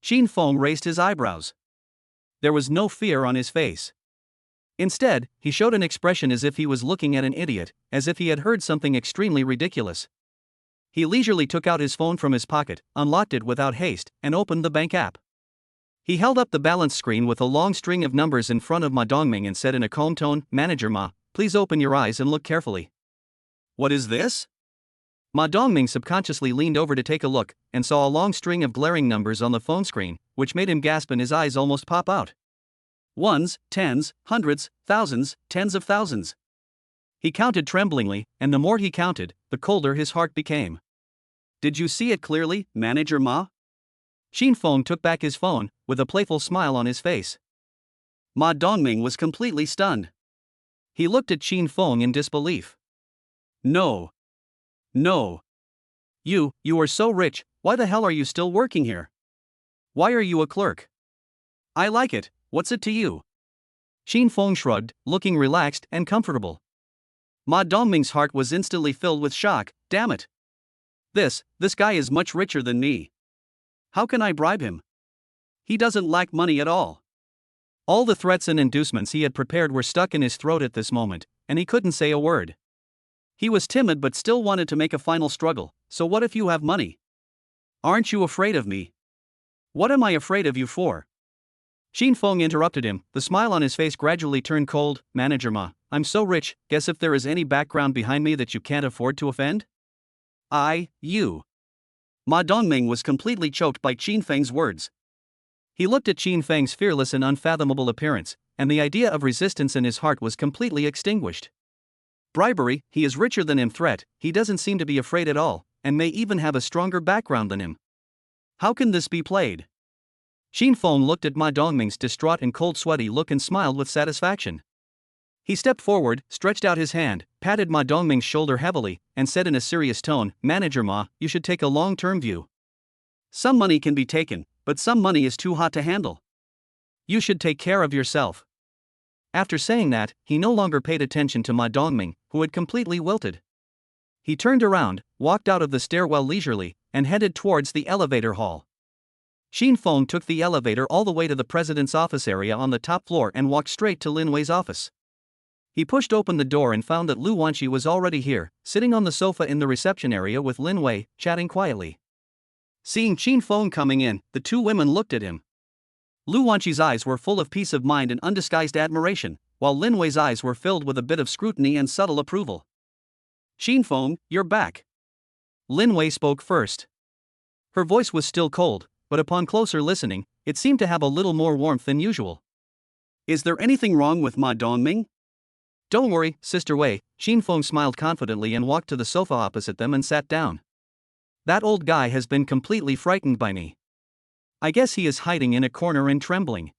Qin Feng raised his eyebrows. There was no fear on his face. Instead, he showed an expression as if he was looking at an idiot, as if he had heard something extremely ridiculous. He leisurely took out his phone from his pocket, unlocked it without haste, and opened the bank app. He held up the balance screen with a long string of numbers in front of Ma Dongming and said in a calm tone, "Manager Ma, please open your eyes and look carefully." "What is this?" Ma Dongming subconsciously leaned over to take a look, and saw a long string of glaring numbers on the phone screen, which made him gasp and his eyes almost pop out. Ones, tens, hundreds, thousands, tens of thousands. He counted tremblingly, and the more he counted, the colder his heart became. "Did you see it clearly, Manager Ma?" Xin Feng took back his phone, with a playful smile on his face. Ma Dongming was completely stunned. He looked at Xin Feng in disbelief. "No. No. You are so rich, why the hell are you still working here? Why are you a clerk?" "I like it, what's it to you?" Xin Feng shrugged, looking relaxed and comfortable. Ma Dongming's heart was instantly filled with shock. Damn it. This guy is much richer than me. How can I bribe him? He doesn't lack money at all. All the threats and inducements he had prepared were stuck in his throat at this moment, and he couldn't say a word. He was timid but still wanted to make a final struggle. "So what if you have money? Aren't you afraid of me?" "What am I afraid of you for?" Xin Feng interrupted him, the smile on his face gradually turned cold. "Manager Ma, I'm so rich, guess if there is any background behind me that you can't afford to offend?" You. Ma Dongming was completely choked by Qin Feng's words. He looked at Qin Feng's fearless and unfathomable appearance, and the idea of resistance in his heart was completely extinguished. Bribery, he is richer than him. Threat, he doesn't seem to be afraid at all, and may even have a stronger background than him. How can this be played? Xin Feng looked at Ma Dongming's distraught and cold sweaty look and smiled with satisfaction. He stepped forward, stretched out his hand, patted Ma Dongming's shoulder heavily, and said in a serious tone, "Manager Ma, you should take a long-term view. Some money can be taken, but some money is too hot to handle. You should take care of yourself." After saying that, he no longer paid attention to Ma Dongming, who had completely wilted. He turned around, walked out of the stairwell leisurely, and headed towards the elevator hall. Xin Feng took the elevator all the way to the president's office area on the top floor and walked straight to Lin Wei's office. He pushed open the door and found that Lu Wanqi was already here, sitting on the sofa in the reception area with Lin Wei, chatting quietly. Seeing Xin Feng coming in, the two women looked at him. Lu Wanqi's eyes were full of peace of mind and undisguised admiration, while Lin Wei's eyes were filled with a bit of scrutiny and subtle approval. "Xin Feng, you're back." Lin Wei spoke first. Her voice was still cold, but upon closer listening, it seemed to have a little more warmth than usual. "Is there anything wrong with Ma Dongming?" "Don't worry, Sister Wei." Xin Feng smiled confidently and walked to the sofa opposite them and sat down. "That old guy has been completely frightened by me. I guess he is hiding in a corner and trembling."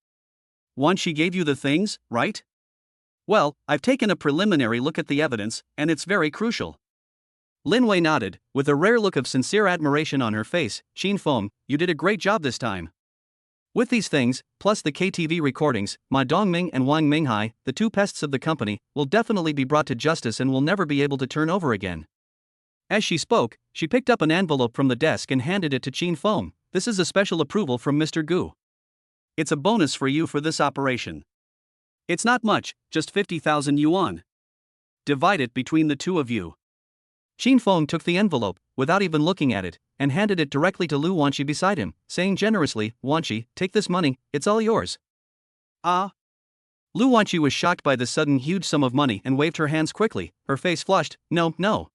"Once she gave you the things, right?" "Well, I've taken a preliminary look at the evidence, and it's very crucial." Lin Wei nodded, with a rare look of sincere admiration on her face. "Xin Feng, you did a great job this time. With these things, plus the KTV recordings, Ma Dongming and Wang Minghai, the two pests of the company, will definitely be brought to justice and will never be able to turn over again." As she spoke, she picked up an envelope from the desk and handed it to Xin Feng. "This is a special approval from Mr. Gu. It's a bonus for you for this operation. It's not much, just 50,000 yuan. Divide it between the two of you." Xin Feng took the envelope, without even looking at it, and handed it directly to Lu Wanqi beside him, saying generously, "Wanqi, take this money, it's all yours." "Ah." Lu Wanqi was shocked by the sudden huge sum of money and waved her hands quickly, her face flushed. No.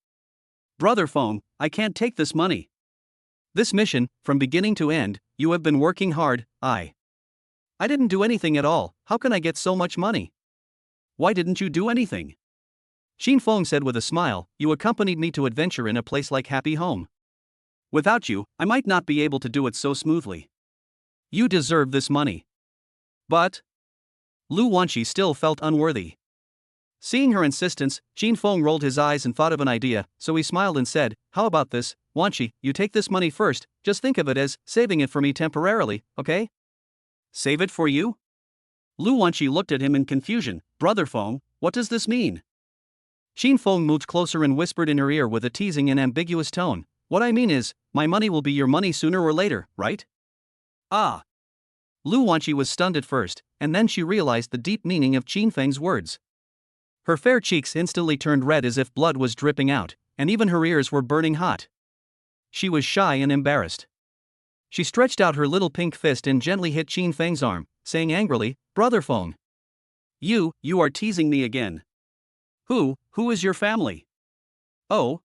"Brother Feng, I can't take this money. This mission, from beginning to end, you have been working hard. I didn't do anything at all. How can I get so much money?" "Why didn't you do anything?" Xin Feng said with a smile, "You accompanied me to adventure in a place like Happy Home. Without you, I might not be able to do it so smoothly. You deserve this money." "But..." Lu Wanqi still felt unworthy. Seeing her insistence, Xin Feng rolled his eyes and thought of an idea, so he smiled and said, "How about this, Wanqi, you take this money first, just think of it as saving it for me temporarily, okay?" "Save it for you?" Lu Wanqi looked at him in confusion. "Brother Feng, what does this mean?" Xin Feng moved closer and whispered in her ear with a teasing and ambiguous tone, "What I mean is, my money will be your money sooner or later, right?" "Ah." Lu Wanqi was stunned at first, and then she realized the deep meaning of Qin Feng's words. Her fair cheeks instantly turned red as if blood was dripping out, and even her ears were burning hot. She was shy and embarrassed. She stretched out her little pink fist and gently hit Qin Feng's arm, saying angrily, "Brother Feng. You are teasing me again. Who is your family?" "Oh."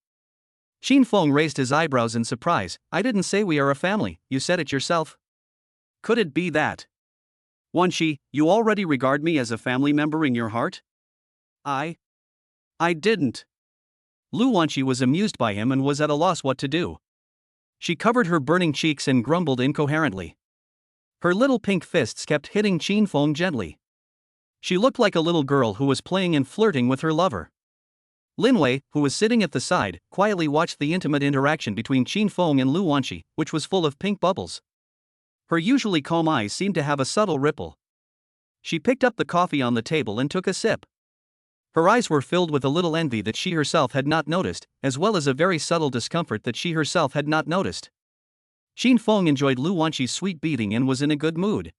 Qin Feng raised his eyebrows in surprise. "I didn't say we are a family, you said it yourself." "Could it be that? Wanshi, you already regard me as a family member in your heart?" I didn't." Lu Wanshi was amused by him and was at a loss what to do. She covered her burning cheeks and grumbled incoherently. Her little pink fists kept hitting Qin Feng gently. She looked like a little girl who was playing and flirting with her lover. Lin Wei, who was sitting at the side, quietly watched the intimate interaction between Qin Feng and Lu Wanshi, which was full of pink bubbles. Her usually calm eyes seemed to have a subtle ripple. She picked up the coffee on the table and took a sip. Her eyes were filled with a little envy that she herself had not noticed, as well as a very subtle discomfort that she herself had not noticed. Qin Feng enjoyed Lu Wanshi's sweet beating and was in a good mood.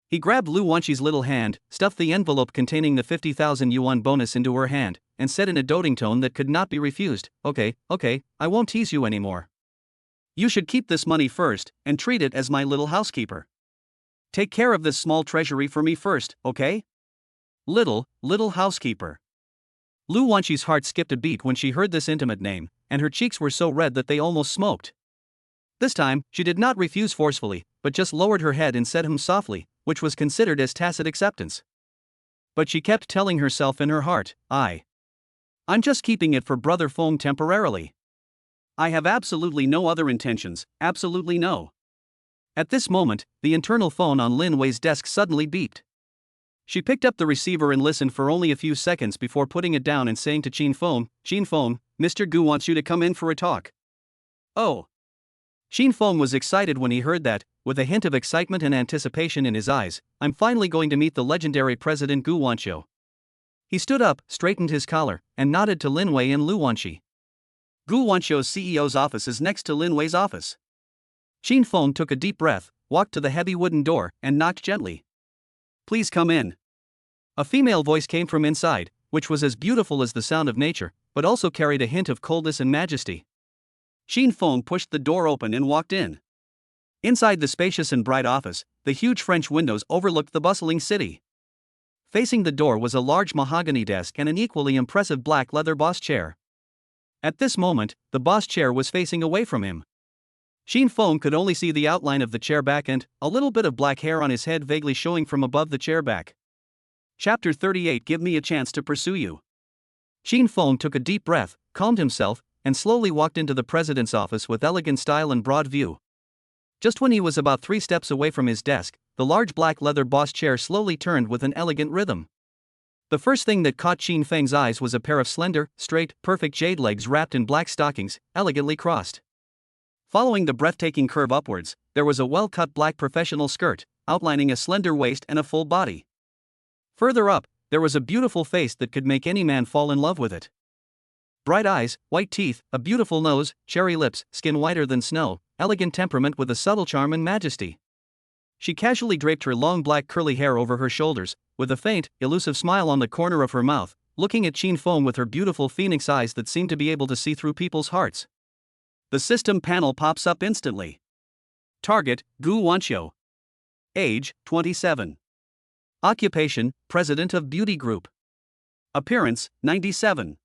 He grabbed Lu Wanshi's little hand, stuffed the envelope containing the 50,000 yuan bonus into her hand, and said in a doting tone that could not be refused, Okay, I won't tease you anymore. You should keep this money first, and treat it as my little housekeeper. Take care of this small treasury for me first, okay? Little housekeeper. Lu Wanshi's heart skipped a beat when she heard this intimate name, and her cheeks were so red that they almost smoked. This time, she did not refuse forcefully, but just lowered her head and said softly, which was considered as tacit acceptance. But she kept telling herself in her heart, I'm just keeping it for Brother Feng temporarily. I have absolutely no other intentions, absolutely no. At this moment, the internal phone on Lin Wei's desk suddenly beeped. She picked up the receiver and listened for only a few seconds before putting it down and saying to Qin Feng, Mr. Gu wants you to come in for a talk. Oh. Qin Feng was excited when he heard that, with a hint of excitement and anticipation in his eyes. I'm finally going to meet the legendary President Gu Wanqiu. He stood up, straightened his collar, and nodded to Lin Wei and Lu Wanshi. Gu Wanqiu's CEO's office is next to Lin Wei's office. Qin Feng took a deep breath, walked to the heavy wooden door, and knocked gently. Please come in. A female voice came from inside, which was as beautiful as the sound of nature, but also carried a hint of coldness and majesty. Qin Feng pushed the door open and walked in. Inside the spacious and bright office, the huge French windows overlooked the bustling city. Facing the door was a large mahogany desk and an equally impressive black leather boss chair. At this moment, the boss chair was facing away from him. Qin Feng could only see the outline of the chair back and a little bit of black hair on his head vaguely showing from above the chair back. Chapter 38 Give me a chance to pursue you. Qin Feng took a deep breath, calmed himself, and slowly walked into the president's office with elegant style and broad view. Just when he was about 3 steps away from his desk, the large black leather boss chair slowly turned with an elegant rhythm. The first thing that caught Qin Feng's eyes was a pair of slender, straight, perfect jade legs wrapped in black stockings, elegantly crossed. Following the breathtaking curve upwards, there was a well-cut black professional skirt, outlining a slender waist and a full body. Further up, there was a beautiful face that could make any man fall in love with it. Bright eyes, white teeth, a beautiful nose, cherry lips, skin whiter than snow, elegant temperament with a subtle charm and majesty. She casually draped her long black curly hair over her shoulders, with a faint, elusive smile on the corner of her mouth, looking at Qin Feng with her beautiful phoenix eyes that seemed to be able to see through people's hearts. The system panel pops up instantly. Target, Gu Wanqiu. Age, 27. Occupation, President of Beauty Group. Appearance, 97.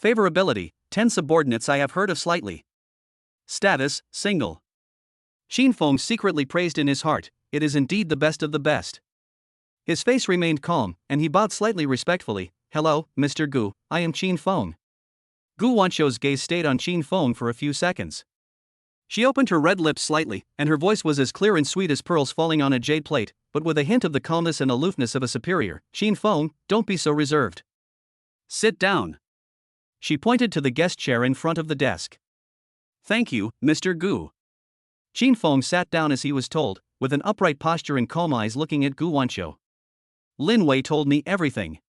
Favorability, 10 subordinates I have heard of slightly. Status, single. Qin Feng secretly praised in his heart, it is indeed the best of the best. His face remained calm, and he bowed slightly respectfully. Hello, Mr. Gu, I am Qin Feng. Gu Wanqiu's gaze stayed on Qin Feng for a few seconds. She opened her red lips slightly, and her voice was as clear and sweet as pearls falling on a jade plate, but with a hint of the calmness and aloofness of a superior. Qin Feng, don't be so reserved. Sit down. She pointed to the guest chair in front of the desk. Thank you, Mr. Gu. Qin Feng sat down as he was told, with an upright posture and calm eyes looking at Gu Wanqiu. Lin Wei told me everything.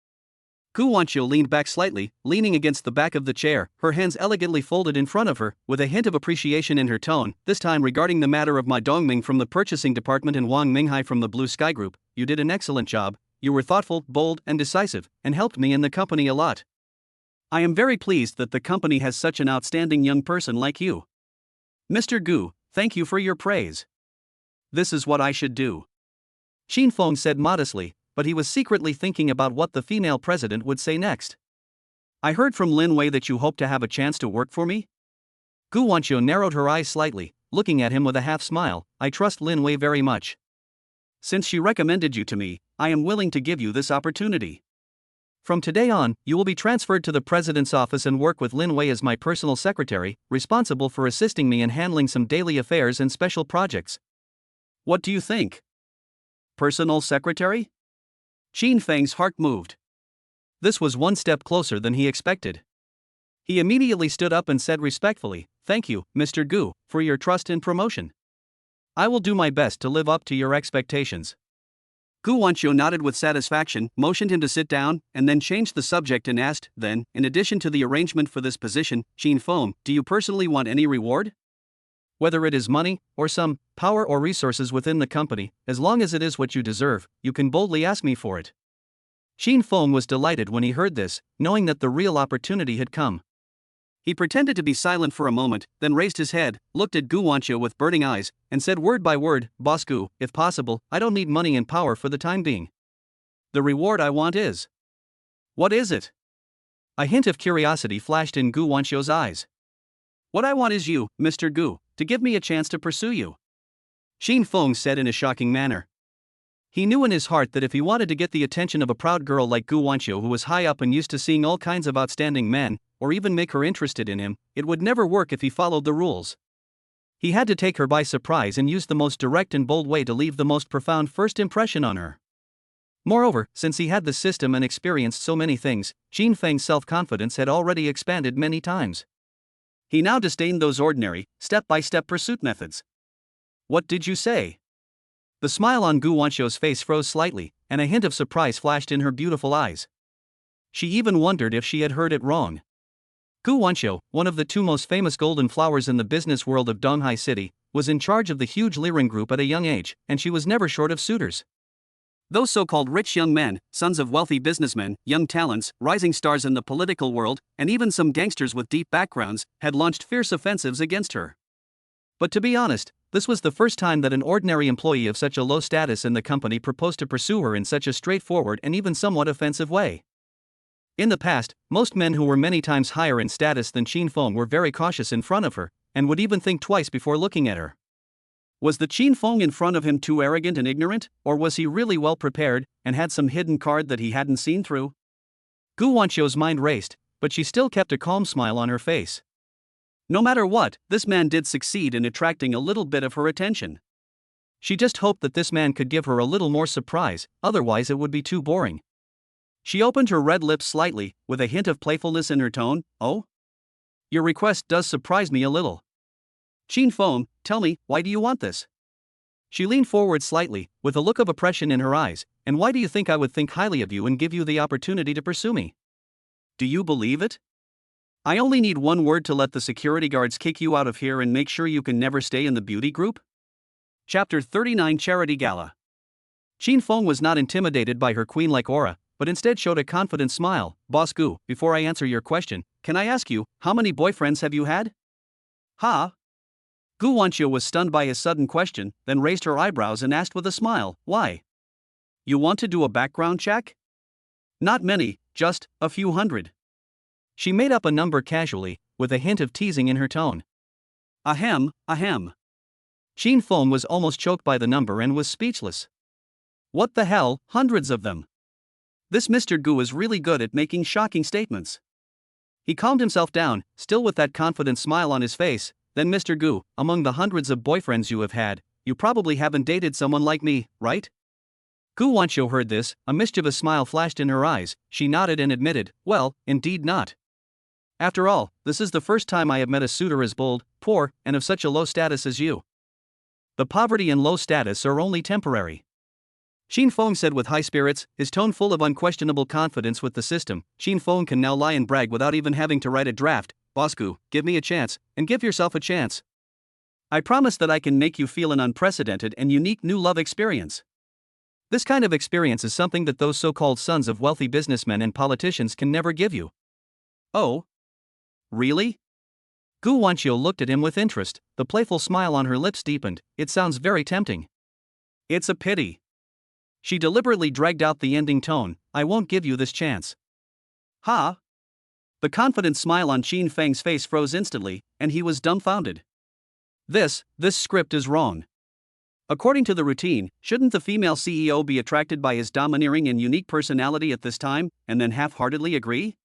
Gu Wanqiu leaned back slightly, leaning against the back of the chair, her hands elegantly folded in front of her, with a hint of appreciation in her tone, this time regarding the matter of Ma Dongming from the purchasing department and Wang Minghai from the Blue Sky Group. You did an excellent job, you were thoughtful, bold, and decisive, and helped me and the company a lot. I am very pleased that the company has such an outstanding young person like you. Mr. Gu, Thank you for your praise. This is what I should do. Xin Feng said modestly, but he was secretly thinking about what the female president would say next. I heard from Lin Wei that you hope to have a chance to work for me? Gu Wanqiu narrowed her eyes slightly, looking at him with a half smile. I trust Lin Wei very much. Since she recommended you to me, I am willing to give you this opportunity. From today on, you will be transferred to the president's office and work with Lin Wei as my personal secretary, responsible for assisting me in handling some daily affairs and special projects. What do you think? Personal secretary? Qin Feng's heart moved. This was one step closer than he expected. He immediately stood up and said respectfully, "Thank you, Mr. Gu, for your trust and promotion. I will do my best to live up to your expectations." Gu Wanqiu nodded with satisfaction, motioned him to sit down, and then changed the subject and asked, "Then, in addition to the arrangement for this position, Qin Feng, do you personally want any reward? Whether it is money, or some power or resources within the company, as long as it is what you deserve, you can boldly ask me for it." Qin Feng was delighted when he heard this, knowing that the real opportunity had come. He pretended to be silent for a moment, then raised his head, looked at Gu Wanqiu with burning eyes, and said word by word, "Boss Gu, if possible, I don't need money and power for the time being. The reward I want is..." "What is it?" A hint of curiosity flashed in Gu Wanqiu's eyes. "What I want is you, Mr. Gu, to give me a chance to pursue you," Qin Feng said in a shocking manner. He knew in his heart that if he wanted to get the attention of a proud girl like Gu Wanqiu, who was high up and used to seeing all kinds of outstanding men, or even make her interested in him, it would never work if he followed the rules. He had to take her by surprise and use the most direct and bold way to leave the most profound first impression on her. Moreover, since he had the system and experienced so many things, Qin Feng's self-confidence had already expanded many times. He now disdained those ordinary, step-by-step pursuit methods. "What did you say?" The smile on Gu Wanqiu's face froze slightly, and a hint of surprise flashed in her beautiful eyes. She even wondered if she had heard it wrong. Gu Wanqiu, one of the two most famous golden flowers in the business world of Donghai City, was in charge of the huge Liren group at a young age, and she was never short of suitors. Those so-called rich young men, sons of wealthy businessmen, young talents, rising stars in the political world, and even some gangsters with deep backgrounds, had launched fierce offensives against her. But to be honest, this was the first time that an ordinary employee of such a low status in the company proposed to pursue her in such a straightforward and even somewhat offensive way. In the past, most men who were many times higher in status than Qin Feng were very cautious in front of her, and would even think twice before looking at her. Was the Qin Feng in front of him too arrogant and ignorant, or was he really well prepared, and had some hidden card that he hadn't seen through? Gu Wanqiu's mind raced, but she still kept a calm smile on her face. No matter what, this man did succeed in attracting a little bit of her attention. She just hoped that this man could give her a little more surprise, otherwise it would be too boring. She opened her red lips slightly, with a hint of playfulness in her tone. "Oh? Your request does surprise me a little. Qin Feng, tell me, why do you want this?" She leaned forward slightly, with a look of oppression in her eyes. "And why do you think I would think highly of you and give you the opportunity to pursue me? Do you believe it? I only need one word to let the security guards kick you out of here and make sure you can never stay in the beauty group?" Chapter 39 Charity Gala. Qin Feng was not intimidated by her queen-like aura, but instead showed a confident smile. "Boss Gu, before I answer your question, can I ask you, how many boyfriends have you had?" "Huh?" Gu Wanqiu was stunned by his sudden question, then raised her eyebrows and asked with a smile, "Why? You want to do a background check?" "Not many, just a few hundred." She made up a number casually, with a hint of teasing in her tone. Ahem, ahem. Qin Feng was almost choked by the number and was speechless. What the hell, hundreds of them? This Mr. Gu is really good at making shocking statements. He calmed himself down, still with that confident smile on his face. "Then Mr. Gu, among the hundreds of boyfriends you have had, you probably haven't dated someone like me, right?" Gu Wanqiu heard this, a mischievous smile flashed in her eyes. She nodded and admitted, "Well, indeed not. After all, this is the first time I have met a suitor as bold, poor, and of such a low status as you. The poverty and low status are only temporary." Qin Feng said with high spirits, his tone full of unquestionable confidence with the system. "Qin Feng can now lie and brag without even having to write a draft. Boss Gu, give me a chance, and give yourself a chance. I promise that I can make you feel an unprecedented and unique new love experience. This kind of experience is something that those so-called sons of wealthy businessmen and politicians can never give you." "Oh? Really?" Gu Wanqiu looked at him with interest, the playful smile on her lips deepened. It sounds very tempting. It's a pity. She deliberately dragged out the ending tone. I won't give you this chance. Ha! The confident smile on Qin Feng's face froze instantly, and he was dumbfounded. This script is wrong. According to the routine, shouldn't the female CEO be attracted by his domineering and unique personality at this time, and then half-heartedly agree?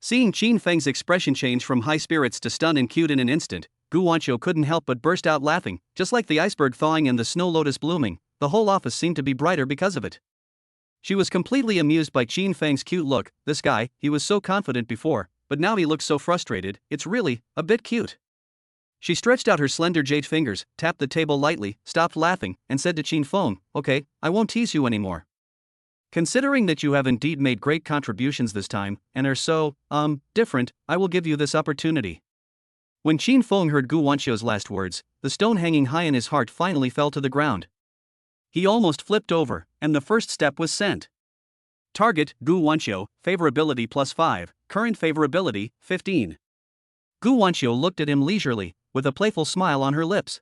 Seeing Qin Feng's expression change from high spirits to stunned and cute in an instant, Gu Wanqiu couldn't help but burst out laughing. Just like the iceberg thawing and the snow lotus blooming, the whole office seemed to be brighter because of it. She was completely amused by Qin Feng's cute look. This guy, he was so confident before, but now he looks so frustrated. It's really a bit cute. She stretched out her slender jade fingers, tapped the table lightly, stopped laughing, and said to Qin Feng, "Okay, I won't tease you anymore. Considering that you have indeed made great contributions this time, and are so, different, I will give you this opportunity." When Qin Feng heard Gu Wanqiu's last words, the stone hanging high in his heart finally fell to the ground. He almost flipped over, and the first step was sent. Target, Gu Wanqiu, favorability +5, current favorability, 15. Gu Wanqiu looked at him leisurely, with a playful smile on her lips.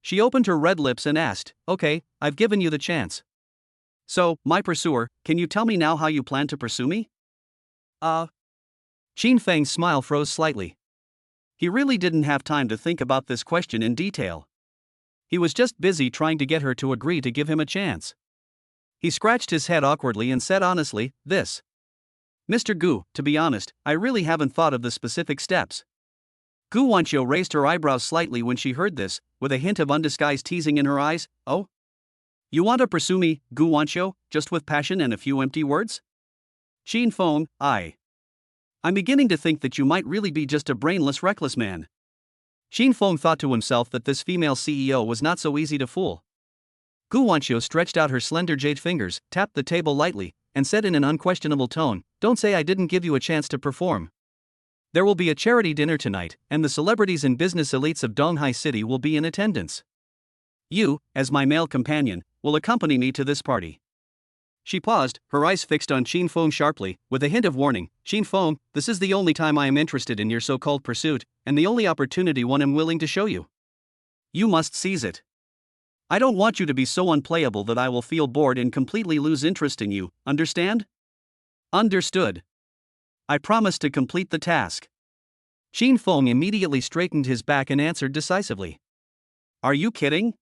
She opened her red lips and asked, "Okay, I've given you the chance. So, my pursuer, can you tell me now how you plan to pursue me?" Qin Feng's smile froze slightly. He really didn't have time to think about this question in detail. He was just busy trying to get her to agree to give him a chance. He scratched his head awkwardly and said honestly, Mr. Gu, to be honest, I really haven't thought of the specific steps." Gu Wanqiu raised her eyebrows slightly when she heard this, with a hint of undisguised teasing in her eyes. "Oh? You want to pursue me, Gu Wanqiu, just with passion and a few empty words?" Qin Feng, I'm beginning to think that you might really be just a brainless, reckless man. Qin Feng thought to himself that this female CEO was not so easy to fool. Gu Wanqiu stretched out her slender jade fingers, tapped the table lightly, and said in an unquestionable tone, "Don't say I didn't give you a chance to perform. There will be a charity dinner tonight, and the celebrities and business elites of Donghai City will be in attendance. You, as my male companion, will accompany me to this party." She paused, her eyes fixed on Qin Feng sharply, with a hint of warning. "Qin Feng, this is the only time I am interested in your so-called pursuit, and the only opportunity one am willing to show you. You must seize it. I don't want you to be so unplayable that I will feel bored and completely lose interest in you, understand?" "Understood. I promise to complete the task." Qin Feng immediately straightened his back and answered decisively. "Are you kidding?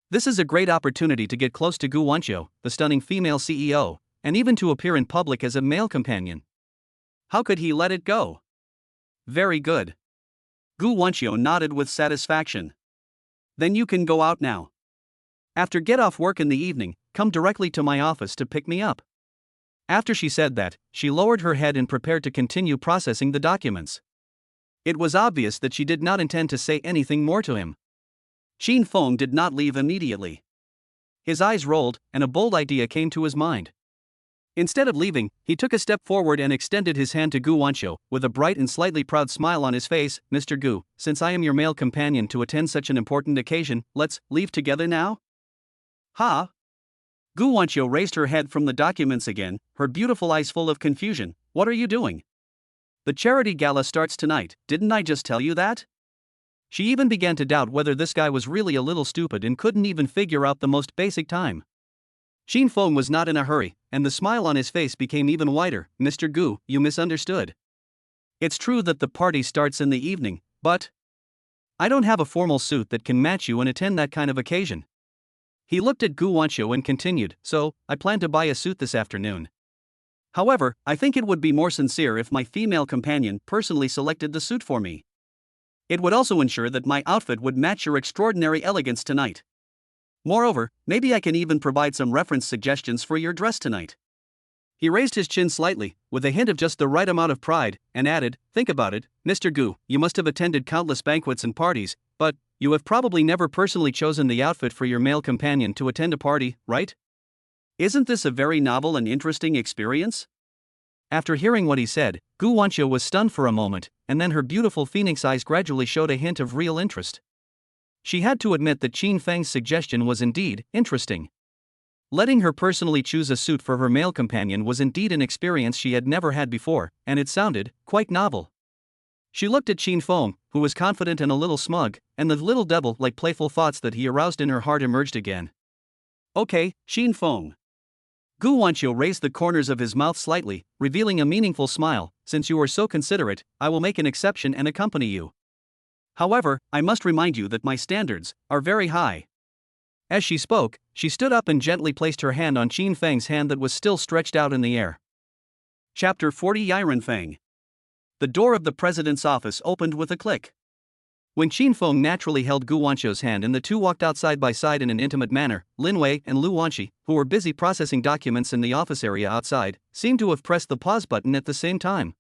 This is a great opportunity to get close to Gu Wanqiu, the stunning female CEO, and even to appear in public as a male companion. How could he let it go?" "Very good." Gu Wanqiu nodded with satisfaction. "Then you can go out now. After get off work in the evening, come directly to my office to pick me up." After she said that, she lowered her head and prepared to continue processing the documents. It was obvious that she did not intend to say anything more to him. Qin Feng did not leave immediately. His eyes rolled, and a bold idea came to his mind. Instead of leaving, he took a step forward and extended his hand to Gu Wanqiu, with a bright and slightly proud smile on his face. "Mr. Gu, since I am your male companion to attend such an important occasion, let's leave together now?" "Ha?" Gu Wanqiu raised her head from the documents again, her beautiful eyes full of confusion. "What are you doing? The charity gala starts tonight, didn't I just tell you that?" She even began to doubt whether this guy was really a little stupid and couldn't even figure out the most basic time. Qin Feng was not in a hurry, and the smile on his face became even wider. "Mr. Gu, you misunderstood. It's true that the party starts in the evening, but I don't have a formal suit that can match you and attend that kind of occasion." He looked at Gu Wanqiu and continued, "So, I plan to buy a suit this afternoon. However, I think it would be more sincere if my female companion personally selected the suit for me. It would also ensure that my outfit would match your extraordinary elegance tonight. Moreover, maybe I can even provide some reference suggestions for your dress tonight." He raised his chin slightly, with a hint of just the right amount of pride, and added, "Think about it, Mr. Gu, you must have attended countless banquets and parties, but you have probably never personally chosen the outfit for your male companion to attend a party, right? Isn't this a very novel and interesting experience?" After hearing what he said, Gu Wanqiu was stunned for a moment, and then her beautiful phoenix eyes gradually showed a hint of real interest. She had to admit that Qin Feng's suggestion was indeed interesting. Letting her personally choose a suit for her male companion was indeed an experience she had never had before, and it sounded quite novel. She looked at Qin Feng, who was confident and a little smug, and the little devil-like playful thoughts that he aroused in her heart emerged again. Okay, Qin Feng. Gu Wanqiu raised the corners of his mouth slightly, revealing a meaningful smile. Since you are so considerate, I will make an exception and accompany you. However, I must remind you that my standards are very high. As she spoke, she stood up and gently placed her hand on Qin Feng's hand that was still stretched out in the air. Chapter 40 Yiren Feng. The door of the president's office opened with a click. When Qin Feng naturally held Gu Wanqiu's hand and the two walked out side by side in an intimate manner, Lin Wei and Lu Wanqi, who were busy processing documents in the office area outside, seemed to have pressed the pause button at the same time.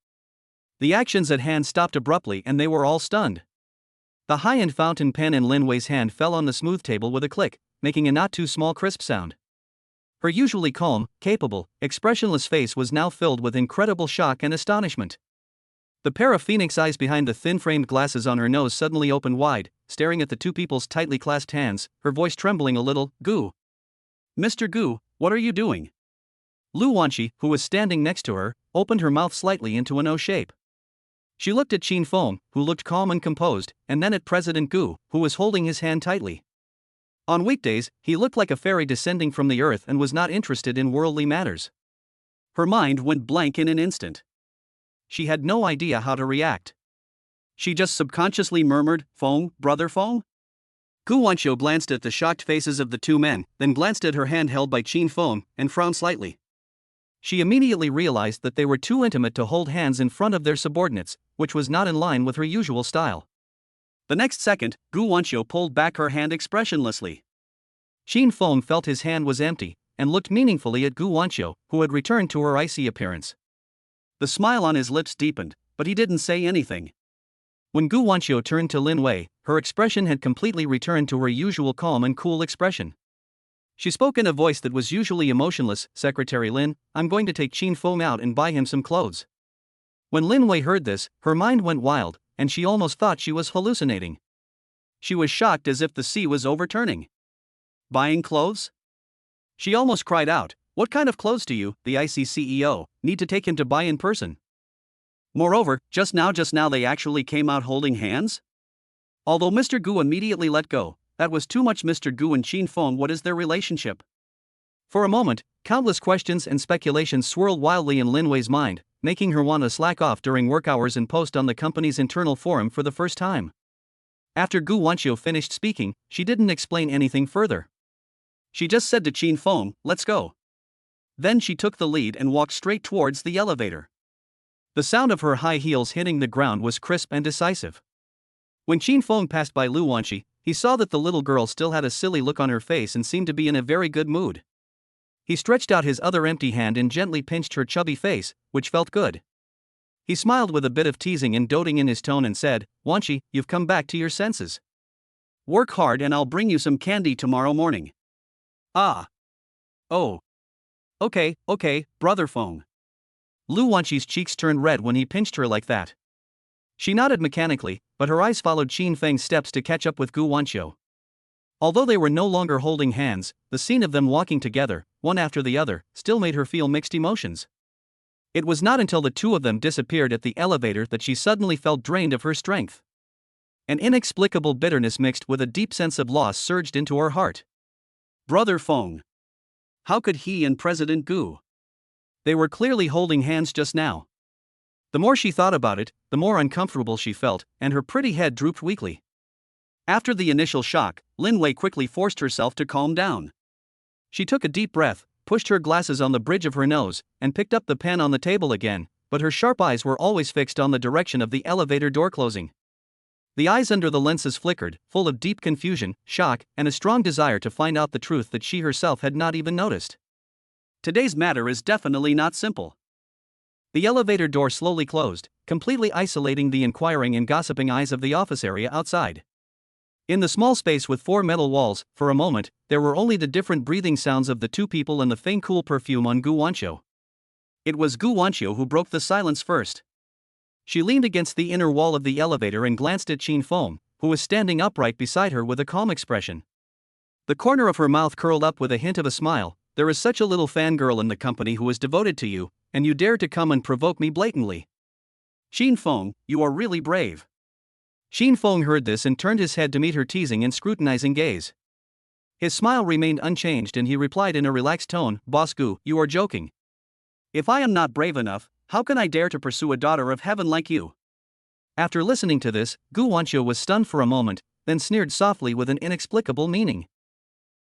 The actions at hand stopped abruptly and they were all stunned. The high-end fountain pen in Lin Wei's hand fell on the smooth table with a click, making a not-too-small crisp sound. Her usually calm, capable, expressionless face was now filled with incredible shock and astonishment. The pair of phoenix eyes behind the thin-framed glasses on her nose suddenly opened wide, staring at the two people's tightly clasped hands, her voice trembling a little. Gu. Mr. Gu, what are you doing? Lu Wanqi, who was standing next to her, opened her mouth slightly into an O shape. She looked at Qin Feng, who looked calm and composed, and then at President Gu, who was holding his hand tightly. On weekdays, he looked like a fairy descending from the earth and was not interested in worldly matters. Her mind went blank in an instant. She had no idea how to react. She just subconsciously murmured, Feng, brother Feng? Gu Wanqiu glanced at the shocked faces of the two men, then glanced at her hand held by Qin Feng, and frowned slightly. She immediately realized that they were too intimate to hold hands in front of their subordinates, which was not in line with her usual style. The next second, Gu Wanqiu pulled back her hand expressionlessly. Qin Feng felt his hand was empty, and looked meaningfully at Gu Wanqiu, who had returned to her icy appearance. The smile on his lips deepened, but he didn't say anything. When Gu Wanqiu turned to Lin Wei, her expression had completely returned to her usual calm and cool expression. She spoke in a voice that was usually emotionless, Secretary Lin, I'm going to take Qin Feng out and buy him some clothes. When Lin Wei heard this, her mind went wild, and she almost thought she was hallucinating. She was shocked as if the sea was overturning. Buying clothes? She almost cried out, what kind of clothes do you, the IC CEO, need to take him to buy in person? Moreover, just now they actually came out holding hands? Although Mr. Gu immediately let go, that was too much. Mr. Gu and Qin Feng, what is their relationship? For a moment, countless questions and speculations swirled wildly in Lin Wei's mind, making her want to slack off during work hours and post on the company's internal forum for the first time. After Gu Wanqiu finished speaking, she didn't explain anything further. She just said to Qin Feng, let's go. Then she took the lead and walked straight towards the elevator. The sound of her high heels hitting the ground was crisp and decisive. When Qin Feng passed by Lu Wanqi, he saw that the little girl still had a silly look on her face and seemed to be in a very good mood. He stretched out his other empty hand and gently pinched her chubby face, which felt good. He smiled with a bit of teasing and doting in his tone and said, Wanqi, you've come back to your senses. Work hard and I'll bring you some candy tomorrow morning. Ah. Oh. Okay, brother Feng. Lu Wanqi's cheeks turned red when he pinched her like that. She nodded mechanically, but her eyes followed Qin Feng's steps to catch up with Gu Wanqiu. Although they were no longer holding hands, the scene of them walking together, one after the other, still made her feel mixed emotions. It was not until the two of them disappeared at the elevator that she suddenly felt drained of her strength. An inexplicable bitterness mixed with a deep sense of loss surged into her heart. Brother Feng. How could he and President Gu? They were clearly holding hands just now. The more she thought about it, the more uncomfortable she felt, and her pretty head drooped weakly. After the initial shock, Lin Wei quickly forced herself to calm down. She took a deep breath, pushed her glasses on the bridge of her nose, and picked up the pen on the table again, but her sharp eyes were always fixed on the direction of the elevator door closing. The eyes under the lenses flickered, full of deep confusion, shock, and a strong desire to find out the truth that she herself had not even noticed. Today's matter is definitely not simple. The elevator door slowly closed, completely isolating the inquiring and gossiping eyes of the office area outside. In the small space with 4 metal walls, for a moment, there were only the different breathing sounds of the two people and the faint cool perfume on Gu Wanqiu. It was Gu Wanqiu who broke the silence first. She leaned against the inner wall of the elevator and glanced at Qin Feng, who was standing upright beside her with a calm expression. The corner of her mouth curled up with a hint of a smile. There is such a little fangirl in the company who is devoted to you, and you dare to come and provoke me blatantly. Xin Feng, you are really brave. Xin Feng heard this and turned his head to meet her teasing and scrutinizing gaze. His smile remained unchanged and he replied in a relaxed tone, Boss Gu, you are joking. If I am not brave enough, how can I dare to pursue a daughter of heaven like you? After listening to this, Gu Wanqiu was stunned for a moment, then sneered softly with an inexplicable meaning.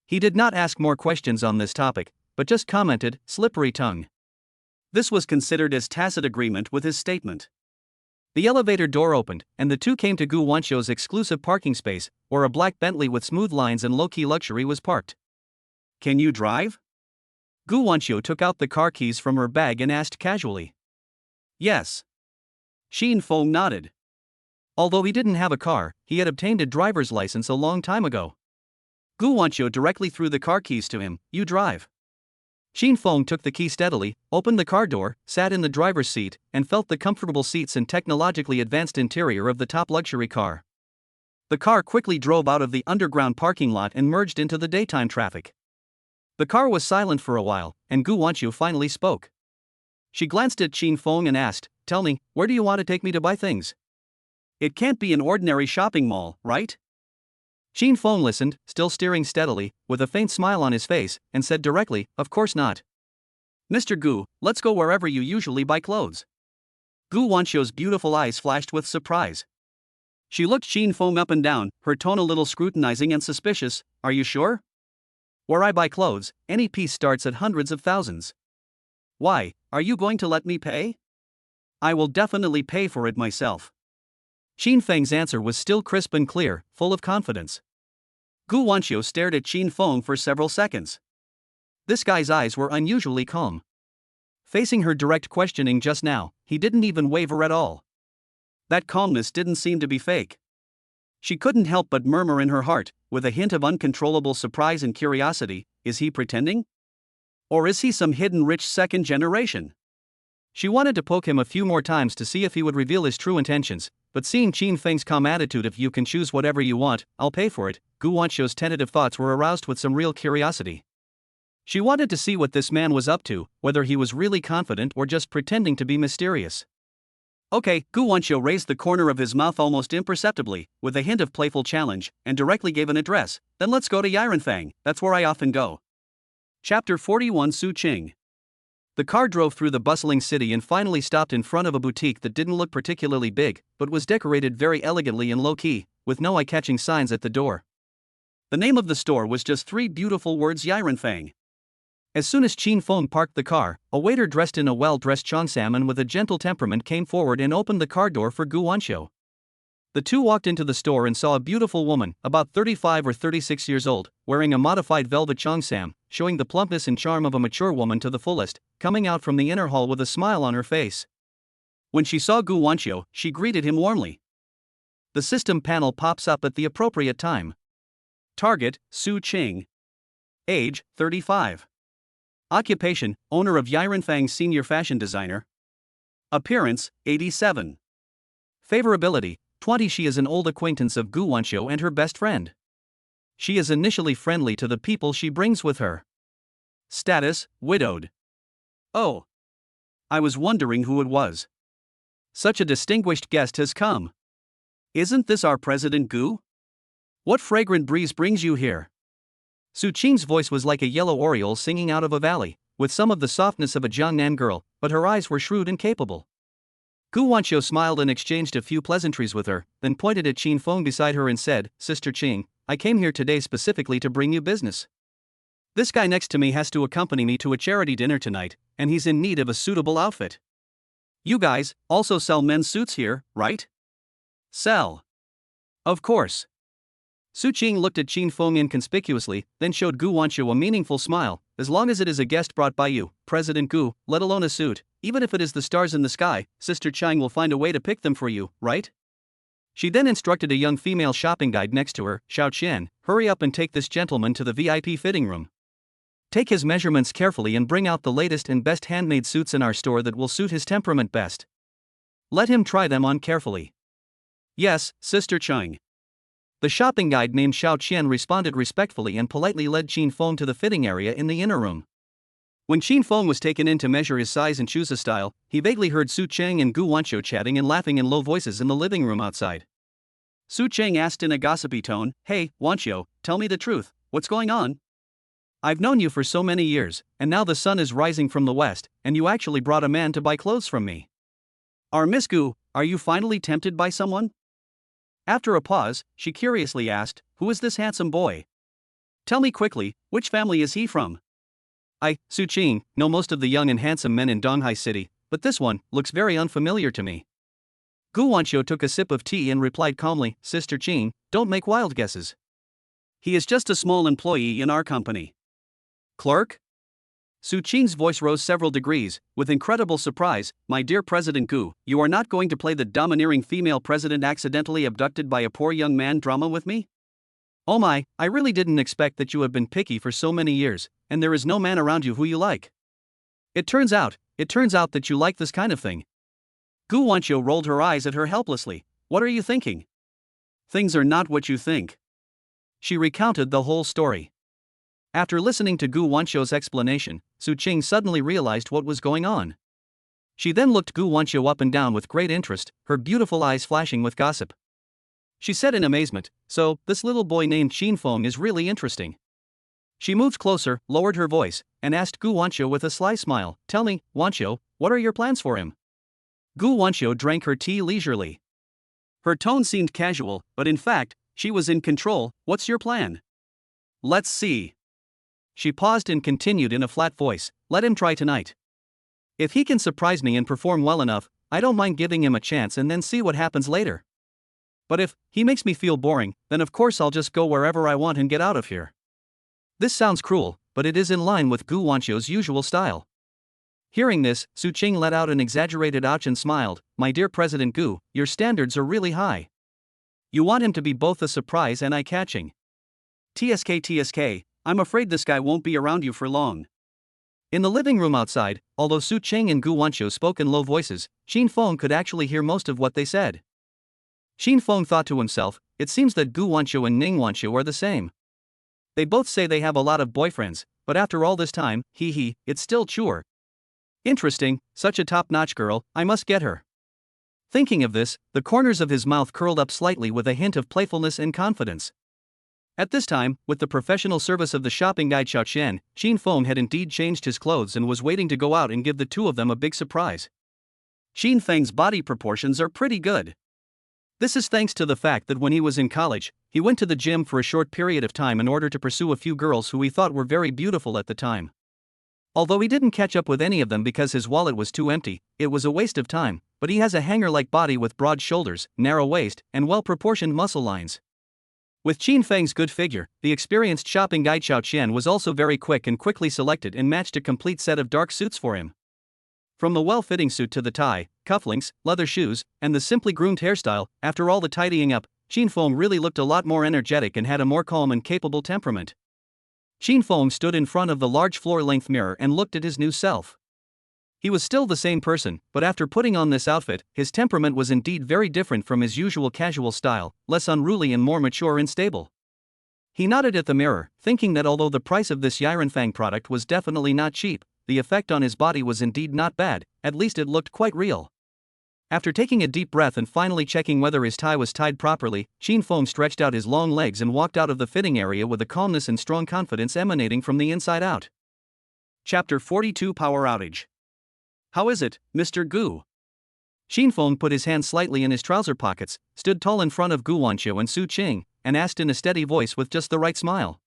He did not ask more questions on this topic, but just commented, slippery tongue. This was considered as tacit agreement with his statement. The elevator door opened, and the two came to Gu Wanqiu's exclusive parking space, where a black Bentley with smooth lines and low-key luxury was parked. Can you drive? Gu Wanqiu took out the car keys from her bag and asked casually. Yes. Xin Feng nodded. Although he didn't have a car, he had obtained a driver's license a long time ago. Gu Wanqiu directly threw the car keys to him, you drive. Xin Feng took the key steadily, opened the car door, sat in the driver's seat, and felt the comfortable seats and technologically advanced interior of the top luxury car. The car quickly drove out of the underground parking lot and merged into the daytime traffic. The car was silent for a while, and Gu Wanqiu finally spoke. She glanced at Xin Feng and asked, tell me, where do you want to take me to buy things? It can't be an ordinary shopping mall, right? Xin Feng listened, still steering steadily, with a faint smile on his face, and said directly, of course not. Mr. Gu, let's go wherever you usually buy clothes. Gu Wanqiu's beautiful eyes flashed with surprise. She looked Xin Feng up and down, her tone a little scrutinizing and suspicious, are you sure? Where I buy clothes, any piece starts at hundreds of thousands. Why, are you going to let me pay? I will definitely pay for it myself. Xin Feng's answer was still crisp and clear, full of confidence. Gu Wanqiu stared at Xin Feng for several seconds. This guy's eyes were unusually calm. Facing her direct questioning just now, he didn't even waver at all. That calmness didn't seem to be fake. She couldn't help but murmur in her heart, with a hint of uncontrollable surprise and curiosity, is he pretending? Or is he some hidden rich second generation? She wanted to poke him a few more times to see if he would reveal his true intentions, but seeing Xin Feng's calm attitude if you can choose whatever you want, I'll pay for it, Gu Wanqiu's tentative thoughts were aroused with some real curiosity. She wanted to see what this man was up to, whether he was really confident or just pretending to be mysterious. Okay, Gu Wanqiu raised the corner of his mouth almost imperceptibly, with a hint of playful challenge, and directly gave an address, then let's go to Yirenfang, that's where I often go. Chapter 41 Su Qing. The car drove through the bustling city and finally stopped in front of a boutique that didn't look particularly big, but was decorated very elegantly and low-key, with no eye-catching signs at the door. The name of the store was just three beautiful words Yirenfang. As soon as Xin Feng parked the car, a waiter dressed in a well-dressed cheongsam and with a gentle temperament came forward and opened the car door for Gu Wanqiu. The two walked into the store and saw a beautiful woman, about 35 or 36 years old, wearing a modified velvet cheongsam, showing the plumpness and charm of a mature woman to the fullest, coming out from the inner hall with a smile on her face. When she saw Gu Wanqiu, she greeted him warmly. The system panel pops up at the appropriate time. Target, Su Qing. Age, 35. Occupation, owner of Yirenfang senior fashion designer. Appearance, 87. Favorability, 20. She is an old acquaintance of Gu Wanqiu and her best friend. She is initially friendly to the people she brings with her. Status, widowed. Oh. I was wondering who it was. Such a distinguished guest has come. Isn't this our President Gu? What fragrant breeze brings you here? Su Qing's voice was like a yellow oriole singing out of a valley, with some of the softness of a Jiangnan girl, but her eyes were shrewd and capable. Gu Wanqiu smiled and exchanged a few pleasantries with her, then pointed at Xin Feng beside her and said, Sister Qing, I came here today specifically to bring you business. This guy next to me has to accompany me to a charity dinner tonight, and he's in need of a suitable outfit. You guys also sell men's suits here, right? Sell. Of course. Su Qing looked at Xin Feng inconspicuously, then showed Gu Wanqiu a meaningful smile. As long as it is a guest brought by you, President Gu, let alone a suit, even if it is the stars in the sky, Sister Chang will find a way to pick them for you, right? She then instructed a young female shopping guide next to her, Xiao Qian, hurry up and take this gentleman to the VIP fitting room. Take his measurements carefully and bring out the latest and best handmade suits in our store that will suit his temperament best. Let him try them on carefully. Yes, Sister Chang. The shopping guide named Xiao Qian responded respectfully and politely led Xin Feng to the fitting area in the inner room. When Qin Feng was taken in to measure his size and choose a style, he vaguely heard Su Cheng and Gu Wanqiu chatting and laughing in low voices in the living room outside. Su Cheng asked in a gossipy tone, "Hey, Wanqiu, tell me the truth, what's going on? I've known you for so many years, and now the sun is rising from the west, and you actually brought a man to buy clothes from me. Miss Gu, are you finally tempted by someone?" After a pause, she curiously asked, "Who is this handsome boy? Tell me quickly, which family is he from?" "I, Su Qing, know most of the young and handsome men in Donghai City, but this one looks very unfamiliar to me." Gu Wanqiu took a sip of tea and replied calmly, "Sister Qing, don't make wild guesses. He is just a small employee in our company." "Clerk?" Su Qing's voice rose several degrees, with incredible surprise. "My dear President Gu, you are not going to play the domineering female president accidentally abducted by a poor young man drama with me? Oh my, I really didn't expect that you have been picky for so many years, and there is no man around you who you like. It turns out that you like this kind of thing." Gu Wanqiu rolled her eyes at her helplessly. "What are you thinking? Things are not what you think." She recounted the whole story. After listening to Gu Wanqiu's explanation, Su Qing suddenly realized what was going on. She then looked Gu Wanqiu up and down with great interest, her beautiful eyes flashing with gossip. She said in amazement, "So, this little boy named Qin Feng is really interesting." She moved closer, lowered her voice, and asked Gu Wanqiu with a sly smile, "Tell me, Wanqiu, what are your plans for him?" Gu Wanqiu drank her tea leisurely. Her tone seemed casual, but in fact, she was in control. "What's your plan?" "Let's see." She paused and continued in a flat voice, "Let him try tonight. If he can surprise me and perform well enough, I don't mind giving him a chance and then see what happens later. But if he makes me feel boring, then of course I'll just go wherever I want and get out of here." This sounds cruel, but it is in line with Gu Wanqiu's usual style. Hearing this, Su Qing let out an exaggerated ouch and smiled. "My dear President Gu, your standards are really high. You want him to be both a surprise and eye-catching. TSK, I'm afraid this guy won't be around you for long." In the living room outside, although Su Qing and Gu Wanqiu spoke in low voices, Qin Feng could actually hear most of what they said. Qin Feng thought to himself, "It seems that Gu Wanqiu and Ning Wanqiu are the same. They both say they have a lot of boyfriends, but after all this time, it's still Chur. Interesting, such a top-notch girl, I must get her." Thinking of this, the corners of his mouth curled up slightly with a hint of playfulness and confidence. At this time, with the professional service of the shopping guide Xiaoqian, Qin Feng had indeed changed his clothes and was waiting to go out and give the two of them a big surprise. Qin Feng's body proportions are pretty good. This is thanks to the fact that when he was in college, he went to the gym for a short period of time in order to pursue a few girls who he thought were very beautiful at the time. Although he didn't catch up with any of them because his wallet was too empty, it was a waste of time, but he has a hanger-like body with broad shoulders, narrow waist, and well-proportioned muscle lines. With Qin Feng's good figure, the experienced shopping guide Xiaoqian was also very quick and quickly selected and matched a complete set of dark suits for him. From the well-fitting suit to the tie, cufflinks, leather shoes, and the simply groomed hairstyle, after all the tidying up, Qin Feng really looked a lot more energetic and had a more calm and capable temperament. Qin Feng stood in front of the large floor-length mirror and looked at his new self. He was still the same person, but after putting on this outfit, his temperament was indeed very different from his usual casual style, less unruly and more mature and stable. He nodded at the mirror, thinking that although the price of this Yirenfang product was definitely not cheap, the effect on his body was indeed not bad, at least it looked quite real. After taking a deep breath and finally checking whether his tie was tied properly, Qin Feng stretched out his long legs and walked out of the fitting area with a calmness and strong confidence emanating from the inside out. Chapter 42 Power Outage. "How is it, Mr. Gu?" Qin Feng put his hands slightly in his trouser pockets, stood tall in front of Gu Wanqiu and Su Qing, and asked in a steady voice with just the right smile.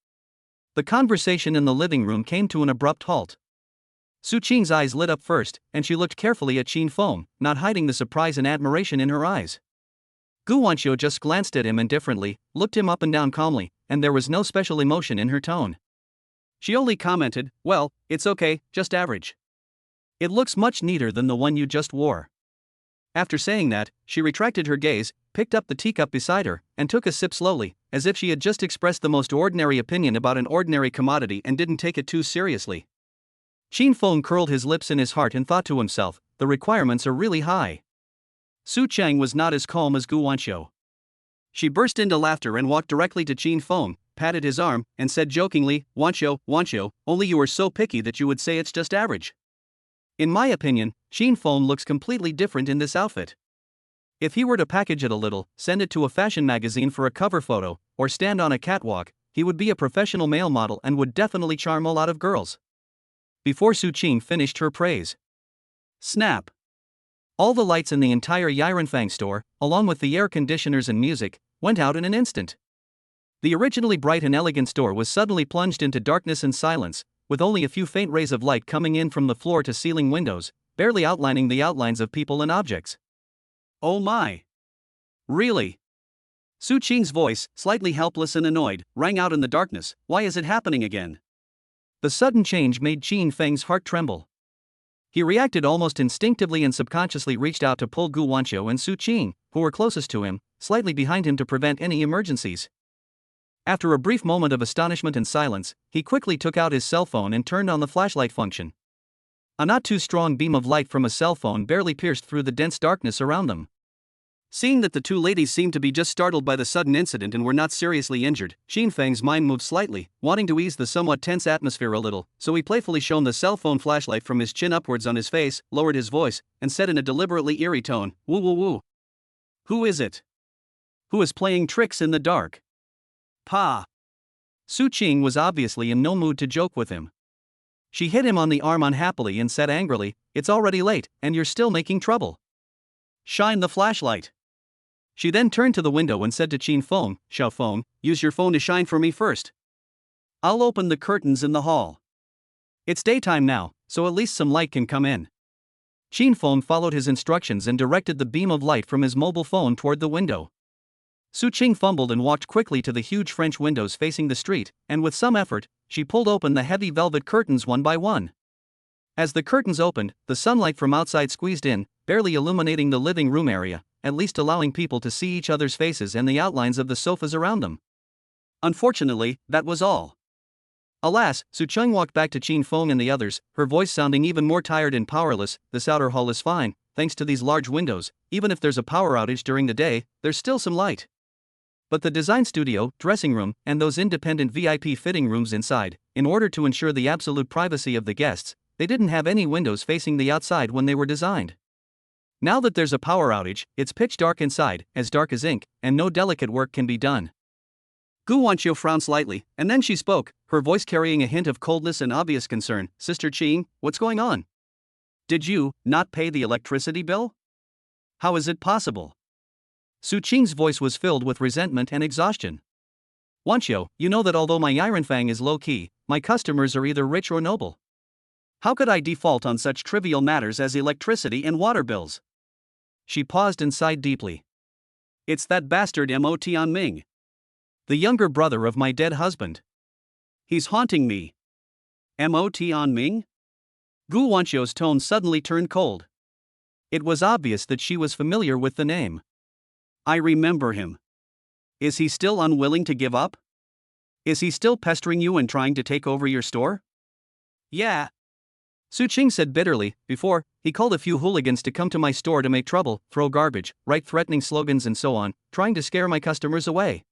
The conversation in the living room came to an abrupt halt. Su Qing's eyes lit up first, and she looked carefully at Qin Feng, not hiding the surprise and admiration in her eyes. Gu Wanqiu just glanced at him indifferently, looked him up and down calmly, and there was no special emotion in her tone. She only commented, "Well, it's okay, just average. It looks much neater than the one you just wore." After saying that, she retracted her gaze, picked up the teacup beside her, and took a sip slowly, as if she had just expressed the most ordinary opinion about an ordinary commodity and didn't take it too seriously. Qin Feng curled his lips in his heart and thought to himself, the requirements are really high. Su Cheng was not as calm as Gu Wanqiu. She burst into laughter and walked directly to Qin Feng, patted his arm, and said jokingly, Wancho, only you are so picky that you would say it's just average. In my opinion, Sheen Fong looks completely different in this outfit. If he were to package it a little, send it to a fashion magazine for a cover photo, or stand on a catwalk, he would be a professional male model and would definitely charm a lot of girls. Before Su Qing finished her praise. Snap! All the lights in the entire Yirenfang store, along with the air conditioners and music, went out in an instant. The originally bright and elegant store was suddenly plunged into darkness and silence, with only a few faint rays of light coming in from the floor to ceiling windows, barely outlining the outlines of people and objects. Oh my! Really? Su Qing's voice, slightly helpless and annoyed, rang out in the darkness. Why is it happening again? The sudden change made Qin Feng's heart tremble. He reacted almost instinctively and subconsciously reached out to pull Gu Wanqiu and Su Qing, who were closest to him, slightly behind him to prevent any emergencies. After a brief moment of astonishment and silence, he quickly took out his cell phone and turned on the flashlight function. A not too strong beam of light from a cell phone barely pierced through the dense darkness around them. Seeing that the two ladies seemed to be just startled by the sudden incident and were not seriously injured, Qin Feng's mind moved slightly, wanting to ease the somewhat tense atmosphere a little, so he playfully shone the cell phone flashlight from his chin upwards on his face, lowered his voice, and said in a deliberately eerie tone, "Woo woo woo. Who is it? Who is playing tricks in the dark?" Pa! Su Qing was obviously in no mood to joke with him. She hit him on the arm unhappily and said angrily, "It's already late, and you're still making trouble. Shine the flashlight." She then turned to the window and said to Qin Feng, "Xiao Feng, use your phone to shine for me first. I'll open the curtains in the hall. It's daytime now, so at least some light can come in." Qin Feng followed his instructions and directed the beam of light from his mobile phone toward the window. Su Qing fumbled and walked quickly to the huge French windows facing the street, and with some effort, she pulled open the heavy velvet curtains one by one. As the curtains opened, the sunlight from outside squeezed in, barely illuminating the living room area, at least allowing people to see each other's faces and the outlines of the sofas around them. Unfortunately, that was all. Alas, Su Qing walked back to Qin Feng and the others, her voice sounding even more tired and powerless. "This outer hall is fine, thanks to these large windows. Even if there's a power outage during the day, there's still some light. But the design studio, dressing room, and those independent VIP fitting rooms inside, in order to ensure the absolute privacy of the guests, they didn't have any windows facing the outside when they were designed. Now that there's a power outage, it's pitch dark inside, as dark as ink, and no delicate work can be done." Gu Wanqiu frowned slightly, and then she spoke, her voice carrying a hint of coldness and obvious concern. "Sister Qing, what's going on? Did you not pay the electricity bill? How is it possible?" Su Qing's voice was filled with resentment and exhaustion. "Wanqiu, you know that although my Yirenfang is low-key, my customers are either rich or noble. How could I default on such trivial matters as electricity and water bills?" She paused and sighed deeply. "It's that bastard Mo Tianming. The younger brother of my dead husband. He's haunting me." Mo Tianming? Gu Wanqiu's tone suddenly turned cold. It was obvious that she was familiar with the name. "I remember him. Is he still unwilling to give up? Is he still pestering you and trying to take over your store?" "Yeah," Su Qing said bitterly. "Before, he called a few hooligans to come to my store to make trouble, throw garbage, write threatening slogans and so on, trying to scare my customers away.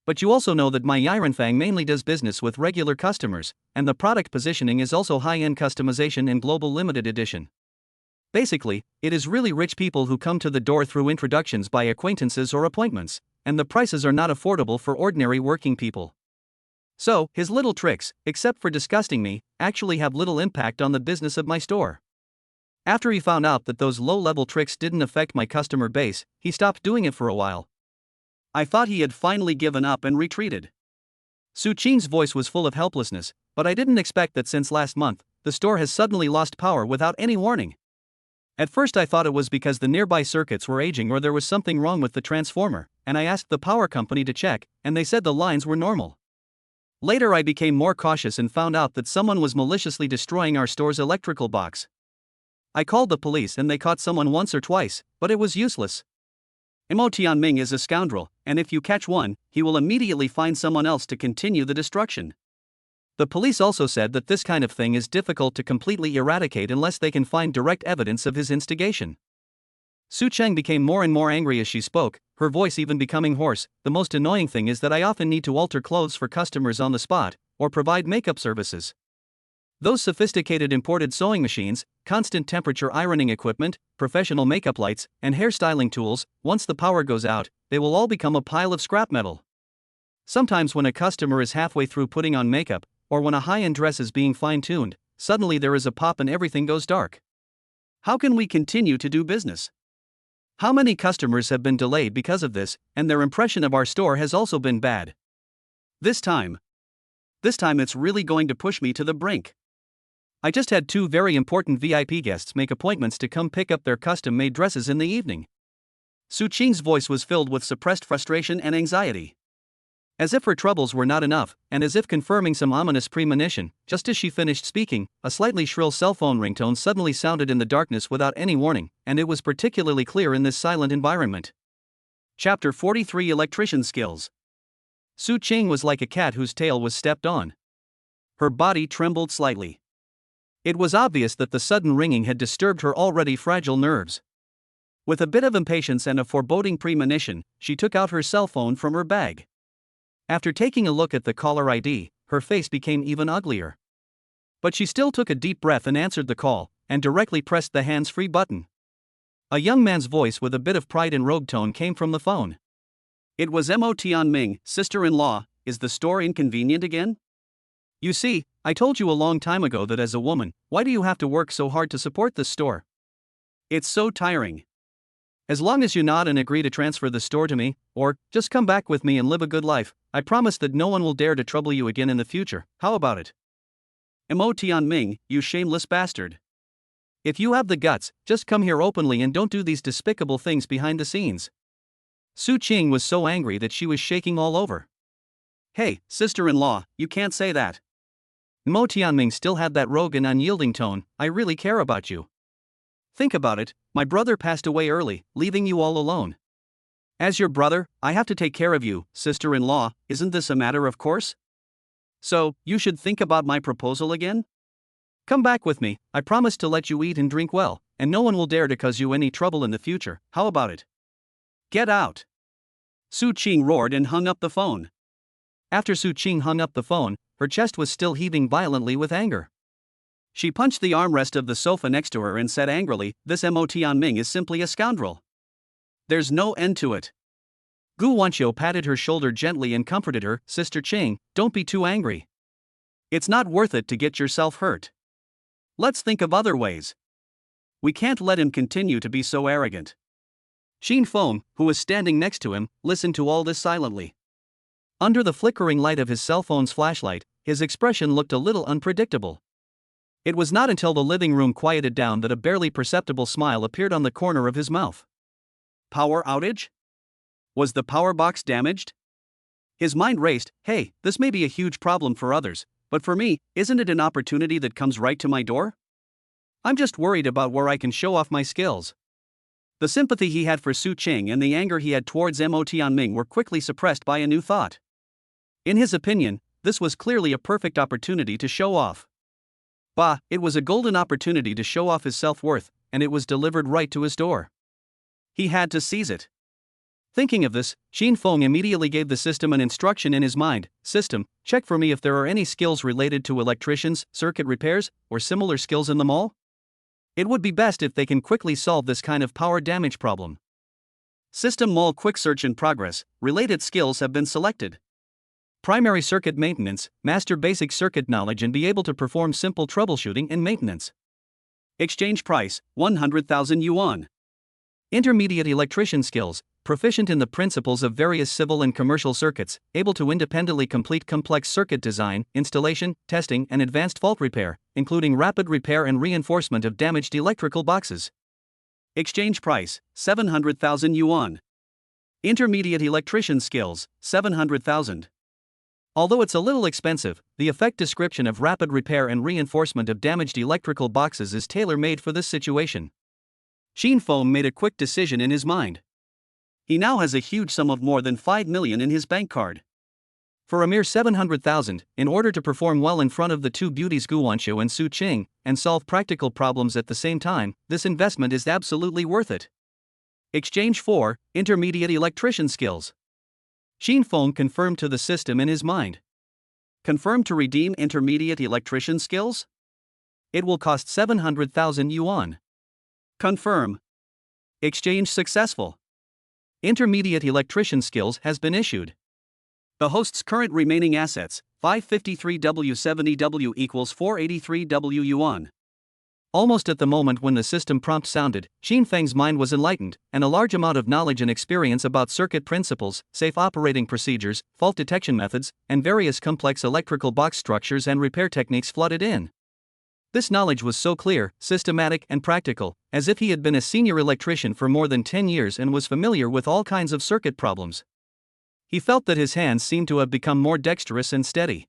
But you also know that my Yirenfang mainly does business with regular customers, and the product positioning is also high-end customization and global limited edition. Basically, it is really rich people who come to the door through introductions by acquaintances or appointments, and the prices are not affordable for ordinary working people. So, his little tricks, except for disgusting me, actually have little impact on the business of my store. After he found out that those low-level tricks didn't affect my customer base, he stopped doing it for a while. I thought he had finally given up and retreated." Su Qing's voice was full of helplessness, "But I didn't expect that since last month, the store has suddenly lost power without any warning. At first I thought it was because the nearby circuits were aging or there was something wrong with the transformer, and I asked the power company to check, and they said the lines were normal. Later I became more cautious and found out that someone was maliciously destroying our store's electrical box. I called the police and they caught someone once or twice, but it was useless. Mo Tianming is a scoundrel, and if you catch one, he will immediately find someone else to continue the destruction. The police also said that this kind of thing is difficult to completely eradicate unless they can find direct evidence of his instigation. Su Cheng became more and more angry as she spoke, her voice even becoming hoarse. The most annoying thing is that I often need to alter clothes for customers on the spot, or provide makeup services. Those sophisticated imported sewing machines, constant temperature ironing equipment, professional makeup lights, and hairstyling tools, once the power goes out, they will all become a pile of scrap metal. Sometimes when a customer is halfway through putting on makeup, or when a high-end dress is being fine-tuned, suddenly there is a pop and everything goes dark. How can we continue to do business? How many customers have been delayed because of this, and their impression of our store has also been bad. This time it's really going to push me to the brink. I just had 2 very important VIP guests make appointments to come pick up their custom-made dresses in the evening. Su Qing's voice was filled with suppressed frustration and anxiety. As if her troubles were not enough, and as if confirming some ominous premonition, just as she finished speaking, a slightly shrill cell phone ringtone suddenly sounded in the darkness without any warning, and it was particularly clear in this silent environment. Chapter 43 Electrician Skills. Su Qing was like a cat whose tail was stepped on. Her body trembled slightly. It was obvious that the sudden ringing had disturbed her already fragile nerves. With a bit of impatience and a foreboding premonition, she took out her cell phone from her bag. After taking a look at the caller ID, her face became even uglier. But she still took a deep breath and answered the call, and directly pressed the hands-free button. A young man's voice with a bit of pride and rogue tone came from the phone. It was Mo Tianming, sister-in-law. Is the store inconvenient again? You see, I told you a long time ago that as a woman, why do you have to work so hard to support this store? It's so tiring. As long as you nod and agree to transfer the store to me, or just come back with me and live a good life, I promise that no one will dare to trouble you again in the future. How about it? Mo Tianming, you shameless bastard. If you have the guts, just come here openly and don't do these despicable things behind the scenes. Su Qing was so angry that she was shaking all over. Hey, sister-in-law, you can't say that. Mo Tianming still had that rogue and unyielding tone. I really care about you. Think about it, my brother passed away early, leaving you all alone. As your brother, I have to take care of you, sister-in-law. Isn't this a matter of course? So, you should think about my proposal again? Come back with me, I promise to let you eat and drink well, and no one will dare to cause you any trouble in the future. How about it? Get out! Su Qing roared and hung up the phone. After Su Qing hung up the phone, her chest was still heaving violently with anger. She punched the armrest of the sofa next to her and said angrily, "This Mo Tianming is simply a scoundrel. There's no end to it." Gu Wanqiu patted her shoulder gently and comforted her, "Sister Qing, don't be too angry. It's not worth it to get yourself hurt. Let's think of other ways. We can't let him continue to be so arrogant." Xin Feng, who was standing next to him, listened to all this silently. Under the flickering light of his cell phone's flashlight, his expression looked a little unpredictable. It was not until the living room quieted down that a barely perceptible smile appeared on the corner of his mouth. Power outage? Was the power box damaged? His mind raced. Hey, this may be a huge problem for others, but for me, isn't it an opportunity that comes right to my door? I'm just worried about where I can show off my skills. The sympathy he had for Su Qing and the anger he had towards Mo Tianming were quickly suppressed by a new thought. In his opinion, this was clearly a perfect opportunity to show off. Bah, it was a golden opportunity to show off his self-worth, and it was delivered right to his door. He had to seize it. Thinking of this, Xin Feng immediately gave the system an instruction in his mind. System, check for me if there are any skills related to electricians, circuit repairs, or similar skills in the mall. It would be best if they can quickly solve this kind of power damage problem. System Mall quick search in progress. Related skills have been selected. Primary circuit maintenance, master basic circuit knowledge and be able to perform simple troubleshooting and maintenance. Exchange price, 100,000 yuan. Intermediate electrician skills, proficient in the principles of various civil and commercial circuits, able to independently complete complex circuit design, installation, testing and advanced fault repair, including rapid repair and reinforcement of damaged electrical boxes. Exchange price, 700,000 yuan. Intermediate electrician skills, 700,000. Although it's a little expensive, the effect description of rapid repair and reinforcement of damaged electrical boxes is tailor-made for this situation. Xin Feng made a quick decision in his mind. He now has a huge sum of more than 5 million in his bank card. For a mere 700,000, in order to perform well in front of the two beauties Gu Wanqiu and Su Qing, and solve practical problems at the same time, this investment is absolutely worth it. Exchange 4, intermediate electrician skills. Xin Feng confirmed to the system in his mind. Confirmed to redeem intermediate electrician skills? It will cost 700,000 yuan. Confirm. Exchange successful. Intermediate electrician skills has been issued. The host's current remaining assets, 553W70W equals 483W yuan. Almost at the moment when the system prompt sounded, Xin Feng's mind was enlightened, and a large amount of knowledge and experience about circuit principles, safe operating procedures, fault detection methods, and various complex electrical box structures and repair techniques flooded in. This knowledge was so clear, systematic, and practical, as if he had been a senior electrician for more than 10 years and was familiar with all kinds of circuit problems. He felt that his hands seemed to have become more dexterous and steady.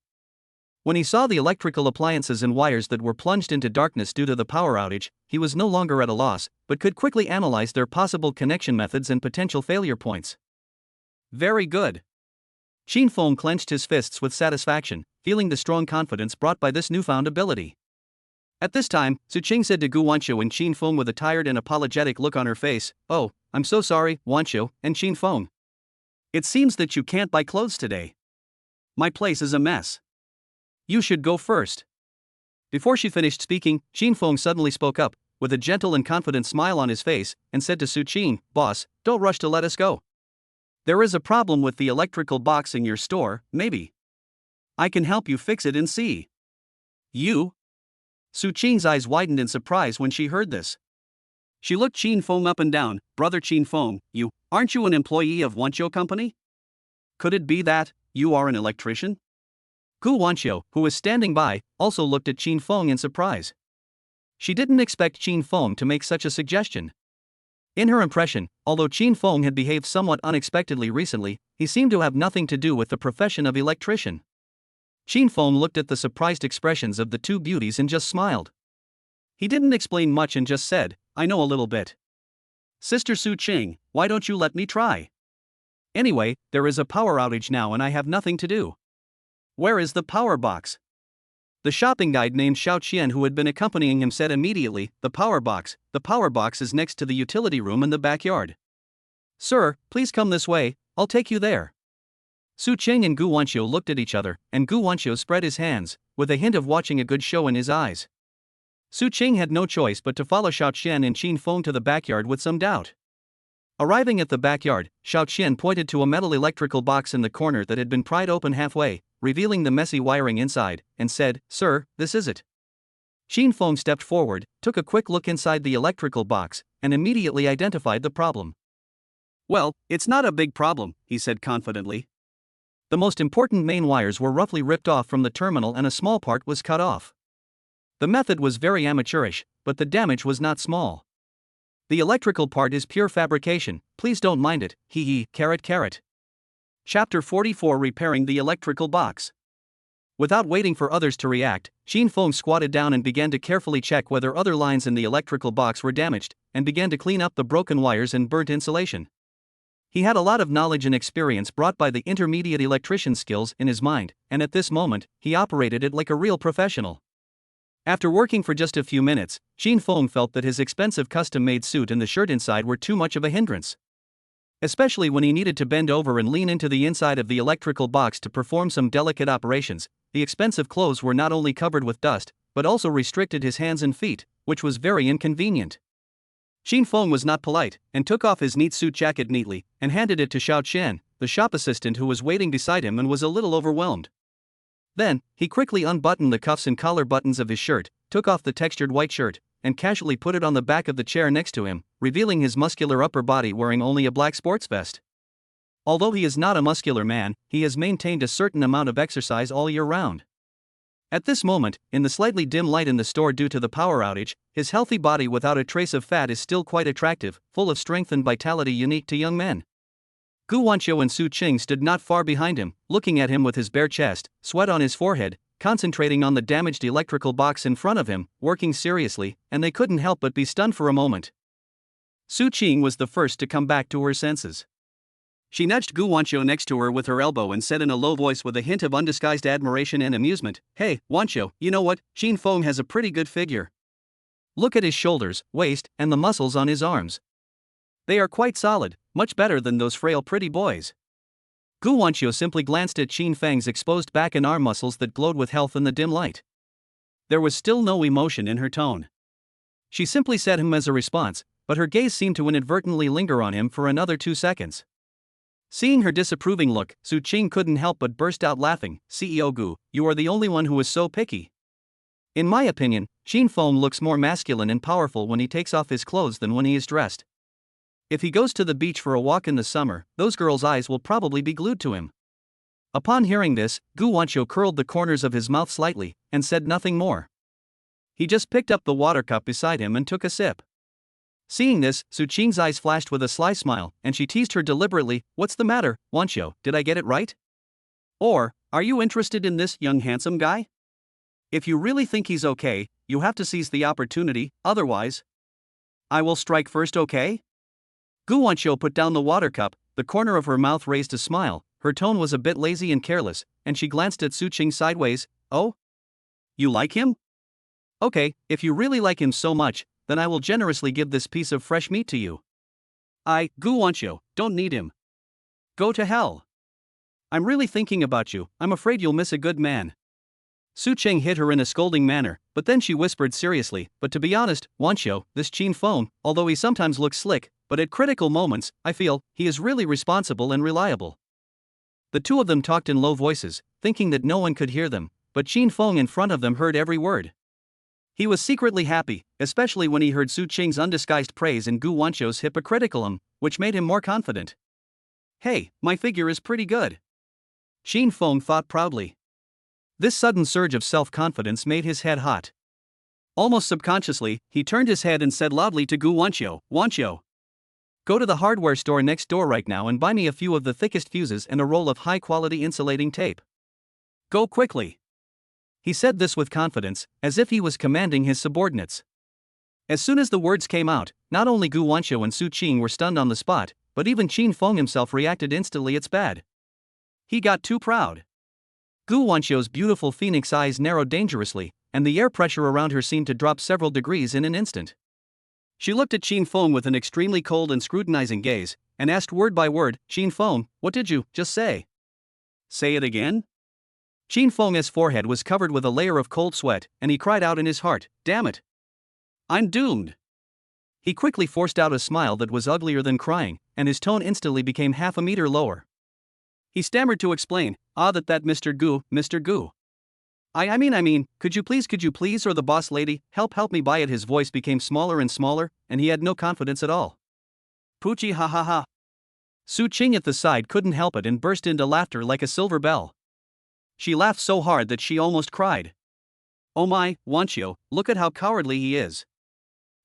When he saw the electrical appliances and wires that were plunged into darkness due to the power outage, he was no longer at a loss, but could quickly analyze their possible connection methods and potential failure points. Very good. Xin Feng clenched his fists with satisfaction, feeling the strong confidence brought by this newfound ability. At this time, Su Qing said to Gu Wanqiu and Xin Feng with a tired and apologetic look on her face, "Oh, I'm so sorry, Wanqiu and Xin Feng. It seems that you can't buy clothes today. My place is a mess. You should go first." Before she finished speaking, Xin Feng suddenly spoke up, with a gentle and confident smile on his face, and said to Su Qing, "Boss, don't rush to let us go. There is a problem with the electrical box in your store, maybe. I can help you fix it and see." "You?" Su Qing's eyes widened in surprise when she heard this. She looked Xin Feng up and down. "Brother Xin Feng, aren't you an employee of Wanqiu Company? Could it be that you are an electrician?" Gu Wanqiu, who was standing by, also looked at Xin Feng in surprise. She didn't expect Xin Feng to make such a suggestion. In her impression, although Xin Feng had behaved somewhat unexpectedly recently, he seemed to have nothing to do with the profession of electrician. Xin Feng looked at the surprised expressions of the two beauties and just smiled. He didn't explain much and just said, "I know a little bit. Sister Su Qing, why don't you let me try? Anyway, there is a power outage now and I have nothing to do. Where is the power box?" The shopping guide named Xiao Qian, who had been accompanying him, said immediately, The power box is next to the utility room in the backyard. "Sir, please come this way, I'll take you there." Su Qing and Gu Wanqiu looked at each other, and Gu Wanqiu spread his hands, with a hint of watching a good show in his eyes. Su Qing had no choice but to follow Xiao Qian and Xin Feng to the backyard with some doubt. Arriving at the backyard, Xiao Qian pointed to a metal electrical box in the corner that had been pried open halfway, revealing the messy wiring inside, and said, "Sir, this is it." Xin Feng stepped forward, took a quick look inside the electrical box, and immediately identified the problem. "Well, it's not a big problem," he said confidently. The most important main wires were roughly ripped off from the terminal and a small part was cut off. The method was very amateurish, but the damage was not small. "The electrical part is pure fabrication, please don't mind it, caret. Chapter 44, Repairing the Electrical Box. Without waiting for others to react, Xin Feng squatted down and began to carefully check whether other lines in the electrical box were damaged, and began to clean up the broken wires and burnt insulation. He had a lot of knowledge and experience brought by the intermediate electrician skills in his mind, and at this moment, he operated it like a real professional. After working for just a few minutes, Xin Feng felt that his expensive custom-made suit and the shirt inside were too much of a hindrance. Especially when he needed to bend over and lean into the inside of the electrical box to perform some delicate operations, the expensive clothes were not only covered with dust, but also restricted his hands and feet, which was very inconvenient. Xin Feng was not polite, and took off his neat suit jacket neatly, and handed it to Xiao Qian, the shop assistant who was waiting beside him and was a little overwhelmed. Then, he quickly unbuttoned the cuffs and collar buttons of his shirt, took off the textured white shirt, and casually put it on the back of the chair next to him, revealing his muscular upper body wearing only a black sports vest. Although he is not a muscular man, he has maintained a certain amount of exercise all year round. At this moment, in the slightly dim light in the store due to the power outage, his healthy body without a trace of fat is still quite attractive, full of strength and vitality unique to young men. Gu Wanqiu and Su Qing stood not far behind him, looking at him with his bare chest, sweat on his forehead, concentrating on the damaged electrical box in front of him, working seriously, and they couldn't help but be stunned for a moment. Su Qing was the first to come back to her senses. She nudged Gu Wanqiu next to her with her elbow and said in a low voice with a hint of undisguised admiration and amusement, "Hey, Wanqiu, you know what, Xin Feng has a pretty good figure. Look at his shoulders, waist, and the muscles on his arms. They are quite solid, much better than those frail pretty boys. Gu Wanqiu simply glanced at Qin Feng's exposed back and arm muscles that glowed with health in the dim light. There was still no emotion in her tone. She simply said him as a response, but her gaze seemed to inadvertently linger on him for another 2 seconds. Seeing her disapproving look, Su Qing couldn't help but burst out laughing. CEO Gu, you are the only one who is so picky. In my opinion, Qin Feng looks more masculine and powerful when he takes off his clothes than when he is dressed. If he goes to the beach for a walk in the summer, those girls' eyes will probably be glued to him. Upon hearing this, Gu Wanqiu curled the corners of his mouth slightly, and said nothing more. He just picked up the water cup beside him and took a sip. Seeing this, Su Qing's eyes flashed with a sly smile, and she teased her deliberately, "What's the matter, Wanqiu, did I get it right? Or, are you interested in this young handsome guy? If you really think he's okay, you have to seize the opportunity, otherwise I will strike first, okay?" Gu Wanqiu put down the water cup, the corner of her mouth raised a smile, her tone was a bit lazy and careless, and she glanced at Su Qing sideways. "Oh? You like him? Okay, if you really like him so much, then I will generously give this piece of fresh meat to you. Gu Wanqiu, don't need him. Go to hell. I'm really thinking about you, I'm afraid you'll miss a good man." Su Qing hit her in a scolding manner, but then she whispered seriously, "But to be honest, Wanqiu, this Qin Feng, although he sometimes looks slick, but at critical moments, I feel, he is really responsible and reliable." The two of them talked in low voices, thinking that no one could hear them, but Qin Feng in front of them heard every word. He was secretly happy, especially when he heard Su Qing's undisguised praise and Gu Wanqiu's hypocriticalism, which made him more confident. "Hey, my figure is pretty good," Qin Feng thought proudly. This sudden surge of self-confidence made his head hot. Almost subconsciously, he turned his head and said loudly to Gu Wanqiu, "Wanqiu, go to the hardware store next door right now and buy me a few of the thickest fuses and a roll of high-quality insulating tape. Go quickly." He said this with confidence, as if he was commanding his subordinates. As soon as the words came out, not only Gu Wanqiu and Su Qing were stunned on the spot, but even Qin Feng himself reacted instantly. It's bad. He got too proud. Gu Wanqiu's beautiful phoenix eyes narrowed dangerously, and the air pressure around her seemed to drop several degrees in an instant. She looked at Qin Feng with an extremely cold and scrutinizing gaze, and asked word by word, "Qin Feng, what did you just say?" "Say it again?" Qin Feng's forehead was covered with a layer of cold sweat, and he cried out in his heart, "Damn it! I'm doomed." He quickly forced out a smile that was uglier than crying, and his tone instantly became half a meter lower. He stammered to explain, that Mr. Gu. I mean, could you please, or the boss lady, help me buy it." His voice became smaller and smaller, and he had no confidence at all. "Poochie ha ha ha." Su Qing at the side couldn't help it and burst into laughter like a silver bell. She laughed so hard that she almost cried. "Oh my, Wanqiu, look at how cowardly he is.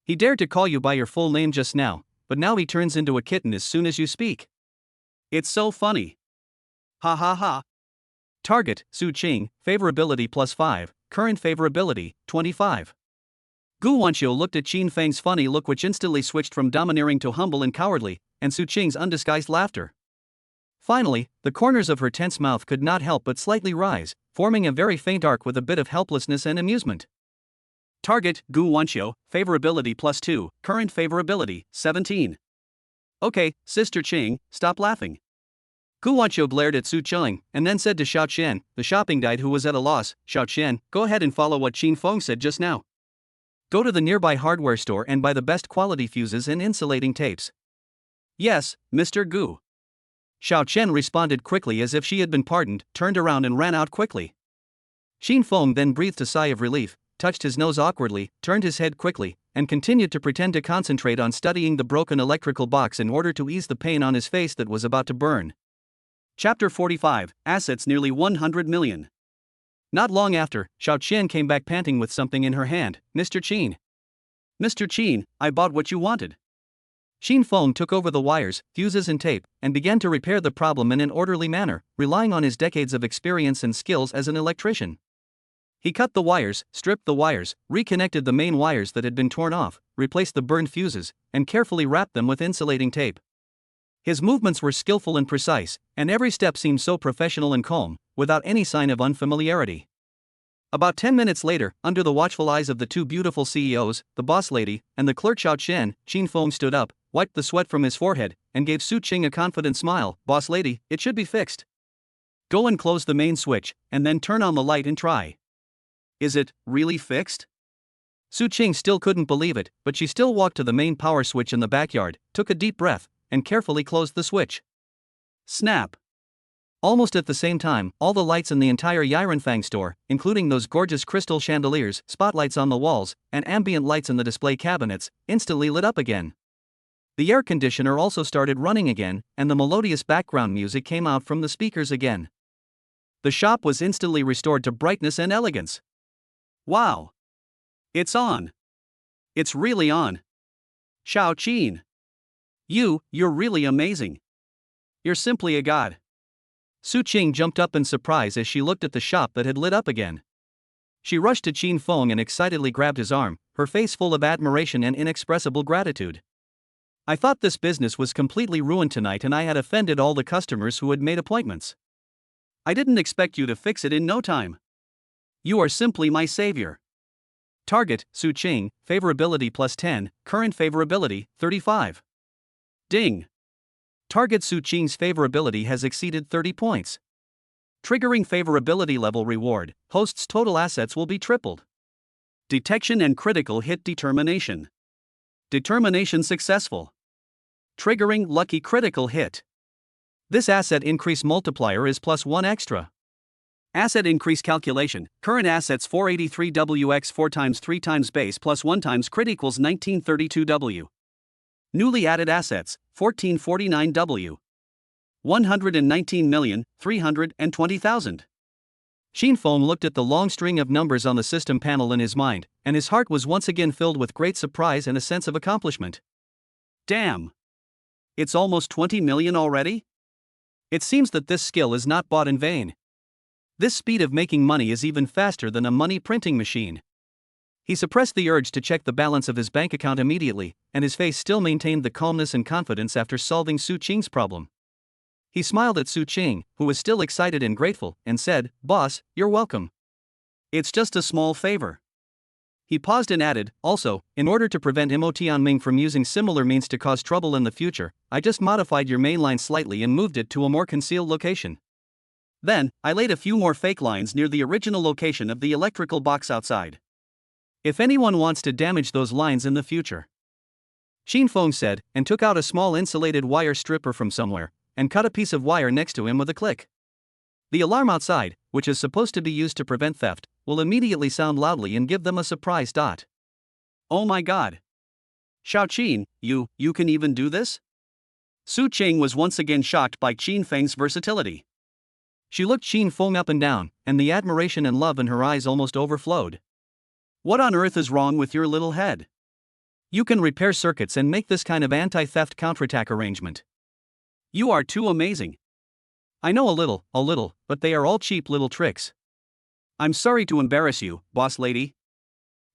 He dared to call you by your full name just now, but now he turns into a kitten as soon as you speak. It's so funny. Ha ha ha." Target, Su Qing, favorability +5, current favorability, 25. Gu Wanqiu looked at Qin Feng's funny look, which instantly switched from domineering to humble and cowardly, and Su Qing's undisguised laughter. Finally, the corners of her tense mouth could not help but slightly rise, forming a very faint arc with a bit of helplessness and amusement. Target, Gu Wanqiu, favorability +2, current favorability, 17. "Okay, Sister Qing, stop laughing." Gu Wanqiu glared at Su Qing, and then said to Xiao Qian, the shopping guide who was at a loss, "Xiao Qian, go ahead and follow what Qin Feng said just now. Go to the nearby hardware store and buy the best quality fuses and insulating tapes." "Yes, Mr. Gu." Xiao Qian responded quickly as if she had been pardoned, turned around and ran out quickly. Qin Feng then breathed a sigh of relief, touched his nose awkwardly, turned his head quickly, and continued to pretend to concentrate on studying the broken electrical box in order to ease the pain on his face that was about to burn. Chapter 45, Assets Nearly 100 Million. Not long after, Xiao Qian came back panting with something in her hand. "Mr. Qin. Mr. Qin, I bought what you wanted." Qin Feng took over the wires, fuses and tape, and began to repair the problem in an orderly manner, relying on his decades of experience and skills as an electrician. He cut the wires, stripped the wires, reconnected the main wires that had been torn off, replaced the burned fuses, and carefully wrapped them with insulating tape. His movements were skillful and precise, and every step seemed so professional and calm, without any sign of unfamiliarity. About 10 minutes later, under the watchful eyes of the two beautiful CEOs, the boss lady, and the clerk Xiao Qian, Qin Feng stood up, wiped the sweat from his forehead, and gave Su Ching a confident smile. Boss lady, it should be fixed. Go and close the main switch, and then turn on the light and try. Is it really fixed? Su Ching still couldn't believe it, but she still walked to the main power switch in the backyard, took a deep breath, and carefully closed the switch. Snap! Almost at the same time, all the lights in the entire Yirenfang store, including those gorgeous crystal chandeliers, spotlights on the walls, and ambient lights in the display cabinets, instantly lit up again. The air conditioner also started running again, and the melodious background music came out from the speakers again. The shop was instantly restored to brightness and elegance. Wow! It's on! It's really on! Xiao Qin! You're really amazing! You're simply a god! Su Ching jumped up in surprise as she looked at the shop that had lit up again. She rushed to Qin Feng and excitedly grabbed his arm, her face full of admiration and inexpressible gratitude. I thought this business was completely ruined tonight and I had offended all the customers who had made appointments. I didn't expect you to fix it in no time. You are simply my savior. Target, Su Ching, favorability plus 10, current favorability, 35. Ding! Target Su Ching's favorability has exceeded 30 points. Triggering favorability level reward, host's total assets will be tripled. Detection and critical hit determination. Determination successful. Triggering lucky critical hit. This asset increase multiplier is plus 1 extra. Asset increase calculation, current assets 483W x 4 times 3 times base plus 1 times crit equals 1932W. Newly added assets, 1449W. 119,320,000. Qin Feng looked at the long string of numbers on the system panel in his mind, and his heart was once again filled with great surprise and a sense of accomplishment. Damn! It's almost 20 million already? It seems that this skill is not bought in vain. This speed of making money is even faster than a money printing machine. He suppressed the urge to check the balance of his bank account immediately, and his face still maintained the calmness and confidence after solving Su Ching's problem. He smiled at Su Ching, who was still excited and grateful, and said, "Boss, you're welcome. It's just a small favor." He paused and added, "Also, in order to prevent Imo Tianming from using similar means to cause trouble in the future, I just modified your main line slightly and moved it to a more concealed location. Then, I laid a few more fake lines near the original location of the electrical box outside. If anyone wants to damage those lines in the future." Qin Feng said, and took out a small insulated wire stripper from somewhere, and cut a piece of wire next to him with a click. The alarm outside, which is supposed to be used to prevent theft, will immediately sound loudly and give them a surprise. Oh my god! Xiao Qin, you can even do this? Su Ching was once again shocked by Qin Feng's versatility. She looked Qin Feng up and down, and the admiration and love in her eyes almost overflowed. What on earth is wrong with your little head? You can repair circuits and make this kind of anti-theft counterattack arrangement. You are too amazing. I know a little, but they are all cheap little tricks. I'm sorry to embarrass you, boss lady.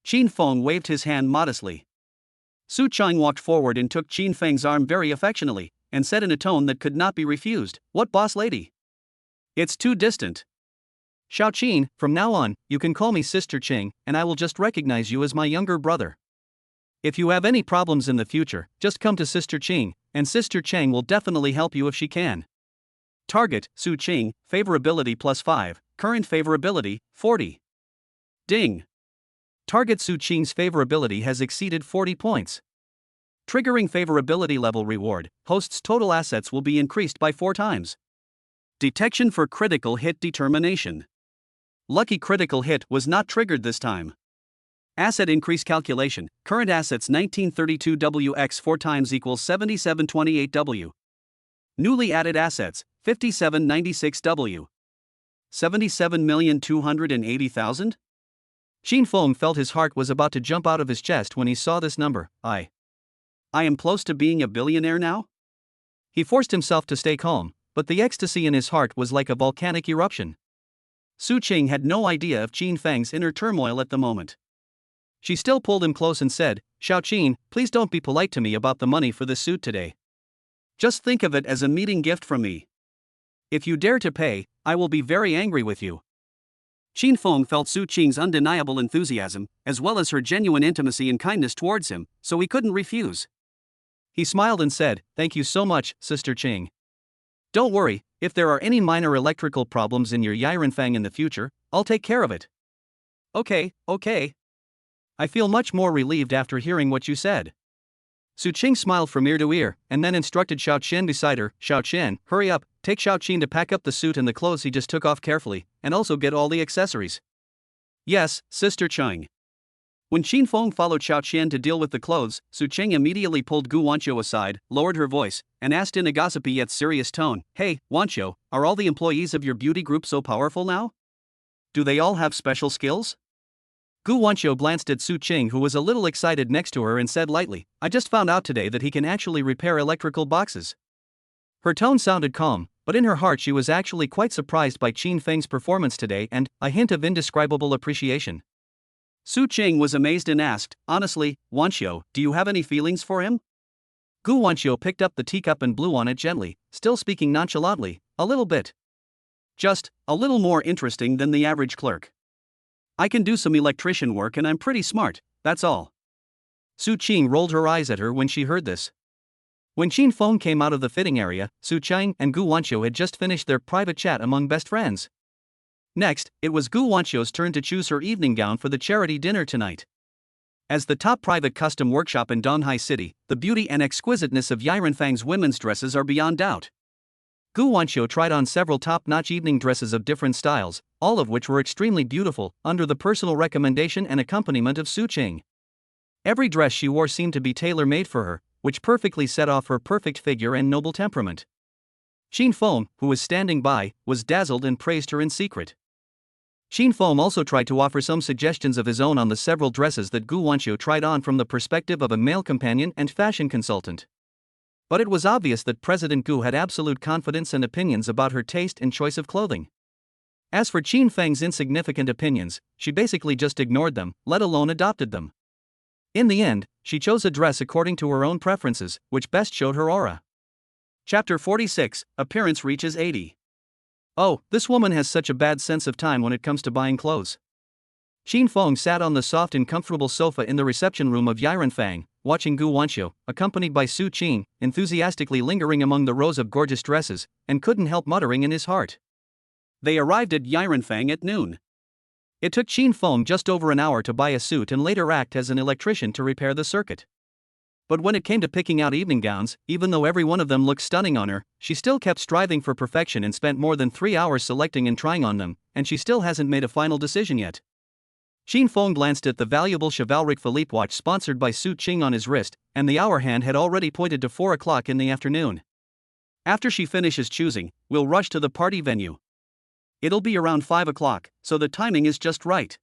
Qin Feng waved his hand modestly. Su Ching walked forward and took Qin Feng's arm very affectionately, and said in a tone that could not be refused, "What boss lady? It's too distant. Xiao Qin, from now on, you can call me Sister Ching, and I will just recognize you as my younger brother. If you have any problems in the future, just come to Sister Ching, and Sister Chang will definitely help you if she can." Target, Su Ching, favorability plus 5, current favorability, 40. Ding! Target Su Ching's favorability has exceeded 40 points. Triggering favorability level reward, host's total assets will be increased by 4 times. Detection for critical hit determination. Lucky critical hit was not triggered this time. Asset increase calculation, current assets 1932W x 4 times equals 7728W. Newly added assets, 5796W. 77,280,000? Qin Feng felt his heart was about to jump out of his chest when he saw this number. I am close to being a billionaire now? He forced himself to stay calm, but the ecstasy in his heart was like a volcanic eruption. Su Ching had no idea of Qin Feng's inner turmoil at the moment. She still pulled him close and said, "Xiao Qin, please don't be polite to me about the money for this suit today. Just think of it as a meeting gift from me. If you dare to pay, I will be very angry with you." Qin Feng felt Su Qing's undeniable enthusiasm, as well as her genuine intimacy and kindness towards him, so he couldn't refuse. He smiled and said, "Thank you so much, Sister Ching. Don't worry, if there are any minor electrical problems in your Yirenfang in the future, I'll take care of it." Okay. I feel much more relieved after hearing what you said. Su Qing smiled from ear to ear, and then instructed Xiao Qian beside her, "Xiao Qian, hurry up, take Xiao Qian to pack up the suit and the clothes he just took off carefully, and also get all the accessories." "Yes, Sister Cheng." When Qin Feng followed Xiao Qian to deal with the clothes, Su Qing immediately pulled Gu Wanqiu aside, lowered her voice, and asked in a gossipy yet serious tone, "Hey, Wanqiu, are all the employees of your beauty group so powerful now? Do they all have special skills?" Gu Wanqiu glanced at Su Qing, who was a little excited next to her, and said lightly, "I just found out today that he can actually repair electrical boxes." Her tone sounded calm, but in her heart she was actually quite surprised by Qin Feng's performance today and a hint of indescribable appreciation. Su Qing was amazed and asked, "Honestly, Wanqiu, do you have any feelings for him?" Gu Wanqiu picked up the teacup and blew on it gently, still speaking nonchalantly, "A little bit. Just a little more interesting than the average clerk. I can do some electrician work and I'm pretty smart, that's all." Su Qing rolled her eyes at her when she heard this. When Qin Feng came out of the fitting area, Su Qing and Gu Wanqiu had just finished their private chat among best friends. Next, it was Gu Wanqiu's turn to choose her evening gown for the charity dinner tonight. As the top private custom workshop in Donghai City, the beauty and exquisiteness of Yirenfang's women's dresses are beyond doubt. Gu Wanqiu tried on several top-notch evening dresses of different styles, all of which were extremely beautiful, under the personal recommendation and accompaniment of Su Qing. Every dress she wore seemed to be tailor-made for her, which perfectly set off her perfect figure and noble temperament. Qin Feng, who was standing by, was dazzled and praised her in secret. Qin Feng also tried to offer some suggestions of his own on the several dresses that Gu Wanqiu tried on from the perspective of a male companion and fashion consultant. But it was obvious that President Gu had absolute confidence and opinions about her taste and choice of clothing. As for Qin Feng's insignificant opinions, she basically just ignored them, let alone adopted them. In the end, she chose a dress according to her own preferences, which best showed her aura. Chapter 46, Appearance Reaches 80. Oh, this woman has such a bad sense of time when it comes to buying clothes. Qin Feng sat on the soft and comfortable sofa in the reception room of Yirenfang, watching Gu Wanqiu, accompanied by Su Qing, enthusiastically lingering among the rows of gorgeous dresses, and couldn't help muttering in his heart. They arrived at Yirenfang at noon. It took Qin Feng just over an hour to buy a suit and later act as an electrician to repair the circuit. But when it came to picking out evening gowns, even though every one of them looked stunning on her, she still kept striving for perfection and spent more than 3 hours selecting and trying on them, and she still hasn't made a final decision yet. Qin Feng glanced at the valuable chivalric Philippe watch sponsored by Su Qing on his wrist, and the hour hand had already pointed to 4 o'clock in the afternoon. After she finishes choosing, we'll rush to the party venue. It'll be around 5 o'clock, so the timing is just right.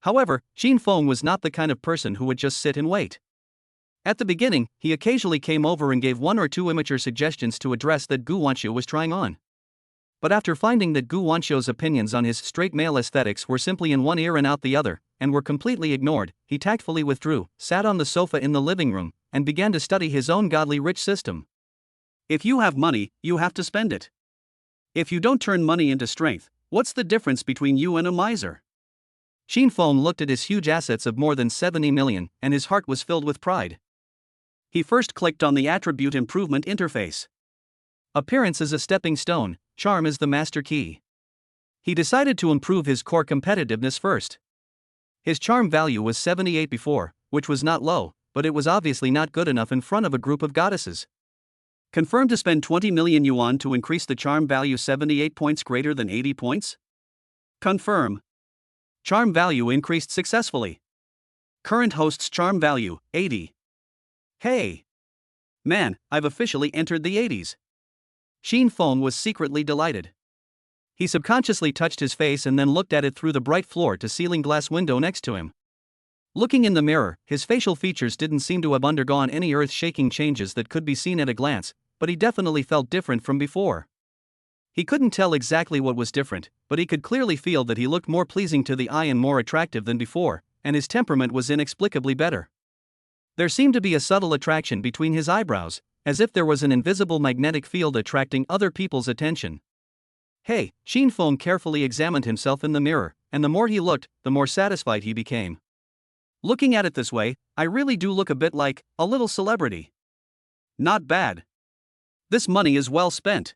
However, Qin Feng was not the kind of person who would just sit and wait. At the beginning, he occasionally came over and gave 1 or 2 immature suggestions to a dress that Gu Wanqiu was trying on. But after finding that Gu Wanqiu's opinions on his straight male aesthetics were simply in one ear and out the other, and were completely ignored, he tactfully withdrew, sat on the sofa in the living room, and began to study his own godly rich system. If you have money, you have to spend it. If you don't turn money into strength, what's the difference between you and a miser? Qin Feng looked at his huge assets of more than 70 million, and his heart was filled with pride. He first clicked on the Attribute Improvement interface. Appearance is a stepping stone, charm is the master key. He decided to improve his core competitiveness first. His charm value was 78 before, which was not low, but it was obviously not good enough in front of a group of goddesses. Confirm to spend 20 million yuan to increase the charm value 78 points greater than 80 points? Confirm. Charm value increased successfully. Current host's charm value, 80. Hey! Man, I've officially entered the 80s. Qin Feng was secretly delighted. He subconsciously touched his face and then looked at it through the bright floor-to-ceiling glass window next to him. Looking in the mirror, his facial features didn't seem to have undergone any earth-shaking changes that could be seen at a glance, but he definitely felt different from before. He couldn't tell exactly what was different, but he could clearly feel that he looked more pleasing to the eye and more attractive than before, and his temperament was inexplicably better. There seemed to be a subtle attraction between his eyebrows, as if there was an invisible magnetic field attracting other people's attention. Hey, Qin Feng carefully examined himself in the mirror, and the more he looked, the more satisfied he became. Looking at it this way, I really do look a bit like a little celebrity. Not bad. This money is well spent.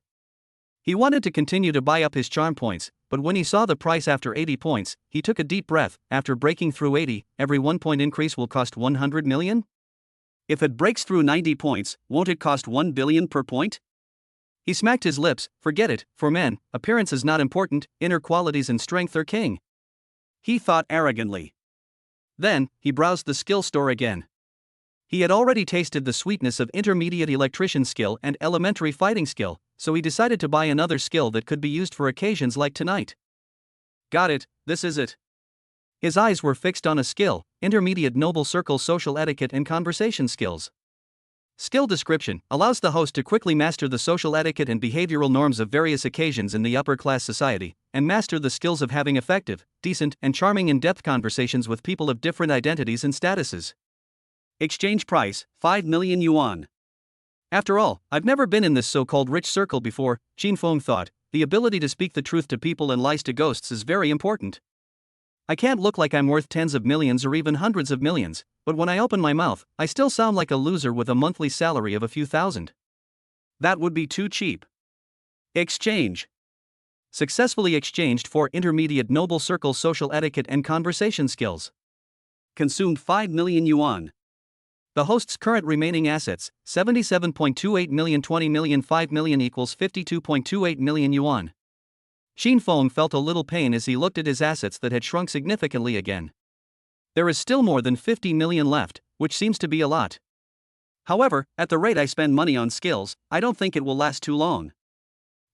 He wanted to continue to buy up his charm points, but when he saw the price after 80 points, he took a deep breath. After breaking through 80, every 1 point increase will cost 100 million? If it breaks through 90 points, won't it cost 1 billion per point? He smacked his lips. Forget it, for men, appearance is not important, inner qualities and strength are king. He thought arrogantly. Then, he browsed the skill store again. He had already tasted the sweetness of intermediate electrician skill and elementary fighting skill, so he decided to buy another skill that could be used for occasions like tonight. Got it, this is it. His eyes were fixed on a skill, intermediate noble circle social etiquette and conversation skills. Skill description allows the host to quickly master the social etiquette and behavioral norms of various occasions in the upper class society, and master the skills of having effective, decent, and charming in-depth conversations with people of different identities and statuses. Exchange price, 5 million yuan. After all, I've never been in this so-called rich circle before, Qin Feng thought. The ability to speak the truth to people and lies to ghosts is very important. I can't look like I'm worth tens of millions or even hundreds of millions, but when I open my mouth, I still sound like a loser with a monthly salary of a few thousand. That would be too cheap. Exchange. Successfully exchanged for intermediate noble circle social etiquette and conversation skills. Consumed 5 million yuan. The host's current remaining assets, 77.28 million, 20 million, 5 million equals 52.28 million yuan. Qin Feng felt a little pain as he looked at his assets that had shrunk significantly again. There is still more than 50 million left, which seems to be a lot. However, at the rate I spend money on skills, I don't think it will last too long.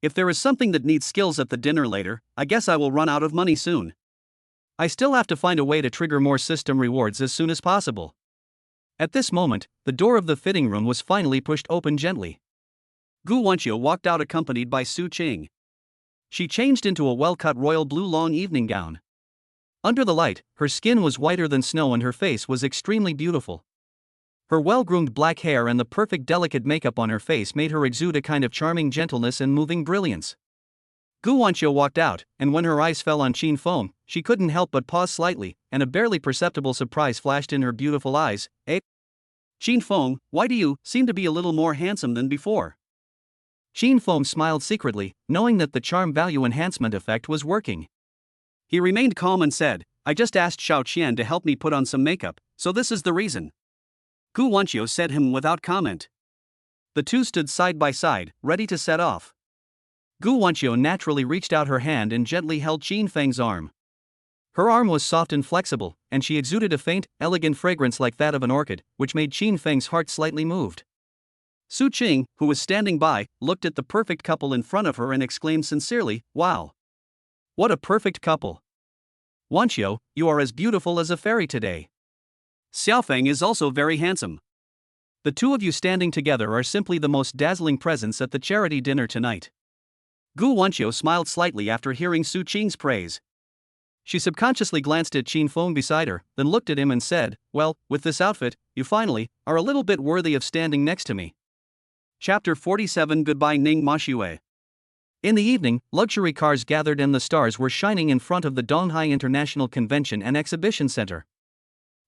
If there is something that needs skills at the dinner later, I guess I will run out of money soon. I still have to find a way to trigger more system rewards as soon as possible. At this moment, the door of the fitting room was finally pushed open gently. Gu Wanqiu walked out accompanied by Su Qing. She changed into a well-cut royal blue long evening gown. Under the light, her skin was whiter than snow and her face was extremely beautiful. Her well-groomed black hair and the perfect delicate makeup on her face made her exude a kind of charming gentleness and moving brilliance. Gu Wanqiu walked out, and when her eyes fell on Qin Feng, she couldn't help but pause slightly, and a barely perceptible surprise flashed in her beautiful eyes. Qin Feng, why do you seem to be a little more handsome than before? Qin Feng smiled secretly, knowing that the charm value enhancement effect was working. He remained calm and said, I just asked Xiao Qian to help me put on some makeup, so this is the reason. Gu Wanqiu said him without comment. The two stood side by side, ready to set off. Gu Wanqiu naturally reached out her hand and gently held Qin Feng's arm. Her arm was soft and flexible, and she exuded a faint, elegant fragrance like that of an orchid, which made Qin Feng's heart slightly moved. Su Qing, who was standing by, looked at the perfect couple in front of her and exclaimed sincerely, Wow! What a perfect couple! Wanqiu, you are as beautiful as a fairy today. Xiaofeng is also very handsome. The two of you standing together are simply the most dazzling presence at the charity dinner tonight. Gu Wanqiu smiled slightly after hearing Su Qing's praise. She subconsciously glanced at Qin Feng beside her, then looked at him and said, Well, with this outfit, you finally are a little bit worthy of standing next to me. Chapter 47 Goodbye Ning Ma Xue. In the evening, luxury cars gathered and the stars were shining in front of the Donghai International Convention and Exhibition Center.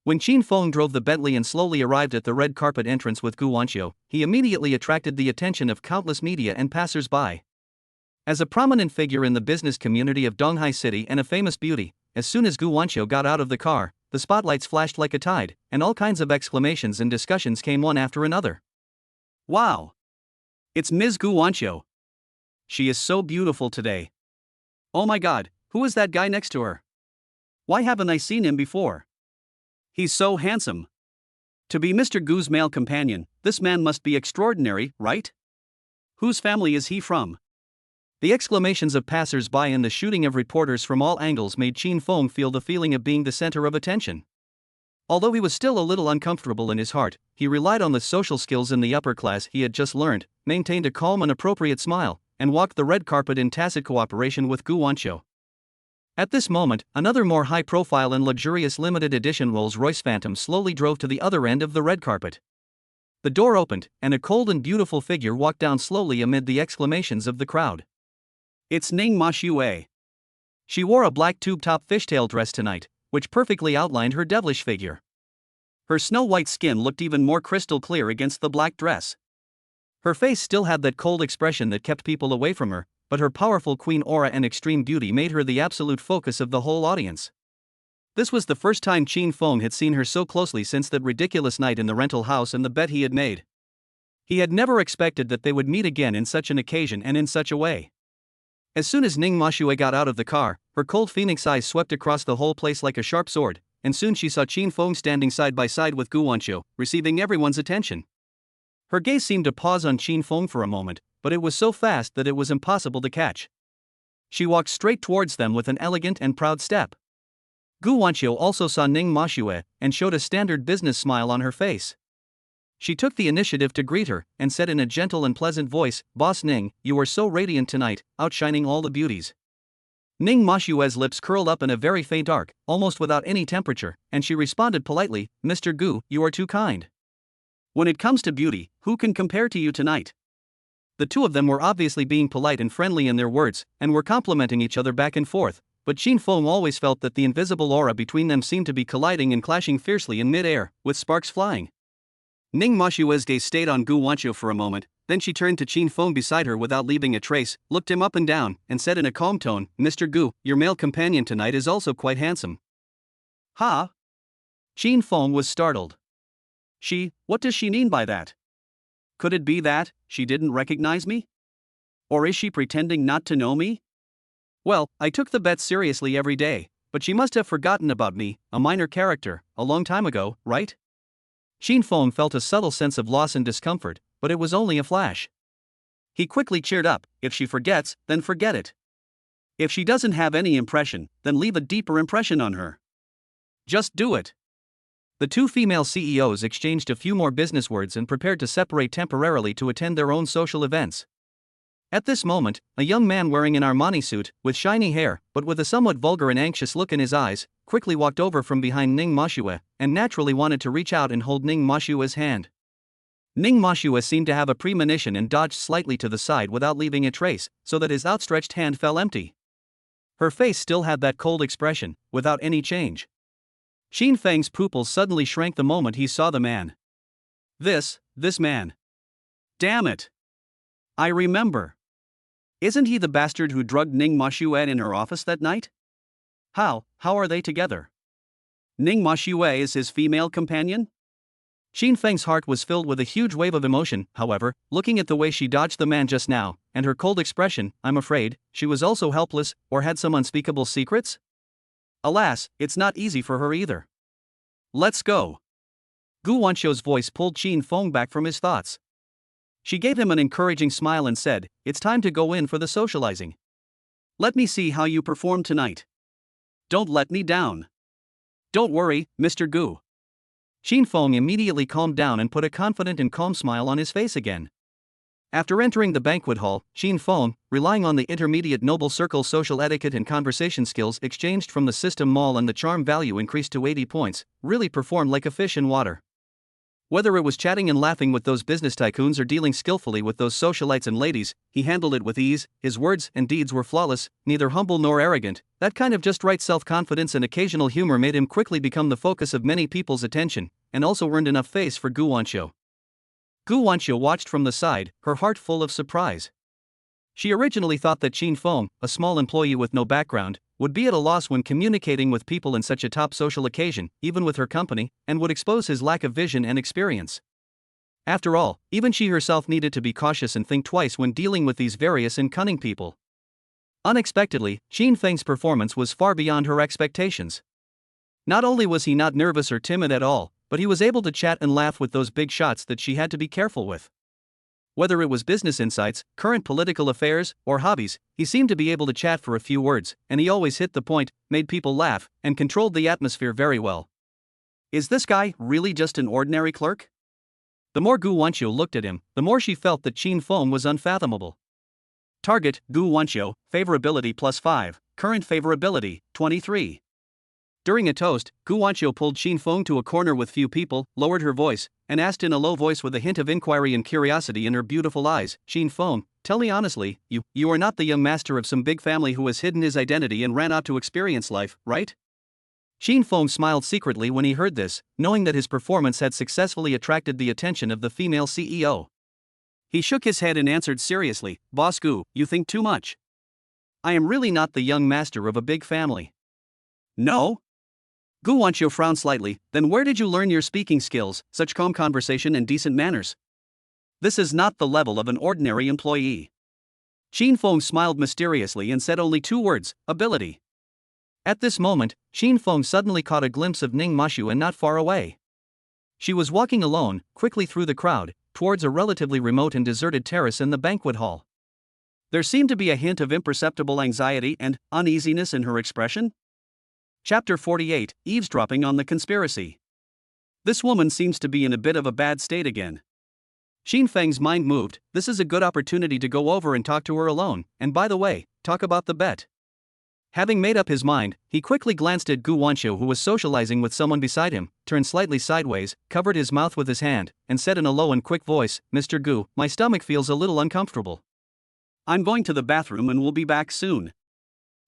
When Qin Feng drove the Bentley and slowly arrived at the red carpet entrance with Gu Wanqiu, he immediately attracted the attention of countless media and passers-by. As a prominent figure in the business community of Donghai City and a famous beauty, as soon as Gu Wanqiu got out of the car, the spotlights flashed like a tide, and all kinds of exclamations and discussions came one after another. Wow! It's Ms. Gu Wanqiu. She is so beautiful today. Oh my god, who is that guy next to her? Why haven't I seen him before? He's so handsome. To be Mr. Gu's male companion, this man must be extraordinary, right? Whose family is he from? The exclamations of passers-by and the shooting of reporters from all angles made Qin Feng feel the feeling of being the center of attention. Although he was still a little uncomfortable in his heart, he relied on the social skills in the upper class he had just learned, maintained a calm and appropriate smile, and walked the red carpet in tacit cooperation with Gu Wanqiu. At this moment, another more high-profile and luxurious limited edition Rolls-Royce Phantom slowly drove to the other end of the red carpet. The door opened, and a cold and beautiful figure walked down slowly amid the exclamations of the crowd. It's Ning Ma Xue. She wore a black tube-top fishtail dress tonight, which perfectly outlined her devilish figure. Her snow-white skin looked even more crystal clear against the black dress. Her face still had that cold expression that kept people away from her, but her powerful queen aura and extreme beauty made her the absolute focus of the whole audience. This was the first time Qin Feng had seen her so closely since that ridiculous night in the rental house and the bet he had made. He had never expected that they would meet again in such an occasion and in such a way. As soon as Ning Mashue got out of the car, her cold phoenix eyes swept across the whole place like a sharp sword, and soon she saw Qin Feng standing side by side with Gu Wanqiu, receiving everyone's attention. Her gaze seemed to pause on Qin Feng for a moment, but it was so fast that it was impossible to catch. She walked straight towards them with an elegant and proud step. Gu Wanqiu also saw Ning Mashue and showed a standard business smile on her face. She took the initiative to greet her and said in a gentle and pleasant voice, "Boss Ning, you are so radiant tonight, outshining all the beauties." Ning Mashue's lips curled up in a very faint arc, almost without any temperature, and she responded politely, "Mr. Gu, you are too kind. When it comes to beauty, who can compare to you tonight?" The two of them were obviously being polite and friendly in their words, and were complimenting each other back and forth, but Qin Feng always felt that the invisible aura between them seemed to be colliding and clashing fiercely in mid-air, with sparks flying. Ning Mashue's gaze stayed on Gu Wanqiu for a moment, then she turned to Qin Feng beside her without leaving a trace, looked him up and down, and said in a calm tone, "Mr. Gu, your male companion tonight is also quite handsome." "Ha?" Qin Feng was startled. What does she mean by that? Could it be that she didn't recognize me? Or is she pretending not to know me? Well, I took the bet seriously every day, but she must have forgotten about me, a minor character, a long time ago, right? Qin Feng felt a subtle sense of loss and discomfort, but it was only a flash. He quickly cheered up, "If she forgets, then forget it. If she doesn't have any impression, then leave a deeper impression on her. Just do it." The two female CEOs exchanged a few more business words and prepared to separate temporarily to attend their own social events. At this moment, a young man wearing an Armani suit, with shiny hair, but with a somewhat vulgar and anxious look in his eyes, quickly walked over from behind Ning Mashue, and naturally wanted to reach out and hold Ning Mashue's hand. Ning Mashue seemed to have a premonition and dodged slightly to the side without leaving a trace, so that his outstretched hand fell empty. Her face still had that cold expression, without any change. Qin Feng's pupils suddenly shrank the moment he saw the man. This man. Damn it! I remember. Isn't he the bastard who drugged Ning Mashue in her office that night? How are they together? Ning Mashue is his female companion? Qin Feng's heart was filled with a huge wave of emotion, however, looking at the way she dodged the man just now, and her cold expression. I'm afraid she was also helpless, or had some unspeakable secrets? Alas, it's not easy for her either. Let's go. Gu Wanqiu's voice pulled Qin Feng back from his thoughts. She gave him an encouraging smile and said, "It's time to go in for the socializing. Let me see how you perform tonight. Don't let me down. Don't worry, Mr. Gu." Qin Feng immediately calmed down and put a confident and calm smile on his face again. After entering the banquet hall, Qin Feng, relying on the intermediate noble circle social etiquette and conversation skills exchanged from the system mall and the charm value increased to 80 points, really performed like a fish in water. Whether it was chatting and laughing with those business tycoons or dealing skillfully with those socialites and ladies, he handled it with ease. His words and deeds were flawless, neither humble nor arrogant. That kind of just right self-confidence and occasional humor made him quickly become the focus of many people's attention, and also earned enough face for Gu Wanqiu. Gu Wanqiu watched from the side, her heart full of surprise. She originally thought that Qin Feng, a small employee with no background, would be at a loss when communicating with people in such a top social occasion, even with her company, and would expose his lack of vision and experience. After all, even she herself needed to be cautious and think twice when dealing with these various and cunning people. Unexpectedly, Qin Feng's performance was far beyond her expectations. Not only was he not nervous or timid at all, but he was able to chat and laugh with those big shots that she had to be careful with. Whether it was business insights, current political affairs, or hobbies, he seemed to be able to chat for a few words, and he always hit the point, made people laugh, and controlled the atmosphere very well. Is this guy really just an ordinary clerk? The more Gu Wanqiu looked at him, the more she felt that Qin Feng was unfathomable. Target, Gu Wanqiu, favorability +5, current favorability, 23. During a toast, Gu Wanqiu pulled Qin Feng to a corner with few people, lowered her voice, and asked in a low voice with a hint of inquiry and curiosity in her beautiful eyes, "Qin Feng, tell me honestly, you are not the young master of some big family who has hidden his identity and ran out to experience life, right?" Qin Feng smiled secretly when he heard this, knowing that his performance had successfully attracted the attention of the female CEO. He shook his head and answered seriously, "Boss Gu, you think too much. I am really not the young master of a big family." "No?" Gu Wanqiu frowned slightly. "Then where did you learn your speaking skills, such calm conversation and decent manners? This is not the level of an ordinary employee." Qin Feng smiled mysteriously and said only two words, "ability." At this moment, Qin Feng suddenly caught a glimpse of Ning Mashu and not far away. She was walking alone, quickly through the crowd, towards a relatively remote and deserted terrace in the banquet hall. There seemed to be a hint of imperceptible anxiety and uneasiness in her expression. Chapter 48, Eavesdropping on the Conspiracy. This woman seems to be in a bit of a bad state again. Xin Feng's mind moved. This is a good opportunity to go over and talk to her alone, and by the way, talk about the bet. Having made up his mind, he quickly glanced at Gu Wanqiu, who was socializing with someone beside him, turned slightly sideways, covered his mouth with his hand, and said in a low and quick voice, "Mr. Gu, my stomach feels a little uncomfortable. I'm going to the bathroom and will be back soon."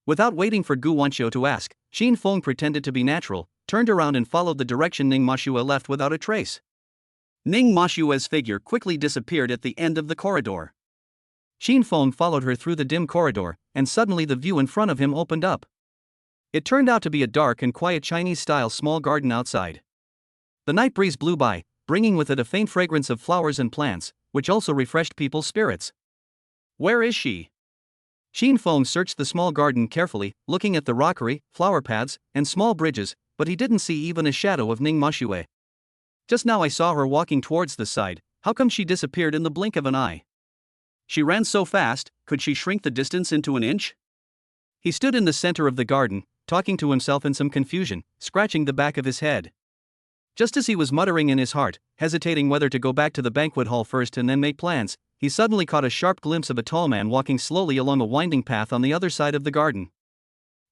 Without waiting for Gu Wanqiu to ask, Xin Feng pretended to be natural, turned around and followed the direction Ning Mashuo left without a trace. Ning Mashuo's figure quickly disappeared at the end of the corridor. Xin Feng followed her through the dim corridor, and suddenly the view in front of him opened up. It turned out to be a dark and quiet Chinese-style small garden outside. The night breeze blew by, bringing with it a faint fragrance of flowers and plants, which also refreshed people's spirits. "Where is she?" Xin Feng searched the small garden carefully, looking at the rockery, flower paths, and small bridges, but he didn't see even a shadow of Ning Mashuo. "Just now I saw her walking towards the side. How come she disappeared in the blink of an eye? She ran so fast, could she shrink the distance into an inch?" He stood in the center of the garden, talking to himself in some confusion, scratching the back of his head. Just as he was muttering in his heart, hesitating whether to go back to the banquet hall first and then make plans, he suddenly caught a sharp glimpse of a tall man walking slowly along a winding path on the other side of the garden.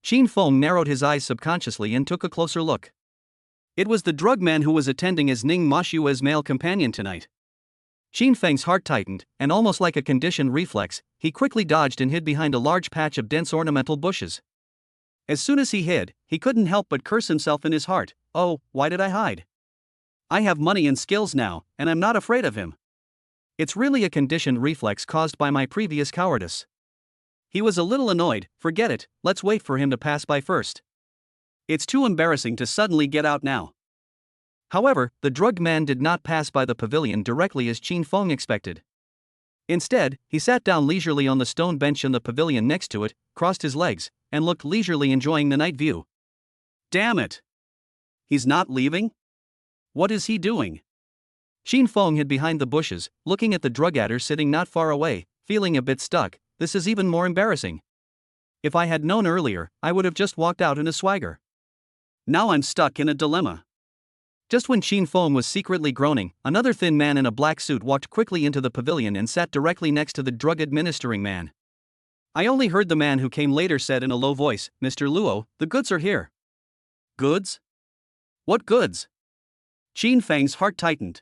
Xin Feng narrowed his eyes subconsciously and took a closer look. It was the drug man who was attending as Ning Mashuo's male companion tonight. Xin Feng's heart tightened, and almost like a conditioned reflex, he quickly dodged and hid behind a large patch of dense ornamental bushes. As soon as he hid, he couldn't help but curse himself in his heart. "Oh, why did I hide? I have money and skills now, and I'm not afraid of him. It's really a conditioned reflex caused by my previous cowardice." He was a little annoyed. "Forget it, let's wait for him to pass by first. It's too embarrassing to suddenly get out now." However, the drugged man did not pass by the pavilion directly as Qin Feng expected. Instead, he sat down leisurely on the stone bench in the pavilion next to it, crossed his legs, and looked leisurely enjoying the night view. "Damn it! He's not leaving? What is he doing?" Qin Feng hid behind the bushes, looking at the drug adder sitting not far away, feeling a bit stuck. This is even more embarrassing. If I had known earlier, I would have just walked out in a swagger. Now I'm stuck in a dilemma. Just when Qin Feng was secretly groaning, another thin man in a black suit walked quickly into the pavilion and sat directly next to the drug-administering man. I only heard the man who came later said in a low voice, "Mr. Luo, the goods are here." "Goods? What goods?" Qin Feng's heart tightened.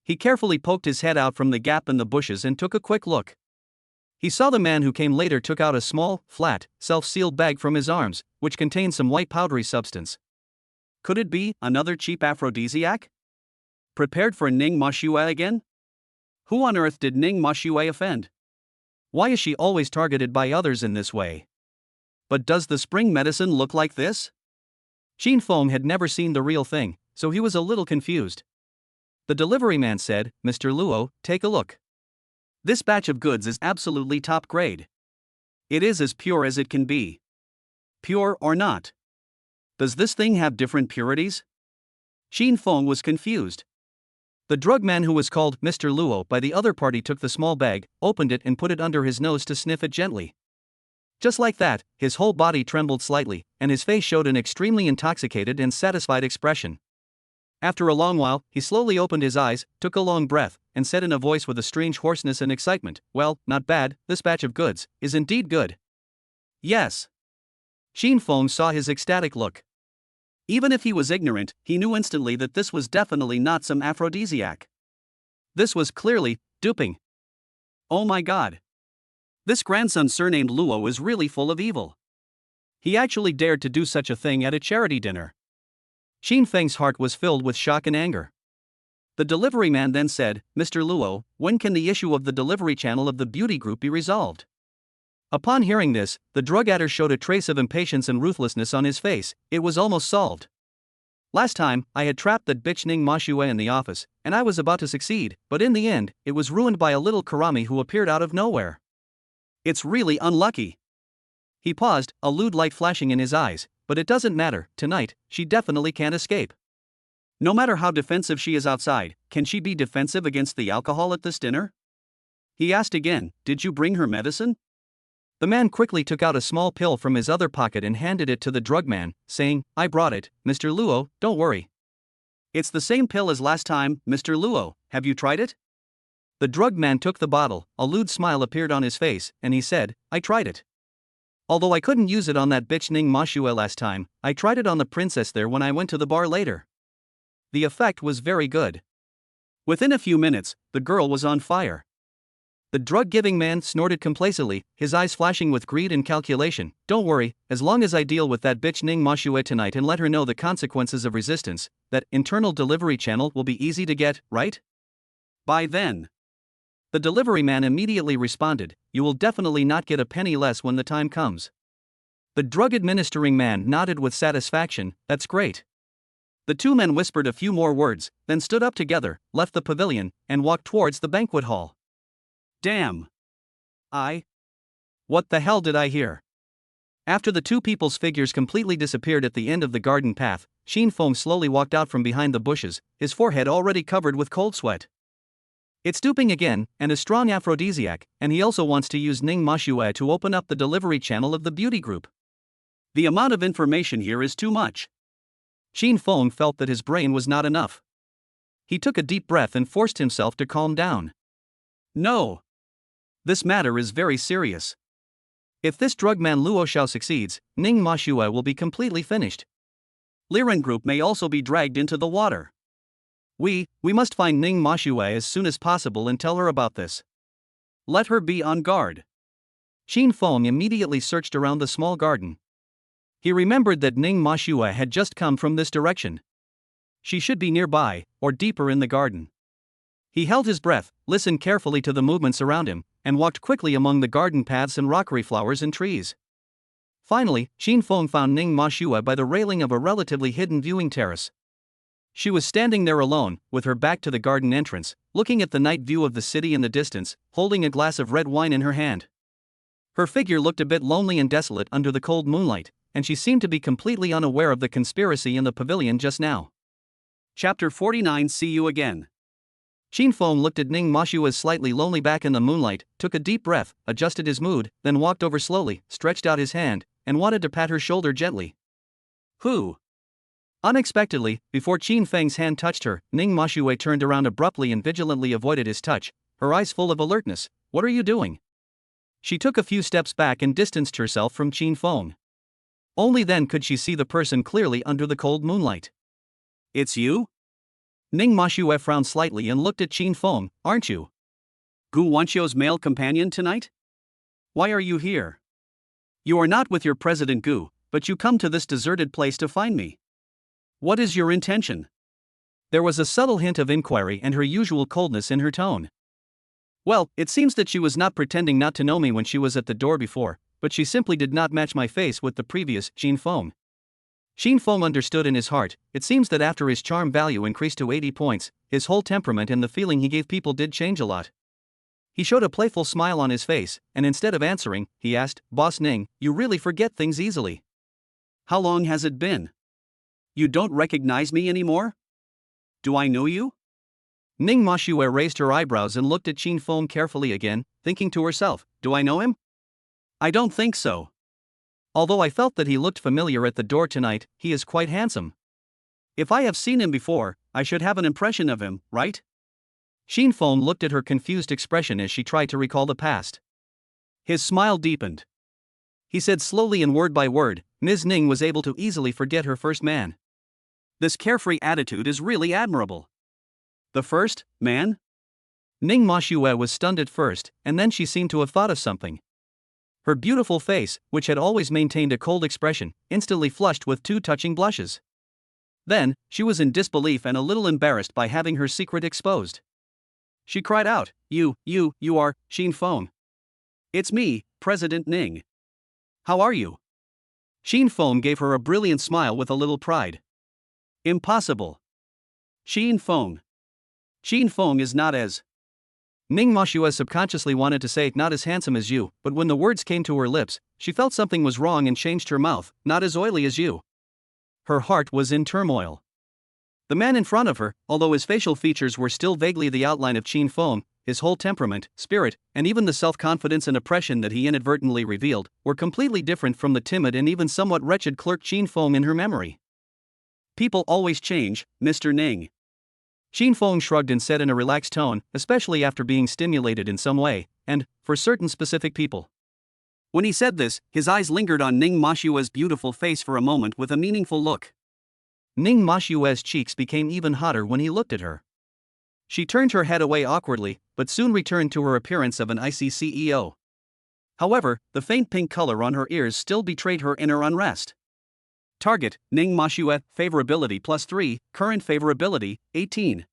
He carefully poked his head out from the gap in the bushes and took a quick look. He saw the man who came later took out a small, flat, self-sealed bag from his arms, which contained some white powdery substance. Could it be another cheap aphrodisiac? Prepared for Ning Mashuo again? Who on earth did Ning Mashuo offend? Why is she always targeted by others in this way? But does the spring medicine look like this? Qin Feng had never seen the real thing, so he was a little confused. The delivery man said, "Mr. Luo, take a look. This batch of goods is absolutely top grade. It is as pure as it can be. Pure or not? Does this thing have different purities?" Qin Feng was confused. The drug man who was called Mr. Luo by the other party took the small bag, opened it and put it under his nose to sniff it gently. Just like that, his whole body trembled slightly, and his face showed an extremely intoxicated and satisfied expression. After a long while, he slowly opened his eyes, took a long breath, and said in a voice with a strange hoarseness and excitement, "Well, not bad, this batch of goods is indeed good." "Yes." Qin Feng saw his ecstatic look. Even if he was ignorant, he knew instantly that this was definitely not some aphrodisiac. This was clearly duping. Oh my god. This grandson surnamed Luo is really full of evil. He actually dared to do such a thing at a charity dinner. Qin Feng's heart was filled with shock and anger. The delivery man then said, Mr. Luo, when can the issue of the delivery channel of the beauty group be resolved? Upon hearing this, the drug adder showed a trace of impatience and ruthlessness on his face. It was almost solved. Last time, I had trapped that bitch Ning Mashue in the office, and I was about to succeed, but in the end, it was ruined by a little karami who appeared out of nowhere. It's really unlucky. He paused, a lewd light flashing in his eyes, but it doesn't matter, tonight, she definitely can't escape. No matter how defensive she is outside, can she be defensive against the alcohol at this dinner? He asked again, did you bring her medicine? The man quickly took out a small pill from his other pocket and handed it to the drug man, saying, I brought it, Mr. Luo, don't worry. It's the same pill as last time, Mr. Luo, have you tried it? The drug man took the bottle, a lewd smile appeared on his face, and he said, I tried it. Although I couldn't use it on that bitch Ning Mashue last time, I tried it on the princess there when I went to the bar later. The effect was very good. Within a few minutes, the girl was on fire. The drug-giving man snorted complacently, his eyes flashing with greed and calculation. Don't worry, as long as I deal with that bitch Ning Mashue tonight and let her know the consequences of resistance, that internal delivery channel will be easy to get, right? By then. The delivery man immediately responded, you will definitely not get a penny less when the time comes. The drug-administering man nodded with satisfaction, that's great. The two men whispered a few more words, then stood up together, left the pavilion, and walked towards the banquet hall. Damn. What the hell did I hear? After the two people's figures completely disappeared at the end of the garden path, Xin Feng slowly walked out from behind the bushes, his forehead already covered with cold sweat. It's stooping again, and a strong aphrodisiac, and he also wants to use Ning Mashue to open up the delivery channel of the beauty group. The amount of information here is too much. Xin Feng felt that his brain was not enough. He took a deep breath and forced himself to calm down. No. This matter is very serious. If this drugman Luo Xiao succeeds, Ning Mashue will be completely finished. Liren Group may also be dragged into the water. We must find Ning Mashue as soon as possible and tell her about this. Let her be on guard. Xin Feng immediately searched around the small garden. He remembered that Ning Mashue had just come from this direction. She should be nearby, or deeper in the garden. He held his breath, listened carefully to the movements around him, and walked quickly among the garden paths and rockery flowers and trees. Finally, Xin Feng found Ning Mashue by the railing of a relatively hidden viewing terrace. She was standing there alone, with her back to the garden entrance, looking at the night view of the city in the distance, holding a glass of red wine in her hand. Her figure looked a bit lonely and desolate under the cold moonlight, and she seemed to be completely unaware of the conspiracy in the pavilion just now. Chapter 49. See you again. Xin Feng looked at Ning Mashue's slightly lonely back in the moonlight, took a deep breath, adjusted his mood, then walked over slowly, stretched out his hand, and wanted to pat her shoulder gently. Who? Unexpectedly, before Qin Feng's hand touched her, Ning Mashue turned around abruptly and vigilantly avoided his touch, her eyes full of alertness. What are you doing? She took a few steps back and distanced herself from Qin Feng. Only then could she see the person clearly under the cold moonlight. It's you? Ning Mashue frowned slightly and looked at Qin Feng. Aren't you Gu Wanqiu's male companion tonight? Why are you here? You are not with your President Gu, but you come to this deserted place to find me. What is your intention? There was a subtle hint of inquiry and her usual coldness in her tone. Well, it seems that she was not pretending not to know me when she was at the door before, but she simply did not match my face with the previous Qin Feng. Qin Feng understood in his heart. It seems that after his charm value increased to 80 points, his whole temperament and the feeling he gave people did change a lot. He showed a playful smile on his face, and instead of answering, he asked, Boss Ning, you really forget things easily. How long has it been? You don't recognize me anymore? Do I know you? Ning Mashue raised her eyebrows and looked at Qin Feng carefully again, thinking to herself, do I know him? I don't think so. Although I felt that he looked familiar at the door tonight, he is quite handsome. If I have seen him before, I should have an impression of him, right? Qin Feng looked at her confused expression as she tried to recall the past. His smile deepened. He said slowly and word by word, Ms. Ning was able to easily forget her first man. This carefree attitude is really admirable. The first man? Ning Mashue was stunned at first, and then she seemed to have thought of something. Her beautiful face, which had always maintained a cold expression, instantly flushed with two touching blushes. Then, she was in disbelief and a little embarrassed by having her secret exposed. She cried out, You are, Shin Fong. It's me, President Ning. How are you? Shin Fong gave her a brilliant smile with a little pride. Impossible. Shin Fong. Shin Fong is not as. Ning Moshua subconsciously wanted to say not as handsome as you, but when the words came to her lips, she felt something was wrong and changed her mouth, not as oily as you. Her heart was in turmoil. The man in front of her, although his facial features were still vaguely the outline of Shin Fong, his whole temperament, spirit, and even the self-confidence and oppression that he inadvertently revealed, were completely different from the timid and even somewhat wretched clerk Shin Fong in her memory. People always change, Mr. Ning. Shin Fong shrugged and said in a relaxed tone, especially after being stimulated in some way, and, for certain specific people. When he said this, his eyes lingered on Ning Moshua's beautiful face for a moment with a meaningful look. Ning Moshua's cheeks became even hotter when he looked at her. She turned her head away awkwardly, but soon returned to her appearance of an icy CEO. However, the faint pink color on her ears still betrayed her inner unrest. Target, Ning Moshua, favorability +3, current favorability, 18.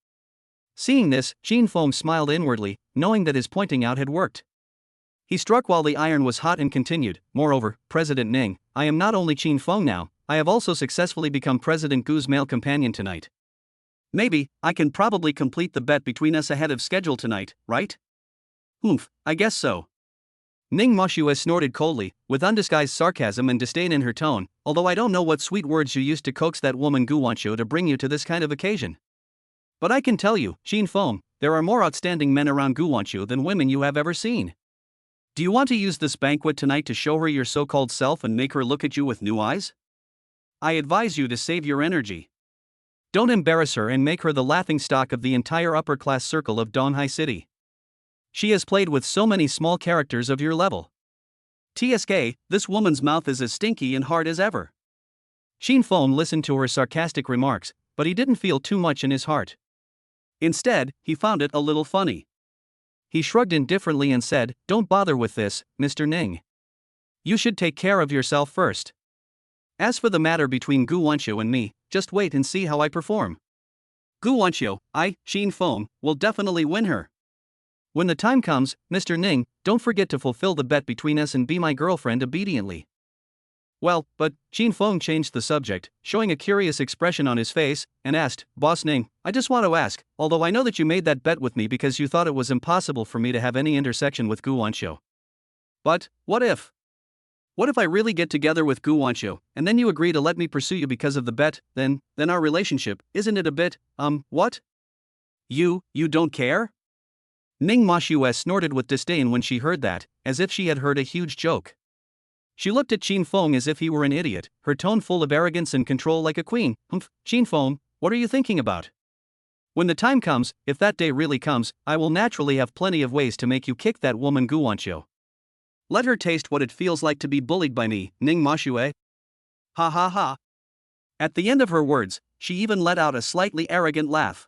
Seeing this, Shin Fong smiled inwardly, knowing that his pointing out had worked. He struck while the iron was hot and continued, Moreover, President Ning, I am not only Shin Fong now, I have also successfully become President Gu's male companion tonight. Maybe, I can probably complete the bet between us ahead of schedule tonight, right? I guess so. Ning Moshua snorted coldly, with undisguised sarcasm and disdain in her tone, although I don't know what sweet words you used to coax that woman Gu Wancho to bring you to this kind of occasion. But I can tell you, Shin Fong, there are more outstanding men around Gu Wancho than women you have ever seen. Do you want to use this banquet tonight to show her your so-called self and make her look at you with new eyes? I advise you to save your energy. Don't embarrass her and make her the laughingstock of the entire upper-class circle of Donghai City. She has played with so many small characters of your level. TSK, this woman's mouth is as stinky and hard as ever. Shin Fong listened to her sarcastic remarks, but he didn't feel too much in his heart. Instead, he found it a little funny. He shrugged indifferently and said, Don't bother with this, Mr. Ning. You should take care of yourself first. As for the matter between Gu Wancho and me, just wait and see how I perform. Gu Wancho, Shin Fong, will definitely win her. When the time comes, Mr. Ning, don't forget to fulfill the bet between us and be my girlfriend obediently. Well, but, Shin Fong changed the subject, showing a curious expression on his face, and asked, Boss Ning, I just want to ask, although I know that you made that bet with me because you thought it was impossible for me to have any intersection with Gu Wancho. But, what if? What if I really get together with Gu Wancho, and then you agree to let me pursue you because of the bet, then our relationship, isn't it a bit, what? You don't care? Ning Moshua snorted with disdain when she heard that, as if she had heard a huge joke. She looked at Shin Fong as if he were an idiot, her tone full of arrogance and control like a queen. Shin Fong, what are you thinking about? When the time comes, if that day really comes, I will naturally have plenty of ways to make you kick that woman Gu Wancho. Let her taste what it feels like to be bullied by me, Ning Moshua. Ha ha ha. At the end of her words, she even let out a slightly arrogant laugh.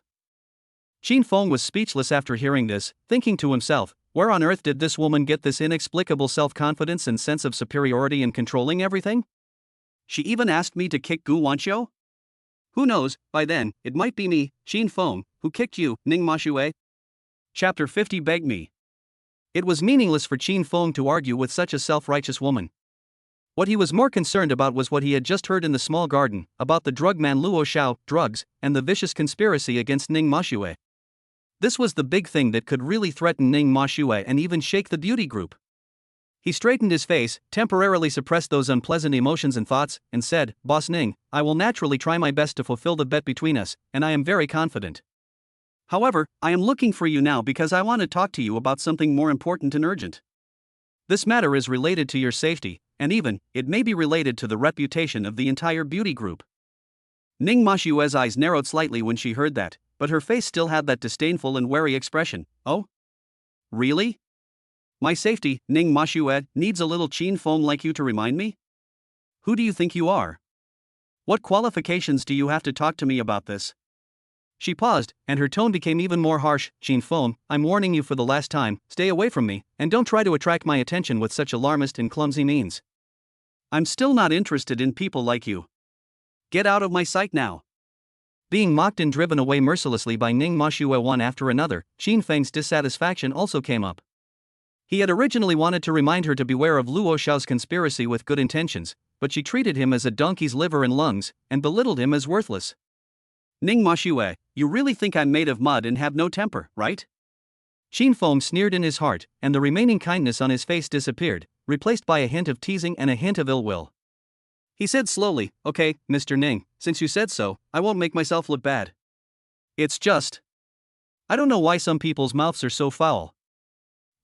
Shin Fong was speechless after hearing this, thinking to himself, where on earth did this woman get this inexplicable self-confidence and sense of superiority in controlling everything? She even asked me to kick Gu Wancho? Who knows, by then, it might be me, Shin Fong, who kicked you, Ning Moshua. Chapter 50 begged me. It was meaningless for Shin Fong to argue with such a self-righteous woman. What he was more concerned about was what he had just heard in the small garden, about the drug man Luo Xiao, drugs, and the vicious conspiracy against Ning Moshua. This was the big thing that could really threaten Ning Moshua and even shake the beauty group. He straightened his face, temporarily suppressed those unpleasant emotions and thoughts, and said, Boss Ning, I will naturally try my best to fulfill the bet between us, and I am very confident. However, I am looking for you now because I want to talk to you about something more important and urgent. This matter is related to your safety, and even, it may be related to the reputation of the entire beauty group. Ning Moshua's eyes narrowed slightly when she heard that, but her face still had that disdainful and wary expression. Oh? Really? My safety, Ning Moshua, needs a little Shin Fong like you to remind me? Who do you think you are? What qualifications do you have to talk to me about this? She paused, and her tone became even more harsh. Shin Fong, I'm warning you for the last time, stay away from me, and don't try to attract my attention with such alarmist and clumsy means. I'm still not interested in people like you. Get out of my sight now. Being mocked and driven away mercilessly by Ning Moshue one after another, Xin Feng's dissatisfaction also came up. He had originally wanted to remind her to beware of Luo Xiao's conspiracy with good intentions, but she treated him as a donkey's liver and lungs, and belittled him as worthless. Ning Moshue, you really think I'm made of mud and have no temper, right? Xin Feng sneered in his heart, and the remaining kindness on his face disappeared, replaced by a hint of teasing and a hint of ill will. He said slowly, "Okay, Mr. Ning, since you said so, I won't make myself look bad. It's just, I don't know why some people's mouths are so foul.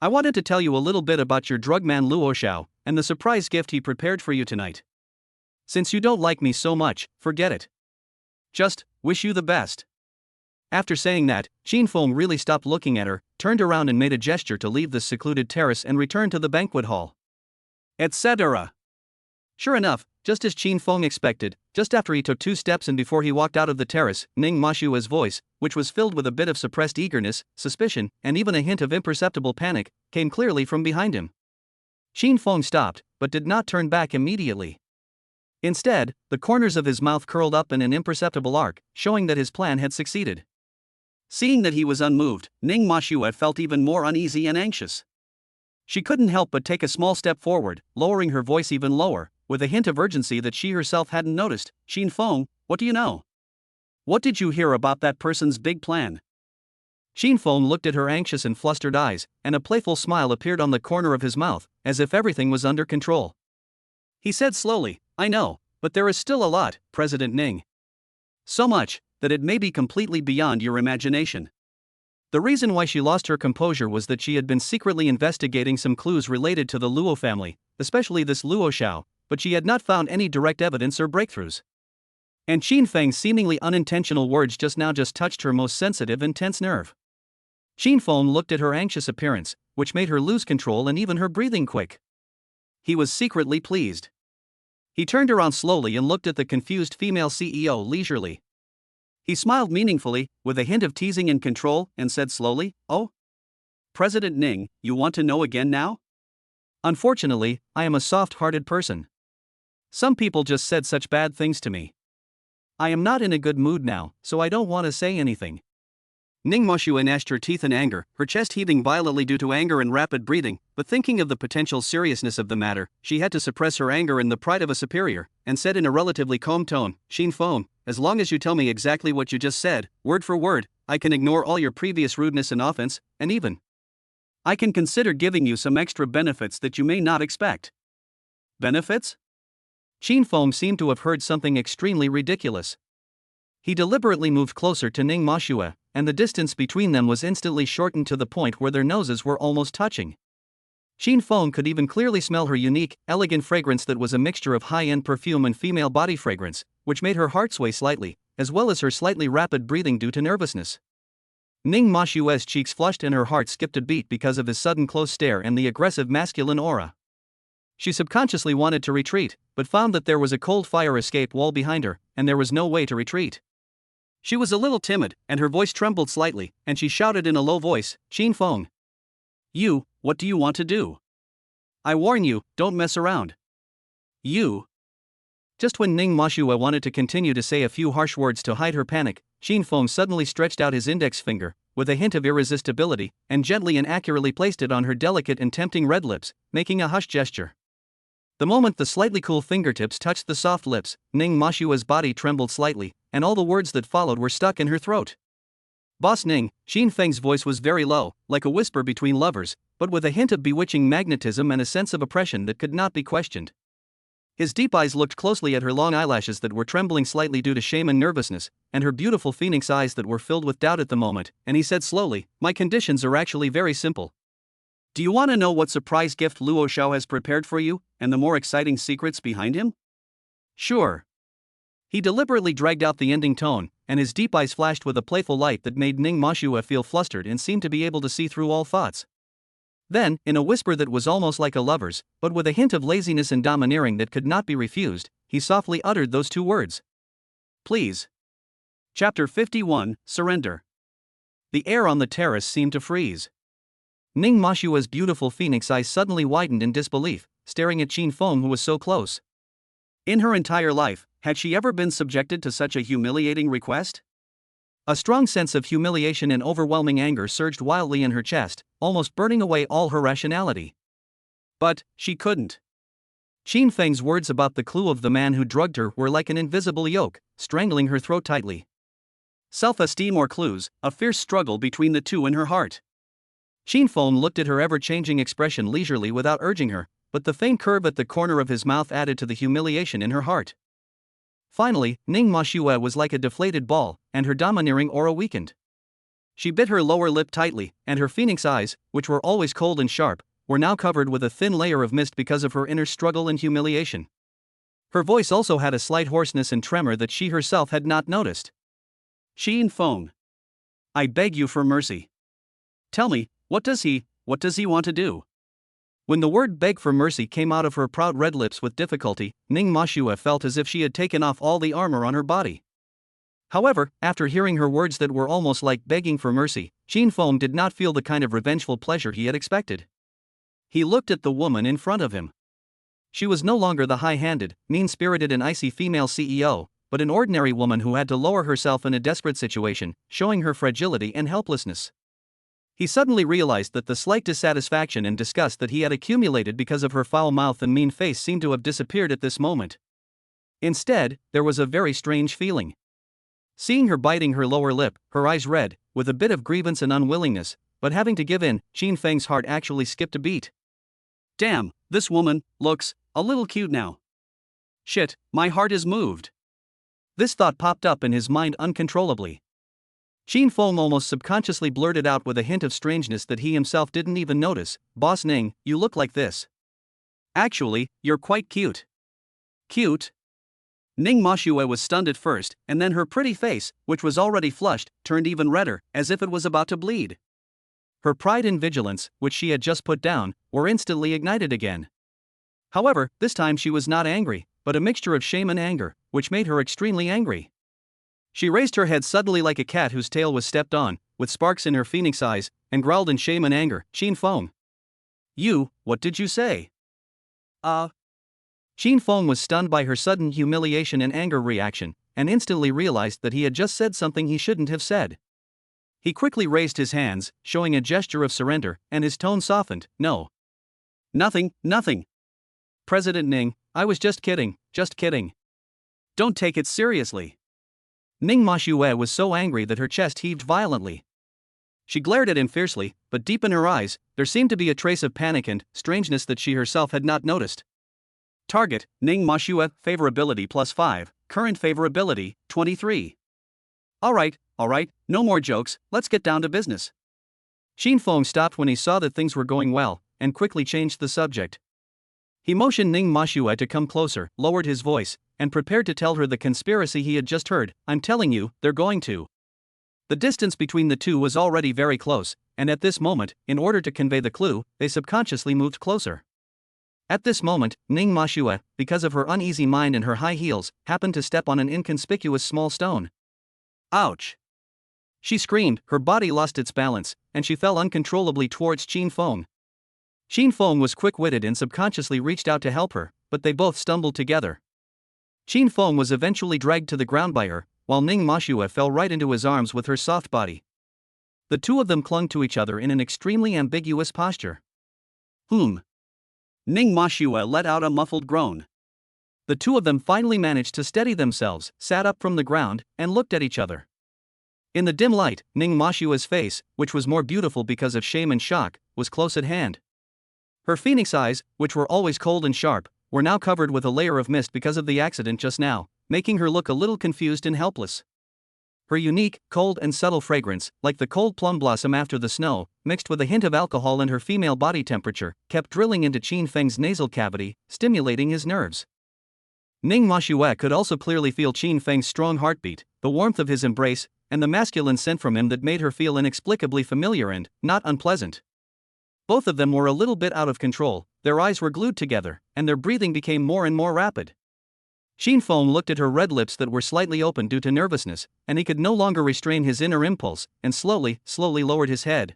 I wanted to tell you a little bit about your drugman Luo Xiao, and the surprise gift he prepared for you tonight. Since you don't like me so much, forget it. Just, wish you the best." After saying that, Xin Feng really stopped looking at her, turned around and made a gesture to leave the secluded terrace and return to the banquet hall. Etc. Sure enough, just as Xin Feng expected, just after he took 2 steps and before he walked out of the terrace, Ning Moshua's voice, which was filled with a bit of suppressed eagerness, suspicion, and even a hint of imperceptible panic, came clearly from behind him. Xin Feng stopped, but did not turn back immediately. Instead, the corners of his mouth curled up in an imperceptible arc, showing that his plan had succeeded. Seeing that he was unmoved, Ning Moshue felt even more uneasy and anxious. She couldn't help but take a small step forward, lowering her voice even lower, with a hint of urgency that she herself hadn't noticed. "Xin Feng, what do you know? What did you hear about that person's big plan?" Xin Feng looked at her anxious and flustered eyes, and a playful smile appeared on the corner of his mouth, as if everything was under control. He said slowly, "I know, but there is still a lot, President Ning. So much, that it may be completely beyond your imagination." The reason why she lost her composure was that she had been secretly investigating some clues related to the Luo family, especially this Luo Xiao, but she had not found any direct evidence or breakthroughs. And Xin Feng's seemingly unintentional words just now touched her most sensitive and tense nerve. Xin Feng looked at her anxious appearance, which made her lose control and even her breathing quick. He was secretly pleased. He turned around slowly and looked at the confused female CEO leisurely. He smiled meaningfully, with a hint of teasing and control, and said slowly, "Oh? President Ning, you want to know again now? Unfortunately, I am a soft-hearted person. Some people just said such bad things to me. I am not in a good mood now, so I don't want to say anything." Ning Moshue gnashed her teeth in anger, her chest heaving violently due to anger and rapid breathing, but thinking of the potential seriousness of the matter, she had to suppress her anger in the pride of a superior, and said in a relatively calm tone, "Xin Feng, as long as you tell me exactly what you just said, word for word, I can ignore all your previous rudeness and offense, and even I can consider giving you some extra benefits that you may not expect." Benefits? Xin Feng seemed to have heard something extremely ridiculous. He deliberately moved closer to Ning Moshue, and the distance between them was instantly shortened to the point where their noses were almost touching. Xin Feng could even clearly smell her unique, elegant fragrance that was a mixture of high-end perfume and female body fragrance, which made her heart sway slightly, as well as her slightly rapid breathing due to nervousness. Ning Moshue's cheeks flushed and her heart skipped a beat because of his sudden close stare and the aggressive masculine aura. She subconsciously wanted to retreat, but found that there was a cold fire escape wall behind her, and there was no way to retreat. She was a little timid, and her voice trembled slightly, and she shouted in a low voice, "Xin Feng. What do you want to do? I warn you, don't mess around. You." Just when Ning Moshue wanted to continue to say a few harsh words to hide her panic, Xin Feng suddenly stretched out his index finger, with a hint of irresistibility, and gently and accurately placed it on her delicate and tempting red lips, making a hush gesture. The moment the slightly cool fingertips touched the soft lips, Ning Moshue's body trembled slightly, and all the words that followed were stuck in her throat. "Boss Ning," Xin Feng's voice was very low, like a whisper between lovers, but with a hint of bewitching magnetism and a sense of oppression that could not be questioned. His deep eyes looked closely at her long eyelashes that were trembling slightly due to shame and nervousness, and her beautiful phoenix eyes that were filled with doubt at the moment, and he said slowly, "My conditions are actually very simple. Do you want to know what surprise gift Luo Xiao has prepared for you, and the more exciting secrets behind him?" "Sure." He deliberately dragged out the ending tone, and his deep eyes flashed with a playful light that made Ning Moshue feel flustered and seemed to be able to see through all thoughts. Then, in a whisper that was almost like a lover's, but with a hint of laziness and domineering that could not be refused, he softly uttered those 2 words. "Please." Chapter 51, Surrender. The air on the terrace seemed to freeze. Ning Moshue's beautiful phoenix eyes suddenly widened in disbelief, staring at Xin Feng who was so close. In her entire life, had she ever been subjected to such a humiliating request? A strong sense of humiliation and overwhelming anger surged wildly in her chest, almost burning away all her rationality. But she couldn't. Qin Feng's words about the clue of the man who drugged her were like an invisible yoke, strangling her throat tightly. Self-esteem or clues, a fierce struggle between the two in her heart. Qin Feng looked at her ever-changing expression leisurely without urging her, but the faint curve at the corner of his mouth added to the humiliation in her heart. Finally, Ning Mashue was like a deflated ball, and her domineering aura weakened. She bit her lower lip tightly, and her phoenix eyes, which were always cold and sharp, were now covered with a thin layer of mist because of her inner struggle and humiliation. Her voice also had a slight hoarseness and tremor that she herself had not noticed. Qin Feng, I beg you for mercy. Tell me, what does he want to do? When the word beg for mercy came out of her proud red lips with difficulty, Ning Mashue felt as if she had taken off all the armor on her body. However, after hearing her words that were almost like begging for mercy, Qin Feng did not feel the kind of revengeful pleasure he had expected. He looked at the woman in front of him. She was no longer the high-handed, mean-spirited and icy female CEO, but an ordinary woman who had to lower herself in a desperate situation, showing her fragility and helplessness. He suddenly realized that the slight dissatisfaction and disgust that he had accumulated because of her foul mouth and mean face seemed to have disappeared at this moment. Instead, there was a very strange feeling. Seeing her biting her lower lip, her eyes red, with a bit of grievance and unwillingness, but having to give in, Qin Feng's heart actually skipped a beat. Damn, this woman looks a little cute now. Shit, my heart is moved. This thought popped up in his mind uncontrollably. Qin Feng almost subconsciously blurted out with a hint of strangeness that he himself didn't even notice, Boss Ning, you look like this. Actually, you're quite cute. Cute? Ning Mashue was stunned at first, and then her pretty face, which was already flushed, turned even redder, as if it was about to bleed. Her pride and vigilance, which she had just put down, were instantly ignited again. However, this time she was not angry, but a mixture of shame and anger, which made her extremely angry. She raised her head suddenly like a cat whose tail was stepped on, with sparks in her phoenix eyes, and growled in shame and anger, Qin Feng. What did you say? Qin Feng was stunned by her sudden humiliation and anger reaction, and instantly realized that he had just said something he shouldn't have said. He quickly raised his hands, showing a gesture of surrender, and his tone softened, no. Nothing. President Ning, I was just kidding. Don't take it seriously. Ning Mashue was so angry that her chest heaved violently. She glared at him fiercely, but deep in her eyes, there seemed to be a trace of panic and strangeness that she herself had not noticed. Target, Ning Mashue, favorability +5, current favorability, 23. Alright, no more jokes, let's get down to business. Qin Feng stopped when he saw that things were going well, and quickly changed the subject. He motioned Ning Mashue to come closer, lowered his voice, and prepared to tell her the conspiracy he had just heard. I'm telling you, they're going to. The distance between the two was already very close, and at this moment, in order to convey the clue, they subconsciously moved closer. At this moment, Ning Mashue, because of her uneasy mind and her high heels, happened to step on an inconspicuous small stone. Ouch! She screamed, her body lost its balance, and she fell uncontrollably towards Qin Feng. Qin Feng was quick-witted and subconsciously reached out to help her, but they both stumbled together. Qin Feng was eventually dragged to the ground by her, while Ning Mashue fell right into his arms with her soft body. The two of them clung to each other in an extremely ambiguous posture. Ning Mashue let out a muffled groan. The two of them finally managed to steady themselves, sat up from the ground, and looked at each other. In the dim light, Ning Mashue's face, which was more beautiful because of shame and shock, was close at hand. Her phoenix eyes, which were always cold and sharp, were now covered with a layer of mist because of the accident just now, making her look a little confused and helpless. Her unique, cold and subtle fragrance, like the cold plum blossom after the snow, mixed with a hint of alcohol and her female body temperature, kept drilling into Qin Feng's nasal cavity, stimulating his nerves. Ning Mashue could also clearly feel Qin Feng's strong heartbeat, the warmth of his embrace, and the masculine scent from him that made her feel inexplicably familiar and not unpleasant. Both of them were a little bit out of control, their eyes were glued together, and their breathing became more and more rapid. Qin Feng looked at her red lips that were slightly open due to nervousness, and he could no longer restrain his inner impulse, and slowly lowered his head.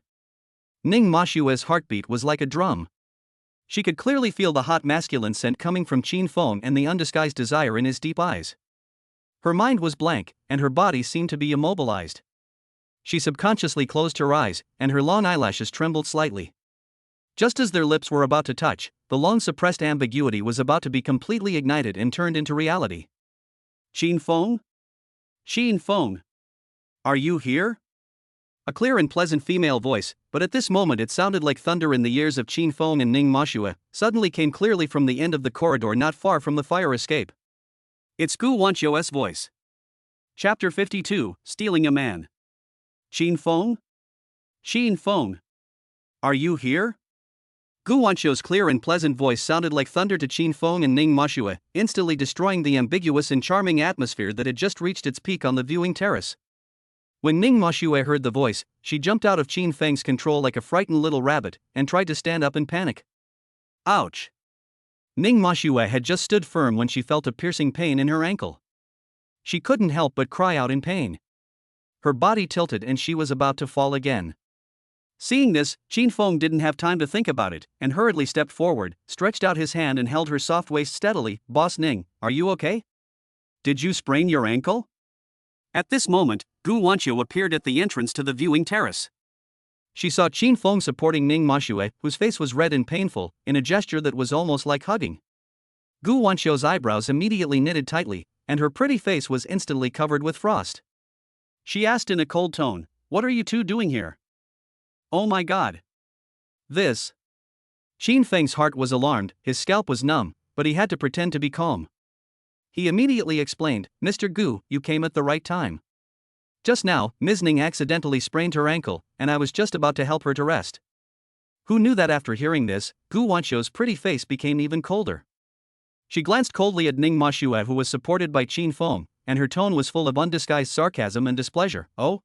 Ning Mashue's heartbeat was like a drum. She could clearly feel the hot masculine scent coming from Qin Feng and the undisguised desire in his deep eyes. Her mind was blank, and her body seemed to be immobilized. She subconsciously closed her eyes, and her long eyelashes trembled slightly. Just as their lips were about to touch, the long suppressed ambiguity was about to be completely ignited and turned into reality. Qin Feng? Qin Feng. Are you here? A clear and pleasant female voice, but at this moment it sounded like thunder in the ears of Qin Feng and Ning Mashue, suddenly came clearly from the end of the corridor not far from the fire escape. It's Gu Wanqiu's voice. Chapter 52, Stealing a Man. Qin Feng? Qin Feng. Are you here? Gu Wanqiu's clear and pleasant voice sounded like thunder to Qin Feng and Ning Mashue, instantly destroying the ambiguous and charming atmosphere that had just reached its peak on the viewing terrace. When Ning Mashue heard the voice, she jumped out of Qin Feng's control like a frightened little rabbit and tried to stand up in panic. Ouch! Ning Mashue had just stood firm when she felt a piercing pain in her ankle. She couldn't help but cry out in pain. Her body tilted and she was about to fall again. Seeing this, Qin Feng didn't have time to think about it, and hurriedly stepped forward, stretched out his hand and held her soft waist steadily. Boss Ning, are you okay? Did you sprain your ankle? At this moment, Gu Wanqiu appeared at the entrance to the viewing terrace. She saw Qin Feng supporting Ning Mashue, whose face was red and painful, in a gesture that was almost like hugging. Gu Wanqiu's eyebrows immediately knitted tightly, and her pretty face was instantly covered with frost. She asked in a cold tone, "What are you two doing here?" "Oh my god. This." Qin Feng's heart was alarmed, his scalp was numb, but he had to pretend to be calm. He immediately explained, "Mr. Gu, you came at the right time. Just now, Ms. Ning accidentally sprained her ankle, and I was just about to help her to rest." Who knew that after hearing this, Gu Wanqiu's pretty face became even colder. She glanced coldly at Ning Mashue, who was supported by Qin Feng, and her tone was full of undisguised sarcasm and displeasure. "Oh?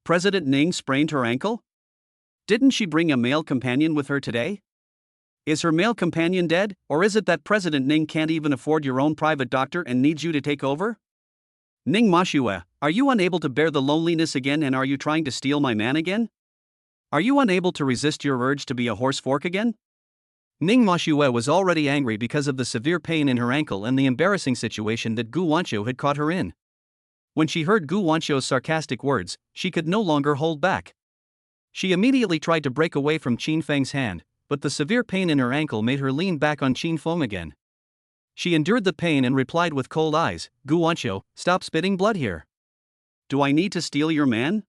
President Ning sprained her ankle? Didn't she bring a male companion with her today? Is her male companion dead, or is it that President Ning can't even afford your own private doctor and needs you to take over? Ning Mashue, are you unable to bear the loneliness again, and are you trying to steal my man again? Are you unable to resist your urge to be a horse fork again?" Ning Mashue was already angry because of the severe pain in her ankle and the embarrassing situation that Gu Wanqiu had caught her in. When she heard Gu Wanqiu's sarcastic words, she could no longer hold back. She immediately tried to break away from Qin Feng's hand, but the severe pain in her ankle made her lean back on Qin Feng again. She endured the pain and replied with cold eyes, "Gu Wanqiu, stop spitting blood here. Do I need to steal your man?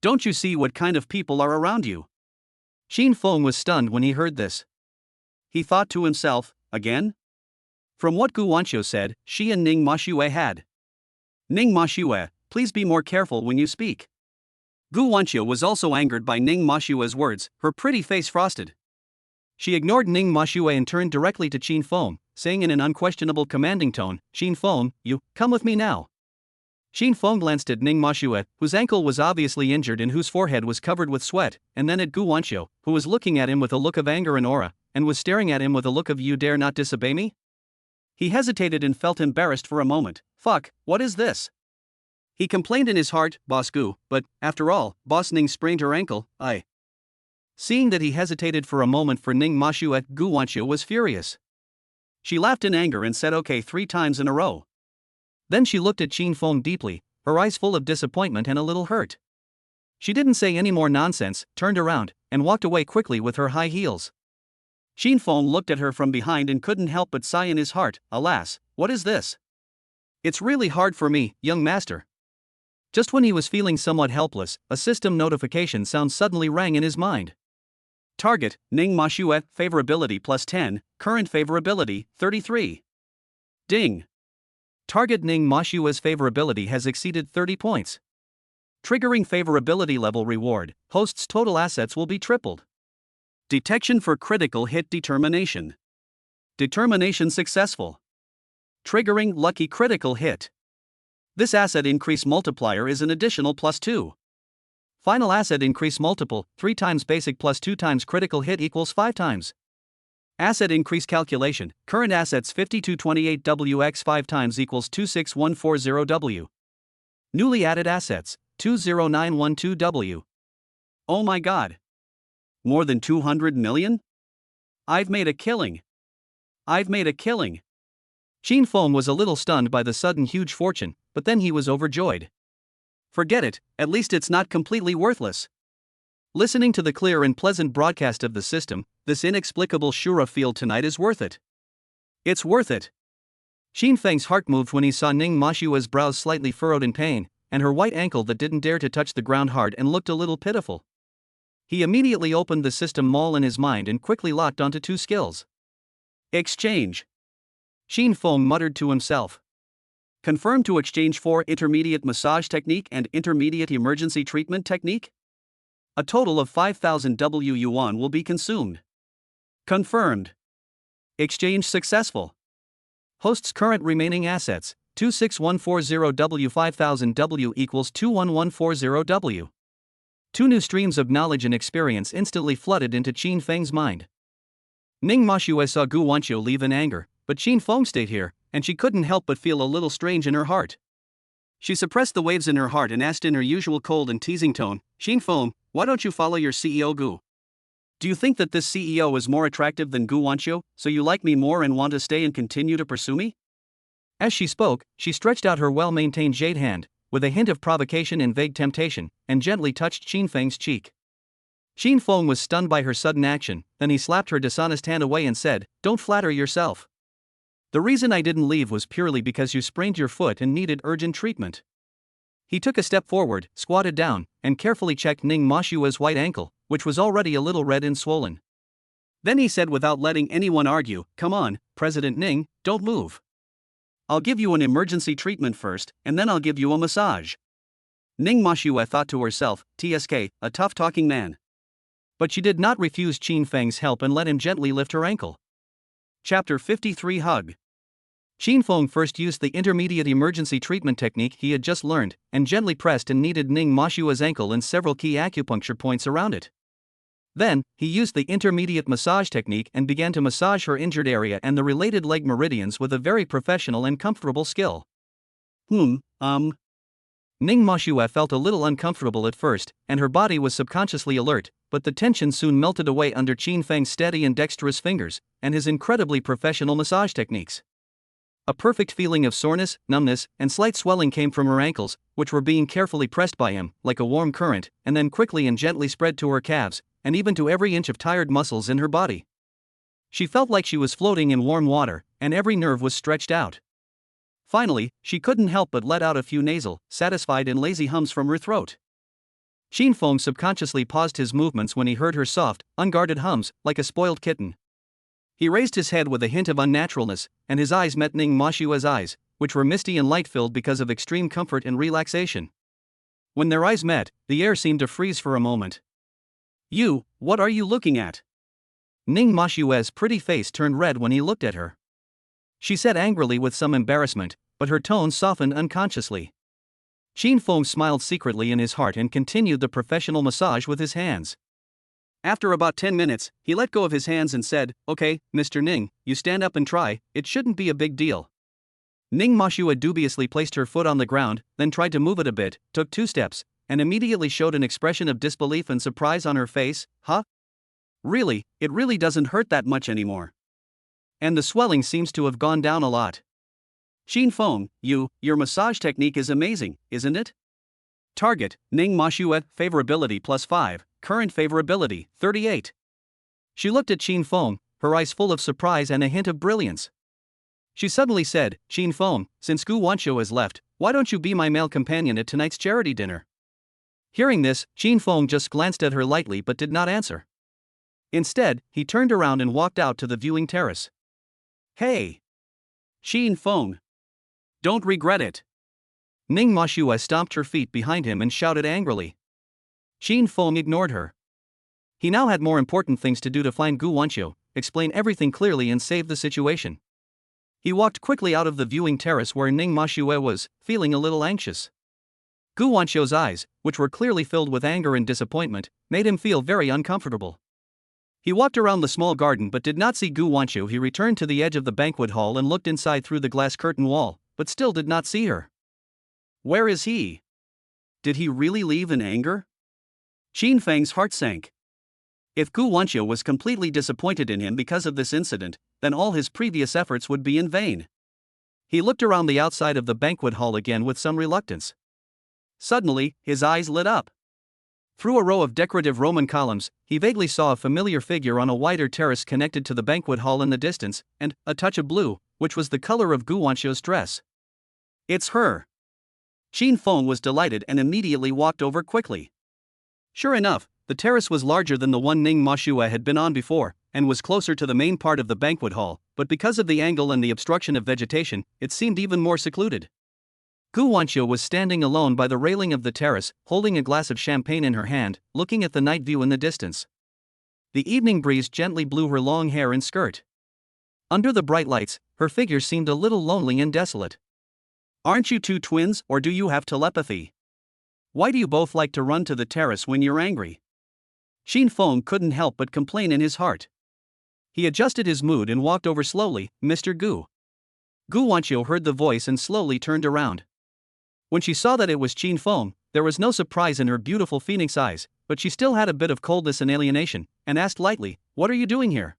Don't you see what kind of people are around you?" Qin Feng was stunned when he heard this. He thought to himself, again? From what Gu Wanqiu said, she and Ning Mashue had. Ning Mashue, please be more careful when you speak. Gu Wanqiu was also angered by Ning Mashue's words, her pretty face frosted. She ignored Ning Mashue and turned directly to Qin Feng, saying in an unquestionable commanding tone, "Qin Feng, you, come with me now." Qin Feng glanced at Ning Mashue, whose ankle was obviously injured and whose forehead was covered with sweat, and then at Gu Wanqiu, who was looking at him with a look of anger and aura, and was staring at him with a look of "You dare not disobey me?" He hesitated and felt embarrassed for a moment. Fuck, what is this? He complained in his heart, "Boss Gu, but, after all, Boss Ning sprained her ankle, I." Seeing that he hesitated for a moment for Ning Mashue, Gu Wanqiu was furious. She laughed in anger and said okay 3 times in a row. Then she looked at Qin Feng deeply, her eyes full of disappointment and a little hurt. She didn't say any more nonsense, turned around, and walked away quickly with her high heels. Qin Feng looked at her from behind and couldn't help but sigh in his heart, "Alas, what is this? It's really hard for me, young master." Just when he was feeling somewhat helpless, a system notification sound suddenly rang in his mind. Target, Ning Mashue, favorability plus 10, current favorability, 33. Ding. Target Ning Mashue's favorability has exceeded 30 points. Triggering favorability level reward, host's total assets will be tripled. Detection for critical hit determination. Determination successful. Triggering lucky critical hit. This asset increase multiplier is an additional plus 2. Final asset increase multiple, 3 times basic plus 2 times critical hit equals 5 times. Asset increase calculation, current assets 5228W x 5 times equals 26140W. Newly added assets, 20912W. Oh my god. More than 200 million? I've made a killing. I've made a killing. Qin Feng was a little stunned by the sudden huge fortune, but then he was overjoyed. Forget it, at least it's not completely worthless. Listening to the clear and pleasant broadcast of the system, this inexplicable Shura field tonight is worth it. It's worth it. Xin Feng's heart moved when he saw Ning Mashua's brows slightly furrowed in pain, and her white ankle that didn't dare to touch the ground hard and looked a little pitiful. He immediately opened the system mall in his mind and quickly locked onto 2 skills. Exchange. Xin Feng muttered to himself. Confirm to exchange 4 intermediate massage technique and intermediate emergency treatment technique? A total of 5,000 W yuan will be consumed. Confirmed. Exchange successful. Host's current remaining assets, 26140W 5000W equals 21140W. 2 new streams of knowledge and experience instantly flooded into Qin Feng's mind. Ning Mashue saw Gu Wanqiu leave in anger, but Qin Feng stayed here, and she couldn't help but feel a little strange in her heart. She suppressed the waves in her heart and asked in her usual cold and teasing tone, Qin Feng, why don't you follow your CEO Gu? Do you think that this CEO is more attractive than Gu Wanqiu, so you like me more and want to stay and continue to pursue me? As she spoke, she stretched out her well-maintained jade hand, with a hint of provocation and vague temptation, and gently touched Qin Feng's cheek. Qin Feng was stunned by her sudden action, then he slapped her dishonest hand away and said, Don't flatter yourself. The reason I didn't leave was purely because you sprained your foot and needed urgent treatment. He took a step forward, squatted down, and carefully checked Ning Mashua's white ankle, which was already a little red and swollen. Then he said without letting anyone argue, Come on, President Ning, don't move. I'll give you an emergency treatment first, and then I'll give you a massage. Ning Mashue thought to herself, TSK, a tough-talking man. But she did not refuse Qin Feng's help and let him gently lift her ankle. Chapter 53 Hug. Qin Feng first used the intermediate emergency treatment technique he had just learned, and gently pressed and kneaded Ning Mashua's ankle and several key acupuncture points around it. Then, he used the intermediate massage technique and began to massage her injured area and the related leg meridians with a very professional and comfortable skill. Ning Mashue felt a little uncomfortable at first, and her body was subconsciously alert, but the tension soon melted away under Qin Feng's steady and dexterous fingers, and his incredibly professional massage techniques. A perfect feeling of soreness, numbness, and slight swelling came from her ankles, which were being carefully pressed by him, like a warm current, and then quickly and gently spread to her calves, and even to every inch of tired muscles in her body. She felt like she was floating in warm water, and every nerve was stretched out. Finally, she couldn't help but let out a few nasal, satisfied and lazy hums from her throat. Qin Feng subconsciously paused his movements when he heard her soft, unguarded hums, like a spoiled kitten. He raised his head with a hint of unnaturalness, and his eyes met Ning Mashua's eyes, which were misty and light-filled because of extreme comfort and relaxation. When their eyes met, the air seemed to freeze for a moment. What are you looking at? Ning Mashua's pretty face turned red when he looked at her. She said angrily with some embarrassment, but her tone softened unconsciously. Qin Feng smiled secretly in his heart and continued the professional massage with his hands. After about 10 minutes, he let go of his hands and said, Okay, Mr. Ning, you stand up and try, it shouldn't be a big deal. Ning Mashua dubiously placed her foot on the ground, then tried to move it a bit, took 2 steps, and immediately showed an expression of disbelief and surprise on her face. Huh? Really, it really doesn't hurt that much anymore. And the swelling seems to have gone down a lot. Qin Feng, your massage technique is amazing, isn't it? Target, Ning Mashua, favorability +5, current favorability, 38. She looked at Qin Feng, her eyes full of surprise and a hint of brilliance. She suddenly said, Qin Feng, since Gu Wanqiu has left, why don't you be my male companion at tonight's charity dinner? Hearing this, Qin Feng just glanced at her lightly but did not answer. Instead, he turned around and walked out to the viewing terrace. Hey! Qin Feng! Don't regret it! Ning Mashua stomped her feet behind him and shouted angrily. Qin Feng ignored her. He now had more important things to do to find Gu Wanqiu, explain everything clearly and save the situation. He walked quickly out of the viewing terrace where Ning Mashue was, feeling a little anxious. Gu Wanqiu's eyes, which were clearly filled with anger and disappointment, made him feel very uncomfortable. He walked around the small garden but did not see Gu Wanqiu. He returned to the edge of the banquet hall and looked inside through the glass curtain wall, but still did not see her. Where is he? Did he really leave in anger? Qin Feng's heart sank. If Gu Wanqiu was completely disappointed in him because of this incident, then all his previous efforts would be in vain. He looked around the outside of the banquet hall again with some reluctance. Suddenly, his eyes lit up. Through a row of decorative Roman columns, he vaguely saw a familiar figure on a wider terrace connected to the banquet hall in the distance, and a touch of blue, which was the color of Gu Wanxiu's dress. It's her. Qin Feng was delighted and immediately walked over quickly. Sure enough, the terrace was larger than the one Ning Mashua had been on before, and was closer to the main part of the banquet hall, but because of the angle and the obstruction of vegetation, it seemed even more secluded. Gu Wanxiu was standing alone by the railing of the terrace, holding a glass of champagne in her hand, looking at the night view in the distance. The evening breeze gently blew her long hair and skirt. Under the bright lights, her figure seemed a little lonely and desolate. Aren't you two twins, or do you have telepathy? Why do you both like to run to the terrace when you're angry? Qin Feng couldn't help but complain in his heart. He adjusted his mood and walked over slowly. Mr. Gu. Gu Wanxiu heard the voice and slowly turned around. When she saw that it was Qin Feng, there was no surprise in her beautiful phoenix eyes, but she still had a bit of coldness and alienation, and asked lightly, "What are you doing here?"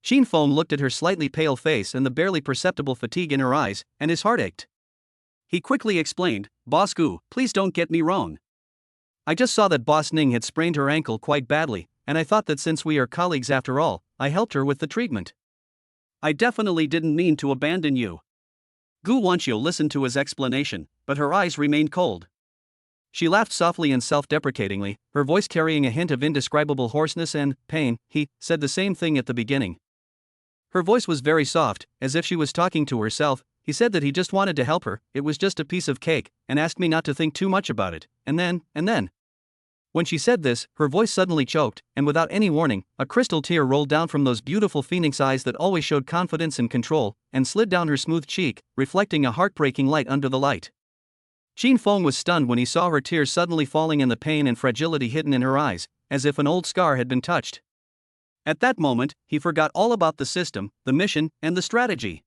Qin Feng looked at her slightly pale face and the barely perceptible fatigue in her eyes, and his heart ached. He quickly explained, "Boss Gu, please don't get me wrong. I just saw that Boss Ning had sprained her ankle quite badly, and I thought that since we are colleagues after all, I helped her with the treatment. I definitely didn't mean to abandon you." Gu Wanxiu listened to his explanation, but her eyes remained cold. She laughed softly and self-deprecatingly, her voice carrying a hint of indescribable hoarseness and pain. "He said the same thing at the beginning." Her voice was very soft, as if she was talking to herself. "He said that he just wanted to help her, it was just a piece of cake, and asked me not to think too much about it, and then. When she said this, her voice suddenly choked, and without any warning, a crystal tear rolled down from those beautiful phoenix eyes that always showed confidence and control, and slid down her smooth cheek, reflecting a heartbreaking light under the light. Qin Feng was stunned when he saw her tears suddenly falling and the pain and fragility hidden in her eyes, as if an old scar had been touched. At that moment, he forgot all about the system, the mission, and the strategy.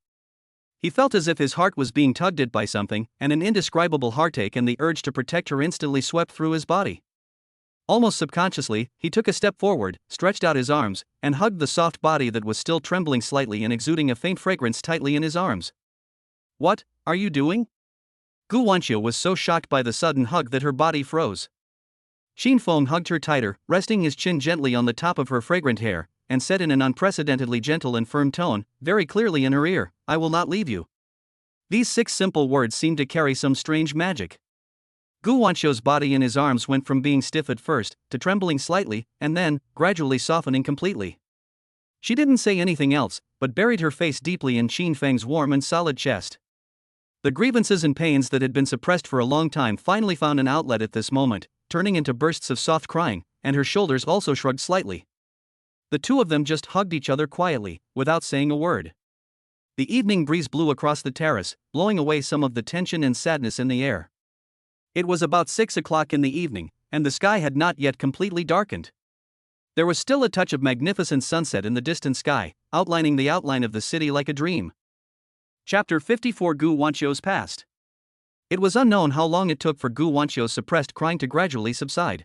He felt as if his heart was being tugged at by something, and an indescribable heartache and the urge to protect her instantly swept through his body. Almost subconsciously, he took a step forward, stretched out his arms, and hugged the soft body that was still trembling slightly and exuding a faint fragrance tightly in his arms. "What are you doing?" Gu Wanxiu was so shocked by the sudden hug that her body froze. Qin Feng hugged her tighter, resting his chin gently on the top of her fragrant hair, and said in an unprecedentedly gentle and firm tone, very clearly in her ear, "I will not leave you." These 6 simple words seemed to carry some strange magic. Gu Wanxiu's body in his arms went from being stiff at first, to trembling slightly, and then, gradually softening completely. She didn't say anything else, but buried her face deeply in Qin Feng's warm and solid chest. The grievances and pains that had been suppressed for a long time finally found an outlet at this moment, turning into bursts of soft crying, and her shoulders also shrugged slightly. The two of them just hugged each other quietly, without saying a word. The evening breeze blew across the terrace, blowing away some of the tension and sadness in the air. It was about 6 o'clock in the evening, and the sky had not yet completely darkened. There was still a touch of magnificent sunset in the distant sky, outlining the outline of the city like a dream. Chapter 54 Gu Wanxiu's Past. It was unknown how long it took for Gu Wanxiu's suppressed crying to gradually subside.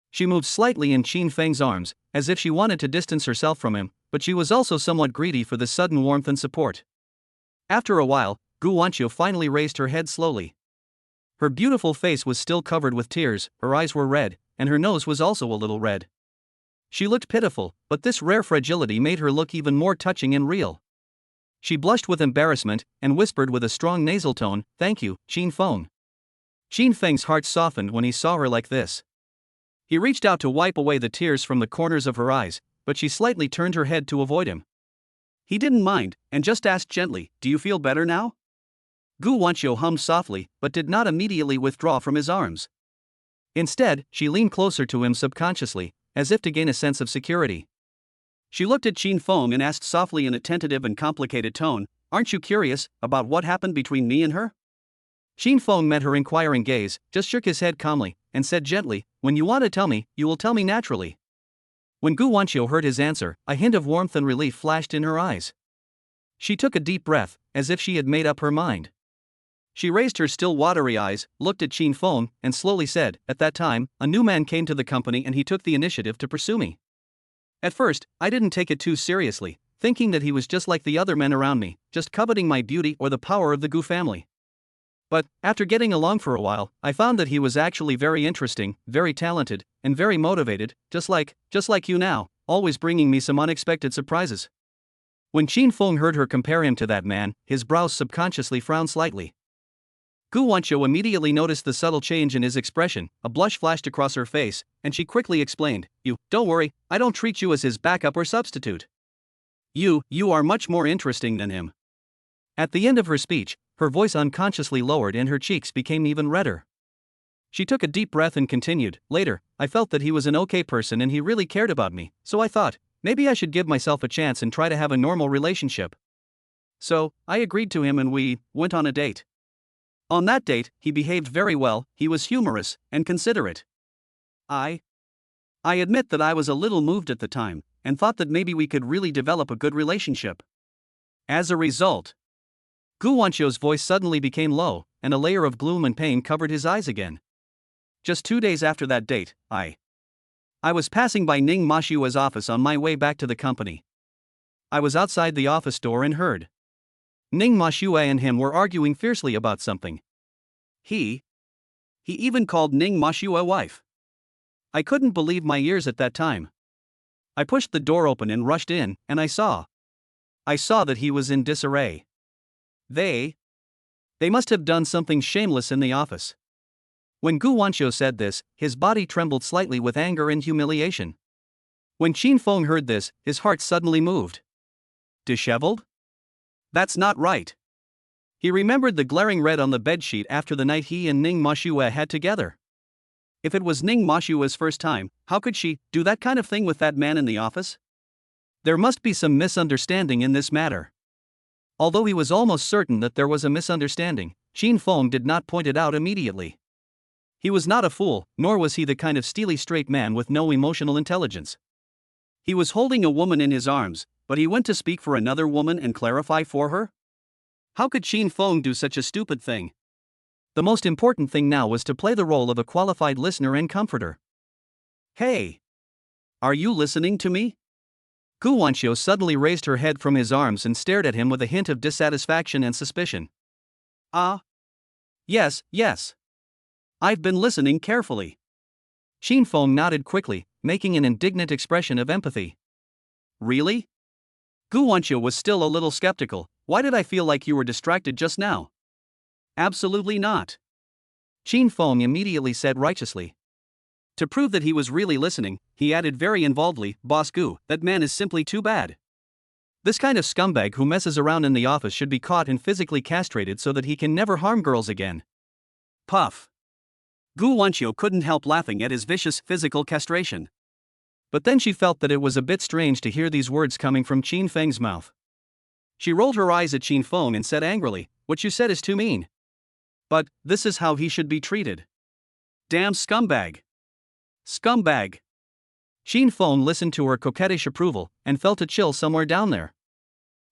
She moved slightly in Qin Feng's arms, as if she wanted to distance herself from him, but she was also somewhat greedy for this sudden warmth and support. After a while, Gu Wanxiu finally raised her head slowly. Her beautiful face was still covered with tears, her eyes were red, and her nose was also a little red. She looked pitiful, but this rare fragility made her look even more touching and real. She blushed with embarrassment, and whispered with a strong nasal tone, "Thank you, Qin Feng." Qin Feng's heart softened when he saw her like this. He reached out to wipe away the tears from the corners of her eyes, but she slightly turned her head to avoid him. He didn't mind, and just asked gently, "Do you feel better now?" Gu Wanxiu hummed softly, but did not immediately withdraw from his arms. Instead, she leaned closer to him subconsciously, as if to gain a sense of security. She looked at Qin Feng and asked softly in a tentative and complicated tone, "Aren't you curious about what happened between me and her?" Qin Feng met her inquiring gaze, just shook his head calmly, and said gently, "When you want to tell me, you will tell me naturally." When Gu Wanxiu heard his answer, a hint of warmth and relief flashed in her eyes. She took a deep breath, as if she had made up her mind. She raised her still watery eyes, looked at Qin Feng, and slowly said, "At that time, a new man came to the company and he took the initiative to pursue me. At first, I didn't take it too seriously, thinking that he was just like the other men around me, just coveting my beauty or the power of the Gu family. But, after getting along for a while, I found that he was actually very interesting, very talented, and very motivated, just like you now, always bringing me some unexpected surprises. When Qin Feng heard her compare him to that man, his brows subconsciously frowned slightly. Gu Wanqiu immediately noticed the subtle change in his expression, a blush flashed across her face, and she quickly explained, Don't worry, I don't treat you as his backup or substitute. You are much more interesting than him. At the end of her speech, her voice unconsciously lowered and her cheeks became even redder. She took a deep breath and continued, Later, I felt that he was an okay person and he really cared about me, so I thought, maybe I should give myself a chance and try to have a normal relationship. So, I agreed to him and we went on a date. On that date, he behaved very well, he was humorous and considerate. I admit that I was a little moved at the time, and thought that maybe we could really develop a good relationship. As a result, Gu Wanqiu's voice suddenly became low, and a layer of gloom and pain covered his eyes again. Just 2 days after that date, I was passing by Ning Mashua's office on my way back to the company. I was outside the office door and heard Ning Mashua and him were arguing fiercely about something. He even called Ning Mashua wife. I couldn't believe my ears at that time. I pushed the door open and rushed in, and I saw that he was in disarray. They must have done something shameless in the office. When Gu Wanqiu said this, his body trembled slightly with anger and humiliation. When Qin Feng heard this, his heart suddenly moved. Disheveled? That's not right. He remembered the glaring red on the bedsheet after the night he and Ning Mashua had together. If it was Ning Mashua's first time, how could she do that kind of thing with that man in the office? There must be some misunderstanding in this matter. Although he was almost certain that there was a misunderstanding, Qin Feng did not point it out immediately. He was not a fool, nor was he the kind of steely straight man with no emotional intelligence. He was holding a woman in his arms, but he went to speak for another woman and clarify for her? How could Qin Feng do such a stupid thing? The most important thing now was to play the role of a qualified listener and comforter. Hey! Are you listening to me? Gu Wanqiu suddenly raised her head from his arms and stared at him with a hint of dissatisfaction and suspicion. Yes. I've been listening carefully. Qin Feng nodded quickly, making an indignant expression of empathy. Really? Gu Wanqiu was still a little skeptical. Why did I feel like you were distracted just now? Absolutely not. Qin Feng immediately said righteously. To prove that he was really listening, he added very involvedly, Boss Gu, that man is simply too bad. This kind of scumbag who messes around in the office should be caught and physically castrated so that he can never harm girls again. Puff. Gu Wanqiu couldn't help laughing at his vicious physical castration. But then she felt that it was a bit strange to hear these words coming from Qin Feng's mouth. She rolled her eyes at Qin Feng and said angrily, What you said is too mean. But this is how he should be treated. Damn scumbag. Scumbag. Qin Feng listened to her coquettish approval and felt a chill somewhere down there.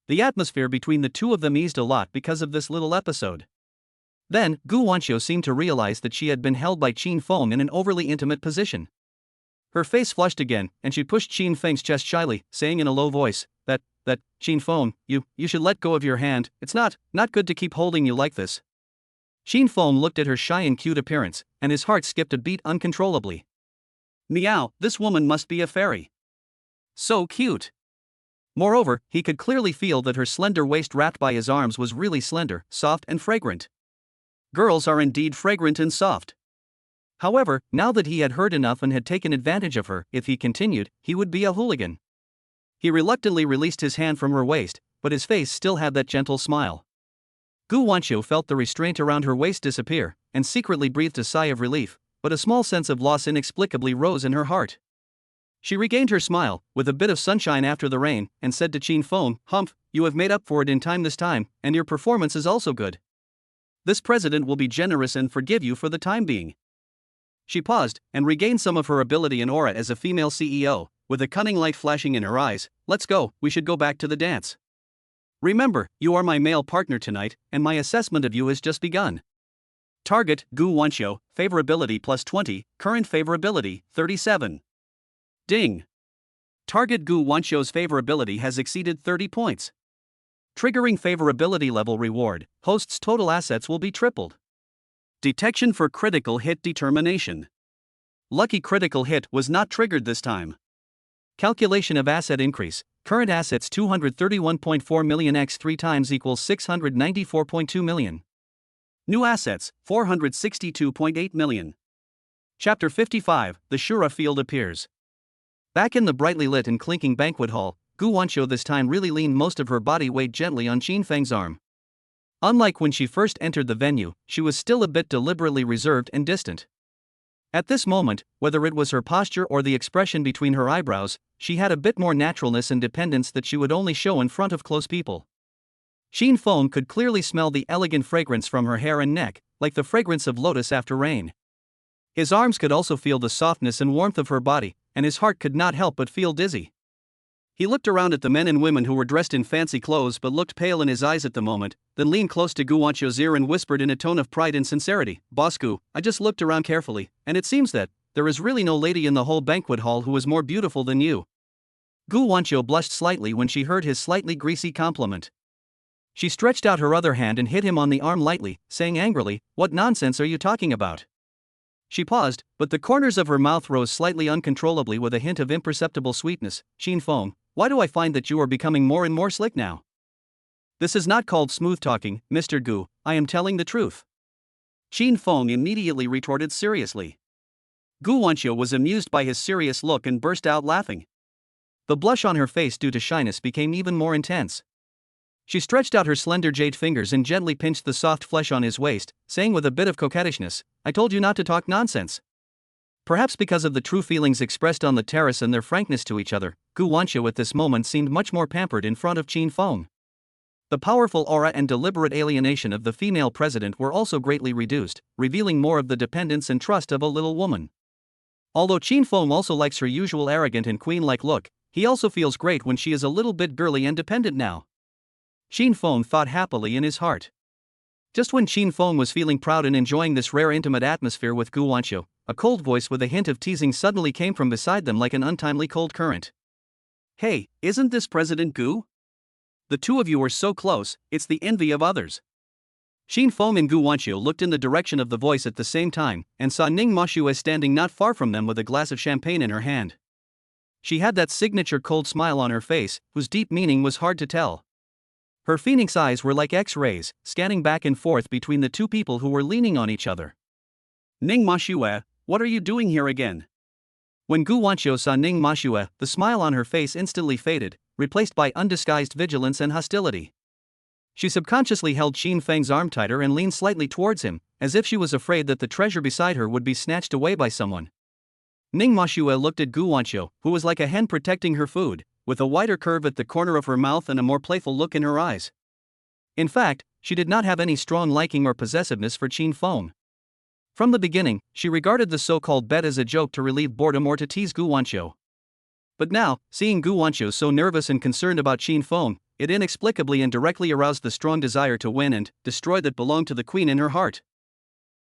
The atmosphere between the two of them eased a lot because of this little episode. Then, Gu Wanqiu seemed to realize that she had been held by Qin Feng in an overly intimate position. Her face flushed again, and she pushed Qin Feng's chest shyly, saying in a low voice, that, Qin Feng, you should let go of your hand, it's not good to keep holding you like this. Qin Feng looked at her shy and cute appearance, and his heart skipped a beat uncontrollably. Meow, this woman must be a fairy. So cute. Moreover, he could clearly feel that her slender waist wrapped by his arms was really slender, soft and fragrant. Girls are indeed fragrant and soft. However, now that he had heard enough and had taken advantage of her, if he continued, he would be a hooligan. He reluctantly released his hand from her waist, but his face still had that gentle smile. Gu Wanqiu felt the restraint around her waist disappear, and secretly breathed a sigh of relief, but a small sense of loss inexplicably rose in her heart. She regained her smile, with a bit of sunshine after the rain, and said to Qin Feng, Humph, you have made up for it in time this time, and your performance is also good. This president will be generous and forgive you for the time being. She paused, and regained some of her ability and aura as a female CEO, with a cunning light flashing in her eyes. Let's go, we should go back to the dance. Remember, you are my male partner tonight, and my assessment of you has just begun. Target, Gu Wanqiu, favorability plus 20, current favorability, 37. Ding. Target Gu Wanqiu's favorability has exceeded 30 points. Triggering favorability level reward, host's total assets will be tripled. Detection for critical hit determination. Lucky critical hit was not triggered this time. Calculation of asset increase. Current assets 231.4 million x 3 times equals 694.2 million. New assets 462.8 million. Chapter 55, the Shura field appears. Back in the brightly lit and clinking banquet hall, Gu Wanqiu this time really leaned most of her body weight gently on Qin Feng's arm. Unlike when she first entered the venue, she was still a bit deliberately reserved and distant. At this moment, whether it was her posture or the expression between her eyebrows, she had a bit more naturalness and dependence that she would only show in front of close people. Qin Feng could clearly smell the elegant fragrance from her hair and neck, like the fragrance of lotus after rain. His arms could also feel the softness and warmth of her body, and his heart could not help but feel dizzy. He looked around at the men and women who were dressed in fancy clothes but looked pale in his eyes at the moment, then leaned close to Gu Wanqiu's ear and whispered in a tone of pride and sincerity, "Boss Gu, I just looked around carefully, and it seems that there is really no lady in the whole banquet hall who is more beautiful than you." Gu Wanqiu blushed slightly when she heard his slightly greasy compliment. She stretched out her other hand and hit him on the arm lightly, saying angrily, "What nonsense are you talking about?" She paused, but the corners of her mouth rose slightly uncontrollably with a hint of imperceptible sweetness. "Qin Feng, why do I find that you are becoming more and more slick now? This is not called smooth talking, Mr. Gu, I am telling the truth." Qin Feng immediately retorted seriously. Gu Wanqiu was amused by his serious look and burst out laughing. The blush on her face due to shyness became even more intense. She stretched out her slender jade fingers and gently pinched the soft flesh on his waist, saying with a bit of coquettishness, "I told you not to talk nonsense." Perhaps because of the true feelings expressed on the terrace and their frankness to each other, Gu Wanqiu at this moment seemed much more pampered in front of Qin Feng. The powerful aura and deliberate alienation of the female president were also greatly reduced, revealing more of the dependence and trust of a little woman. Although Qin Feng also likes her usual arrogant and queen-like look, he also feels great when she is a little bit girly and dependent now. Qin Feng thought happily in his heart. Just when Qin Feng was feeling proud and enjoying this rare intimate atmosphere with Gu Wanqiu, a cold voice with a hint of teasing suddenly came from beside them like an untimely cold current. "Hey, isn't this President Gu? The two of you are so close, it's the envy of others." Qin Feng and Gu Wanqiu looked in the direction of the voice at the same time, and saw Ning Mashue standing not far from them with a glass of champagne in her hand. She had that signature cold smile on her face, whose deep meaning was hard to tell. Her phoenix eyes were like X-rays, scanning back and forth between the two people who were leaning on each other. "Ning Mashue, what are you doing here again?" When Gu Wanqiu saw Ning Mashue, the smile on her face instantly faded, replaced by undisguised vigilance and hostility. She subconsciously held Qin Feng's arm tighter and leaned slightly towards him, as if she was afraid that the treasure beside her would be snatched away by someone. Ning Mashue looked at Gu Wanqiu, who was like a hen protecting her food, with a wider curve at the corner of her mouth and a more playful look in her eyes. In fact, she did not have any strong liking or possessiveness for Qin Feng. From the beginning, she regarded the so-called bet as a joke to relieve boredom or to tease Gu Wanqiu. But now, seeing Gu Wanqiu so nervous and concerned about Qin Feng, it inexplicably and directly aroused the strong desire to win and destroy that belonged to the queen in her heart.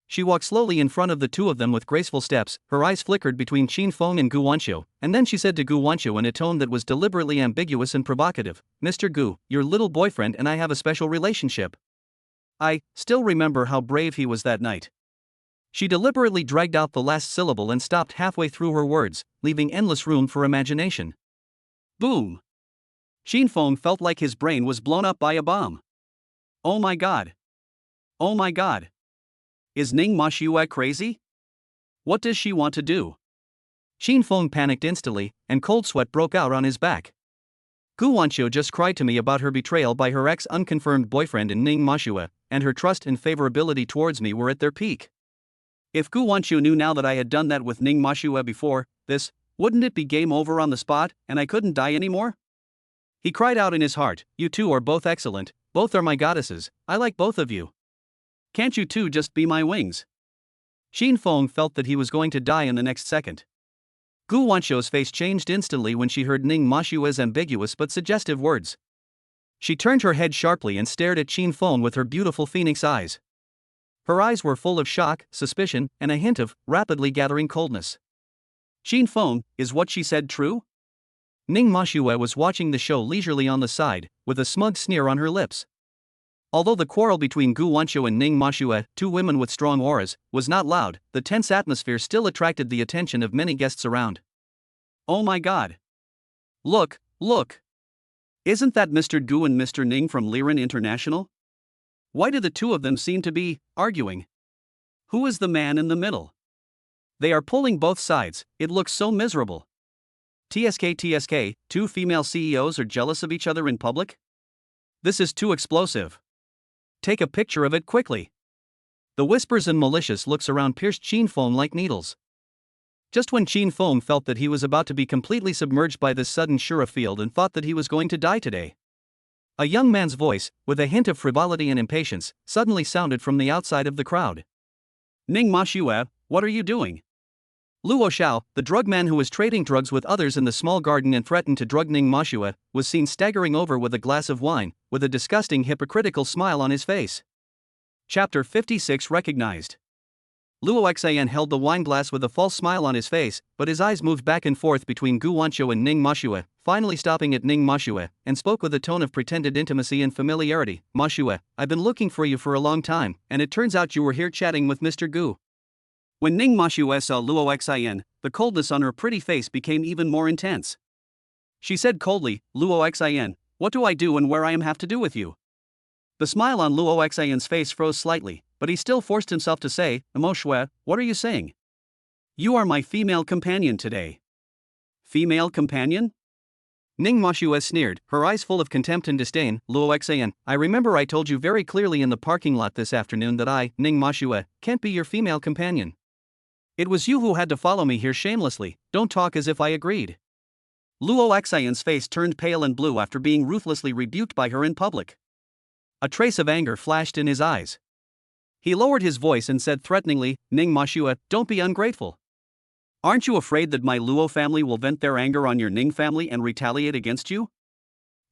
She walked slowly in front of the two of them with graceful steps, her eyes flickered between Qin Feng and Gu Wanqiu, and then she said to Gu Wanqiu in a tone that was deliberately ambiguous and provocative, "Mr. Gu, your little boyfriend and I have a special relationship. I still remember how brave he was that night." She deliberately dragged out the last syllable and stopped halfway through her words, leaving endless room for imagination. Boom! Qin Feng felt like his brain was blown up by a bomb. Oh my god! Oh my god! Is Ning Mashue crazy? What does she want to do? Qin Feng panicked instantly, and cold sweat broke out on his back. Gu Wanqiu just cried to me about her betrayal by her ex-unconfirmed boyfriend in Ning Mashue, and her trust and favorability towards me were at their peak. If Gu Wanqiu knew now that I had done that with Ning Mashue before this, wouldn't it be game over on the spot, and I couldn't die anymore? He cried out in his heart, "You two are both excellent, both are my goddesses, I like both of you. Can't you two just be my wings?" Qin Feng felt that he was going to die in the next second. Gu Wanqiu's face changed instantly when she heard Ning Mashue's ambiguous but suggestive words. She turned her head sharply and stared at Qin Feng with her beautiful phoenix eyes. Her eyes were full of shock, suspicion, and a hint of rapidly gathering coldness. "Qin Feng, is what she said true?" Ning Mashue was watching the show leisurely on the side, with a smug sneer on her lips. Although the quarrel between Gu Wanqiu and Ning Mashue, two women with strong auras, was not loud, the tense atmosphere still attracted the attention of many guests around. Oh my god! Look, look! Isn't that Mr. Gu and Mr. Ning from Liren International? Why do the two of them seem to be arguing? Who is the man in the middle? They are pulling both sides, it looks so miserable. TSK, two female CEOs are jealous of each other in public? This is too explosive. Take a picture of it quickly. The whispers and malicious looks around pierced Qin Feng like needles. Just when Qin Feng felt that he was about to be completely submerged by this sudden Shura field and thought that he was going to die today, a young man's voice, with a hint of frivolity and impatience, suddenly sounded from the outside of the crowd. Ning Mashue, what are you doing? Luo Xiao, the drug man who was trading drugs with others in the small garden and threatened to drug Ning Mashue, was seen staggering over with a glass of wine, with a disgusting hypocritical smile on his face. Chapter 56 Recognized. Luo Xian held the wine glass with a false smile on his face, but his eyes moved back and forth between Gu Wanqiu and Ning Mashue, finally stopping at Ning Mashue, and spoke with a tone of pretended intimacy and familiarity. Mashue, I've been looking for you for a long time, and it turns out you were here chatting with Mr. Gu. When Ning Mashue saw Luo Xian, the coldness on her pretty face became even more intense. She said coldly, Luo Xian, what do I do and where I am have to do with you? The smile on Luo Xian's face froze slightly, but he still forced himself to say, Moshue, what are you saying? You are my female companion today. Female companion? Ning Mashue sneered, her eyes full of contempt and disdain. Luo Xian, I remember I told you very clearly in the parking lot this afternoon that I, Ning Mashue, can't be your female companion. It was you who had to follow me here shamelessly, don't talk as if I agreed. Luo Xian's face turned pale and blue after being ruthlessly rebuked by her in public. A trace of anger flashed in his eyes. He lowered his voice and said threateningly, Ning Mashue, don't be ungrateful. Aren't you afraid that my Luo family will vent their anger on your Ning family and retaliate against you?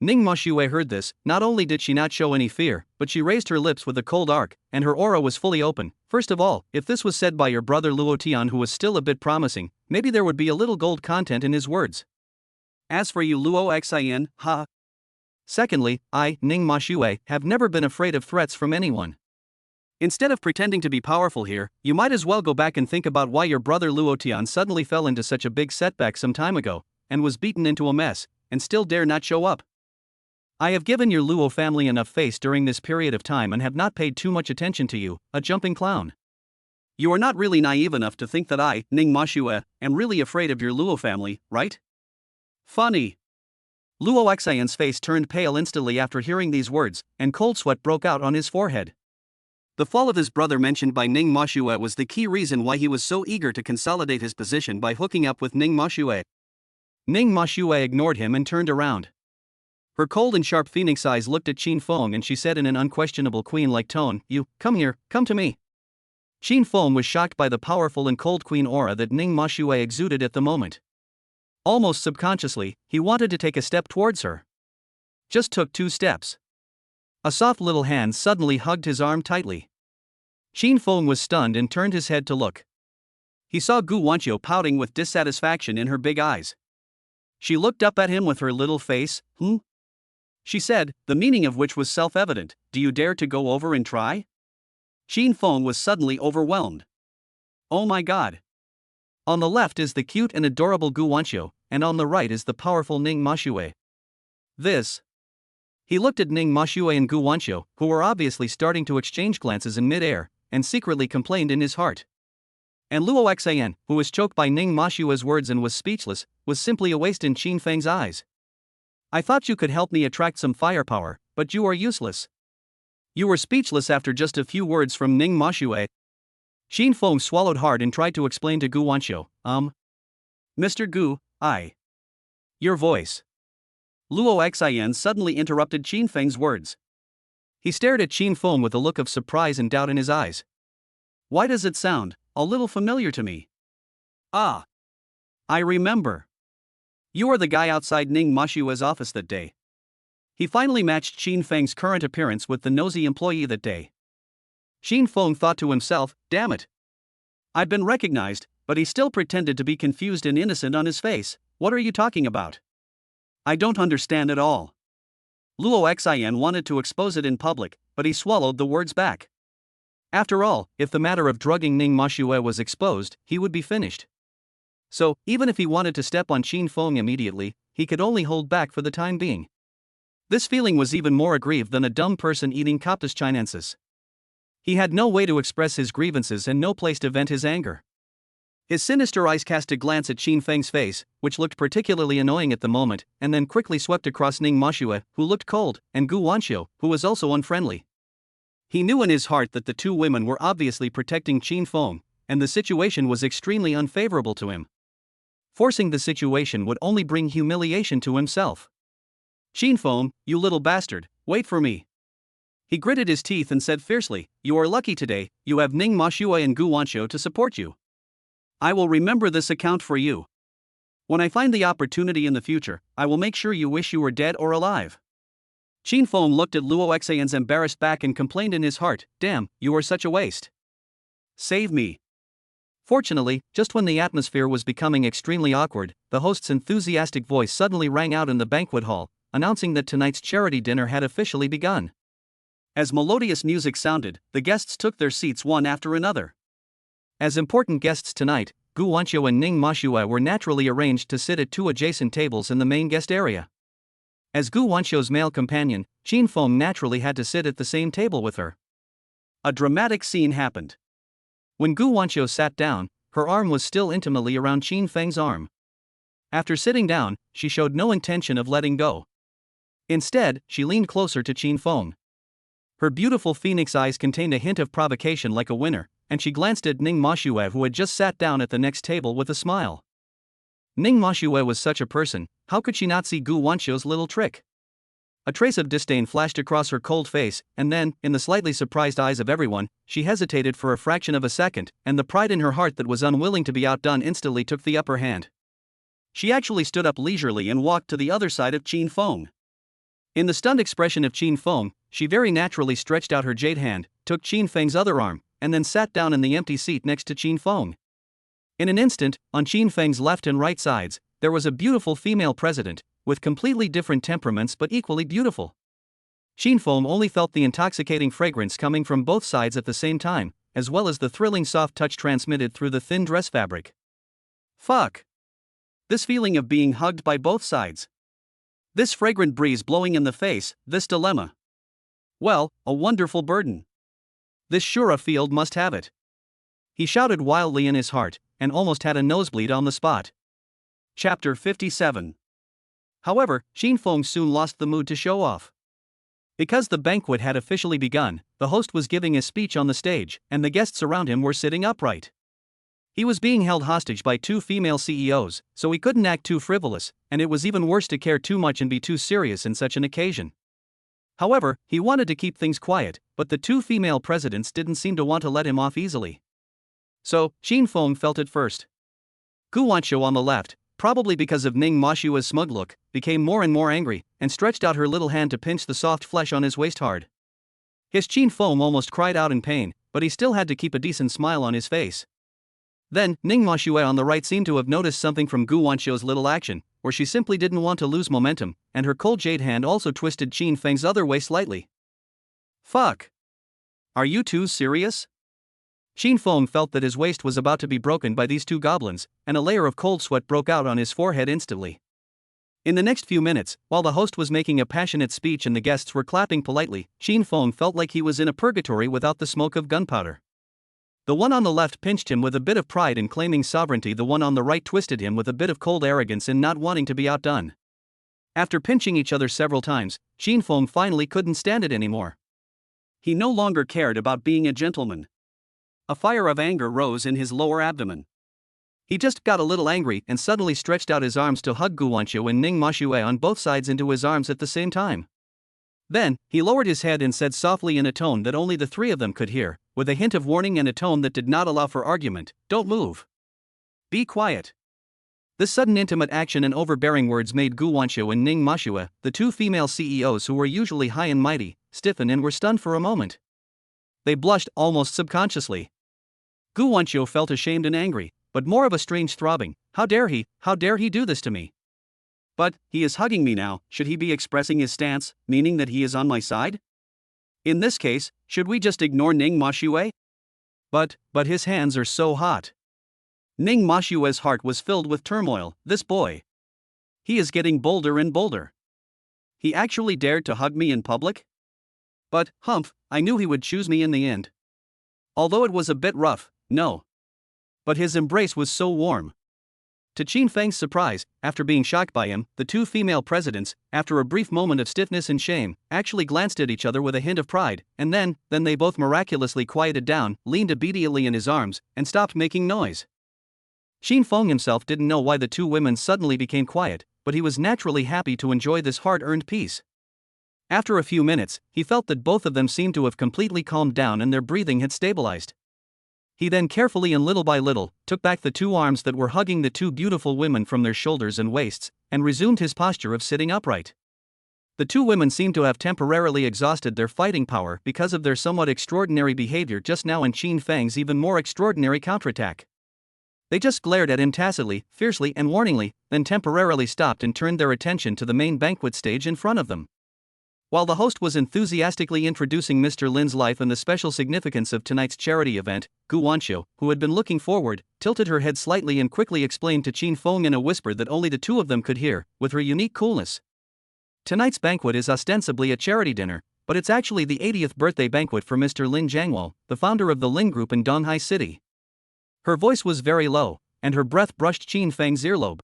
Ning Mashue heard this. Not only did she not show any fear, but she raised her lips with a cold arc, and her aura was fully open. First of all, if this was said by your brother Luo Tian, who was still a bit promising, maybe there would be a little gold content in his words. As for you Luo Xian, ha. Secondly, I, Ning Mashue, have never been afraid of threats from anyone. Instead of pretending to be powerful here, you might as well go back and think about why your brother Luo Tian suddenly fell into such a big setback some time ago, and was beaten into a mess, and still dare not show up. I have given your Luo family enough face during this period of time and have not paid too much attention to you, a jumping clown. You are not really naive enough to think that I, Ning Mashue, am really afraid of your Luo family, right? Funny. Luo Xian's face turned pale instantly after hearing these words, and cold sweat broke out on his forehead. The fall of his brother mentioned by Ning Mashue was the key reason why he was so eager to consolidate his position by hooking up with Ning Mashue. Ning Mashue ignored him and turned around. Her cold and sharp phoenix eyes looked at Qin Feng and she said in an unquestionable queen-like tone, You, come here, come to me. Qin Feng was shocked by the powerful and cold queen aura that Ning Mashue exuded at the moment. Almost subconsciously, he wanted to take a step towards her. Just took 2 steps. A soft little hand suddenly hugged his arm tightly. Qin Feng was stunned and turned his head to look. He saw Gu Wanqiu pouting with dissatisfaction in her big eyes. She looked up at him with her little face, She said, the meaning of which was self-evident, do you dare to go over and try? Qin Feng was suddenly overwhelmed. Oh my god. On the left is the cute and adorable Gu Wanqiu, and on the right is the powerful Ning Mashue. This. He looked at Ning Mashue and Gu Wanqiu, who were obviously starting to exchange glances in mid-air, and secretly complained in his heart. And Luo Xian, who was choked by Ning Mashue's words and was speechless, was simply a waste in Qin Feng's eyes. I thought you could help me attract some firepower, but you are useless. You were speechless after just a few words from Ning Mashue. Qin Feng swallowed hard and tried to explain to Gu Wanqiu, Mr. Gu, your voice. Luo Xian suddenly interrupted Qin Feng's words. He stared at Qin Feng with a look of surprise and doubt in his eyes. Why does it sound a little familiar to me? Ah. I remember. You are the guy outside Ning Mashue's office that day. He finally matched Qin Feng's current appearance with the nosy employee that day. Qin Feng thought to himself, damn it. I'd been recognized, but he still pretended to be confused and innocent on his face. What are you talking about? I don't understand at all. Luo Xian wanted to expose it in public, but he swallowed the words back. After all, if the matter of drugging Ning Moshue was exposed, he would be finished. So, even if he wanted to step on Qin Feng immediately, he could only hold back for the time being. This feeling was even more aggrieved than a dumb person eating Coptus chinensis. He had no way to express his grievances and no place to vent his anger. His sinister eyes cast a glance at Qin Feng's face, which looked particularly annoying at the moment, and then quickly swept across Ning Moshue, who looked cold, and Gu Wanxiu, who was also unfriendly. He knew in his heart that the two women were obviously protecting Qin Feng, and the situation was extremely unfavorable to him. Forcing the situation would only bring humiliation to himself. Qin Feng, you little bastard, wait for me. He gritted his teeth and said fiercely, you are lucky today, you have Ning Moshue and Gu Wanxiu to support you. I will remember this account for you. When I find the opportunity in the future, I will make sure you wish you were dead or alive. Qin Feng looked at Luo Xian's embarrassed back and complained in his heart, damn, you are such a waste. Save me. Fortunately, just when the atmosphere was becoming extremely awkward, the host's enthusiastic voice suddenly rang out in the banquet hall, announcing that tonight's charity dinner had officially begun. As melodious music sounded, the guests took their seats one after another. As important guests tonight, Gu Wanxiu and Ning Moshue were naturally arranged to sit at two adjacent tables in the main guest area. As Gu Wanxiu's male companion, Qin Feng naturally had to sit at the same table with her. A dramatic scene happened. When Gu Wanxiu sat down, her arm was still intimately around Qin Feng's arm. After sitting down, she showed no intention of letting go. Instead, she leaned closer to Qin Feng. Her beautiful phoenix eyes contained a hint of provocation like a winner, and she glanced at Ning Moshue, who had just sat down at the next table, with a smile. Ning Moshue was such a person, how could she not see Gu Wanxiu's little trick? A trace of disdain flashed across her cold face, and then, in the slightly surprised eyes of everyone, she hesitated for a fraction of a second, and the pride in her heart that was unwilling to be outdone instantly took the upper hand. She actually stood up leisurely and walked to the other side of Qin Feng. In the stunned expression of Qin Feng, she very naturally stretched out her jade hand, took Qin Feng's other arm, and then sat down in the empty seat next to Qin Feng. In an instant, on Qin Feng's left and right sides, there was a beautiful female president, with completely different temperaments but equally beautiful. Qin Feng only felt the intoxicating fragrance coming from both sides at the same time, as well as the thrilling soft touch transmitted through the thin dress fabric. Fuck! This feeling of being hugged by both sides. This fragrant breeze blowing in the face, this dilemma. Well, a wonderful burden. This Shura field must have it. He shouted wildly in his heart, and almost had a nosebleed on the spot. Chapter 57. However, Qin Feng soon lost the mood to show off. Because the banquet had officially begun, the host was giving a speech on the stage, and the guests around him were sitting upright. He was being held hostage by two female CEOs, so he couldn't act too frivolous, and it was even worse to care too much and be too serious in such an occasion. However, he wanted to keep things quiet, but the two female presidents didn't seem to want to let him off easily. So, Qin Feng felt it first. Gu Wanxiu on the left, probably because of Ning Moshue's smug look, became more and more angry, and stretched out her little hand to pinch the soft flesh on his waist hard. His Qin Feng almost cried out in pain, but he still had to keep a decent smile on his face. Then, Ning Moshue on the right seemed to have noticed something from Gu Wanxiu's little action, or she simply didn't want to lose momentum, and her cold jade hand also twisted Qin Feng's other waist slightly. Fuck! Are you two serious? Qin Feng felt that his waist was about to be broken by these two goblins, and a layer of cold sweat broke out on his forehead instantly. In the next few minutes, while the host was making a passionate speech and the guests were clapping politely, Qin Feng felt like he was in a purgatory without the smoke of gunpowder. The one on the left pinched him with a bit of pride in claiming sovereignty, the one on the right twisted him with a bit of cold arrogance in not wanting to be outdone. After pinching each other several times, Qin Feng finally couldn't stand it anymore. He no longer cared about being a gentleman. A fire of anger rose in his lower abdomen. He just got a little angry and suddenly stretched out his arms to hug Gu Wanxiu and Ning Moshue on both sides into his arms at the same time. Then, he lowered his head and said softly in a tone that only the three of them could hear, with a hint of warning and a tone that did not allow for argument, "Don't move. Be quiet." This sudden intimate action and overbearing words made Gu Wanxiu and Ning Moshue, the two female CEOs who were usually high and mighty, stiffen and were stunned for a moment. They blushed almost subconsciously. Gu Wanxiu felt ashamed and angry, but more of a strange throbbing. How dare he do this to me? But, he is hugging me now, should he be expressing his stance, meaning that he is on my side? In this case, should we just ignore Ning Mashue? But his hands are so hot. Ning Mashue's heart was filled with turmoil. This boy. He is getting bolder and bolder. He actually dared to hug me in public? But, humph, I knew he would choose me in the end. Although it was a bit rough, no. But his embrace was so warm. To Qin Feng's surprise, after being shocked by him, the two female presidents, after a brief moment of stiffness and shame, actually glanced at each other with a hint of pride, and then they both miraculously quieted down, leaned obediently in his arms, and stopped making noise. Qin Feng himself didn't know why the two women suddenly became quiet, but he was naturally happy to enjoy this hard-earned peace. After a few minutes, he felt that both of them seemed to have completely calmed down and their breathing had stabilized. He then carefully and little by little took back the two arms that were hugging the two beautiful women from their shoulders and waists, and resumed his posture of sitting upright. The two women seemed to have temporarily exhausted their fighting power because of their somewhat extraordinary behavior just now and Qin Feng's even more extraordinary counterattack. They just glared at him tacitly, fiercely and warningly, then temporarily stopped and turned their attention to the main banquet stage in front of them. While the host was enthusiastically introducing Mr. Lin's life and the special significance of tonight's charity event, Gu Wanqiu, who had been looking forward, tilted her head slightly and quickly explained to Qin Feng in a whisper that only the two of them could hear, with her unique coolness. Tonight's banquet is ostensibly a charity dinner, but it's actually the 80th birthday banquet for Mr. Lin Jiangwo, the founder of the Lin Group in Donghai City. Her voice was very low, and her breath brushed Qin Feng's earlobe.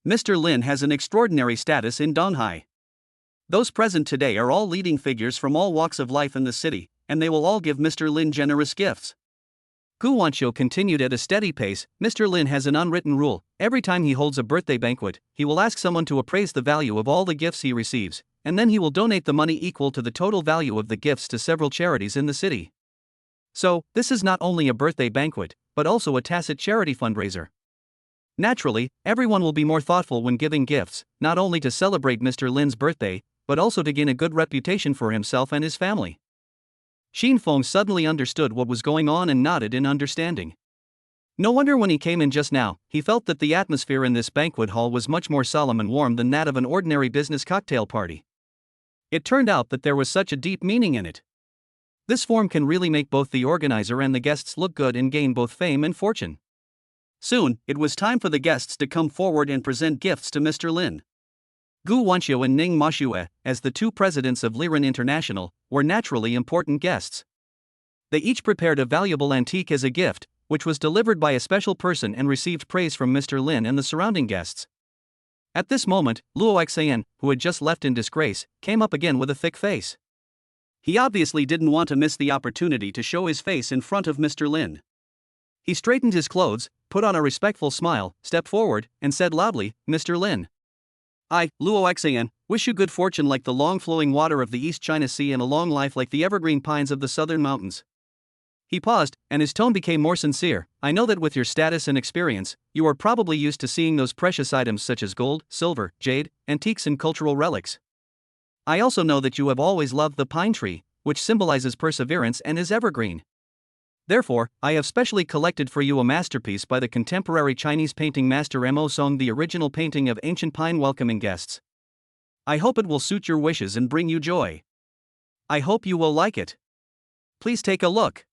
Mr. Lin has an extraordinary status in Donghai. Those present today are all leading figures from all walks of life in the city, and they will all give Mr. Lin generous gifts. Gu Wanqiu continued at a steady pace. Mr. Lin has an unwritten rule: every time he holds a birthday banquet, he will ask someone to appraise the value of all the gifts he receives, and then he will donate the money equal to the total value of the gifts to several charities in the city. So, this is not only a birthday banquet, but also a tacit charity fundraiser. Naturally, everyone will be more thoughtful when giving gifts, not only to celebrate Mr. Lin's birthday, but also to gain a good reputation for himself and his family. Qin Feng suddenly understood what was going on and nodded in understanding. No wonder when he came in just now, he felt that the atmosphere in this banquet hall was much more solemn and warm than that of an ordinary business cocktail party. It turned out that there was such a deep meaning in it. This form can really make both the organizer and the guests look good and gain both fame and fortune. Soon, it was time for the guests to come forward and present gifts to Mr. Lin. Gu Wanqiu and Ning Mashue, as the two presidents of Liren International, were naturally important guests. They each prepared a valuable antique as a gift, which was delivered by a special person and received praise from Mr. Lin and the surrounding guests. At this moment, Luo Xian, who had just left in disgrace, came up again with a thick face. He obviously didn't want to miss the opportunity to show his face in front of Mr. Lin. He straightened his clothes, put on a respectful smile, stepped forward, and said loudly, "Mr. Lin. I, Luo Xian, wish you good fortune like the long-flowing water of the East China Sea and a long life like the evergreen pines of the southern mountains." He paused, and his tone became more sincere. "I know that with your status and experience, you are probably used to seeing those precious items such as gold, silver, jade, antiques and cultural relics. I also know that you have always loved the pine tree, which symbolizes perseverance and is evergreen. Therefore, I have specially collected for you a masterpiece by the contemporary Chinese painting master Mo Song, the original painting of ancient pine welcoming guests. I hope it will suit your wishes and bring you joy. I hope you will like it. Please take a look."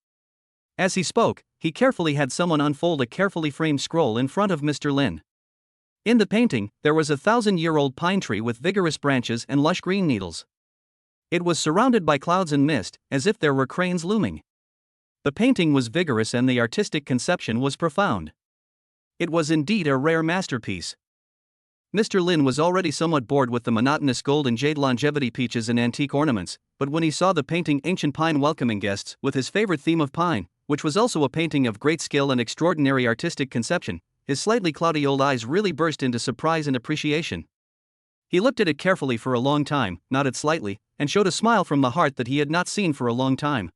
As he spoke, he carefully had someone unfold a carefully framed scroll in front of Mr. Lin. In the painting, there was a 1,000-year-old pine tree with vigorous branches and lush green needles. It was surrounded by clouds and mist, as if there were cranes looming. The painting was vigorous and the artistic conception was profound. It was indeed a rare masterpiece. Mr. Lin was already somewhat bored with the monotonous gold and jade longevity peaches and antique ornaments, but when he saw the painting Ancient Pine welcoming guests with his favorite theme of pine, which was also a painting of great skill and extraordinary artistic conception, his slightly cloudy old eyes really burst into surprise and appreciation. He looked at it carefully for a long time, nodded slightly, and showed a smile from the heart that he had not seen for a long time.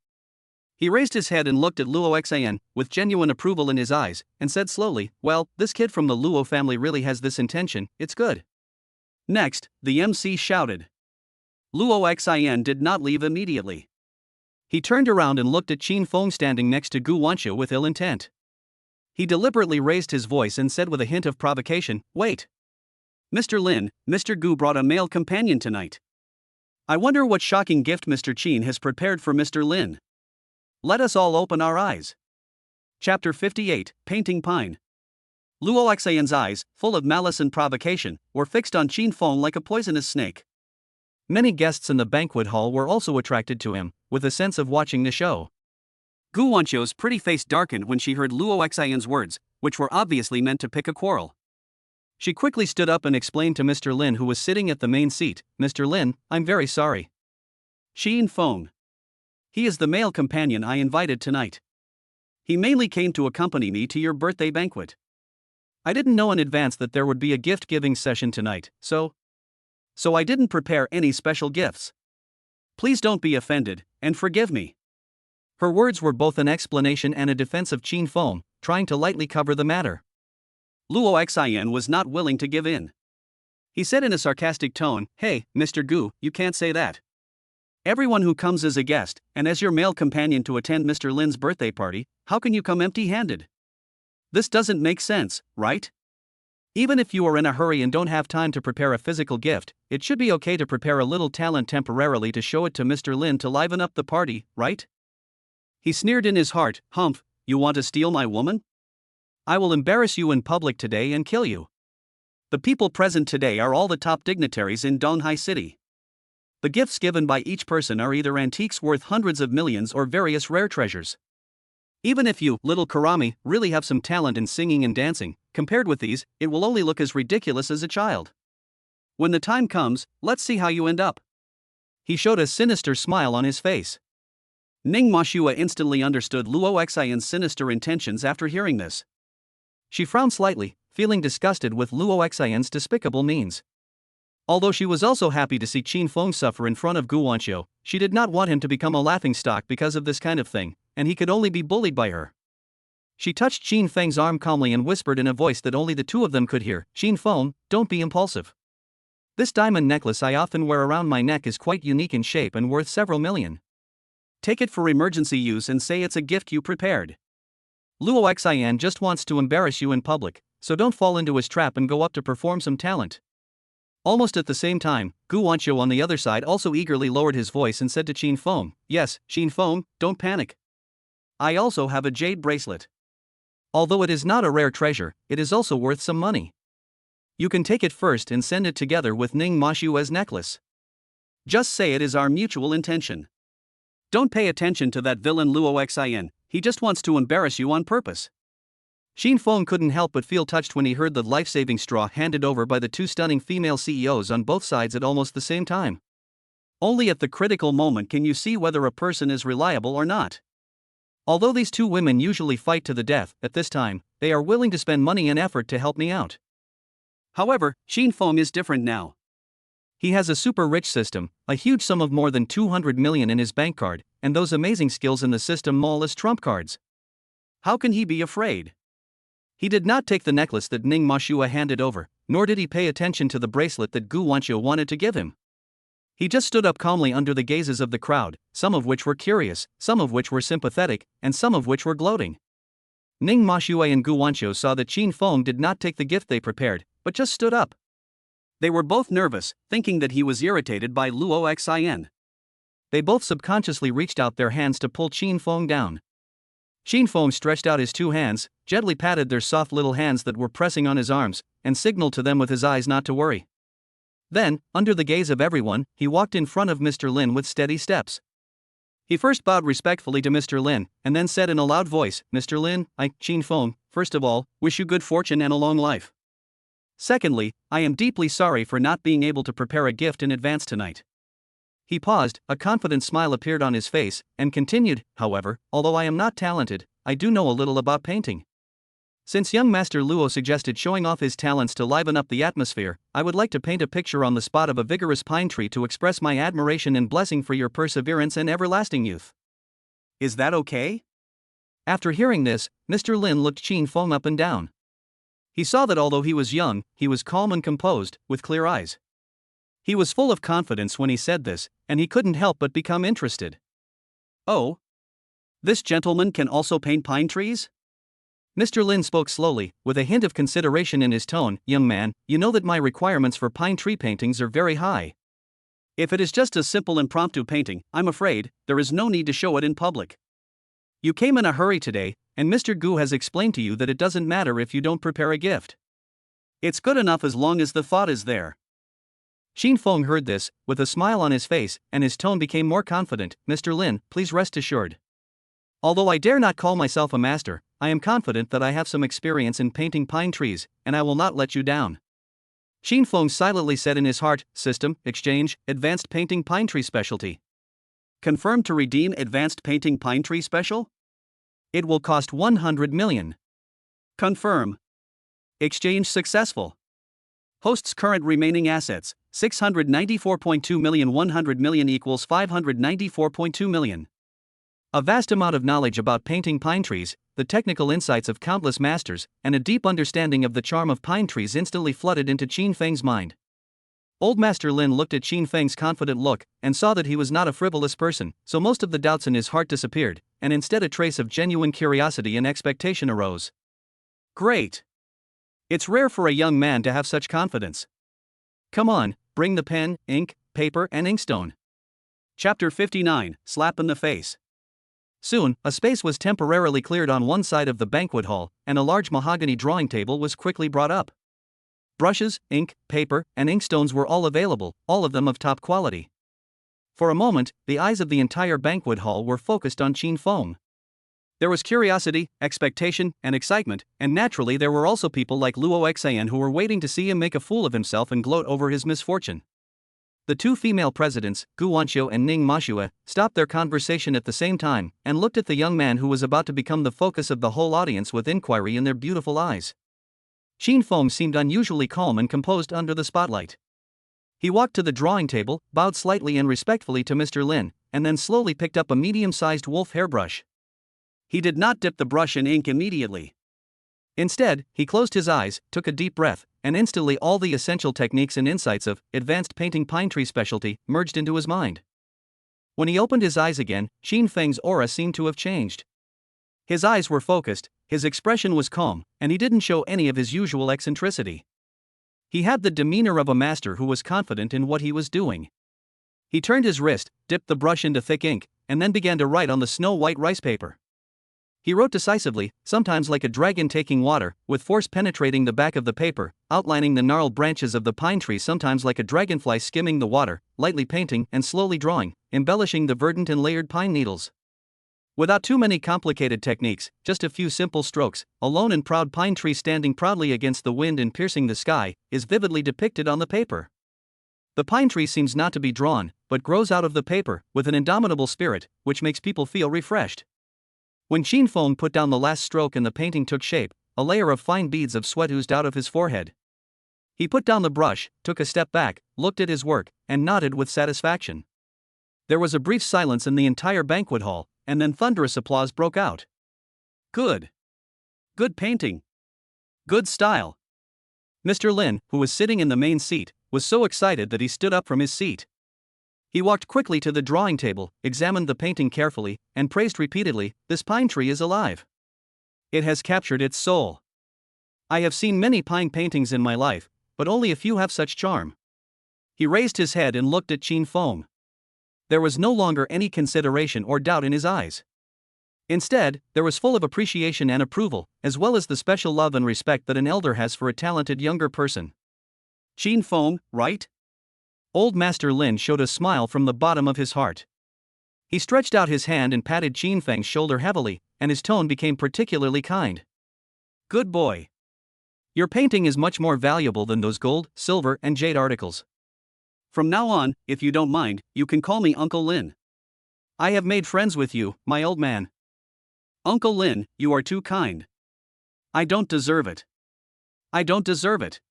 He raised his head and looked at Luo Xian, with genuine approval in his eyes, and said slowly, "Well, this kid from the Luo family really has this intention, it's good." Next, the MC shouted. Luo Xian did not leave immediately. He turned around and looked at Qin Feng standing next to Gu Wanqiu with ill intent. He deliberately raised his voice and said with a hint of provocation, "Wait. Mr. Lin, Mr. Gu brought a male companion tonight. I wonder what shocking gift Mr. Chin has prepared for Mr. Lin. Let us all open our eyes. Chapter 58, Painting Pine. Luo Xian's eyes, full of malice and provocation, were fixed on Qin Feng like a poisonous snake. Many guests in the banquet hall were also attracted to him, with a sense of watching the show. Gu Wanqiu's pretty face darkened when she heard Luo Xian's words, which were obviously meant to pick a quarrel. She quickly stood up and explained to Mr. Lin, who was sitting at the main seat, "Mr. Lin, I'm very sorry. Qin Feng. He is the male companion I invited tonight. He mainly came to accompany me to your birthday banquet. I didn't know in advance that there would be a gift-giving session tonight, so I didn't prepare any special gifts. Please don't be offended, and forgive me." Her words were both an explanation and a defense of Qin Feng, trying to lightly cover the matter. Luo Xian was not willing to give in. He said in a sarcastic tone, "Hey, Mr. Gu, you can't say that. Everyone who comes as a guest, and as your male companion to attend Mr. Lin's birthday party, how can you come empty-handed? This doesn't make sense, right? Even if you are in a hurry and don't have time to prepare a physical gift, it should be okay to prepare a little talent temporarily to show it to Mr. Lin to liven up the party, right?" He sneered in his heart, "Humph, you want to steal my woman? I will embarrass you in public today and kill you. The people present today are all the top dignitaries in Donghai City. The gifts given by each person are either antiques worth hundreds of millions or various rare treasures. Even if you, little Karami, really have some talent in singing and dancing, compared with these, it will only look as ridiculous as a child. When the time comes, let's see how you end up." He showed a sinister smile on his face. Ning Mashua instantly understood Luo Xian's sinister intentions after hearing this. She frowned slightly, feeling disgusted with Luo Xian's despicable means. Although she was also happy to see Qin Feng suffer in front of Gu Wanqiu, she did not want him to become a laughingstock because of this kind of thing, and he could only be bullied by her. She touched Qin Feng's arm calmly and whispered in a voice that only the two of them could hear, "Qin Feng, don't be impulsive. This diamond necklace I often wear around my neck is quite unique in shape and worth several million. Take it for emergency use and say it's a gift you prepared. Luo Xian just wants to embarrass you in public, so don't fall into his trap and go up to perform some talent." Almost at the same time, Gu Wanqiu on the other side also eagerly lowered his voice and said to Qin Feng, "Yes, Qin Feng, don't panic. I also have a jade bracelet. Although it is not a rare treasure, it is also worth some money. You can take it first and send it together with Ning Mashua's necklace. Just say it is our mutual intention. Don't pay attention to that villain Luo Xian, he just wants to embarrass you on purpose." Qin Feng couldn't help but feel touched when he heard the life-saving straw handed over by the two stunning female CEOs on both sides at almost the same time. Only at the critical moment can you see whether a person is reliable or not. Although these two women usually fight to the death, at this time, they are willing to spend money and effort to help me out. However, Qin Feng is different now. He has a super rich system, a huge sum of more than 200 million in his bank card, and those amazing skills in the system mall as trump cards. How can he be afraid? He did not take the necklace that Ning Mashua handed over, nor did he pay attention to the bracelet that Gu Wanqiu wanted to give him. He just stood up calmly under the gazes of the crowd, some of which were curious, some of which were sympathetic, and some of which were gloating. Ning Mashua and Gu Wanqiu saw that Qin Feng did not take the gift they prepared, but just stood up. They were both nervous, thinking that he was irritated by Luo Xian. They both subconsciously reached out their hands to pull Qin Feng down. Qin Feng stretched out his two hands, gently patted their soft little hands that were pressing on his arms, and signaled to them with his eyes not to worry. Then, under the gaze of everyone, he walked in front of Mr. Lin with steady steps. He first bowed respectfully to Mr. Lin, and then said in a loud voice, "Mr. Lin, I, Qin Feng, first of all, wish you good fortune and a long life. Secondly, I am deeply sorry for not being able to prepare a gift in advance tonight." He paused, a confident smile appeared on his face, and continued, "However, although I am not talented, I do know a little about painting. Since young Master Luo suggested showing off his talents to liven up the atmosphere, I would like to paint a picture on the spot of a vigorous pine tree to express my admiration and blessing for your perseverance and everlasting youth. Is that okay?" After hearing this, Mr. Lin looked Qin Feng up and down. He saw that although he was young, he was calm and composed, with clear eyes. He was full of confidence when he said this, and he couldn't help but become interested. "Oh? This gentleman can also paint pine trees?" Mr. Lin spoke slowly, with a hint of consideration in his tone. "Young man, you know that my requirements for pine tree paintings are very high. If it is just a simple impromptu painting, I'm afraid there is no need to show it in public. You came in a hurry today, and Mr. Gu has explained to you that it doesn't matter if you don't prepare a gift. It's good enough as long as the thought is there. Xin Feng heard this, with a smile on his face, and his tone became more confident. Mr. Lin, please rest assured. Although I dare not call myself a master, I am confident that I have some experience in painting pine trees, and I will not let you down. Xin Feng silently said in his heart, System, Exchange, Advanced Painting Pine Tree Specialty. Confirmed to redeem Advanced Painting Pine Tree Special? It will cost 100 million. Confirm. Exchange successful. Host's current remaining assets, 694.2 million. 100 million equals 594.2 million. A vast amount of knowledge about painting pine trees, the technical insights of countless masters, and a deep understanding of the charm of pine trees instantly flooded into Qin Feng's mind. Old Master Lin looked at Qin Feng's confident look, and saw that he was not a frivolous person, so most of the doubts in his heart disappeared, and instead a trace of genuine curiosity and expectation arose. Great! It's rare for a young man to have such confidence. Come on, bring the pen, ink, paper, and inkstone. Chapter 59, Slap in the Face. Soon, a space was temporarily cleared on one side of the banquet hall, and a large mahogany drawing table was quickly brought up. Brushes, ink, paper, and inkstones were all available, all of them of top quality. For a moment, the eyes of the entire banquet hall were focused on Qin Feng. There was curiosity, expectation, and excitement, and naturally there were also people like Luo Xian who were waiting to see him make a fool of himself and gloat over his misfortune. The two female presidents, Gu Wanqiu and Ning Mashue, stopped their conversation at the same time, and looked at the young man who was about to become the focus of the whole audience with inquiry in their beautiful eyes. Qin Feng seemed unusually calm and composed under the spotlight. He walked to the drawing table, bowed slightly and respectfully to Mr. Lin, and then slowly picked up a medium-sized wolf hairbrush. He did not dip the brush in ink immediately. Instead, he closed his eyes, took a deep breath, and instantly all the essential techniques and insights of Advanced Painting Pine Tree Specialty merged into his mind. When he opened his eyes again, Qin Feng's aura seemed to have changed. His eyes were focused, his expression was calm, and he didn't show any of his usual eccentricity. He had the demeanor of a master who was confident in what he was doing. He turned his wrist, dipped the brush into thick ink, and then began to write on the snow-white rice paper. He wrote decisively, sometimes like a dragon taking water, with force penetrating the back of the paper, outlining the gnarled branches of the pine tree, sometimes like a dragonfly skimming the water, lightly painting and slowly drawing, embellishing the verdant and layered pine needles. Without too many complicated techniques, just a few simple strokes, a lone and proud pine tree standing proudly against the wind and piercing the sky, is vividly depicted on the paper. The pine tree seems not to be drawn, but grows out of the paper, with an indomitable spirit, which makes people feel refreshed. When Qin Feng put down the last stroke and the painting took shape, a layer of fine beads of sweat oozed out of his forehead. He put down the brush, took a step back, looked at his work, and nodded with satisfaction. There was a brief silence in the entire banquet hall, and then thunderous applause broke out. Good. Good painting. Good style. Mr. Lin, who was sitting in the main seat, was so excited that he stood up from his seat. He walked quickly to the drawing table, examined the painting carefully, and praised repeatedly, "This pine tree is alive. It has captured its soul. I have seen many pine paintings in my life, but only a few have such charm." He raised his head and looked at Qin Feng. There was no longer any consideration or doubt in his eyes. Instead, there was full of appreciation and approval, as well as the special love and respect that an elder has for a talented younger person. Qin Feng, right? Old Master Lin showed a smile from the bottom of his heart. He stretched out his hand and patted Qin Feng's shoulder heavily, and his tone became particularly kind. Good boy. Your painting is much more valuable than those gold, silver, and jade articles. From now on, if you don't mind, you can call me Uncle Lin. I have made friends with you, my old man. Uncle Lin, you are too kind. I don't deserve it. I don't deserve it.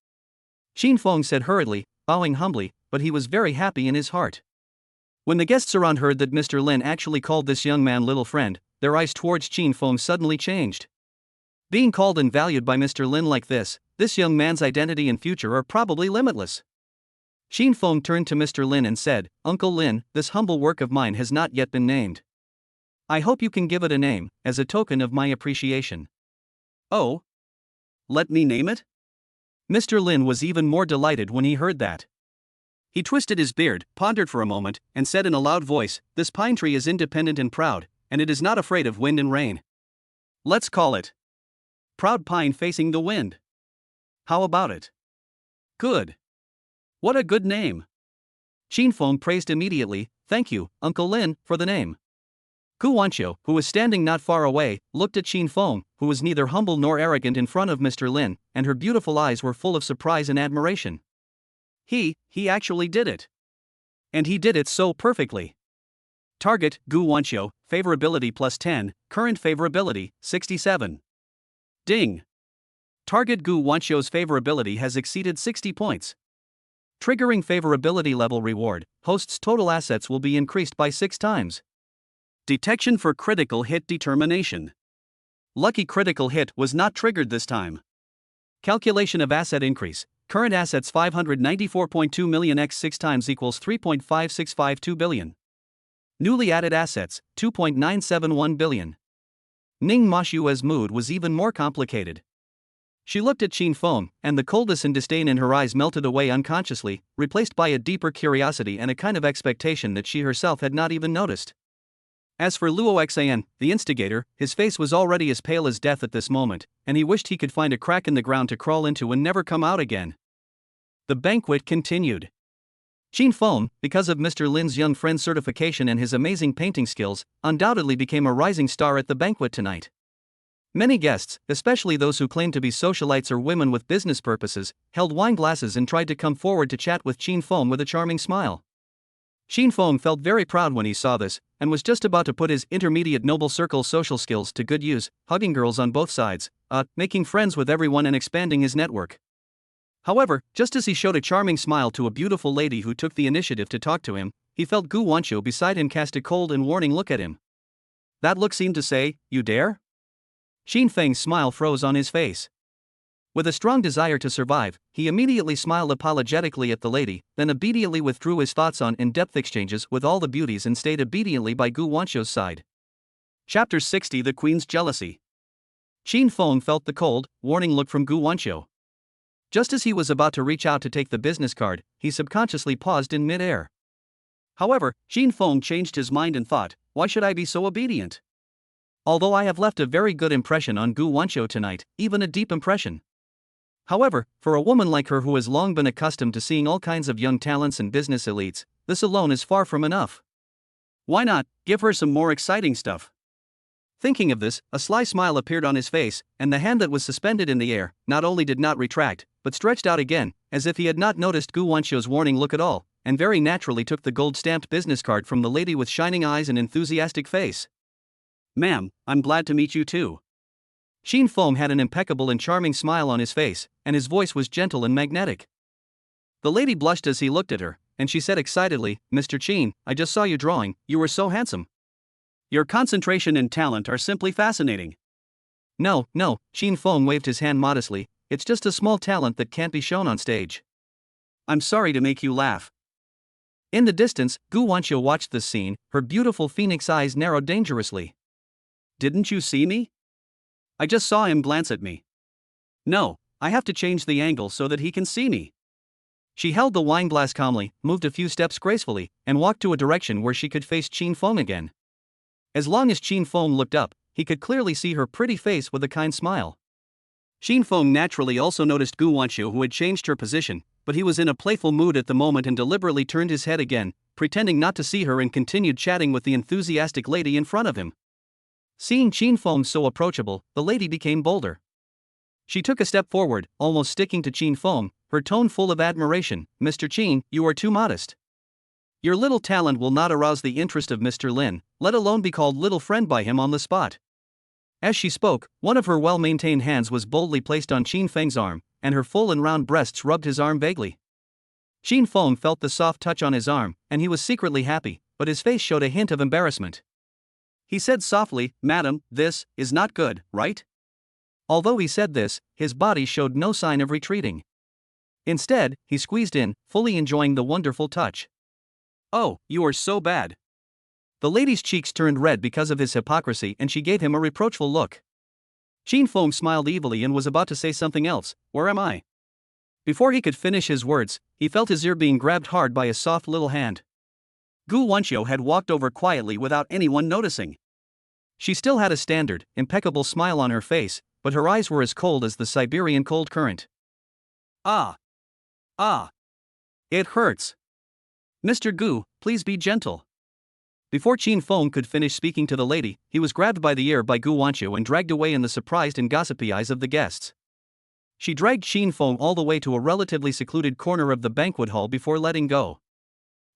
Qin Feng said hurriedly, bowing humbly, but he was very happy in his heart. When the guests around heard that Mr. Lin actually called this young man little friend, their eyes towards Qin Feng suddenly changed. Being called and valued by Mr. Lin like this young man's identity and future are probably limitless. Qin Feng turned to Mr. Lin and said, Uncle Lin, this humble work of mine has not yet been named. I hope you can give it a name, as a token of my appreciation. Oh? Let me name it? Mr. Lin was even more delighted when he heard that. He twisted his beard, pondered for a moment, and said in a loud voice, "This pine tree is independent and proud, and it is not afraid of wind and rain. Let's call it Proud Pine Facing the Wind. How about it?" "Good. What a good name." Chin Feng praised immediately. "Thank you, Uncle Lin, for the name." Gu Wanqiu, who was standing not far away, looked at Chin Feng, who was neither humble nor arrogant in front of Mr. Lin, and her beautiful eyes were full of surprise and admiration. He actually did it. And he did it so perfectly. Target, Gu Wanqiu, favorability plus 10, current favorability, 67. Ding. Target Gu Wanqiu's favorability has exceeded 60 points. Triggering favorability level reward, host's total assets will be increased by 6 times. Detection for critical hit determination. Lucky critical hit was not triggered this time. Calculation of asset increase. Current assets 594.2 million x 6 times equals 3.5652 billion. Newly added assets, 2.971 billion. Ning Mashua's mood was even more complicated. She looked at Chin Feng, and the coldness and disdain in her eyes melted away unconsciously, replaced by a deeper curiosity and a kind of expectation that she herself had not even noticed. As for Luo Xan, the instigator, his face was already as pale as death at this moment, and he wished he could find a crack in the ground to crawl into and never come out again. The banquet continued. Chin Feng, because of Mr. Lin's young friend's certification and his amazing painting skills, undoubtedly became a rising star at the banquet tonight. Many guests, especially those who claimed to be socialites or women with business purposes, held wine glasses and tried to come forward to chat with Chin Feng with a charming smile. Chin Feng felt very proud when he saw this, and was just about to put his intermediate noble circle social skills to good use, hugging girls on both sides, making friends with everyone and expanding his network. However, just as he showed a charming smile to a beautiful lady who took the initiative to talk to him, he felt Gu Wanqiu beside him cast a cold and warning look at him. That look seemed to say, "You dare?" Chin Feng's smile froze on his face. With a strong desire to survive, he immediately smiled apologetically at the lady, then obediently withdrew his thoughts on in-depth exchanges with all the beauties and stayed obediently by Gu Wanqiu's side. Chapter 60 The Queen's Jealousy. Chin Feng felt the cold, warning look from Gu Wanqiu. Just as he was about to reach out to take the business card, he subconsciously paused in mid-air. However, Chin Feng changed his mind and thought, "Why should I be so obedient? Although I have left a very good impression on Gu Wanqiu tonight, even a deep impression. However, for a woman like her who has long been accustomed to seeing all kinds of young talents and business elites, this alone is far from enough. Why not give her some more exciting stuff?" Thinking of this, a sly smile appeared on his face, and the hand that was suspended in the air not only did not retract, but stretched out again, as if he had not noticed Gu Wanqiu's warning look at all, and very naturally took the gold-stamped business card from the lady with shining eyes and enthusiastic face. "Ma'am, I'm glad to meet you too." Chin Feng had an impeccable and charming smile on his face, and his voice was gentle and magnetic. The lady blushed as he looked at her, and she said excitedly, "Mr. Chin, I just saw you drawing, you were so handsome. Your concentration and talent are simply fascinating." No, Chin Feng waved his hand modestly, "it's just a small talent that can't be shown on stage. I'm sorry to make you laugh." In the distance, Gu Wanqiu watched this scene, her beautiful phoenix eyes narrowed dangerously. "Didn't you see me? I just saw him glance at me. No, I have to change the angle so that he can see me." She held the wine glass calmly, moved a few steps gracefully, and walked to a direction where she could face Chin Feng again. As long as Chin Feng looked up, he could clearly see her pretty face with a kind smile. Chin Feng naturally also noticed Gu Wanqiu, who had changed her position, but he was in a playful mood at the moment and deliberately turned his head again, pretending not to see her, and continued chatting with the enthusiastic lady in front of him. Seeing Chin Feng so approachable, the lady became bolder. She took a step forward, almost sticking to Chin Feng, her tone full of admiration. "Mr. Chin, you are too modest. Your little talent will not arouse the interest of Mr. Lin, let alone be called little friend by him on the spot." As she spoke, one of her well-maintained hands was boldly placed on Chin Feng's arm, and her full and round breasts rubbed his arm vaguely. Chin Feng felt the soft touch on his arm, and he was secretly happy, but his face showed a hint of embarrassment. He said softly, "Madam, this is not good, right?" Although he said this, his body showed no sign of retreating. Instead, he squeezed in, fully enjoying the wonderful touch. "Oh, you are so bad." The lady's cheeks turned red because of his hypocrisy, and she gave him a reproachful look. Chin Feng smiled evilly and was about to say something else. "Where am I?" Before he could finish his words, he felt his ear being grabbed hard by a soft little hand. Gu Wanqiu had walked over quietly without anyone noticing. She still had a standard, impeccable smile on her face, but her eyes were as cold as the Siberian cold current. Ah! Ah! It hurts. Mr. Gu, please be gentle. Before Qin Feng could finish speaking to the lady, he was grabbed by the ear by Gu Wanqiu and dragged away in the surprised and gossipy eyes of the guests. She dragged Qin Feng all the way to a relatively secluded corner of the banquet hall before letting go.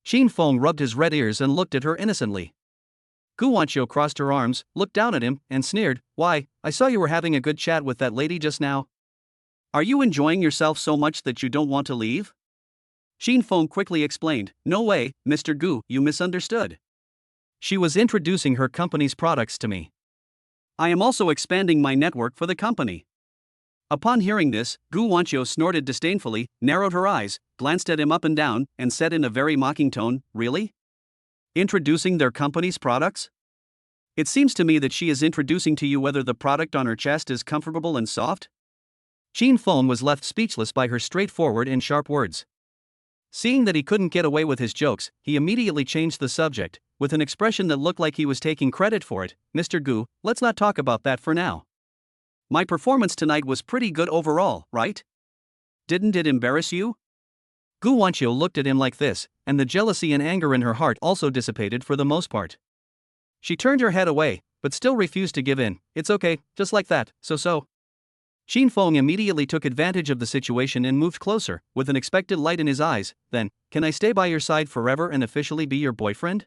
Qin Feng rubbed his red ears and looked at her innocently. Gu Wanqiu crossed her arms, looked down at him, and sneered, "Why, I saw you were having a good chat with that lady just now. Are you enjoying yourself so much that you don't want to leave?" Qin Feng quickly explained, "No way, Mr. Gu, you misunderstood. She was introducing her company's products to me. I am also expanding my network for the company." Upon hearing this, Gu Wanqiu snorted disdainfully, narrowed her eyes, glanced at him up and down, and said in a very mocking tone, "Really? Introducing their company's products? It seems to me that she is introducing to you whether the product on her chest is comfortable and soft." Qin Feng was left speechless by her straightforward and sharp words. Seeing that he couldn't get away with his jokes, he immediately changed the subject, with an expression that looked like he was taking credit for it. "Mr. Gu, let's not talk about that for now. My performance tonight was pretty good overall, right? Didn't it embarrass you?" Gu Wanqiu looked at him like this, and the jealousy and anger in her heart also dissipated for the most part. She turned her head away, but still refused to give in. "It's okay, just like that, so. Qin Feng immediately took advantage of the situation and moved closer, with an expectant light in his eyes. "Then, can I stay by your side forever and officially be your boyfriend?"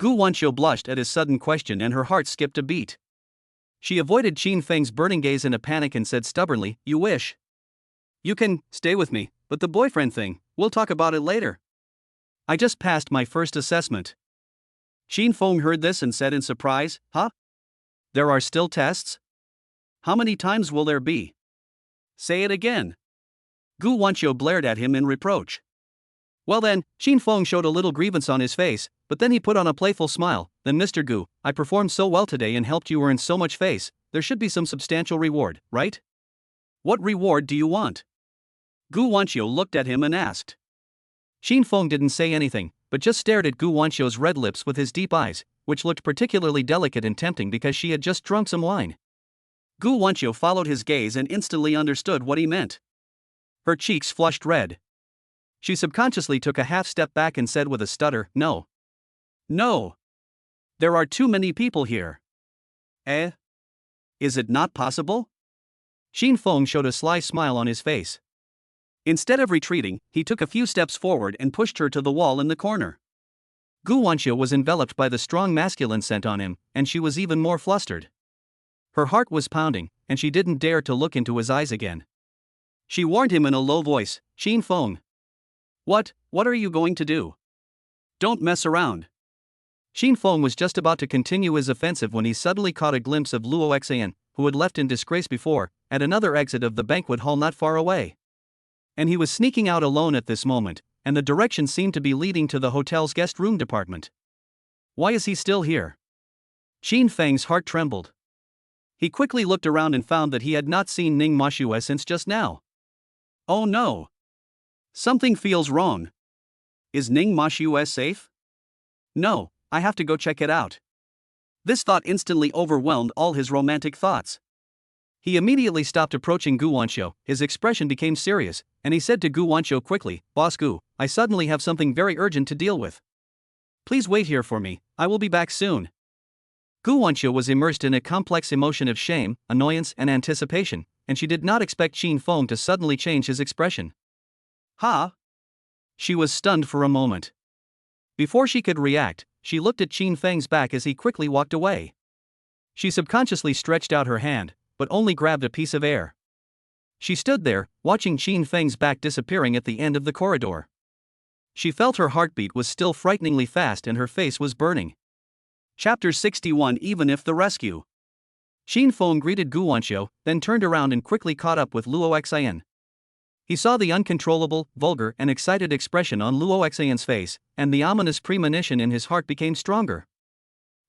Gu Wanqiu blushed at his sudden question and her heart skipped a beat. She avoided Qin Feng's burning gaze in a panic and said stubbornly, "You wish. You can stay with me, but the boyfriend thing, we'll talk about it later. I just passed my first assessment." Qin Feng heard this and said in surprise, "Huh? There are still tests? How many times will there be? Say it again." Gu Wanqiu blared at him in reproach. "Well then," Qin Feng showed a little grievance on his face, but then he put on a playful smile. "Then Mr. Gu, I performed so well today and helped you earn so much face, there should be some substantial reward, right? What reward do you want?" Gu Wanqiu looked at him and asked. Qin Feng didn't say anything, but just stared at Gu Wanqiu's red lips with his deep eyes, which looked particularly delicate and tempting because she had just drunk some wine. Gu Wanqiu followed his gaze and instantly understood what he meant. Her cheeks flushed red. She subconsciously took a half step back and said with a stutter, "No. No. There are too many people here." "Eh? Is it not possible?" Qin Feng showed a sly smile on his face. Instead of retreating, he took a few steps forward and pushed her to the wall in the corner. Gu Wanqiu was enveloped by the strong masculine scent on him, and she was even more flustered. Her heart was pounding, and she didn't dare to look into his eyes again. She warned him in a low voice, "Qin Feng. What are you going to do? Don't mess around." Qin Feng was just about to continue his offensive when he suddenly caught a glimpse of Luo Xian, who had left in disgrace before, at another exit of the banquet hall not far away. And he was sneaking out alone at this moment, and the direction seemed to be leading to the hotel's guest room department. Why is he still here? Qin Feng's heart trembled. He quickly looked around and found that he had not seen Ning Mashue since just now. Oh no! Something feels wrong. Is Ning Mashue safe? No, I have to go check it out. This thought instantly overwhelmed all his romantic thoughts. He immediately stopped approaching Gu Wanqiu, his expression became serious, and he said to Gu Wanqiu quickly, "Boss Gu, I suddenly have something very urgent to deal with. Please wait here for me, I will be back soon." Gu Wanqiu was immersed in a complex emotion of shame, annoyance, and anticipation, and she did not expect Qin Feng to suddenly change his expression. "Ha!" She was stunned for a moment. Before she could react, she looked at Qin Feng's back as he quickly walked away. She subconsciously stretched out her hand, but only grabbed a piece of air. She stood there, watching Qin Feng's back disappearing at the end of the corridor. She felt her heartbeat was still frighteningly fast and her face was burning. Chapter 61. Even if the rescue. Qin Feng greeted Gu Wanqiu, then turned around and quickly caught up with Luo Xian. He saw the uncontrollable, vulgar, and excited expression on Luo Xian's face, and the ominous premonition in his heart became stronger.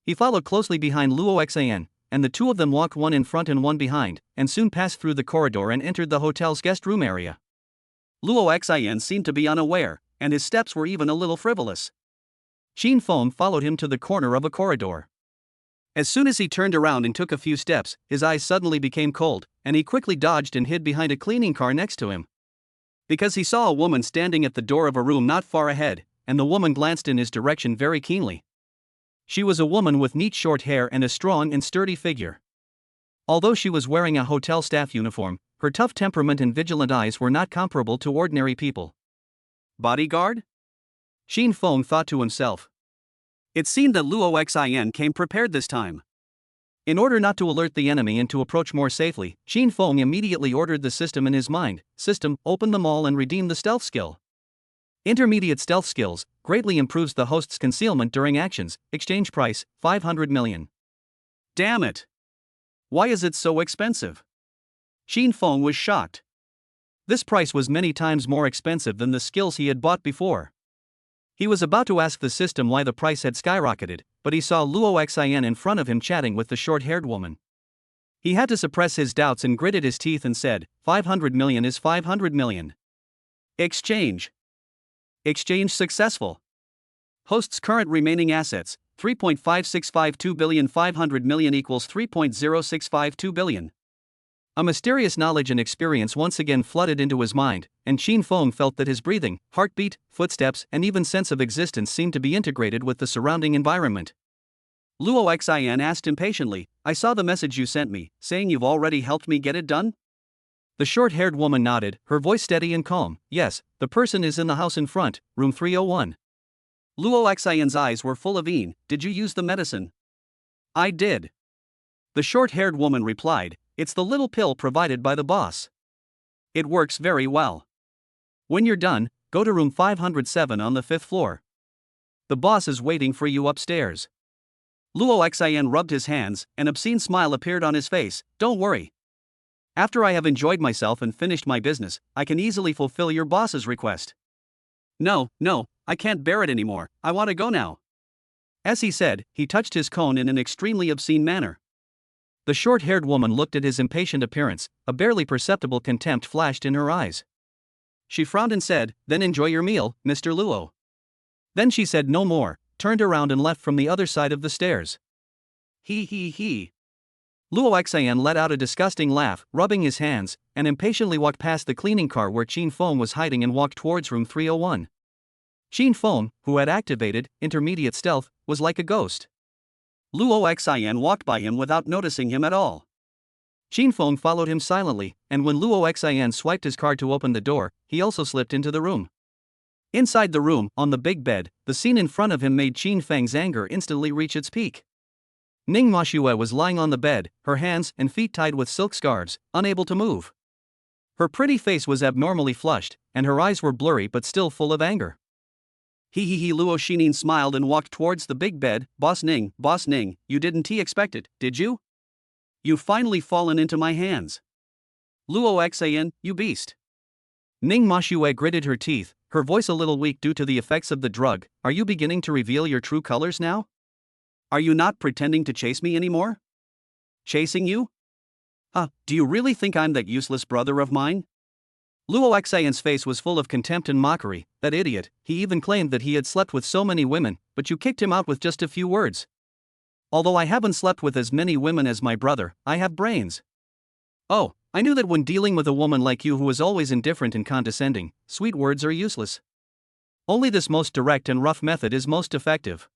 He followed closely behind Luo Xian, and the two of them walked one in front and one behind, and soon passed through the corridor and entered the hotel's guest room area. Luo Xin seemed to be unaware, and his steps were even a little frivolous. Qin Feng followed him to the corner of a corridor. As soon as he turned around and took a few steps, his eyes suddenly became cold, and he quickly dodged and hid behind a cleaning car next to him. Because he saw a woman standing at the door of a room not far ahead, and the woman glanced in his direction very keenly. She was a woman with neat short hair and a strong and sturdy figure. Although she was wearing a hotel staff uniform, her tough temperament and vigilant eyes were not comparable to ordinary people. Bodyguard? Qin Feng thought to himself. It seemed that Luo Xin came prepared this time. In order not to alert the enemy and to approach more safely, Qin Feng immediately ordered the system in his mind. System, open them all and redeem the stealth skill. Intermediate stealth skills greatly improves the host's concealment during actions. Exchange price, 500 million. Damn it! Why is it so expensive? Qin Feng was shocked. This price was many times more expensive than the skills he had bought before. He was about to ask the system why the price had skyrocketed, but he saw Luo Xin in front of him chatting with the short-haired woman. He had to suppress his doubts and gritted his teeth and said, 500 million is 500 million. Exchange. Exchange successful. Host's current remaining assets, 3.5652 billion. 500 million equals 3.0652 billion. A mysterious knowledge and experience once again flooded into his mind, and Qin Feng felt that his breathing, heartbeat, footsteps, and even sense of existence seemed to be integrated with the surrounding environment. Luo Xin asked impatiently, I saw the message you sent me, saying you've already helped me get it done? The short-haired woman nodded, her voice steady and calm. Yes, the person is in the house in front, room 301. Luo Xian's eyes were full of Did you use the medicine? I did. The short-haired woman replied, it's the little pill provided by the boss. It works very well. When you're done, go to room 507 on the 5th floor. The boss is waiting for you upstairs. Luo Xian rubbed his hands, an obscene smile appeared on his face. Don't worry. After I have enjoyed myself and finished my business, I can easily fulfill your boss's request. No, I can't bear it anymore, I want to go now. As he said, he touched his cone in an extremely obscene manner. The short-haired woman looked at his impatient appearance, a barely perceptible contempt flashed in her eyes. She frowned and said, then enjoy your meal, Mr. Luo. Then she said no more, turned around and left from the other side of the stairs. He. Luo Xian let out a disgusting laugh, rubbing his hands, and impatiently walked past the cleaning car where Qin Feng was hiding and walked towards room 301. Qin Feng, who had activated intermediate stealth, was like a ghost. Luo Xian walked by him without noticing him at all. Qin Feng followed him silently, and when Luo Xian swiped his card to open the door, he also slipped into the room. Inside the room, on the big bed, the scene in front of him made Qin Feng's anger instantly reach its peak. Ning Mashue was lying on the bed, her hands and feet tied with silk scarves, unable to move. Her pretty face was abnormally flushed, and her eyes were blurry but still full of anger. Luo Shinin smiled and walked towards the big bed. Boss Ning, you didn't expect it, did you? You've finally fallen into my hands. Luo Xian, you beast. Ning Mashue gritted her teeth, her voice a little weak due to the effects of the drug. Are you beginning to reveal your true colors now? Are you not pretending to chase me anymore? Chasing you? Do you really think I'm that useless brother of mine? Luo Xian's face was full of contempt and mockery. That idiot, he even claimed that he had slept with so many women, but you kicked him out with just a few words. Although I haven't slept with as many women as my brother, I have brains. Oh, I knew that when dealing with a woman like you who is always indifferent and condescending, sweet words are useless. Only this most direct and rough method is most effective.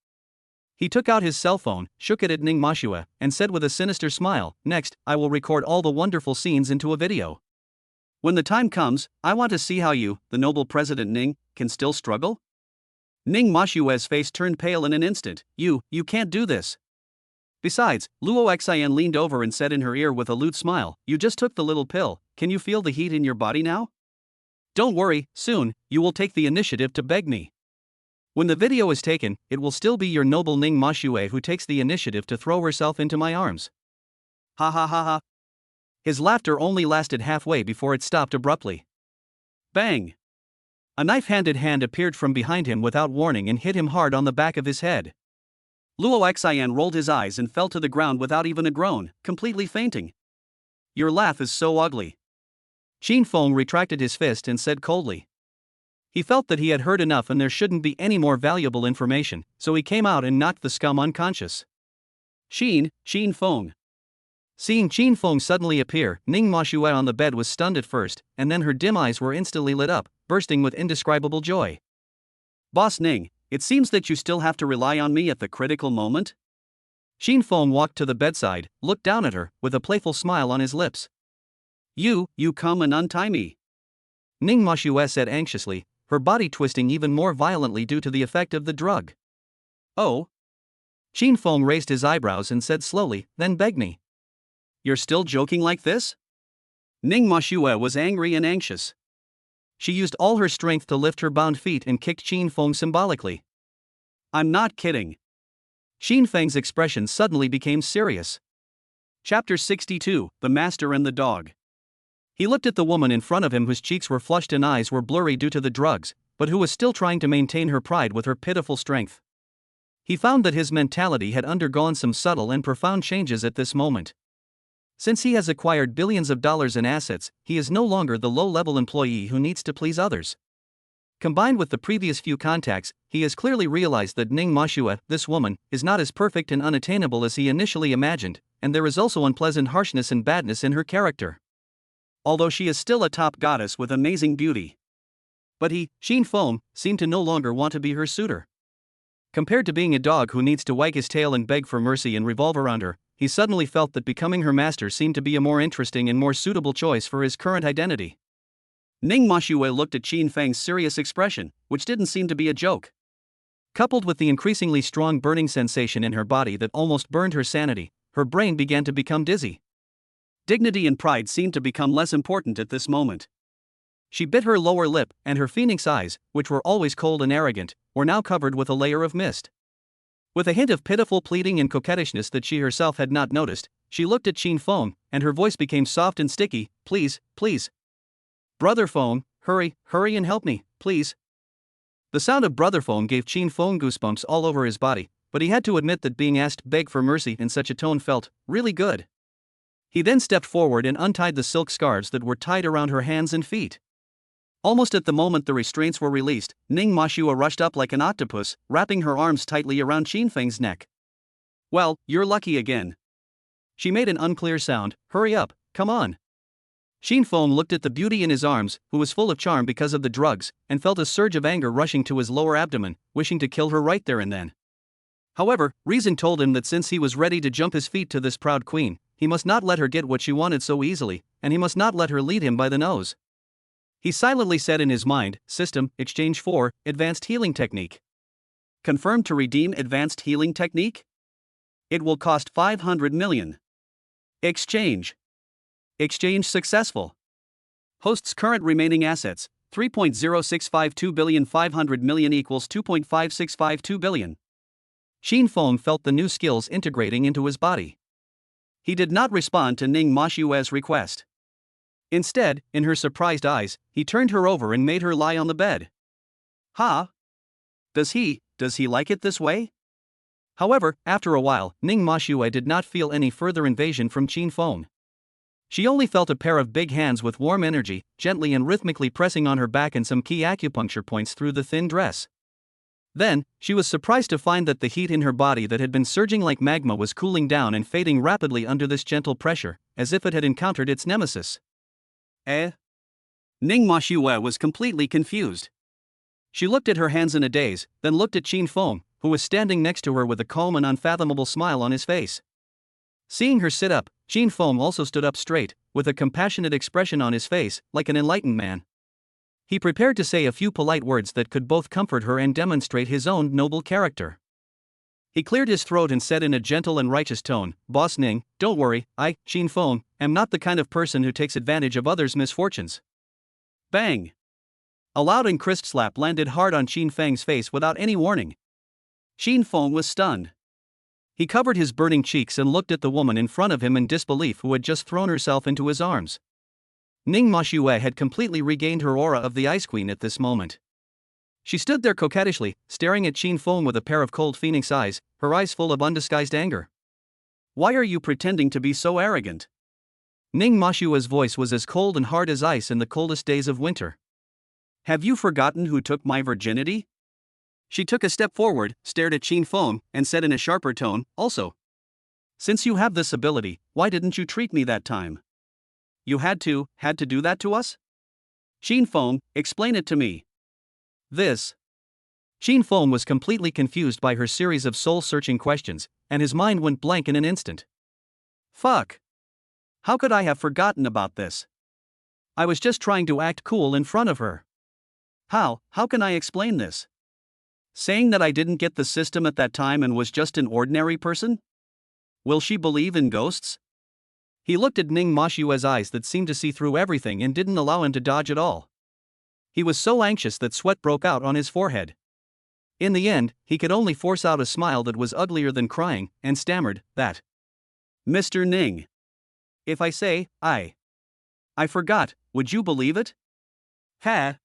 He took out his cell phone, shook it at Ning Mashue, and said with a sinister smile, next, I will record all the wonderful scenes into a video. When the time comes, I want to see how you, the noble President Ning, can still struggle? Ning Mashue's face turned pale in an instant. You can't do this. Besides, Luo Xian leaned over and said in her ear with a lewd smile, you just took the little pill, can you feel the heat in your body now? Don't worry, soon, you will take the initiative to beg me. When the video is taken, it will still be your noble Ning Mashue who takes the initiative to throw herself into my arms. Ha. His laughter only lasted halfway before it stopped abruptly. Bang! A knife-handed hand appeared from behind him without warning and hit him hard on the back of his head. Luo Xian rolled his eyes and fell to the ground without even a groan, completely fainting. Your laugh is so ugly. Qin Feng retracted his fist and said coldly. He felt that he had heard enough and there shouldn't be any more valuable information, so he came out and knocked the scum unconscious. Qin Feng. Seeing Qin Feng suddenly appear, Ning Moshue on the bed was stunned at first, and then her dim eyes were instantly lit up, bursting with indescribable joy. Boss Ning, it seems that you still have to rely on me at the critical moment? Qin Feng walked to the bedside, looked down at her, with a playful smile on his lips. You come and untie me. Ning Moshue said anxiously, her body twisting even more violently due to the effect of the drug. Oh? Qin Feng raised his eyebrows and said slowly, then begged me. You're still joking like this? Ning Moshue was angry and anxious. She used all her strength to lift her bound feet and kicked Qin Feng symbolically. I'm not kidding. Qin Feng's expression suddenly became serious. Chapter 62, The Master and the Dog. He looked at the woman in front of him whose cheeks were flushed and eyes were blurry due to the drugs, but who was still trying to maintain her pride with her pitiful strength. He found that his mentality had undergone some subtle and profound changes at this moment. Since he has acquired billions of dollars in assets, he is no longer the low-level employee who needs to please others. Combined with the previous few contacts, he has clearly realized that Ning Moshue, this woman, is not as perfect and unattainable as he initially imagined, and there is also unpleasant harshness and badness in her character. Although she is still a top goddess with amazing beauty. But he, Qin Feng, seemed to no longer want to be her suitor. Compared to being a dog who needs to wag his tail and beg for mercy and revolve around her, he suddenly felt that becoming her master seemed to be a more interesting and more suitable choice for his current identity. Ning Moshue looked at Qin Feng's serious expression, which didn't seem to be a joke. Coupled with the increasingly strong burning sensation in her body that almost burned her sanity, her brain began to become dizzy. Dignity and pride seemed to become less important at this moment. She bit her lower lip, and her phoenix eyes, which were always cold and arrogant, were now covered with a layer of mist. With a hint of pitiful pleading and coquettishness that she herself had not noticed, she looked at Qin Feng, and her voice became soft and sticky. Please. Brother Feng, hurry and help me, please. The sound of Brother Feng gave Qin Feng goosebumps all over his body, but he had to admit that being asked to beg for mercy in such a tone felt really good. He then stepped forward and untied the silk scarves that were tied around her hands and feet. Almost at the moment the restraints were released, Ning Moshue rushed up like an octopus, wrapping her arms tightly around Qin Feng's neck. Well, you're lucky again. She made an unclear sound. Hurry up, come on. Qin Feng looked at the beauty in his arms, who was full of charm because of the drugs, and felt a surge of anger rushing to his lower abdomen, wishing to kill her right there and then. However, reason told him that since he was ready to jump his feet to this proud queen, he must not let her get what she wanted so easily, and he must not let her lead him by the nose. He silently said in his mind, System, Exchange 4, Advanced Healing Technique. Confirmed to redeem Advanced Healing Technique? It will cost 500 million. Exchange. Exchange successful. Host's current remaining assets, 3.0652 billion. 500 million equals 2.5652 billion. Qin Feng felt the new skills integrating into his body. He did not respond to Ning Moshue's request. Instead, in her surprised eyes, he turned her over and made her lie on the bed. Ha! Does he like it this way? However, after a while, Ning Moshue did not feel any further invasion from Qin Feng. She only felt a pair of big hands with warm energy, gently and rhythmically pressing on her back and some key acupuncture points through the thin dress. Then, she was surprised to find that the heat in her body that had been surging like magma was cooling down and fading rapidly under this gentle pressure, as if it had encountered its nemesis. Ning Moshue was completely confused. She looked at her hands in a daze, then looked at Qin Feng, who was standing next to her with a calm and unfathomable smile on his face. Seeing her sit up, Qin Feng also stood up straight, with a compassionate expression on his face, like an enlightened man. He prepared to say a few polite words that could both comfort her and demonstrate his own noble character. He cleared his throat and said in a gentle and righteous tone, Boss Ning, don't worry, I, Qin Feng, am not the kind of person who takes advantage of others' misfortunes. Bang! A loud and crisp slap landed hard on Qin Feng's face without any warning. Qin Feng was stunned. He covered his burning cheeks and looked at the woman in front of him in disbelief who had just thrown herself into his arms. Ning Moshue had completely regained her aura of the Ice Queen at this moment. She stood there coquettishly, staring at Qin Feng with a pair of cold phoenix eyes, her eyes full of undisguised anger. Why are you pretending to be so arrogant? Ning Mashua's voice was as cold and hard as ice in the coldest days of winter. Have you forgotten who took my virginity? She took a step forward, stared at Qin Feng, and said in a sharper tone, also. Since you have this ability, why didn't you treat me that time? You had to do that to us? Qin Feng, explain it to me. This. Qin Feng was completely confused by her series of soul-searching questions, and his mind went blank in an instant. Fuck. How could I have forgotten about this? I was just trying to act cool in front of her. How can I explain this? Saying that I didn't get the system at that time and was just an ordinary person? Will she believe in ghosts? He looked at Ning Mashua's eyes that seemed to see through everything and didn't allow him to dodge at all. He was so anxious that sweat broke out on his forehead. In the end, he could only force out a smile that was uglier than crying, and stammered, that. Mr. Ning. If I say, I forgot, would you believe it? Ha!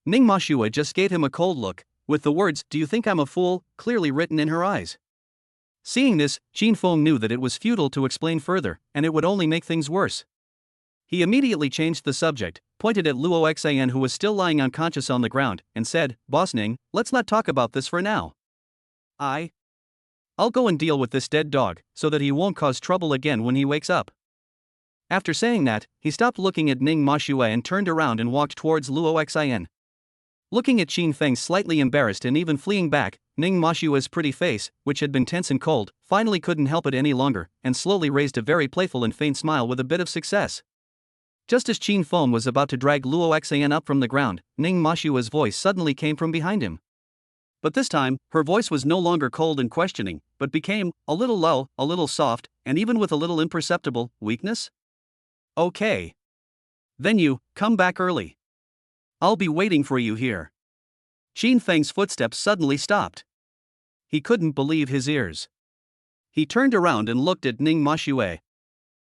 Ning Mashua just gave him a cold look, with the words, "Do you think I'm a fool?" clearly written in her eyes. Seeing this, Qin Feng knew that it was futile to explain further, and it would only make things worse. He immediately changed the subject, pointed at Luo Xian who was still lying unconscious on the ground, and said, "Boss Ning, let's not talk about this for now. I'll go and deal with this dead dog, so that he won't cause trouble again when he wakes up." After saying that, he stopped looking at Ning Mashua and turned around and walked towards Luo Xian. Looking at Qin Feng slightly embarrassed and even fleeing back, Ning Mashua's pretty face, which had been tense and cold, finally couldn't help it any longer, and slowly raised a very playful and faint smile with a bit of success. Just as Qin Feng was about to drag Luo Xian up from the ground, Ning Mashua's voice suddenly came from behind him. But this time, her voice was no longer cold and questioning, but became a little low, a little soft, and even with a little imperceptible weakness. Okay. Then you, come back early. I'll be waiting for you here. Qin Feng's footsteps suddenly stopped. He couldn't believe his ears. He turned around and looked at Ning Mashue.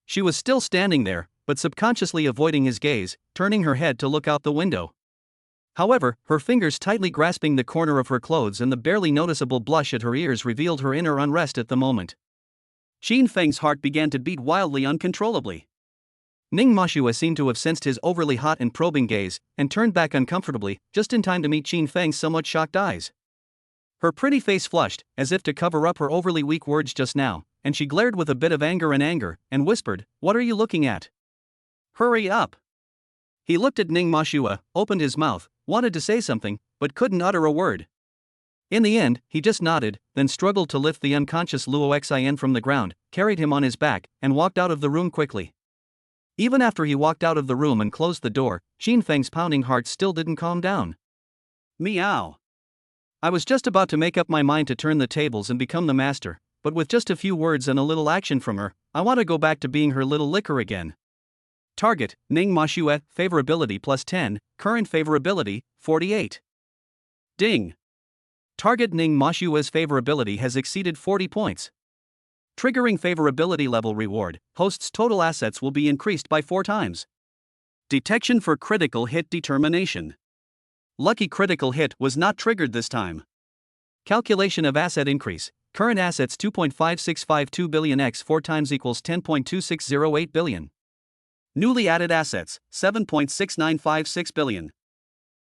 She was still standing there, but subconsciously avoiding his gaze, turning her head to look out the window. However, her fingers tightly grasping the corner of her clothes and the barely noticeable blush at her ears revealed her inner unrest at the moment. Qin Feng's heart began to beat wildly uncontrollably. Ning Mashua seemed to have sensed his overly hot and probing gaze, and turned back uncomfortably, just in time to meet Qin Feng's somewhat shocked eyes. Her pretty face flushed, as if to cover up her overly weak words just now, and she glared with a bit of anger, and whispered, "What are you looking at? Hurry up!" He looked at Ning Mashua, opened his mouth, wanted to say something, but couldn't utter a word. In the end, he just nodded, then struggled to lift the unconscious Luo Xian from the ground, carried him on his back, and walked out of the room quickly. Even after he walked out of the room and closed the door, Qin Feng's pounding heart still didn't calm down. Meow. I was just about to make up my mind to turn the tables and become the master, but with just a few words and a little action from her, I want to go back to being her little licker again. Target, Ning Mashua, favorability plus 10, current favorability, 48. Ding. Target Ning Mashua's favorability has exceeded 40 points. Triggering favorability level reward, host's total assets will be increased by 4 times. Detection for critical hit determination. Lucky critical hit was not triggered this time. Calculation of asset increase, current assets 2.5652 billion x 4 times equals 10.2608 billion. Newly added assets, 7.6956 billion.